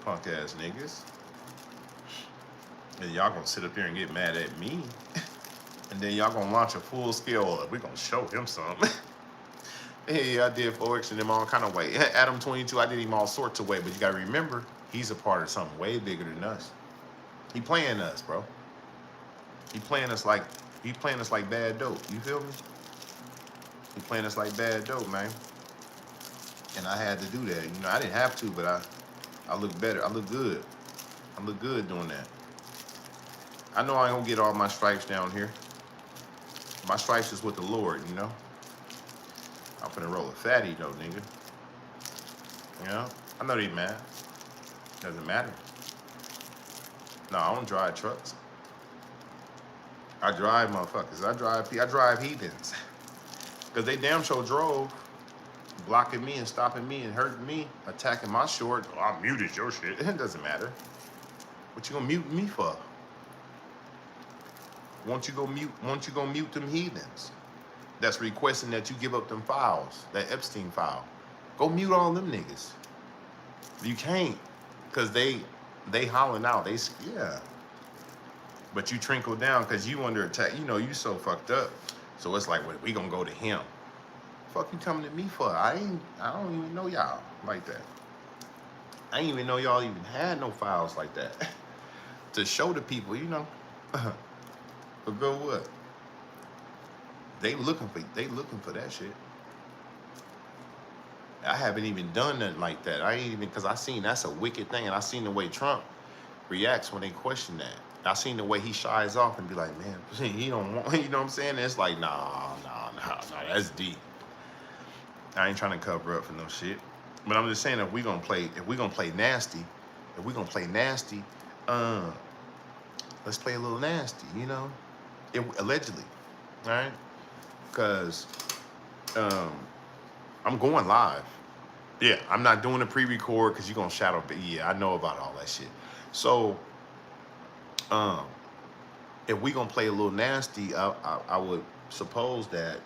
Punk ass niggas. And y'all gonna sit up here and get mad at me. And then y'all gonna launch a full scale. We're gonna show him something. Hey, I did 4X in them all kind of way. Adam 22, I did him all sorts of way. But you gotta remember, he's a part of something way bigger than us. He playing us, bro. He playing us like bad dope. You feel me? He playing us like bad dope, man. And I had to do that. You know, I didn't have to, but I look better. I look good. I look good doing that. I know I ain't gonna get all my stripes down here. My stripes is with the Lord, you know? I'm finna roll a fatty though, nigga. You know? I know they mad. Doesn't matter. No, I don't drive trucks. I drive motherfuckers. I drive heathens. Because they damn sure drove. Blocking me and stopping me and hurting me, attacking my short. Oh, I muted your shit. It doesn't matter. What you gonna mute me for? Won't you go mute them heathens that's requesting that you give up them files, that Epstein file? Go mute all them niggas. You can't, because they They hollering out. Yeah. But you trickle down because you under attack. You know, you so fucked up. So it's like, well, we gonna go to him. Fuck you coming to me for? I don't even know y'all like that. I didn't even know y'all even had no files like that to show the people, you know. But go what? They looking for that shit. I haven't even done nothing like that. I ain't even, because I seen that's a wicked thing, and I seen the way Trump reacts when they question that. I seen the way he shies off and be like, man, he don't want, you know what I'm saying? It's like, nah, that's deep. I ain't trying to cover up for no shit. But I'm just saying, if we gonna play nasty, let's play a little nasty, you know? Allegedly, all right? Because I'm going live. Yeah, I'm not doing a pre-record because you're gonna shadow. But yeah, I know about all that shit. So, if we gonna play a little nasty, I would suppose that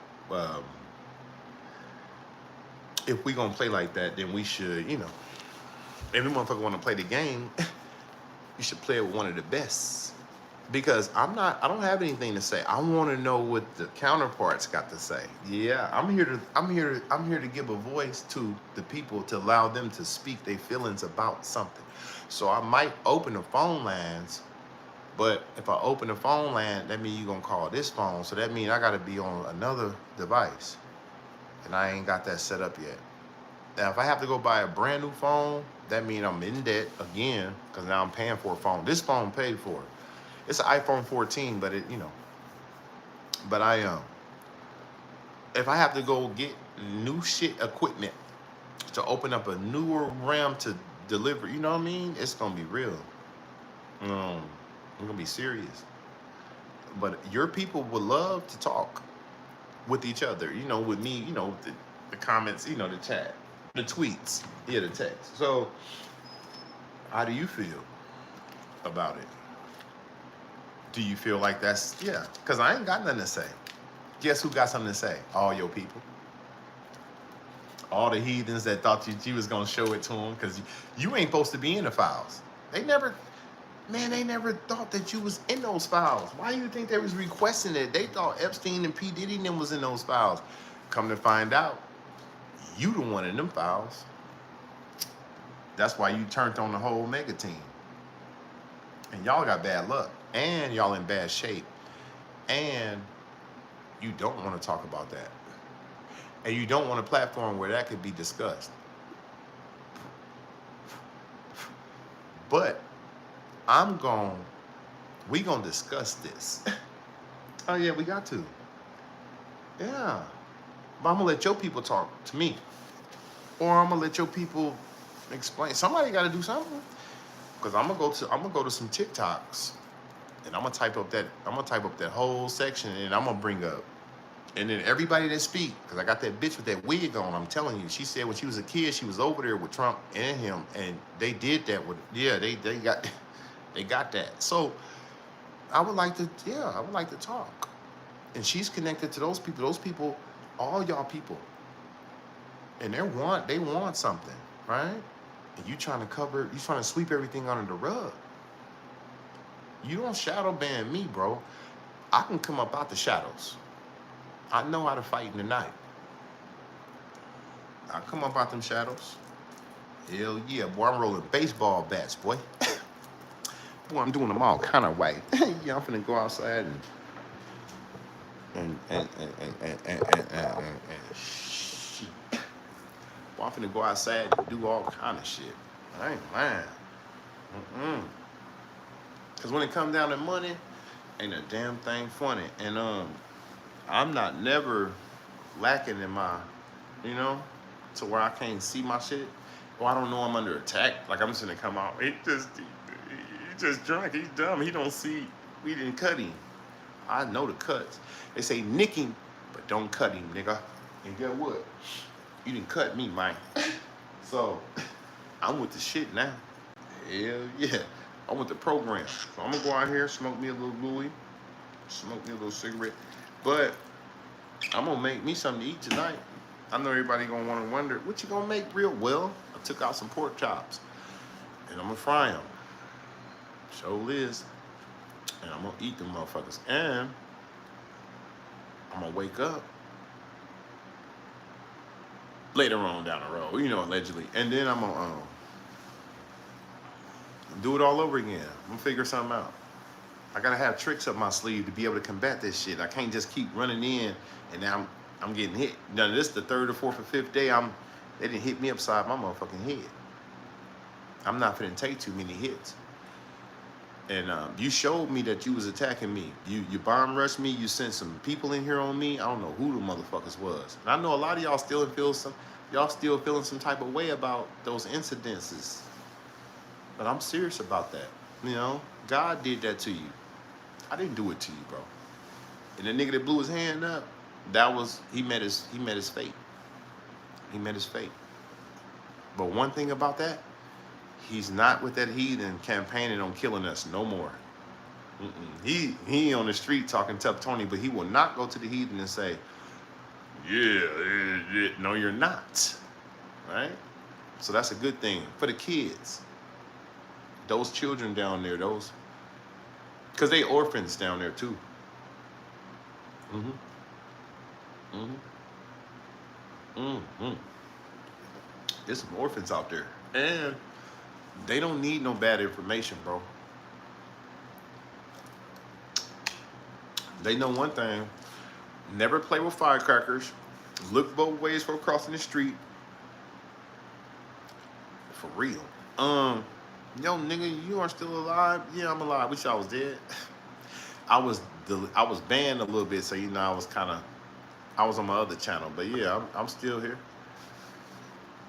if we gonna play like that, then we should, you know, every motherfucker want to play the game, you should play it with one of the best. Because I don't have anything to say. I want to know what the counterparts got to say. Yeah, I'm here to give a voice to the people, to allow them to speak their feelings about something. So I might open the phone lines, but if I open the phone line, that means you're gonna call this phone. So that means I gotta be on another device. And I ain't got that set up yet. Now, if I have to go buy a brand new phone, that means I'm in debt again, because now I'm paying for a phone. This phone paid for it. It's an iPhone 14, but it, you know. But if I have to go get new shit equipment to open up a newer RAM to deliver, you know what I mean? It's gonna be real. I'm gonna be serious. But your people would love to talk with each other, you know, with me, you know, the comments, you know, the chat, the tweets, yeah, the text. So, how do you feel about it? Do you feel like that's, yeah, because I ain't got nothing to say. Guess who got something to say? All your people. All the heathens that thought you was going to show it to them, because you ain't supposed to be in the files. They never thought that you was in those files. Why do you think they was requesting it? They thought Epstein and P. Diddy and them was in those files. Come to find out, you the one in them files. That's why you turned on the whole mega team. And y'all got bad luck. And y'all in bad shape. And you don't want to talk about that. And you don't want a platform where that could be discussed. But we gonna discuss this. Oh yeah, we got to. Yeah. But I'm gonna let your people talk to me. Or I'm gonna let your people explain. Somebody gotta do something. Because I'm gonna go to some TikToks. And I'm gonna type up that whole section, and I'm gonna bring up, and then everybody that speak, because I got that bitch with that wig on. I'm telling you, she said when she was a kid, she was over there with Trump and him, and they did that with, yeah, they got that. So I would like to talk, and she's connected to those people, all y'all people, and they want something, right? And you trying to sweep everything under the rug. You don't shadow ban me, bro. I can come up out the shadows. I know how to fight in the night. I come up out them shadows. Hell yeah, boy, I'm rolling baseball bats, boy. Boy, I'm doing them all kind of way. Yeah, I'm finna go outside and shit. Boy, I'm finna go outside and do all kind of shit. I ain't lying. Because when it comes down to money, ain't a damn thing funny. And I'm not never lacking in my, you know, to where I can't see my shit. Or I don't know I'm under attack. Like I'm just gonna come out. He just drunk. He's dumb. He don't see. We didn't cut him. I know the cuts. They say nick him, but don't cut him, nigga. And guess what? You didn't cut me, man. So I'm with the shit now. Hell yeah. I'm with the program. So I'm gonna go out here, smoke me a little Louis, smoke me a little cigarette. But I'm gonna make me something to eat tonight. I know everybody gonna wanna wonder, what you gonna make real? Well, I took out some pork chops and I'm gonna fry them. Show Liz. And I'm gonna eat them motherfuckers. And I'm gonna wake up later on down the road, you know, allegedly. And then I'm gonna do it all over again. I'm gonna figure something out. I gotta have tricks up my sleeve to be able to combat this shit. I can't just keep running in and now I'm getting hit. Now this is the third or fourth or fifth day they didn't hit me upside my motherfucking head. I'm not finna take too many hits. And you showed me that you was attacking me. You bomb rushed me. You sent some people in here on me. I don't know who the motherfuckers was. And I know a lot of y'all still feeling some type of way about those incidences. But I'm serious about that. You know, God did that to you. I didn't do it to you, bro. And the nigga that blew his hand up, he met his fate. He met his fate. But one thing about that, he's not with that heathen campaigning on killing us no more. He on the street talking tough Tony, but he will not go to the heathen and say, yeah, no, you're not. Right? So that's a good thing for the kids. Those children down there, because they orphans down there too. There's some orphans out there. And they don't need no bad information, bro. They know one thing. Never play with firecrackers. Look both ways for crossing the street. For real. Yo, nigga, you are still alive? Yeah, I'm alive. Wish I was dead. I was banned a little bit, so you know I was on my other channel. But yeah, I'm still here.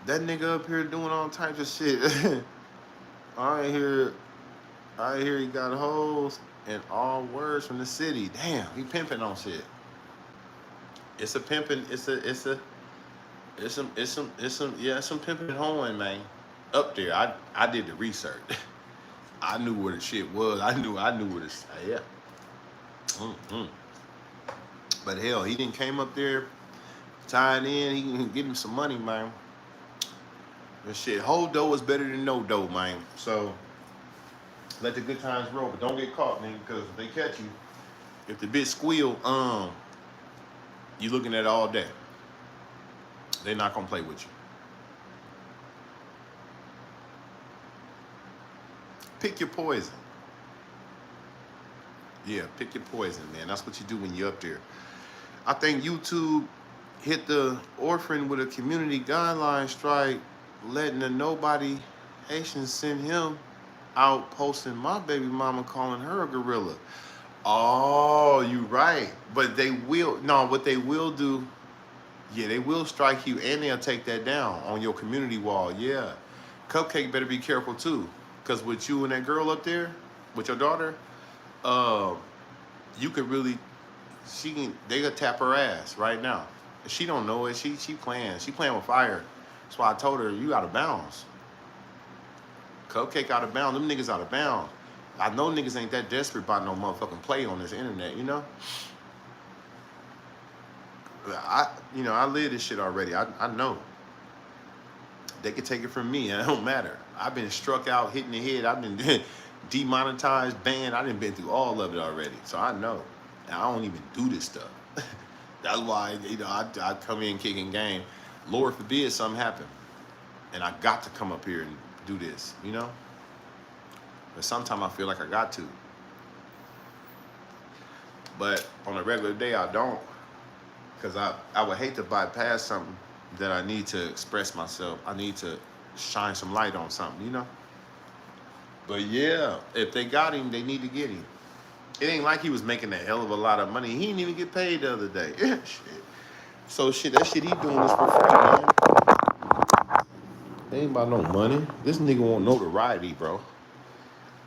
That nigga up here doing all types of shit. I hear he got hoes and all words from the city. Damn, he pimping on shit. It's a pimping. It's some pimping hoeing, man. Up there, I did the research. I knew where the shit was. I knew where the yeah. But hell, he didn't came up there, tied in. He can get him some money, man. And shit, whole dough is better than no dough, man. So let the good times roll, but don't get caught, man, because if they catch you, if the bitch squeal, you looking at it all day. They're not gonna play with you. Pick your poison. Yeah, pick your poison, man. That's what you do when you're up there. I think YouTube hit the orphan with a community guideline strike, letting the nobody Haitians send him out posting my baby mama calling her a gorilla. Oh, you right. But what they will do, yeah, they will strike you and they'll take that down on your community wall. Yeah. Cupcake better be careful too. Because with you and that girl up there, with your daughter, you could really, they could tap her ass right now. She don't know it. She playing with fire. That's why I told her, you out of bounds. Cupcake out of bounds. Them niggas out of bounds. I know niggas ain't that desperate about no motherfucking play on this internet, you know? I live this shit already. I know. They could take it from me, and it don't matter. I've been struck out, hit in the head. I've been demonetized, banned. I done been through all of it already. So I know. And I don't even do this stuff. That's why, I come in kicking game. Lord forbid something happen. And I got to come up here and do this, you know? But sometimes I feel like I got to. But on a regular day, I don't. Because I would hate to bypass something that I need to express myself. I need to shine some light on something, you know? But yeah, if they got him, they need to get him. It ain't like he was making a hell of a lot of money. He didn't even get paid the other day. Shit. So that shit he doing is for free, man. It ain't about no money. This nigga want notoriety, bro.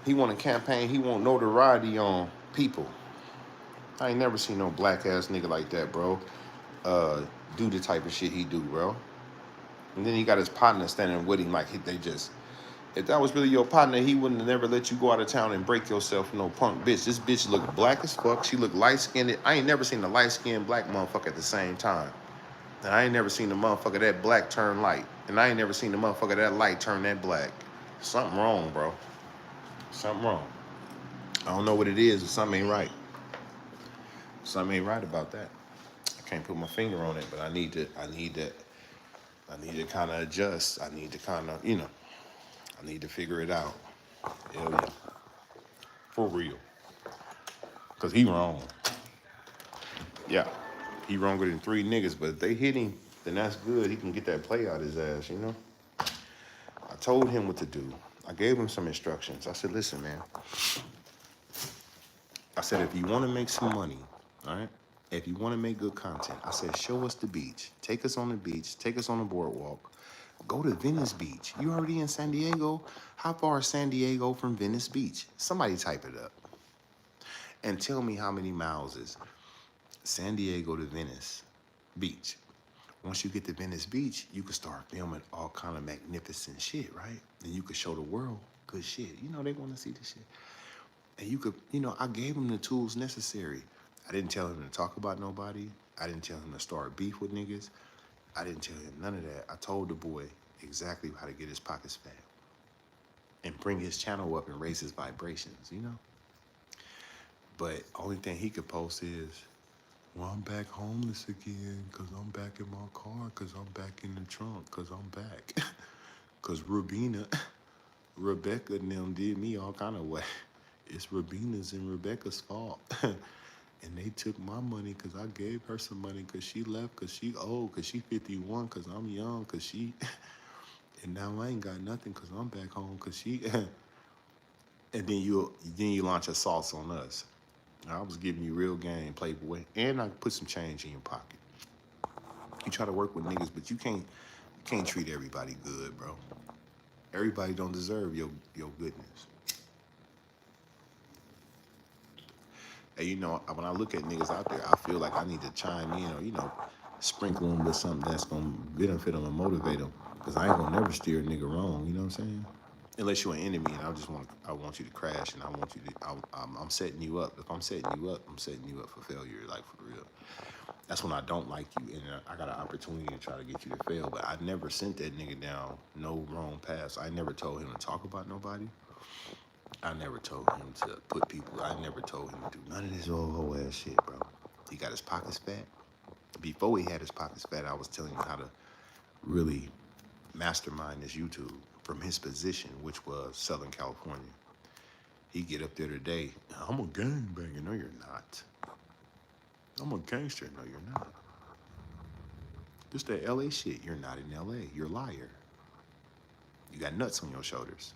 He want a campaign. He want notoriety on people. I ain't never seen no black ass nigga like that, bro. Do the type of shit he do, bro. And then he got his partner standing with him like if that was really your partner, he wouldn't have never let you go out of town and break yourself, no punk bitch. This bitch look black as fuck. She look light-skinned. I ain't never seen a light-skinned black motherfucker at the same time. And I ain't never seen the motherfucker that black turn light. And I ain't never seen the motherfucker that light turn that black. Something wrong, bro. Something wrong. I don't know what it is, but something ain't right. Something ain't right about that. I can't put my finger on it, but I need to kind of adjust. I need to kind of, I need to figure it out. Hell yeah. For real. Because he wrong. Yeah. He wronger than three niggas, but if they hit him, then that's good. He can get that play out his ass. I told him what to do. I gave him some instructions. I said, listen, man. I said, if you want to make some money, all right? If you want to make good content, I said, show us the beach. Take us on the beach. Take us on the boardwalk. Go to Venice Beach. You already in San Diego? How far is San Diego from Venice Beach? Somebody type it up. And tell me how many miles is San Diego to Venice Beach. Once you get to Venice Beach, you can start filming all kind of magnificent shit, right? And you can show the world good shit. They want to see this shit. And you could, I gave him the tools necessary. I didn't tell him to talk about nobody. I didn't tell him to start beef with niggas. I didn't tell him none of that. I told the boy exactly how to get his pockets fat and bring his channel up and raise his vibrations. But only thing he could post is, well, I'm back homeless again because I'm back in my car because I'm back in the trunk because I'm back. Because Rebecca and them did me all kind of way. It's Rabina's and Rebecca's fault. And they took my money because I gave her some money because she left because she old, because she 51, because I'm young, because she... And now I ain't got nothing because I'm back home because she... And then you launch assaults on us. I was giving you real game, Playboy, and I put some change in your pocket. You try to work with niggas, but you can't treat everybody good, bro. Everybody don't deserve your goodness. And when I look at niggas out there, I feel like I need to chime in or sprinkle them with something that's gonna benefit them and motivate them. Cause I ain't gonna never steer a nigga wrong. You know what I'm saying? Unless you're an enemy, and I want you to crash, and I want you to. I'm setting you up. If I'm setting you up, I'm setting you up for failure, like for real. That's when I don't like you, and I got an opportunity to try to get you to fail. But I never sent that nigga down no wrong path. I never told him to talk about nobody. I never told him to put people. I never told him to do none of this old whole ass shit, bro. He got his pockets fat. Before he had his pockets fat, I was telling him how to really mastermind this YouTube from his position, which was Southern California. He get up there today, I'm a gangbanger. No, you're not. I'm a gangster. No, you're not. This that LA shit. You're not in LA. You're a liar. You got nuts on your shoulders.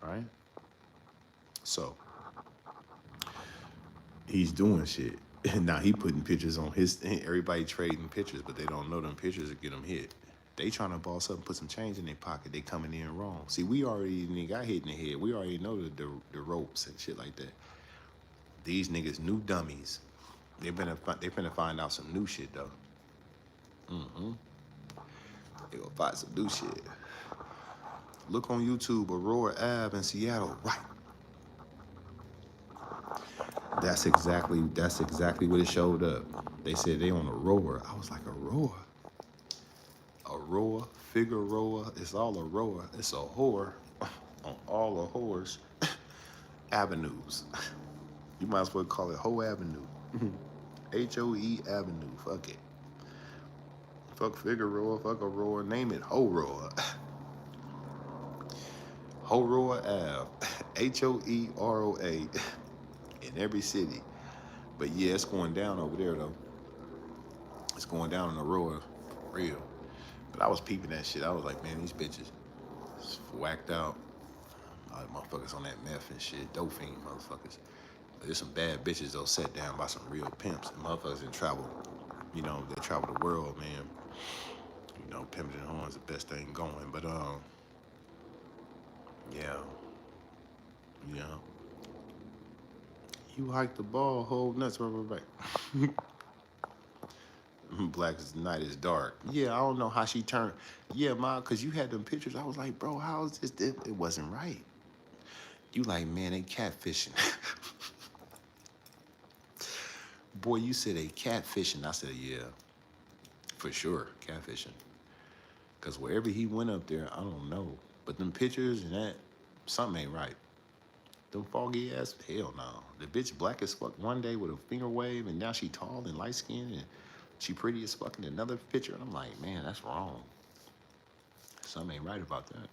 All right? So, he's doing shit. And now he putting pictures on everybody trading pictures, but they don't know them pictures that get them hit. They trying to boss up and put some change in their pocket. They coming in wrong. See, we already got hit in the head. We already know the ropes and shit like that. These niggas new dummies. They finna find out some new shit though. They gonna find some new shit. Look on YouTube, Aurora Ave in Seattle, right? That's exactly what it showed up. They said they on Aurora. I was like, Aurora? Aurora, Figueroa, it's all Aurora. It's a whore on all the whores avenues. You might as well call it Hoe Avenue. HOE Avenue. Fuck it. Fuck Figueroa, fuck Aurora, name it Horoa. Horoa Ave. HOEROA. In every city. But yeah, it's going down over there though. It's going down in Aurora. For real. But I was peeping that shit. I was like, man, these bitches whacked out. Motherfuckers on that meth and shit. Dope fiend motherfuckers. But there's some bad bitches though set down by some real pimps. And motherfuckers in travel. They travel the world, man. Pimping and horns the best thing going. But yeah. Yeah. You hike the ball, hold nuts, right. Black as night is dark. Yeah, I don't know how she turned. Yeah, Ma, because you had them pictures. I was like, bro, how is this? It wasn't right. You like, man, they catfishing. Boy, you said they catfishing. I said, yeah, for sure, catfishing. Because wherever he went up there, I don't know. But them pictures and that, something ain't right. Them foggy ass, hell no. The bitch black as fuck one day with a finger wave, and now she tall and light skinned, and she pretty as fuck in another picture. And I'm like, man, that's wrong. Something ain't right about that.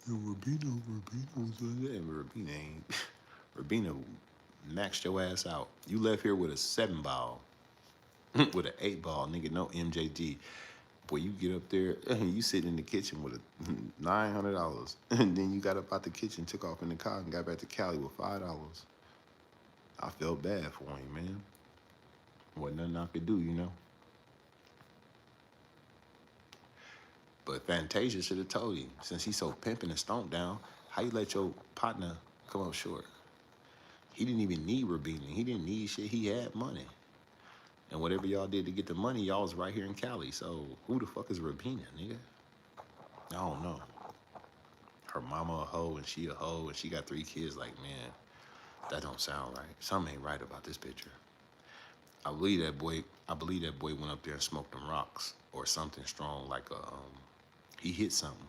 Yo, Rabina ain't. Rabina maxed your ass out. You left here with a 7 ball, with an 8 ball, nigga. No MJG. Boy, you get up there, you sit in the kitchen with a $900, and then you got up out the kitchen, took off in the car, and got back to Cali with $5. I felt bad for him, man. Wasn't nothing I could do, you know. But Fantasia should have told you, since he's so pimping and stomped down, how you let your partner come up short? He didn't even need Rabina. He didn't need shit. He had money. And whatever y'all did to get the money, y'all was right here in Cali. So who the fuck is Rabina, nigga? I don't know. Her mama a hoe and she a hoe and she got 3 kids. Like, man, that don't sound right. Something ain't right about this picture. I believe that boy went up there and smoked them rocks or something strong, like he hit something.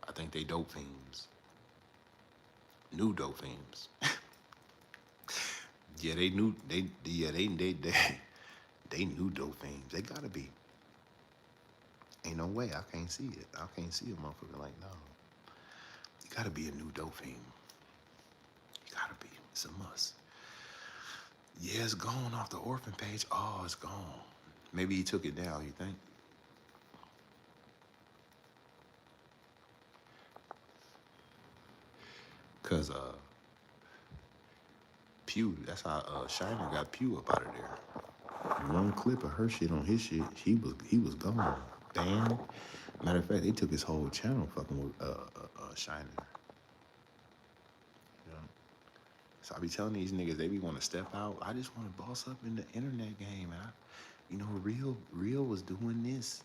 I think they dope fiends. New dope fiends. Yeah, they knew they knew dope fiends. They gotta be. Ain't no way. I can't see it. I can't see a motherfucker like, no. You gotta be a new dope fiend. You gotta be. It's a must. Yeah, it's gone off the orphan page. Oh, it's gone. Maybe he took it down, you think? Cause Pew, that's how Shiner got Pew up out of there. One clip of her shit on his shit, he was gone. Banned. Matter of fact, they took his whole channel fucking with Shiner. You know? So I be telling these niggas, they be want to step out. I just want to boss up in the internet game, and Real was doing this.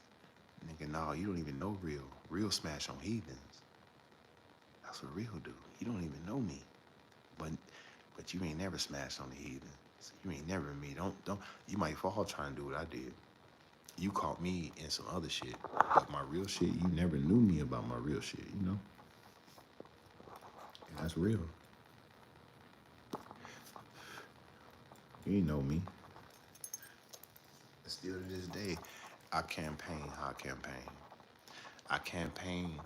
Nigga, no, you don't even know Real. Real smash on heathens. That's what Real do. You don't even know me, but you ain't never smashed on the heathens. You ain't never me. Don't. You might fall trying to do what I did. You caught me in some other shit, but my real shit, you never knew me about my real shit. You know, and that's real. You ain't know me. Still to this day, I campaign how I campaign. I campaign,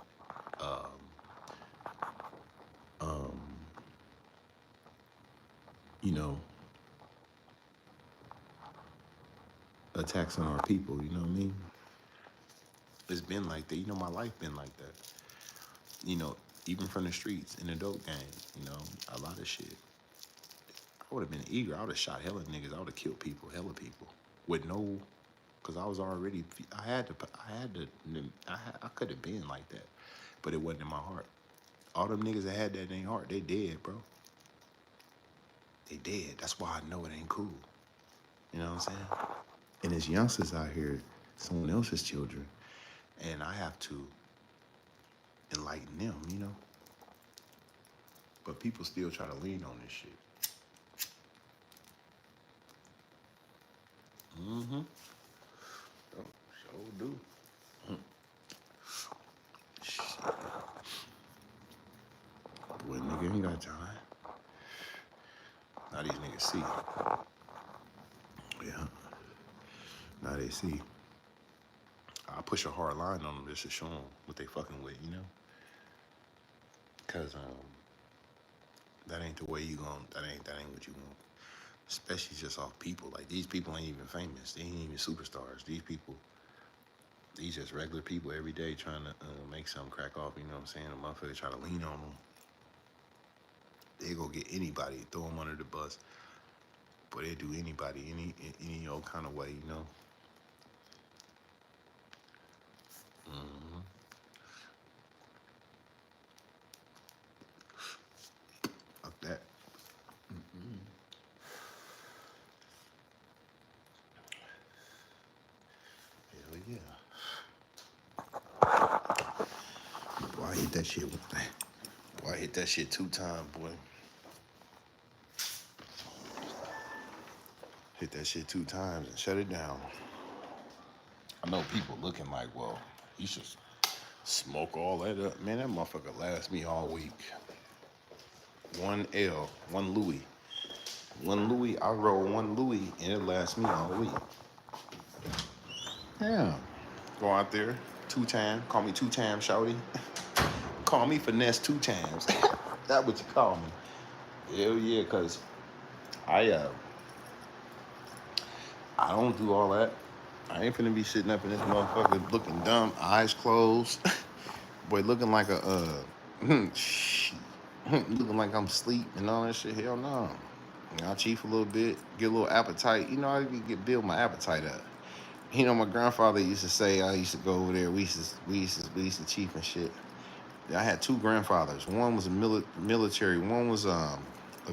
you know, attacks on our people, you know what I mean? It's been like that. You know, my life been like that. You know, even from the streets, in the dope game, you know, a lot of shit. I would have been eager. I would have shot hella niggas. I would have killed people, hella people. With no, because I was already, I could have been like that. But it wasn't in my heart. All them niggas that had that in their heart, they dead, bro. They dead. That's why I know it ain't cool. You know what I'm saying? And there's youngsters out here, someone else's children, and I have to enlighten them, you know? But people still try to lean on this shit. Mm-hmm. Oh, sure do. Shit. Boy, nigga ain't got time. Now these niggas see. Yeah. Now they see. I push a hard line on them just to show them what they fucking with, you know? Cause that ain't the way you gon' that ain't what you want. Especially just off people. Like, these people ain't even famous. They ain't even superstars. These just regular people every day trying to make something crack off, you know what I'm saying? A motherfucker try to lean on them. They go get anybody, throw them under the bus. But they do anybody, any old kind of way, you know? Mm-hmm. Fuck that. Mm-hmm. Hell yeah. Boy, I hit that shit. Boy, I hit that shit 2 times, boy. Hit that shit 2 times and shut it down. I know people looking like, well, you should smoke all that up. Man, that motherfucker lasts me all week. one L, one Louis. One Louis, I roll one Louis and it lasts me all week. Yeah. Go out there, 2 times, call me 2 times, shouty. Call me finesse 2 times. That what you call me. Hell yeah, cause I uh I don't do all that. I ain't finna be sitting up in this motherfucker looking dumb, eyes closed. Boy, looking like looking like I'm asleep and all that shit. Hell no. I'll chief a little bit, get a little appetite. You know, I build my appetite up. You know, my grandfather used to say I used to go over there. We used to chief and shit. I had 2 grandfathers. One was a military. One was a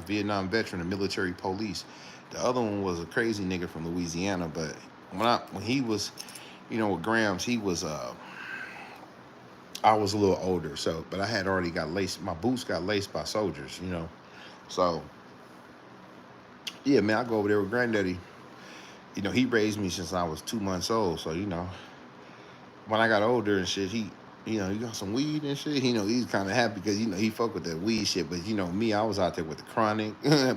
Vietnam veteran, a military police. The other one was a crazy nigga from Louisiana. But when he was, you know, with Grams, he was I was a little older. So, but I had already got laced. My boots got laced by soldiers. You know, so yeah, man, I go over there with Granddaddy. You know, he raised me since I was 2 months old. So, you know, when I got older and shit, you know, he got some weed and shit. You know, he's kind of happy because, you know, he fuck with that weed shit. But, you know, me, I was out there with the chronic,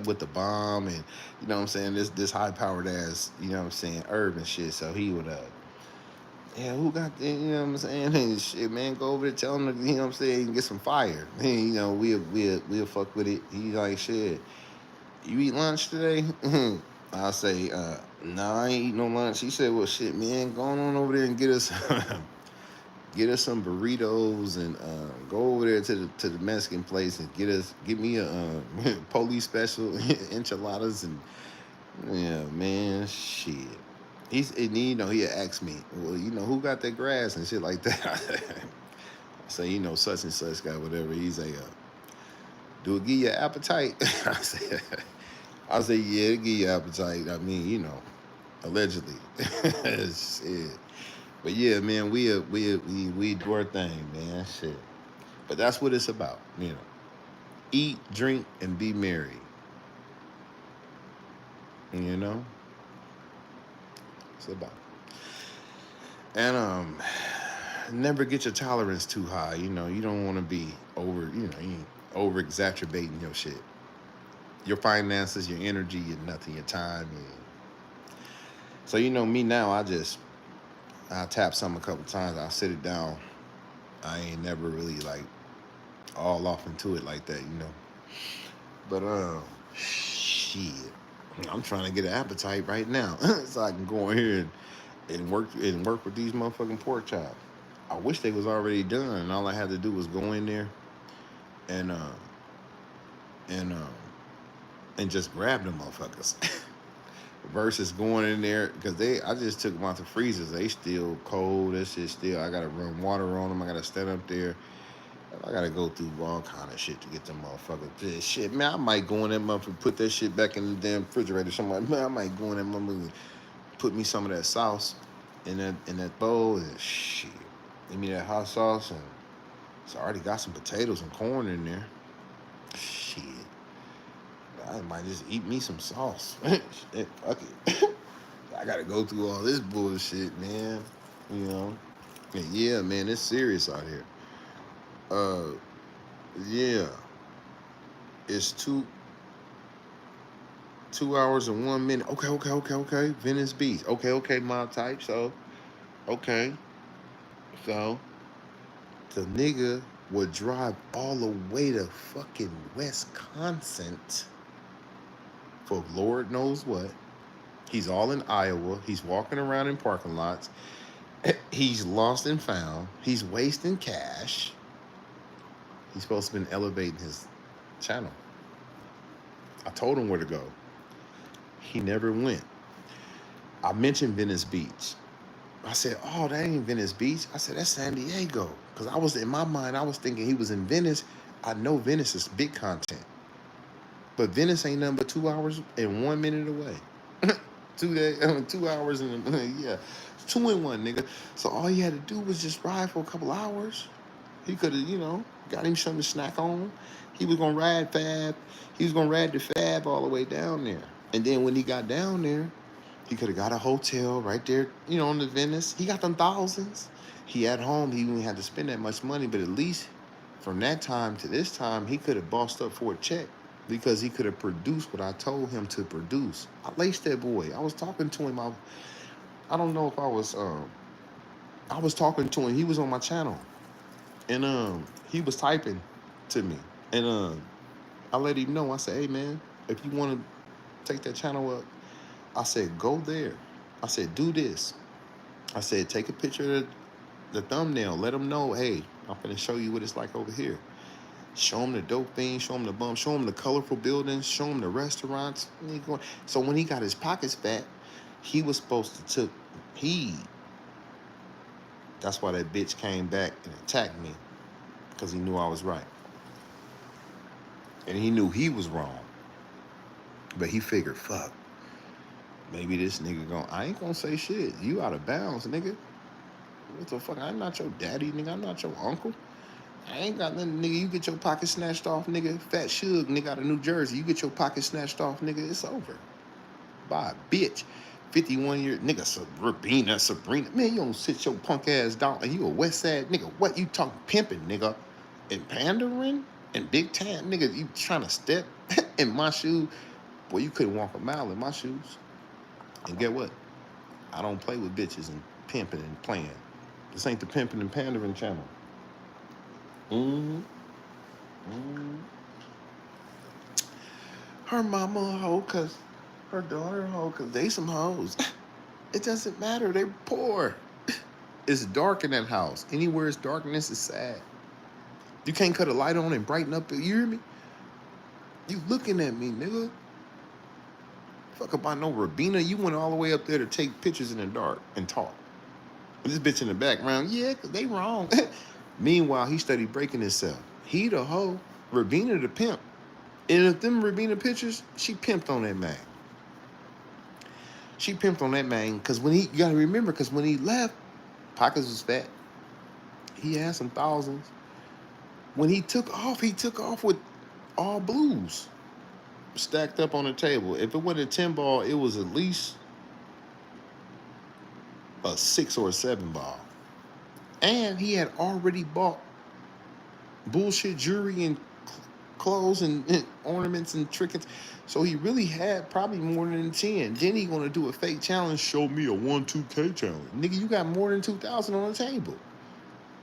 with the bomb, and, you know what I'm saying, this high-powered ass, you know what I'm saying, herb and shit. So he would, yeah, who got that, you know what I'm saying, and shit, man, go over there, tell him, to, you know what I'm saying, get some fire. And, you know, we'll fuck with it. He's like, shit, you eat lunch today? I'll say, no, I ain't eat no lunch. He said, well, shit, man, go on over there and get us get us some burritos and go over there to the Mexican place and get me a police special enchiladas and yeah, man, shit. And, you know, he asked me, well, you know, who got that grass and shit like that. I say, you know, such and such guy, whatever. He's a do it give you appetite? I say, yeah, it give you appetite. I mean, you know, allegedly. Shit. But yeah, man, we do our thing, man. Shit. But that's what it's about, you know. Eat, drink, and be merry. You know? It's about. And never get your tolerance too high. You know, you don't want to be over, you know, you over exacerbating your shit. Your finances, your energy, your nothing, your time. So you know me now, I tap something a couple times, I sit it down. I ain't never really like all off into it like that, you know. But shit. I'm trying to get an appetite right now. So I can go in here and work with these motherfucking pork chops. I wish they was already done and all I had to do was go in there and and uh and just grab them motherfuckers. Versus going in there because I just took them out the freezers. They still cold. That shit still. I gotta run water on them. I gotta stand up there. I gotta go through all kind of shit to get them motherfuckers. This shit, man. I might go in that motherfucker, put that shit back in the damn refrigerator. Somebody, man, I might go in that motherfucker, put me some of that sauce in that bowl and shit. Give me that hot sauce and it's already got some potatoes and corn in there. Shit. I might just eat me some sauce. Shit, fuck it. I gotta go through all this bullshit, man. You know? And yeah, man, it's serious out here. Uh, yeah. It's 2 hours and 1 minute. Okay. Venice Beach. Okay, mob type. So, okay. So, the nigga would drive all the way to fucking Wisconsin for Lord knows what. He's all in Iowa. He's walking around in parking lots. He's lost and found. He's wasting cash. He's supposed to have been elevating his channel. I told him where to go. He never went. I mentioned Venice Beach. I said, oh, that ain't Venice Beach. I said, that's San Diego. Because I was, in my mind, I was thinking he was in Venice. I know Venice is big content. But Venice ain't nothing but 2 hours and 1 minute away. 2 hours and, yeah. 2 in 1, nigga. So all he had to do was just ride for a couple hours. He could have, you know, got him something to snack on. He was going to ride Fab. He was going to ride the Fab all the way down there. And then when he got down there, he could have got a hotel right there, you know, in the Venice. He got them thousands. He at home, he didn't have to spend that much money, but at least from that time to this time, he could have bossed up for a check because he could have produced what I told him to produce. I laced that boy. I was talking to him. I don't know if I was talking to him. He was on my channel, and he was typing to me, and I let him know. I said, hey man, if you want to take that channel up, I said go there. I said do this. I said take a picture of the thumbnail. Let them know, hey, I'm gonna show you what it's like over here. Show them the dope things, show them the bump, show them the colorful buildings, show them the restaurants. So when he got his pockets fat, he was supposed to took heed. That's why that bitch came back and attacked me, because he knew I was right. And he knew he was wrong. But he figured, fuck, maybe this nigga I ain't gonna say shit. You out of bounds, nigga. What the fuck? I'm not your daddy, nigga. I'm not your uncle. I ain't got nothing, nigga. You get your pocket snatched off, nigga. Fat Suge, nigga, out of New Jersey. You get your pocket snatched off, nigga. It's over. By a bitch. 51 years, nigga, Sabrina. Man, you don't sit your punk ass down. And you a West Side, nigga. What you talking pimping, nigga? And pandering? And big time, nigga. You trying to step in my shoes? Boy, you couldn't walk a mile in my shoes. And get what? I don't play with bitches and pimping and playing. This ain't the pimping and pandering channel. Her mama a hoe, cause her daughter a hoe, cause they some hoes. It doesn't matter, they're poor. It's dark in that house. Anywhere it's darkness is sad. You can't cut a light on and brighten up, you hear me? You looking at me, nigga. Fuck about no Rabina. You went all the way up there to take pictures in the dark and talk. And this bitch in the background, yeah, cause they wrong. Meanwhile, he studied breaking himself. He the hoe, Rabina the pimp. And if them Rabina pictures, she pimped on that man. She pimped on that man, because you gotta remember, because when he left, pockets was fat. He had some thousands. When he took off with all blues stacked up on the table. If it wasn't a 10 ball, it was at least a 6 or a 7 ball. And he had already bought bullshit jewelry and clothes and ornaments and trinkets. So he really had probably more than 10. Then he gonna do a fake challenge, show me a 1-2K challenge. Nigga, you got more than 2,000 on the table.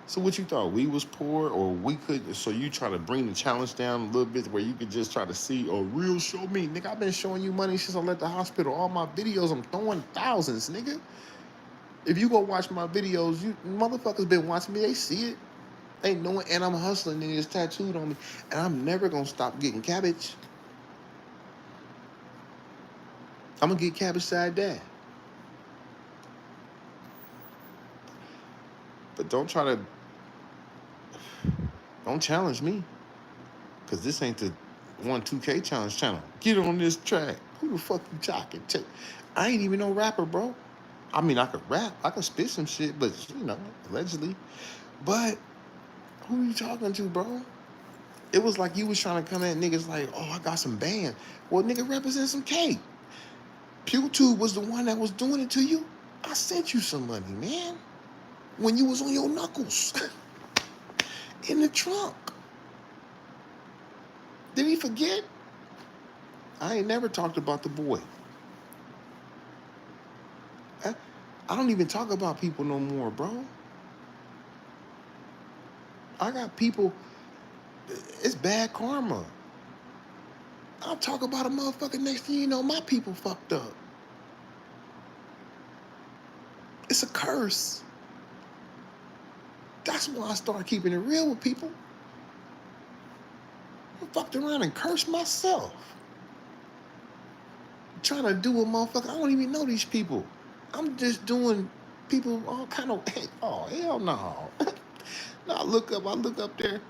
So what you thought, we was poor, or we could, so you try to bring the challenge down a little bit where you could just try to see a real show me. Nigga, I've been showing you money since I left the hospital. All my videos, I'm throwing thousands, nigga. If you go watch my videos, you motherfuckers been watching me, they see it. They know it, and I'm hustling, nigga, it's tattooed on me. And I'm never gonna stop getting cabbage. I'm gonna get cabbage side dad. But don't challenge me. Cause this ain't the 1-2K challenge channel. Get on this track. Who the fuck you talking to? I ain't even no rapper, bro. I mean, I could rap. I could spit some shit, but, you know, allegedly. But who you talking to, bro? It was like you was trying to come at niggas like, oh, I got some band. Well, nigga, represent some cake. PewTube was the one that was doing it to you. I sent you some money, man. When you was on your knuckles. In the trunk. Did he forget? I ain't never talked about the boy. I don't even talk about people no more, bro. I got people, it's bad karma. I'll talk about a motherfucker, next thing you know, my people fucked up. It's a curse. That's why I started keeping it real with people. I fucked around and cursed myself. Trying to do a motherfucker, I don't even know these people. I'm just doing people all kind of, oh, hell no. No, I look up there.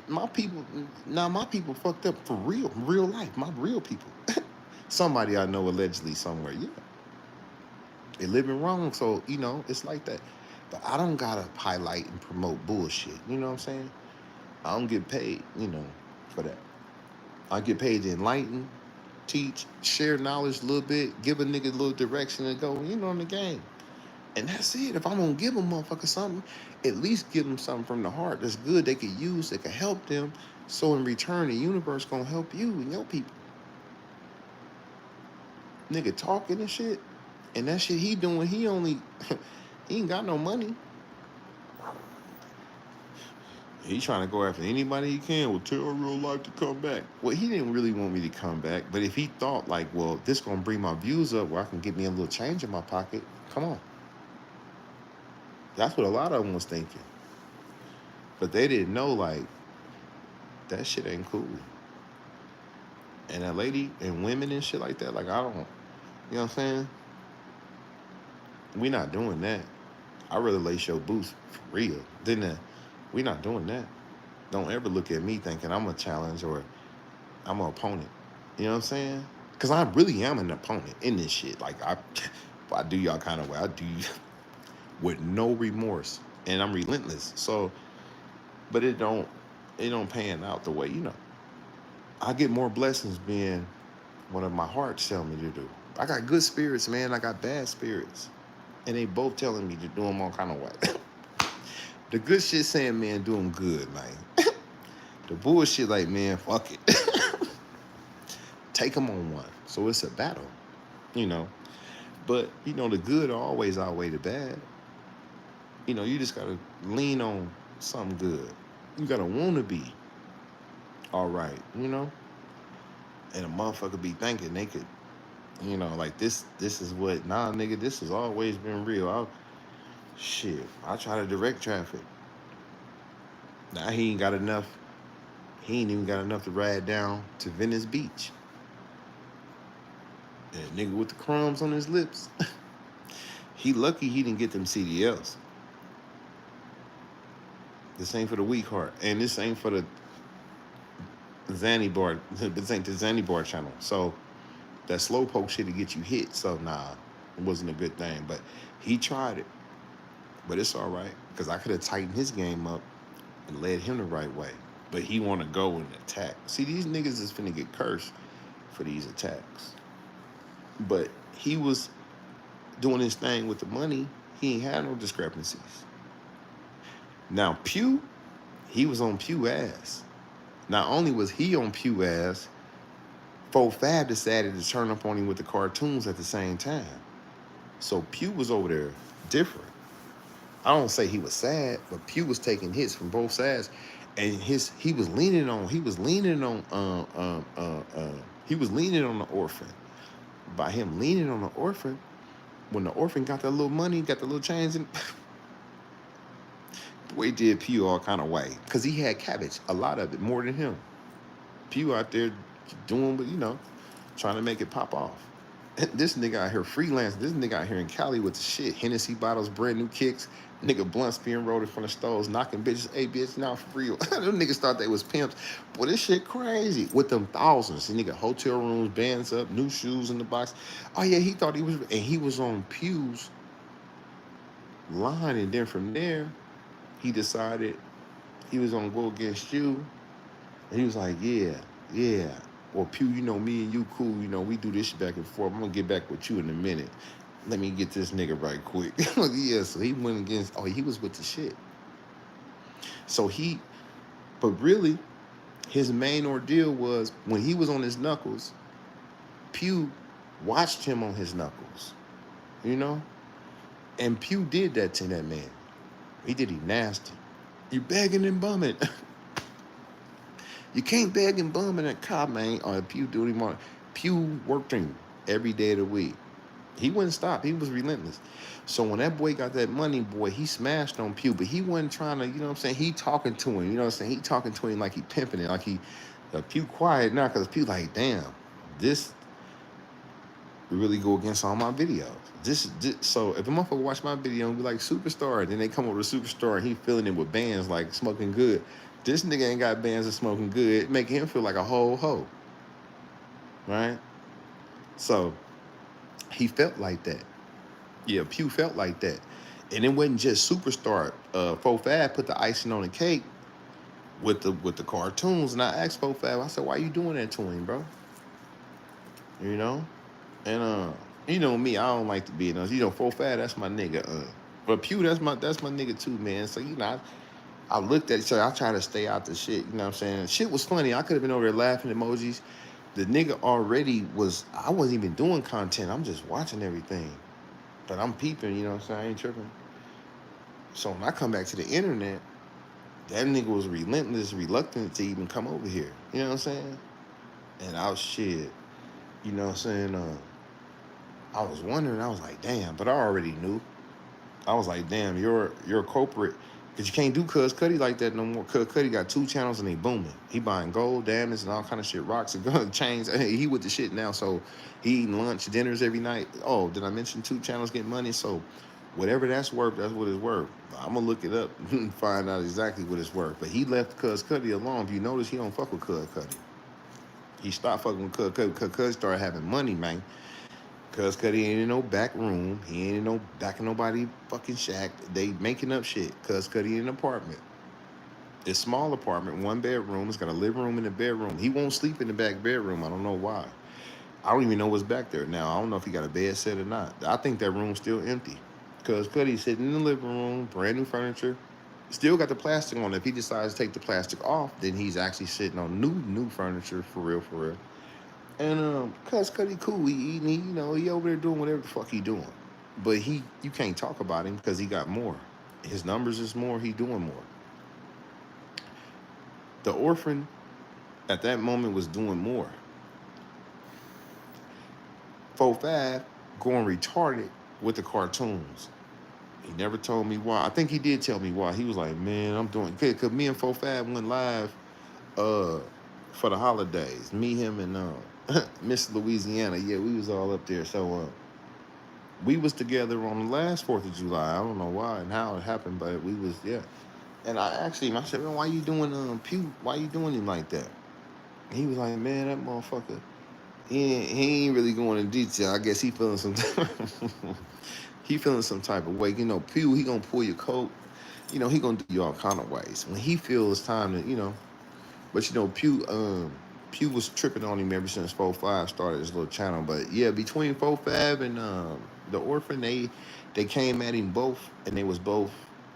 My people fucked up for real life, my real people. Somebody I know allegedly somewhere, yeah. They living wrong, so, you know, it's like that. But I don't gotta highlight and promote bullshit, you know what I'm saying? I don't get paid, you know, for that. I get paid to enlighten, teach, share knowledge a little bit, give a nigga a little direction and go, you know, in the game. And that's it. If I'm gonna give a motherfucker something, at least give them something from the heart that's good they could use, that could help them. So in return, the universe gonna help you and your people. Nigga talking and shit. And that shit he doing, he only he ain't got no money. He trying to go after anybody he can. Well, tell real life to come back. Well, he didn't really want me to come back, but if he thought like, well, this gonna bring my views up where I can get me a little change in my pocket, come on. That's what a lot of them was thinking. But they didn't know like that shit ain't cool. And that lady and women and shit like that, like I don't, you know what I'm saying? We not doing that. I'd rather lace your boots for real than that. We not doing that. Don't ever look at me thinking I'm a challenge or I'm an opponent. You know what I'm saying? Because I really am an opponent in this shit. Like I do y'all kind of way. I do with no remorse, and I'm relentless. So, but it don't pan out the way I get more blessings being what my heart tell me to do. I got good spirits, man. I got bad spirits, and they both telling me to do them all kind of way. The good shit saying, man, do them good, man. The bullshit like, man, fuck it. Take them on one. So it's a battle, But, the good always outweigh the bad. You just got to lean on something good. You got to want to be all right, And a motherfucker be thinking they could, like this is what, nah, nigga, this has always been real. I try to direct traffic. Now he ain't got enough. He ain't even got enough to ride down to Venice Beach. That nigga with the crumbs on his lips. He lucky he didn't get them CDLs. This ain't for the weak heart. And this ain't for the Zanny This ain't the Zanny Bar channel. So that slowpoke shit to get you hit. So nah, it wasn't a good thing. But he tried it. But it's all right. Because I could have tightened his game up and led him the right way. But he want to go and attack. See, these niggas is finna get cursed for these attacks. But he was doing his thing with the money. He ain't had no discrepancies. Now, Pew, he was on Pew ass. Not only was he on Pew ass, 4-5 decided to turn up on him with the cartoons at the same time. So Pew was over there different. I don't say he was sad, but Pew was taking hits from both sides. And he was leaning on the orphan. By him leaning on the orphan, when the orphan got that little money, got the little change, and boy did Pew all kind of way. Because he had cabbage, a lot of it, more than him. Pew out there doing, trying to make it pop off. This nigga out here freelancing. This nigga out here in Cali with the shit. Hennessy bottles, brand new kicks. Nigga blunts being rolled in front of stores, knocking bitches. Hey, bitch, now for real. Them niggas thought they was pimps. Boy, this shit crazy. With them thousands. This nigga hotel rooms, bands up, new shoes in the box. Oh, yeah, he thought he was... And he was on Pew's line. And then from there, he decided he was going to go against you. And he was like, yeah. Well, Pew, me and you cool. We do this shit back and forth. I'm going to get back with you in a minute. Let me get this nigga right quick. Yeah, so he went against... Oh, he was with the shit. So but really, his main ordeal was when he was on his knuckles, Pew watched him on his knuckles. And Pew did that to that man. He did him nasty. You begging and bumming. You can't beg and bum in a cop, man. Or Pew doing him on. Pew worked him every day of the week. He wouldn't stop. He was relentless. So when that boy got that money, boy, he smashed on Pew. But he wasn't trying to, he talking to him. He talking to him like he pimping it. Like Pew quiet now because Pew like, damn, this really go against all my videos. This so if a motherfucker watch my video and be like Superstar, then they come over to Superstar and he filling it with bands like Smoking Good. This nigga ain't got bands of Smoking Good, making him feel like a whole hoe. Right? So he felt like that. Yeah, Pew felt like that. And it wasn't just Superstar. 4-5 put the icing on the cake with the cartoons. And I asked 4-5, I said, why you doing that to him, bro? And You know me, I don't like to be in those. You know, 4-5, that's my nigga. But Pew, that's my nigga too, man. So you know, I looked at it, so I try to stay out the shit. You know what I'm saying? Shit was funny. I could have been over there laughing emojis. The nigga already was. I wasn't even doing content. I'm just watching everything, but I'm peeping. You know what I'm saying? I ain't tripping. So when I come back to the internet, that nigga was relentless, reluctant to even come over here. You know what I'm saying? And I was shit. You know what I'm saying? I was wondering. I was like, damn. But I already knew. I was like, damn, you're a culprit. Cause you can't do Cuz Cuddy like that no more. Cuz Cuddy got 2 channels and they booming. He buying gold, diamonds, and all kind of shit, rocks and chains. He with the shit now. So he eating lunch, dinners every night. Oh, did I mention 2 channels getting money? So whatever that's worth, that's what it's worth. I'm gonna look it up and find out exactly what it's worth. But he left Cuz Cuddy alone. If you notice, he don't fuck with Cuz Cuddy. He stopped fucking with Cuz Cuddy because Cuz started having money, man. Cuz Cuddy ain't in no back room. He ain't in no back of nobody fucking shack. They making up shit. Cuz Cuddy in an apartment. This small apartment, 1 bedroom. It's got a living room and a bedroom. He won't sleep in the back bedroom. I don't know why. I don't even know what's back there now. I don't know if he got a bed set or not. I think that room's still empty. Cuz Cuddy's sitting in the living room, brand new furniture. Still got the plastic on. If he decides to take the plastic off, then he's actually sitting on new furniture for real, for real. And Cuz Cuddy cool. He eating, he over there doing whatever the fuck he doing. But you can't talk about him because he got more. His numbers is more, he doing more. The orphan at that moment was doing more. 4-5 going retarded with the cartoons. He never told me why. I think he did tell me why. He was like, man, I'm doing good. Because me and 4-5 went live for the holidays. Me, him, and Miss Louisiana. Yeah, we was all up there. So we was together on the last 4th of July. I don't know why and how it happened, but we was, yeah. And I asked him, I said, man, why you doing Pew? Why you doing him like that? And he was like, man, that motherfucker, he ain't really going in detail. I guess he feeling some he feeling some type of way. You know, Pew, he gonna pull your coat. You know, he gonna do you all kind of ways. When he feels it's time to, but Pew was tripping on him ever since 4-5 started his little channel. But yeah, between 4-5 and the orphan, they came at him both, and they was both,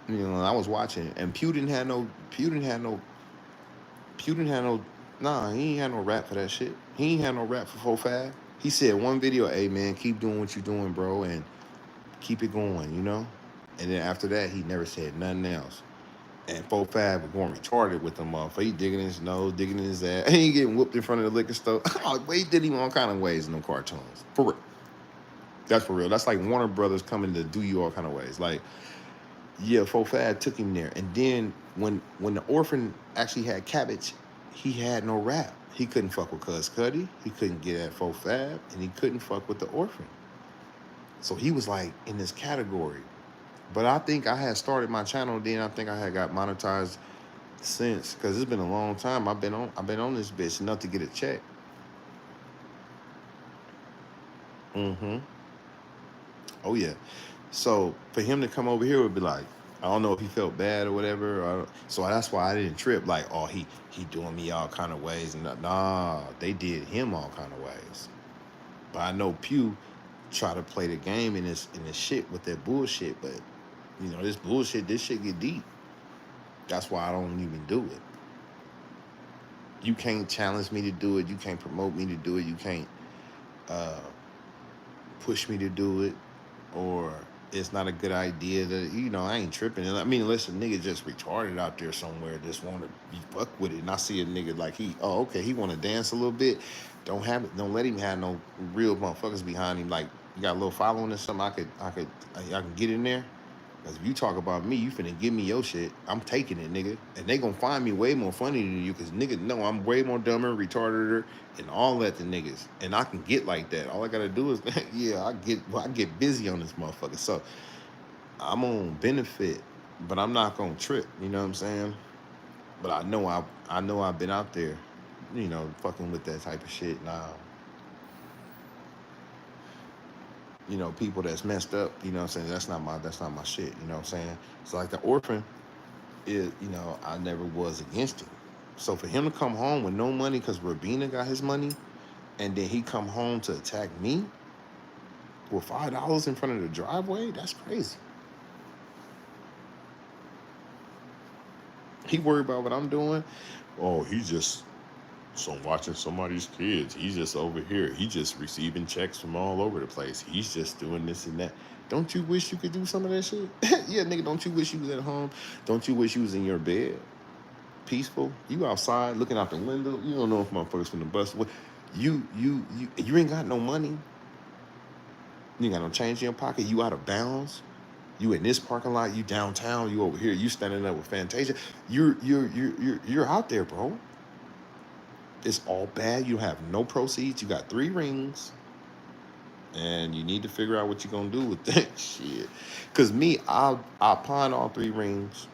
I was watching, and Pew didn't have no, nah, he ain't had no rap for that shit. He ain't had no rap for 4-5. He said one video, hey man, keep doing what you doing, bro, and keep it going. And then after that, he never said nothing else. And 4-5 was going retarded with them motherfucker. He digging in his nose, digging in his ass. He getting whooped in front of the liquor store. He did him all kind of ways in them cartoons. For real. That's for real. That's like Warner Brothers coming to do you all kind of ways. Like, yeah, 4-5 took him there. And then when the orphan actually had cabbage, he had no rap. He couldn't fuck with Cuz Cuddy. He couldn't get at 4-5. And he couldn't fuck with the orphan. So he was like in this category. But I think I had started my channel then. I think I had got monetized since, because it's been a long time. I've been on this bitch enough to get a check. Oh yeah. So for him to come over here would be like, I don't know if he felt bad or whatever. So that's why I didn't trip. Like, oh, he doing me all kind of ways. And nah, they did him all kind of ways. But I know Pew try to play the game in this shit with that bullshit. But this bullshit, this shit get deep. That's why I don't even do it. You can't challenge me to do it. You can't promote me to do it. You can't push me to do it. Or it's not a good idea that, I ain't tripping. I mean, unless a nigga just retarded out there somewhere, just want to be fuck with it. And I see a nigga like he want to dance a little bit. Don't let him have no real motherfuckers behind him. Like, you got a little following or something, I can get in there. Because if you talk about me, you finna give me your shit. I'm taking it, nigga. And they gonna find me way more funny than you, because niggas know I'm way more dumber, retarded, and all that to niggas. And I can get like that. All I gotta do is, yeah, I get busy on this motherfucker. So I'm gonna benefit, but I'm not gonna trip. You know what I'm saying? But I know I've been out there, fucking with that type of shit now. People that's messed up, what I'm saying? That's not my shit, you know what I'm saying? So like the orphan is, I never was against it. So for him to come home with no money because Rabina got his money, and then he come home to attack me, for $5 in front of the driveway? That's crazy. He worried about what I'm doing. Oh, he's just watching somebody's kids. He's just over here. He just receiving checks from all over the place. He's just doing this and that. Don't you wish you could do some of that shit? Yeah, nigga, don't you wish you was at home? Don't you wish you was in your bed? Peaceful? You outside looking out the window. You don't know if motherfuckers from the bus. You ain't got no money. You ain't got no change in your pocket. You out of bounds. You in this parking lot. You downtown. You over here. You standing up with Fantasia. You're out there, bro. It's all bad. You have no proceeds. You got 3 rings. And you need to figure out what you're going to do with that shit. Because me, I'll pawn all 3 rings.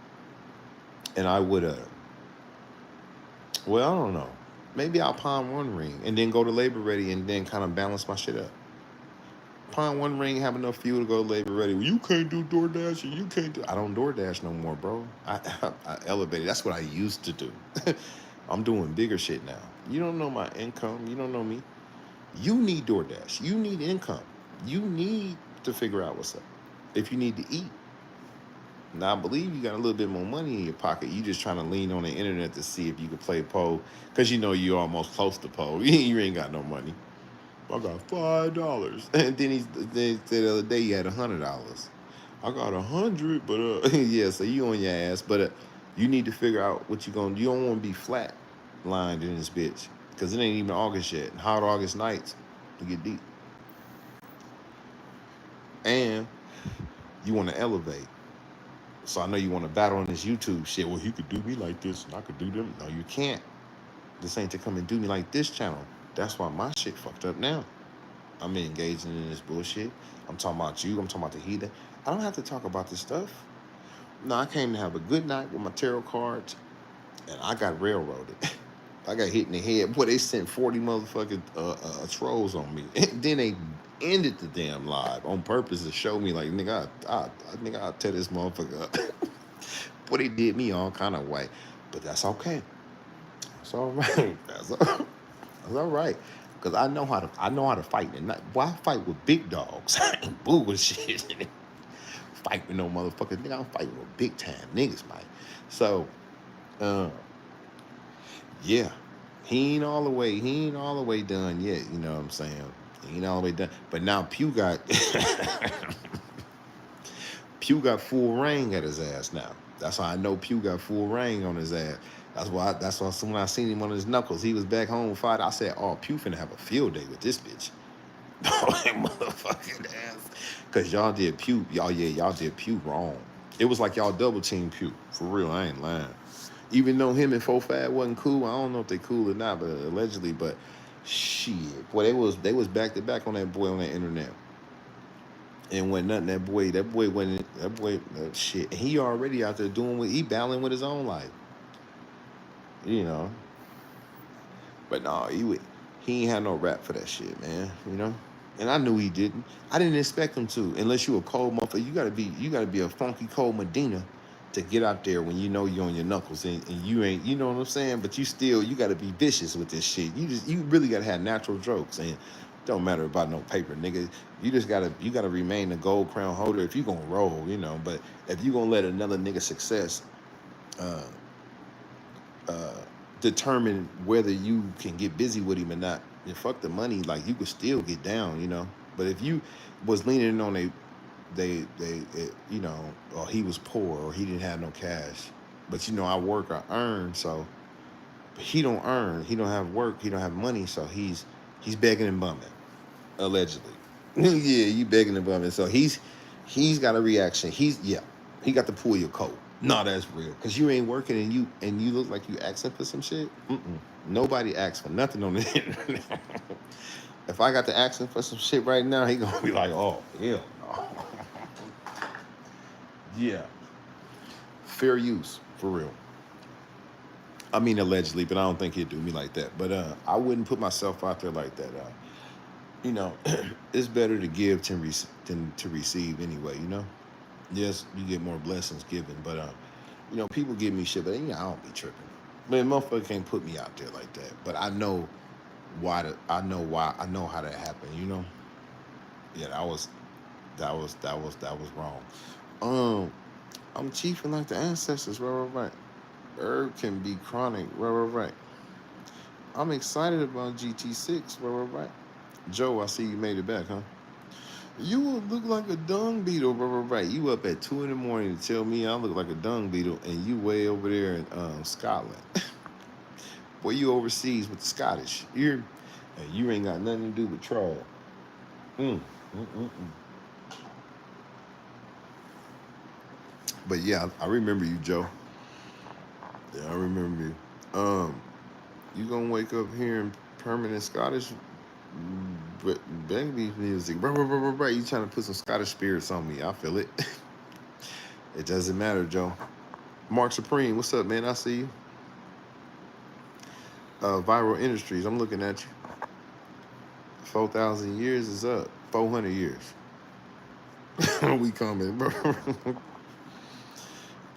And I would, well, I don't know. Maybe I'll pawn 1 ring. And then go to Labor Ready and then kind of balance my shit up. Pawn 1 ring, have enough fuel to go to Labor Ready. Well, you can't do DoorDash and you can't do... I don't DoorDash no more, bro. I elevated. That's what I used to do. I'm doing bigger shit now. You don't know my income. You don't know me. You need DoorDash. You need income. You need to figure out what's up. If you need to eat. Now, I believe you got a little bit more money in your pocket. You just trying to lean on the internet to see if you can play pole. Because you know you're almost close to pole. You ain't got no money. I got $5. And then the other day he had $100. I got 100, but yeah, so you on your ass. But you need to figure out what you gonna. You don't want to be flat lined in this bitch because it ain't even August yet. And hot August nights, you get deep. And you want to elevate. So I know you want to battle on this YouTube shit. Well, he could do me like this, and I could do them. No, you can't. This ain't to come and do me like this channel. That's why my shit fucked up now. I'm engaging in this bullshit. I'm talking about you. I'm talking about the heathen. I don't have to talk about this stuff. No, I came to have a good night with my tarot cards, and I got railroaded. I got hit in the head. Boy, they sent 40 motherfucking trolls on me. And then they ended the damn live on purpose to show me, like, nigga, I'll tear this motherfucker up. Boy, they did me all kind of way. But that's okay. That's all right. That's all right. Because I know how to fight. And I fight with big dogs. I ain't bullshit. Fight with no motherfuckers. Nigga, I'm fighting with big time niggas, man. So, yeah. He ain't all the way done yet. You know what I'm saying? He ain't all the way done. But now Pew got full reign at his ass now. That's why I know Pew got full reign on his ass. That's why when I seen him on his knuckles, he was back home fighting. I said, oh, Pew finna have a field day with this bitch. Oh, that motherfucking ass. Because y'all did Pew wrong. It was like y'all double team Pew. For real, I ain't lying. Even though him and 4-5 wasn't cool, I don't know if they cool or not, but allegedly, but shit. Boy, they was back to back on that boy on the internet. And when nothing, that boy, shit. And he already out there he battling with his own life. You know. But no, he ain't had no rap for that shit, man. You know? And I knew he didn't. I didn't expect him to. Unless you a cold motherfucker. You gotta be a funky cold Medina to get out there when you know you're on your knuckles and you ain't, you know what I'm saying? But you gotta be vicious with this shit. You really gotta have natural jokes. And don't matter about no paper, nigga. You gotta remain a gold crown holder if you gonna roll, you know. But if you gonna let another nigga success determine whether you can get busy with him or not, and fuck the money, like you could still get down, you know. But if you was leaning on you know, or he was poor or he didn't have no cash, but you know, I work, I earn, so he don't earn, he don't have work, he don't have money, so he's begging and bumming, allegedly. Yeah, you begging and bumming. So he's got a reaction. He got to pull your coat. No, that's real. Cause you ain't working and you look like you asking for some shit. Nobody asks for nothing on the internet. If I got to asking for some shit right now, he gonna be like, oh, hell no. Yeah. Fair use, for real. I mean, allegedly, but I don't think he'd do me like that. But I wouldn't put myself out there like that. You know, it's better to give than to receive anyway, you know? Yes, you get more blessings given, but, you know, people give me shit, but, you know, I don't be tripping. Man, motherfucker can't put me out there like that. But I know how that happened, you know? Yeah, that was wrong. Um, I'm chiefing like the ancestors, right. Herb can be chronic, right. I'm excited about GT6, right. Joe, I see you made it back, huh? You will look like a dung beetle, right. You up at 2 in the morning to tell me I look like a dung beetle, and you way over there in Scotland. Boy, you overseas with the Scottish. And you ain't got nothing to do with troll. Mm, mm, mm, mm. But yeah, I remember you, Joe. Yeah, I remember you. You gonna wake up hearing permanent Scottish baby music. Right. You trying to put some Scottish spirits on me. I feel it. It doesn't matter, Joe. Mark Supreme, what's up, man? I see you. Viral Industries, I'm looking at you. 4,000 years is up. 400 years. We coming, bro.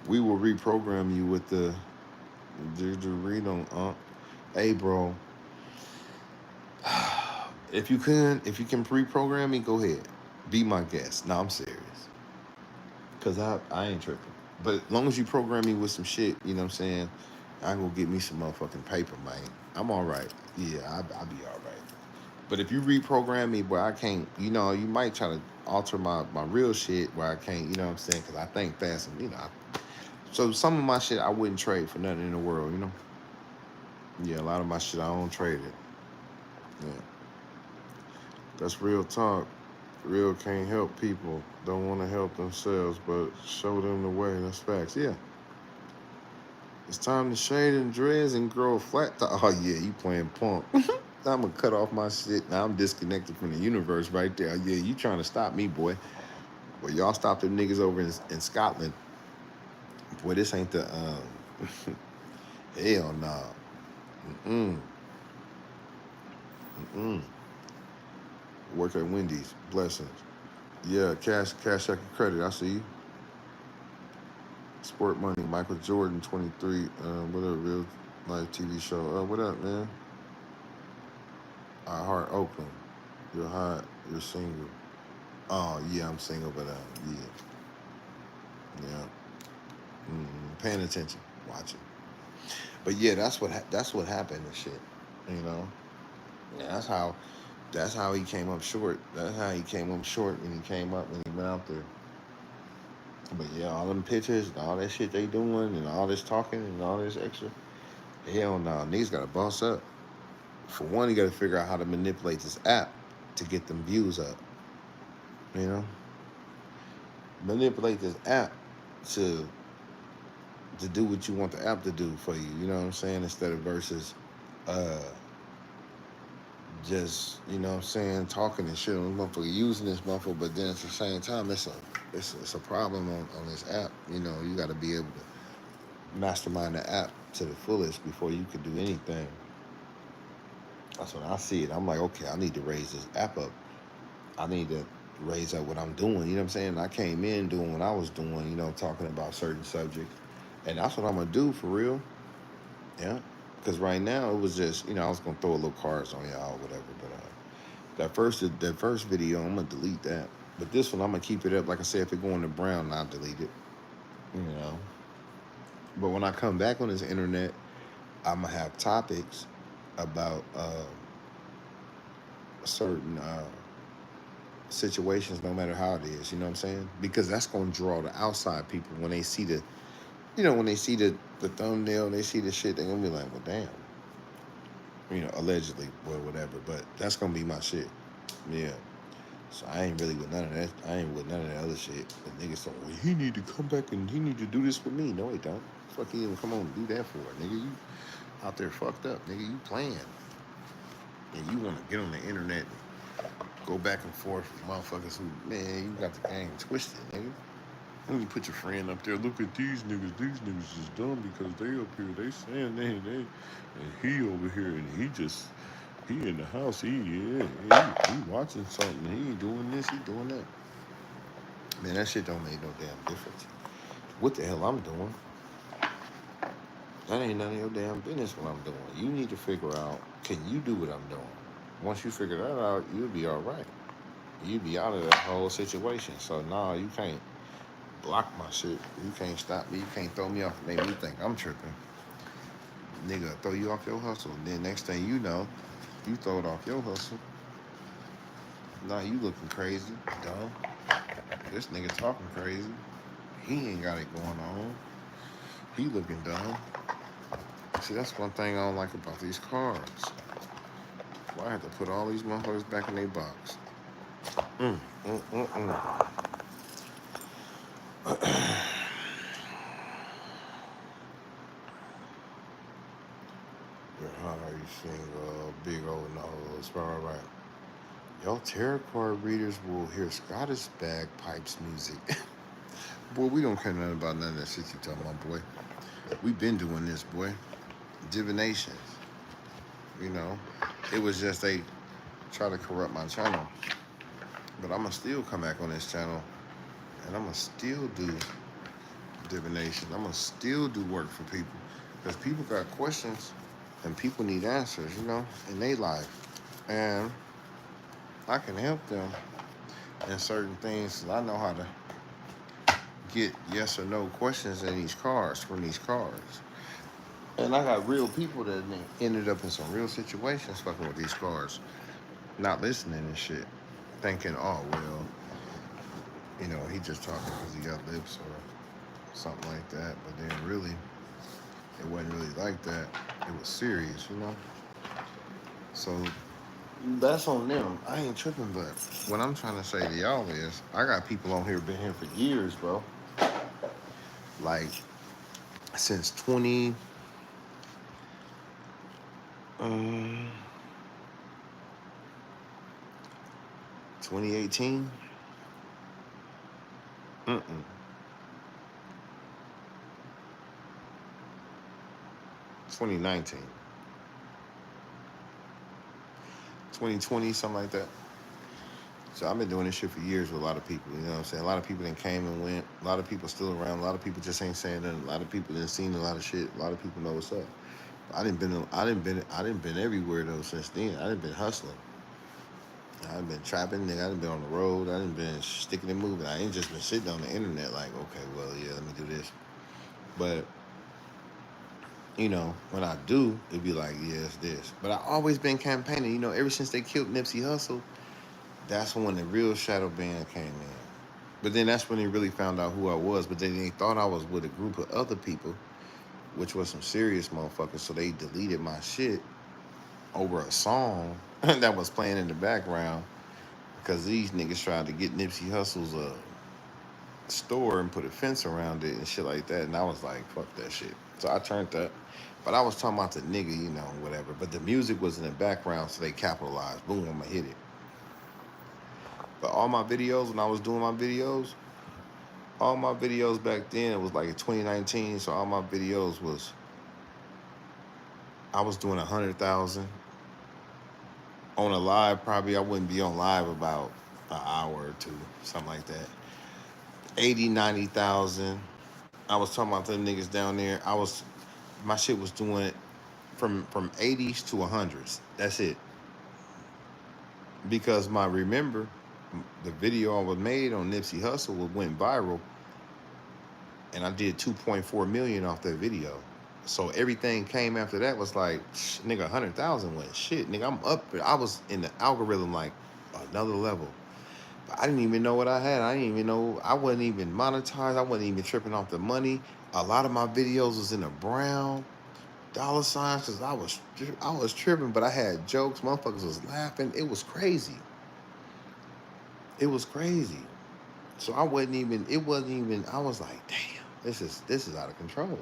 We will reprogram you with the read on. Hey, bro. If you can pre-program me, go ahead. Be my guest. No, I'm serious. Cause I ain't tripping. But as long as you program me with some shit, you know what I'm saying? I go get me some motherfucking paper, man. I'm all right. Yeah, I'll be all right. But if you reprogram me where I can't, you might try to alter my real shit where I can't, you know what I'm saying? Because I think fast and, so some of my shit I wouldn't trade for nothing in the world. Yeah, a lot of my shit I don't trade it. Yeah, that's real talk. Real can't help people. Don't want to help themselves, but show them the way. That's facts. Yeah. It's time to shade and dreads and grow a flat top. Oh yeah, you playing punk. I'm gonna cut off my shit. Now I'm disconnected from the universe right there. Yeah, you trying to stop me, boy. Well, y'all stop them niggas over in Scotland. Boy, this ain't the hell nah. Mm mm. Work at Wendy's. Blessings. Yeah, cash check and credit. I see you. Sport money. Michael Jordan, 23. What up, real life TV show? What up, man? I heart Oakland. You're hot. You're single. Oh yeah, I'm single, but yeah. Paying attention, watching. But yeah, that's what happened and shit. You know, yeah, that's how he came up short. That's how he came up short when he came up when he went out there. But yeah, all them pictures and all that shit they doing and all this talking and all this extra. Hell no, niggas gotta boss up. For one, you gotta figure out how to manipulate this app to get them views up. You know, manipulate this app to to do what you want the app to do for you. You know what I'm saying? Instead of versus uh just, what I'm saying, talking and shit on this motherfucker, using this motherfucker, but then at the same time it's a problem on this app. You gotta be able to mastermind the app to the fullest before you could do anything. That's when I see it. I'm like, okay, I need to raise this app up. I need to raise up what I'm doing. You know what I'm saying? I came in doing what I was doing, talking about certain subjects. And that's what I'm gonna do for real. Yeah. Because right now it was just, I was gonna throw a little cards on y'all or whatever. But that first video, I'm gonna delete that. But this one I'm gonna keep it up. Like I said, if it go into brown, I'll delete it. You know. But when I come back on this internet, I'm gonna have topics about certain situations, no matter how it is. You know what I'm saying? Because that's gonna draw the outside people when they see the thumbnail, they see the shit, they're gonna be like, well, damn. Allegedly or whatever. But that's gonna be my shit. Yeah. So I ain't really with none of that. I ain't with none of that other shit. The niggas say, well, he need to come back and he need to do this for me. No, he don't. Fuck he even come on and do that for, nigga. You out there fucked up, nigga. You playing. And you want to get on the internet and go back and forth with motherfuckers who, man, you got the game twisted, nigga. When you put your friend up there, look at these niggas is dumb because they up here, they saying they, and he over here, and he in the house, he watching something, he ain't doing this, he doing that. Man, that shit don't make no damn difference. What the hell I'm doing? That ain't none of your damn business what I'm doing. You need to figure out, can you do what I'm doing? Once you figure that out, you'll be all right. you be out of that whole situation. So nah, you can't block my shit. You can't stop me. You can't throw me off. Make me think I'm tripping. Nigga, throw you off your hustle. Then next thing you know, you throw it off your hustle. Nah, you looking crazy, dumb. This nigga talking crazy. He ain't got it going on. He looking dumb. See, that's one thing I don't like about these cars. Why I have to put all these motherfuckers back in their box? Mm, mm, mm, mm. You're hot, you single, big old nose, right. Your tarot card readers will hear Scottish bagpipes music. Boy, we don't care nothing about none of that shit you talking about, boy. We been doing this, boy. Divinations. You know, it was just they try to corrupt my channel. But I'ma still come back on this channel and I'ma still do divination. I'ma still do work for people. Because people got questions and people need answers, you know, in their life. And I can help them in certain things. I know how to get yes or no questions in these cards, from these cards. And I got real people that ended up in some real situations fucking with these cards, not listening and shit, thinking, oh, well, you know, he just talking because he got lips or something like that. But then really, it wasn't really like that. It was serious, you know? So that's on them. I ain't tripping, but what I'm trying to say to y'all is, I got people on here been here for years, bro. Like, since 2018? 2019. 2020, something like that. So I've been doing this shit for years with a lot of people, you know what I'm saying? A lot of people that came and went. A lot of people still around. A lot of people just ain't saying nothing. A lot of people done seen a lot of shit. A lot of people know what's up. I didn't been everywhere though since then. I didn't been hustling. I done been trapping, nigga. I done been on the road. I done been sticking and moving. I ain't just been sitting on the internet like, okay, well, yeah, let me do this. But you know, when I do, it'd be like, yeah, it's this. But I always been campaigning. You know, ever since they killed Nipsey Hussle, that's when the real shadowban came in. But then that's when they really found out who I was. But then they thought I was with a group of other people, which was some serious motherfuckers. So they deleted my shit over a song that was playing in the background because these niggas tried to get Nipsey Hussle's store and put a fence around it and shit like that. And I was like, fuck that shit. So I turned that. But I was talking about the nigga, you know, whatever. But the music was in the background, so they capitalized. Boom, I'ma hit it. But all my videos, when I was doing my videos, all my videos back then, it was like in 2019, so all my videos was, I was doing 100,000. On a live, probably I wouldn't be on live about an hour or two, something like that. 80, 90,000. I was talking about them niggas down there. My shit was doing it from 80s to 100s. That's it. Because the video I was made on Nipsey Hussle went viral, and I did 2.4 million off that video. So everything came after that was like, nigga, 100,000 went shit. Nigga, I'm up. I was in the algorithm like another level. But I didn't even know what I had. I didn't even know. I wasn't even monetized. I wasn't even tripping off the money. A lot of my videos was in the brown dollar signs because I was tripping, but I had jokes. Motherfuckers was laughing. It was crazy. It was crazy. So I wasn't even. It wasn't even. I was like, damn, this is out of control.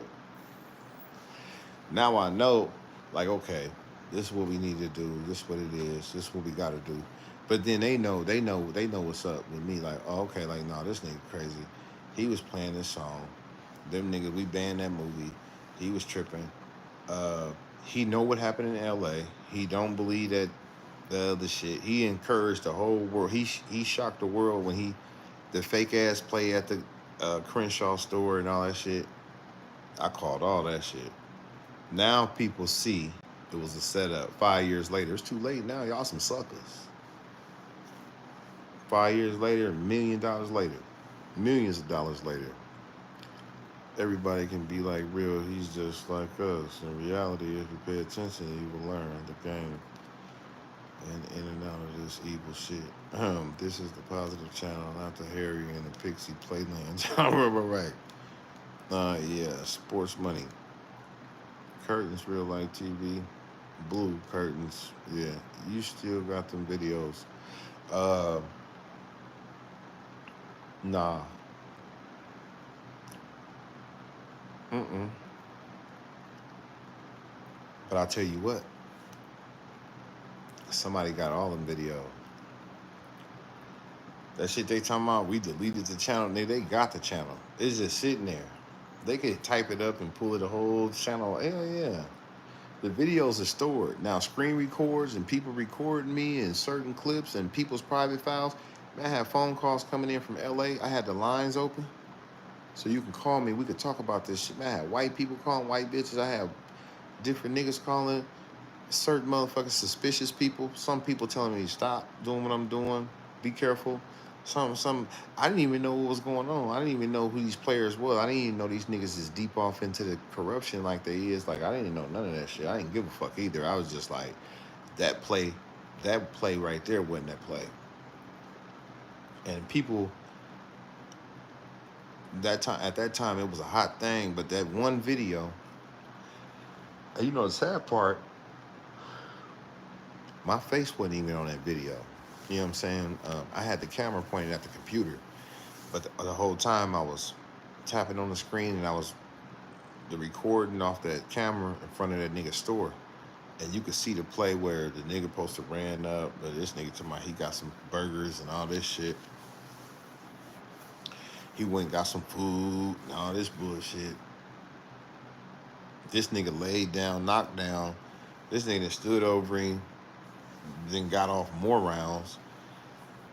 Now I know, like, okay, this is what we need to do. This is what it is. This is what we got to do. But then they know what's up with me. Like, oh, okay, like, no, this nigga crazy. He was playing this song. Them niggas, we banned that movie. He was tripping. He know what happened in L.A. He don't believe that the other shit. He encouraged the whole world. He shocked the world when the fake ass play at the Crenshaw store and all that shit. I called all that shit. Now people see it was a setup. 5 years later, it's too late now. Y'all some suckers. 5 years later, $1 million later, millions of dollars later, everybody can be like, real, he's just like us. In reality, if you pay attention, you will learn the game and in and out of this evil shit. This is the positive channel, not the Harry and the Pixie Playland. Right. Yeah, sports money. Curtains, real life TV. Blue curtains. Yeah, you still got them videos. Uh, nah. Mm-mm. But I'll tell you what, somebody got all them videos. That shit they talking about, we deleted the channel. They got the channel. It's just sitting there. They could type it up and pull it a whole channel. Hell yeah. The videos are stored. Now, screen records and people recording me in certain clips and people's private files. Man, I have phone calls coming in from LA. I had the lines open. So you can call me. We could talk about this shit. Man, I had white people calling white bitches. I have different niggas calling certain motherfuckers suspicious people. Some people telling me stop doing what I'm doing. Be careful. Some. I didn't even know what was going on. I didn't even know who these players were. I didn't even know these niggas is deep off into the corruption like they is. Like I didn't even know none of that shit. I didn't give a fuck either. I was just like, that play right there wasn't that play. And people at that time it was a hot thing. But that one video, you know, the sad part, my face wasn't even on that video. You know what I'm saying? I had the camera pointed at the computer, but the whole time I was tapping on the screen and I was the recording off that camera in front of that nigga's store. And you could see the play where the nigga supposed to ran up, but this nigga to my, he got some burgers and all this shit. He went and got some food and all this bullshit. This nigga laid down, knocked down. This nigga stood over him, then got off more rounds.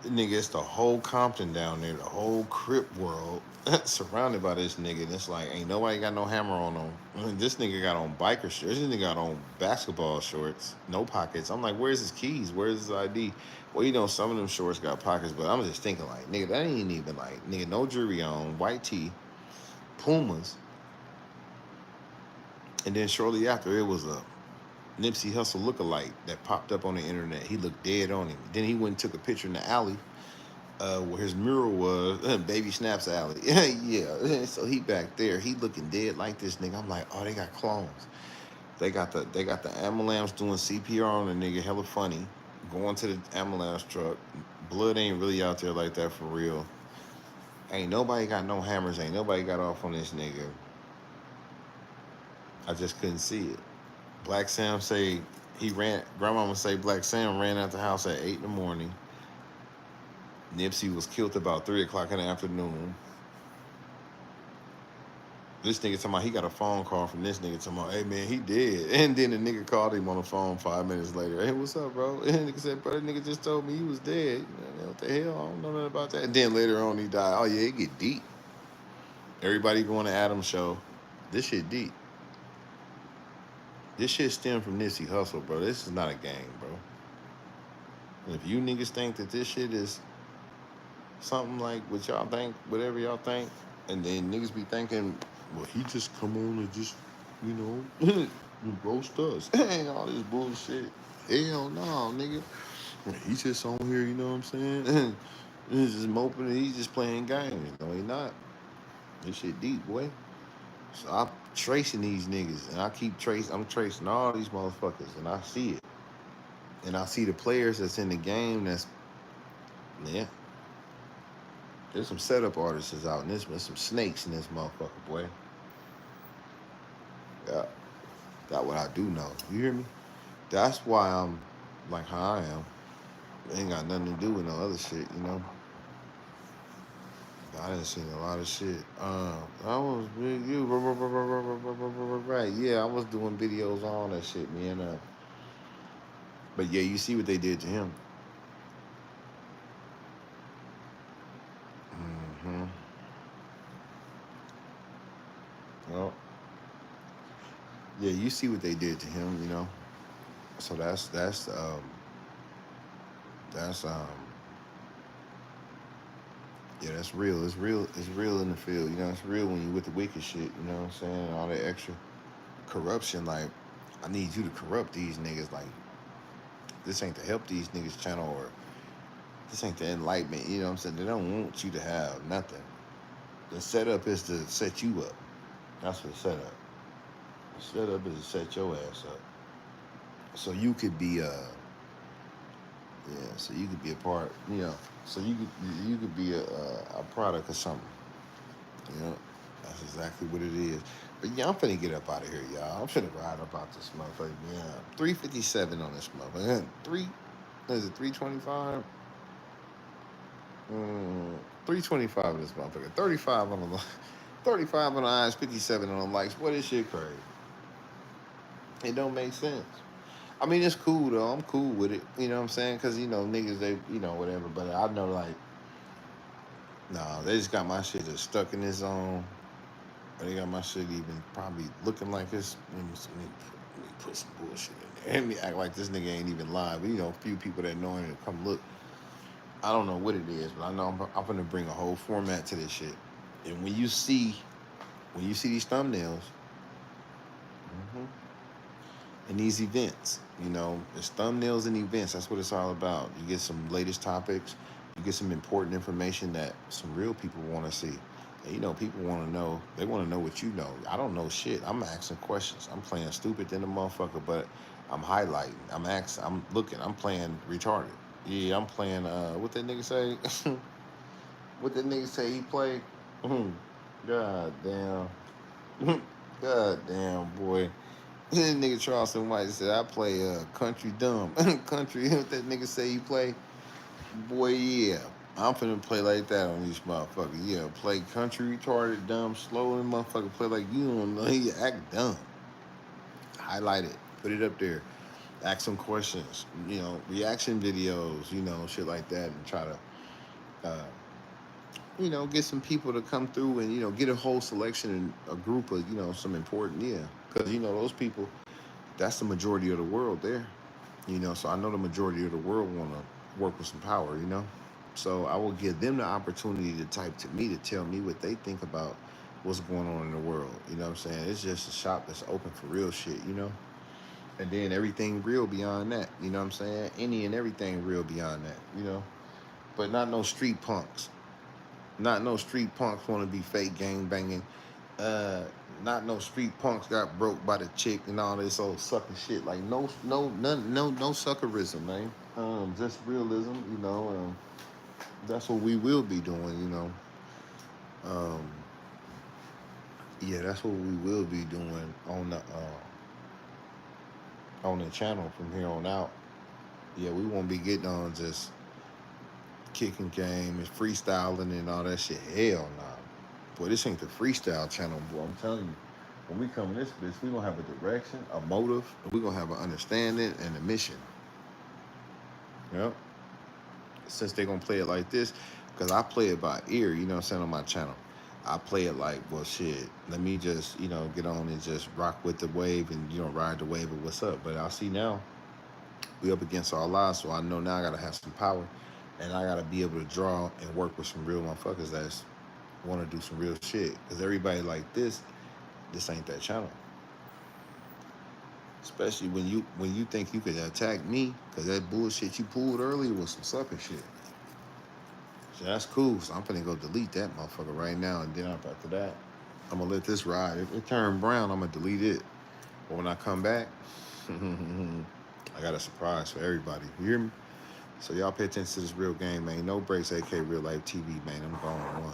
The nigga, it's the whole Compton down there, the whole Crip world surrounded by this nigga. And it's like, ain't nobody got no hammer on him. This nigga got on biker shorts. This nigga got on basketball shorts, no pockets. I'm like, where's his keys? Where's his ID? Well, you know, some of them shorts got pockets, but I'm just thinking like, nigga, that ain't even like, nigga, no jewelry on, white tee, Pumas. And then shortly after, it was a Nipsey Hussle lookalike that popped up on the internet. He looked dead on him. Then he went and took a picture in the alley where his mural was, Baby Snap's alley. Yeah, so he back there. He looking dead like this nigga. I'm like, oh, they got clones. They got the ambulance doing CPR on the nigga, hella funny. Going to the ambulance truck. Blood ain't really out there like that for real. Ain't nobody got no hammers. Ain't nobody got off on this nigga. I just couldn't see it. Black Sam say he ran. Grandma would say Black Sam ran out the house at 8 in the morning. Nipsey was killed about 3 o'clock in the afternoon. This nigga talking about he got a phone call from this nigga talking about, hey man, he dead. And then the nigga called him on the phone 5 minutes later. Hey, what's up, bro? And the nigga said, bro, the nigga just told me he was dead. What the hell? I don't know nothing about that. And then later on he died. Oh yeah, it get deep. Everybody going to Adam's show. This shit deep. This shit stemmed from Nipsey Hussle, bro. This is not a gang, bro. And if you niggas think that this shit is something like what y'all think, whatever y'all think, and then niggas be thinking, well, he just come on and just, you know, roast us. Ain't all this bullshit. Hell no, nigga. He's just on here, you know what I'm saying? He's just moping and he's just playing games. No, he not. This shit deep, boy. So I'm tracing these niggas, and I'm tracing all these motherfuckers, and I see it. And I see the players that's in the game that's, yeah. There's some setup artists out in this, there's some snakes in this motherfucker, boy. Yeah. That's what I do know. You hear me? That's why I'm like how I am. It ain't got nothing to do with no other shit, you know? I done seen a lot of shit. I was with you, right? Yeah, I was doing videos on all that shit, man. But yeah, you see what they did to him. Mm-hmm. Well, yeah, you see what they did to him, you know. So that's Yeah, that's real. It's real. It's real in the field. You know, it's real when you with the wicked shit. You know what I'm saying? All that extra corruption. Like, I need you to corrupt these niggas. Like, this ain't to help these niggas channel, or this ain't the enlightenment. You know what I'm saying? They don't want you to have nothing. The setup is to set you up. That's the setup. The setup is to set your ass up. So you could be yeah, so you could be a part, you know, so you could be a product of something. You know, that's exactly what it is. But yeah, I'm finna get up out of here, y'all. I'm finna ride up out this motherfucker. Yeah, 357 on this motherfucker. Is it 325? 325 on this motherfucker. 35 on the 35 on the eyes, 57 on the likes. What is shit crazy? It don't make sense. I mean, it's cool though. I'm cool with it. You know what I'm saying? Because you know niggas, they whatever. But I know like, nah, they just got my shit just stuck in this zone. Or they got my shit even probably looking like this. Let me put some bullshit in there. And me act like this nigga ain't even live. But, you know, a few people that know him to come look. I don't know what it is, but I know I'm gonna bring a whole format to this shit. And when you see these thumbnails, mm-hmm, and these events, you know, it's thumbnails and events. That's what it's all about. You get some latest topics. You get some important information that some real people want to see. And, you know, people want to know. They want to know what you know. I don't know shit. I'm asking questions. I'm playing stupid than a motherfucker, but I'm highlighting. I'm asking. I'm looking. I'm playing retarded. Yeah, I'm playing. What that nigga say? What that nigga say he played? God damn. God damn, boy. This nigga Charleston White said, I play country dumb. Country, what that nigga say he play? Boy, yeah. I'm finna play like that on these motherfuckers. Yeah, play country, retarded, dumb, slow, and motherfucker play like you don't know. You act dumb. Highlight it. Put it up there. Ask some questions. You know, reaction videos, you know, shit like that. And try to, uh, you know, get some people to come through and, you know, get a whole selection and a group of, you know, some important, yeah. Because, you know, those people, that's the majority of the world there. You know, so I know the majority of the world want to work with some power, you know. So I will give them the opportunity to type to me to tell me what they think about what's going on in the world. You know what I'm saying? It's just a shop that's open for real shit, you know. And then everything real beyond that, you know what I'm saying? Any and everything real beyond that, you know. But not no street punks. Not no street punks want to be fake gang banging. Uh, Not no street punks got broke by the chick and all this old sucker shit. Like no suckerism, man. Just realism, you know. That's what we will be doing, you know. Um, yeah, that's what we will be doing on the channel from here on out. Yeah, we won't be getting on just kicking game and freestyling and all that shit. Hell nah. Boy, this ain't the freestyle channel, boy. I'm telling you. When we come in this bitch, we gonna have a direction, a motive, and we gonna have an understanding and a mission. Yep. Since they gonna play it like this, because I play it by ear, you know what I'm saying, on my channel. I play it like, well, shit, let me just, you know, get on and just rock with the wave and, you know, ride the wave of what's up. But I see now, we up against all odds, so I know now I gotta have some power, and I gotta be able to draw and work with some real motherfuckers that's want to do some real shit. Because everybody like this ain't that channel. Especially when you think you could attack me, because that bullshit you pulled earlier was some sucker shit. So that's cool. So I'm finna go delete that motherfucker right now, and then after that, I'm gonna let this ride. If it turn brown, I'm gonna delete it. But when I come back, I got a surprise for everybody. You hear me? So y'all pay attention to this real game, man. No breaks, AK Real Life TV, man. I'm going on one.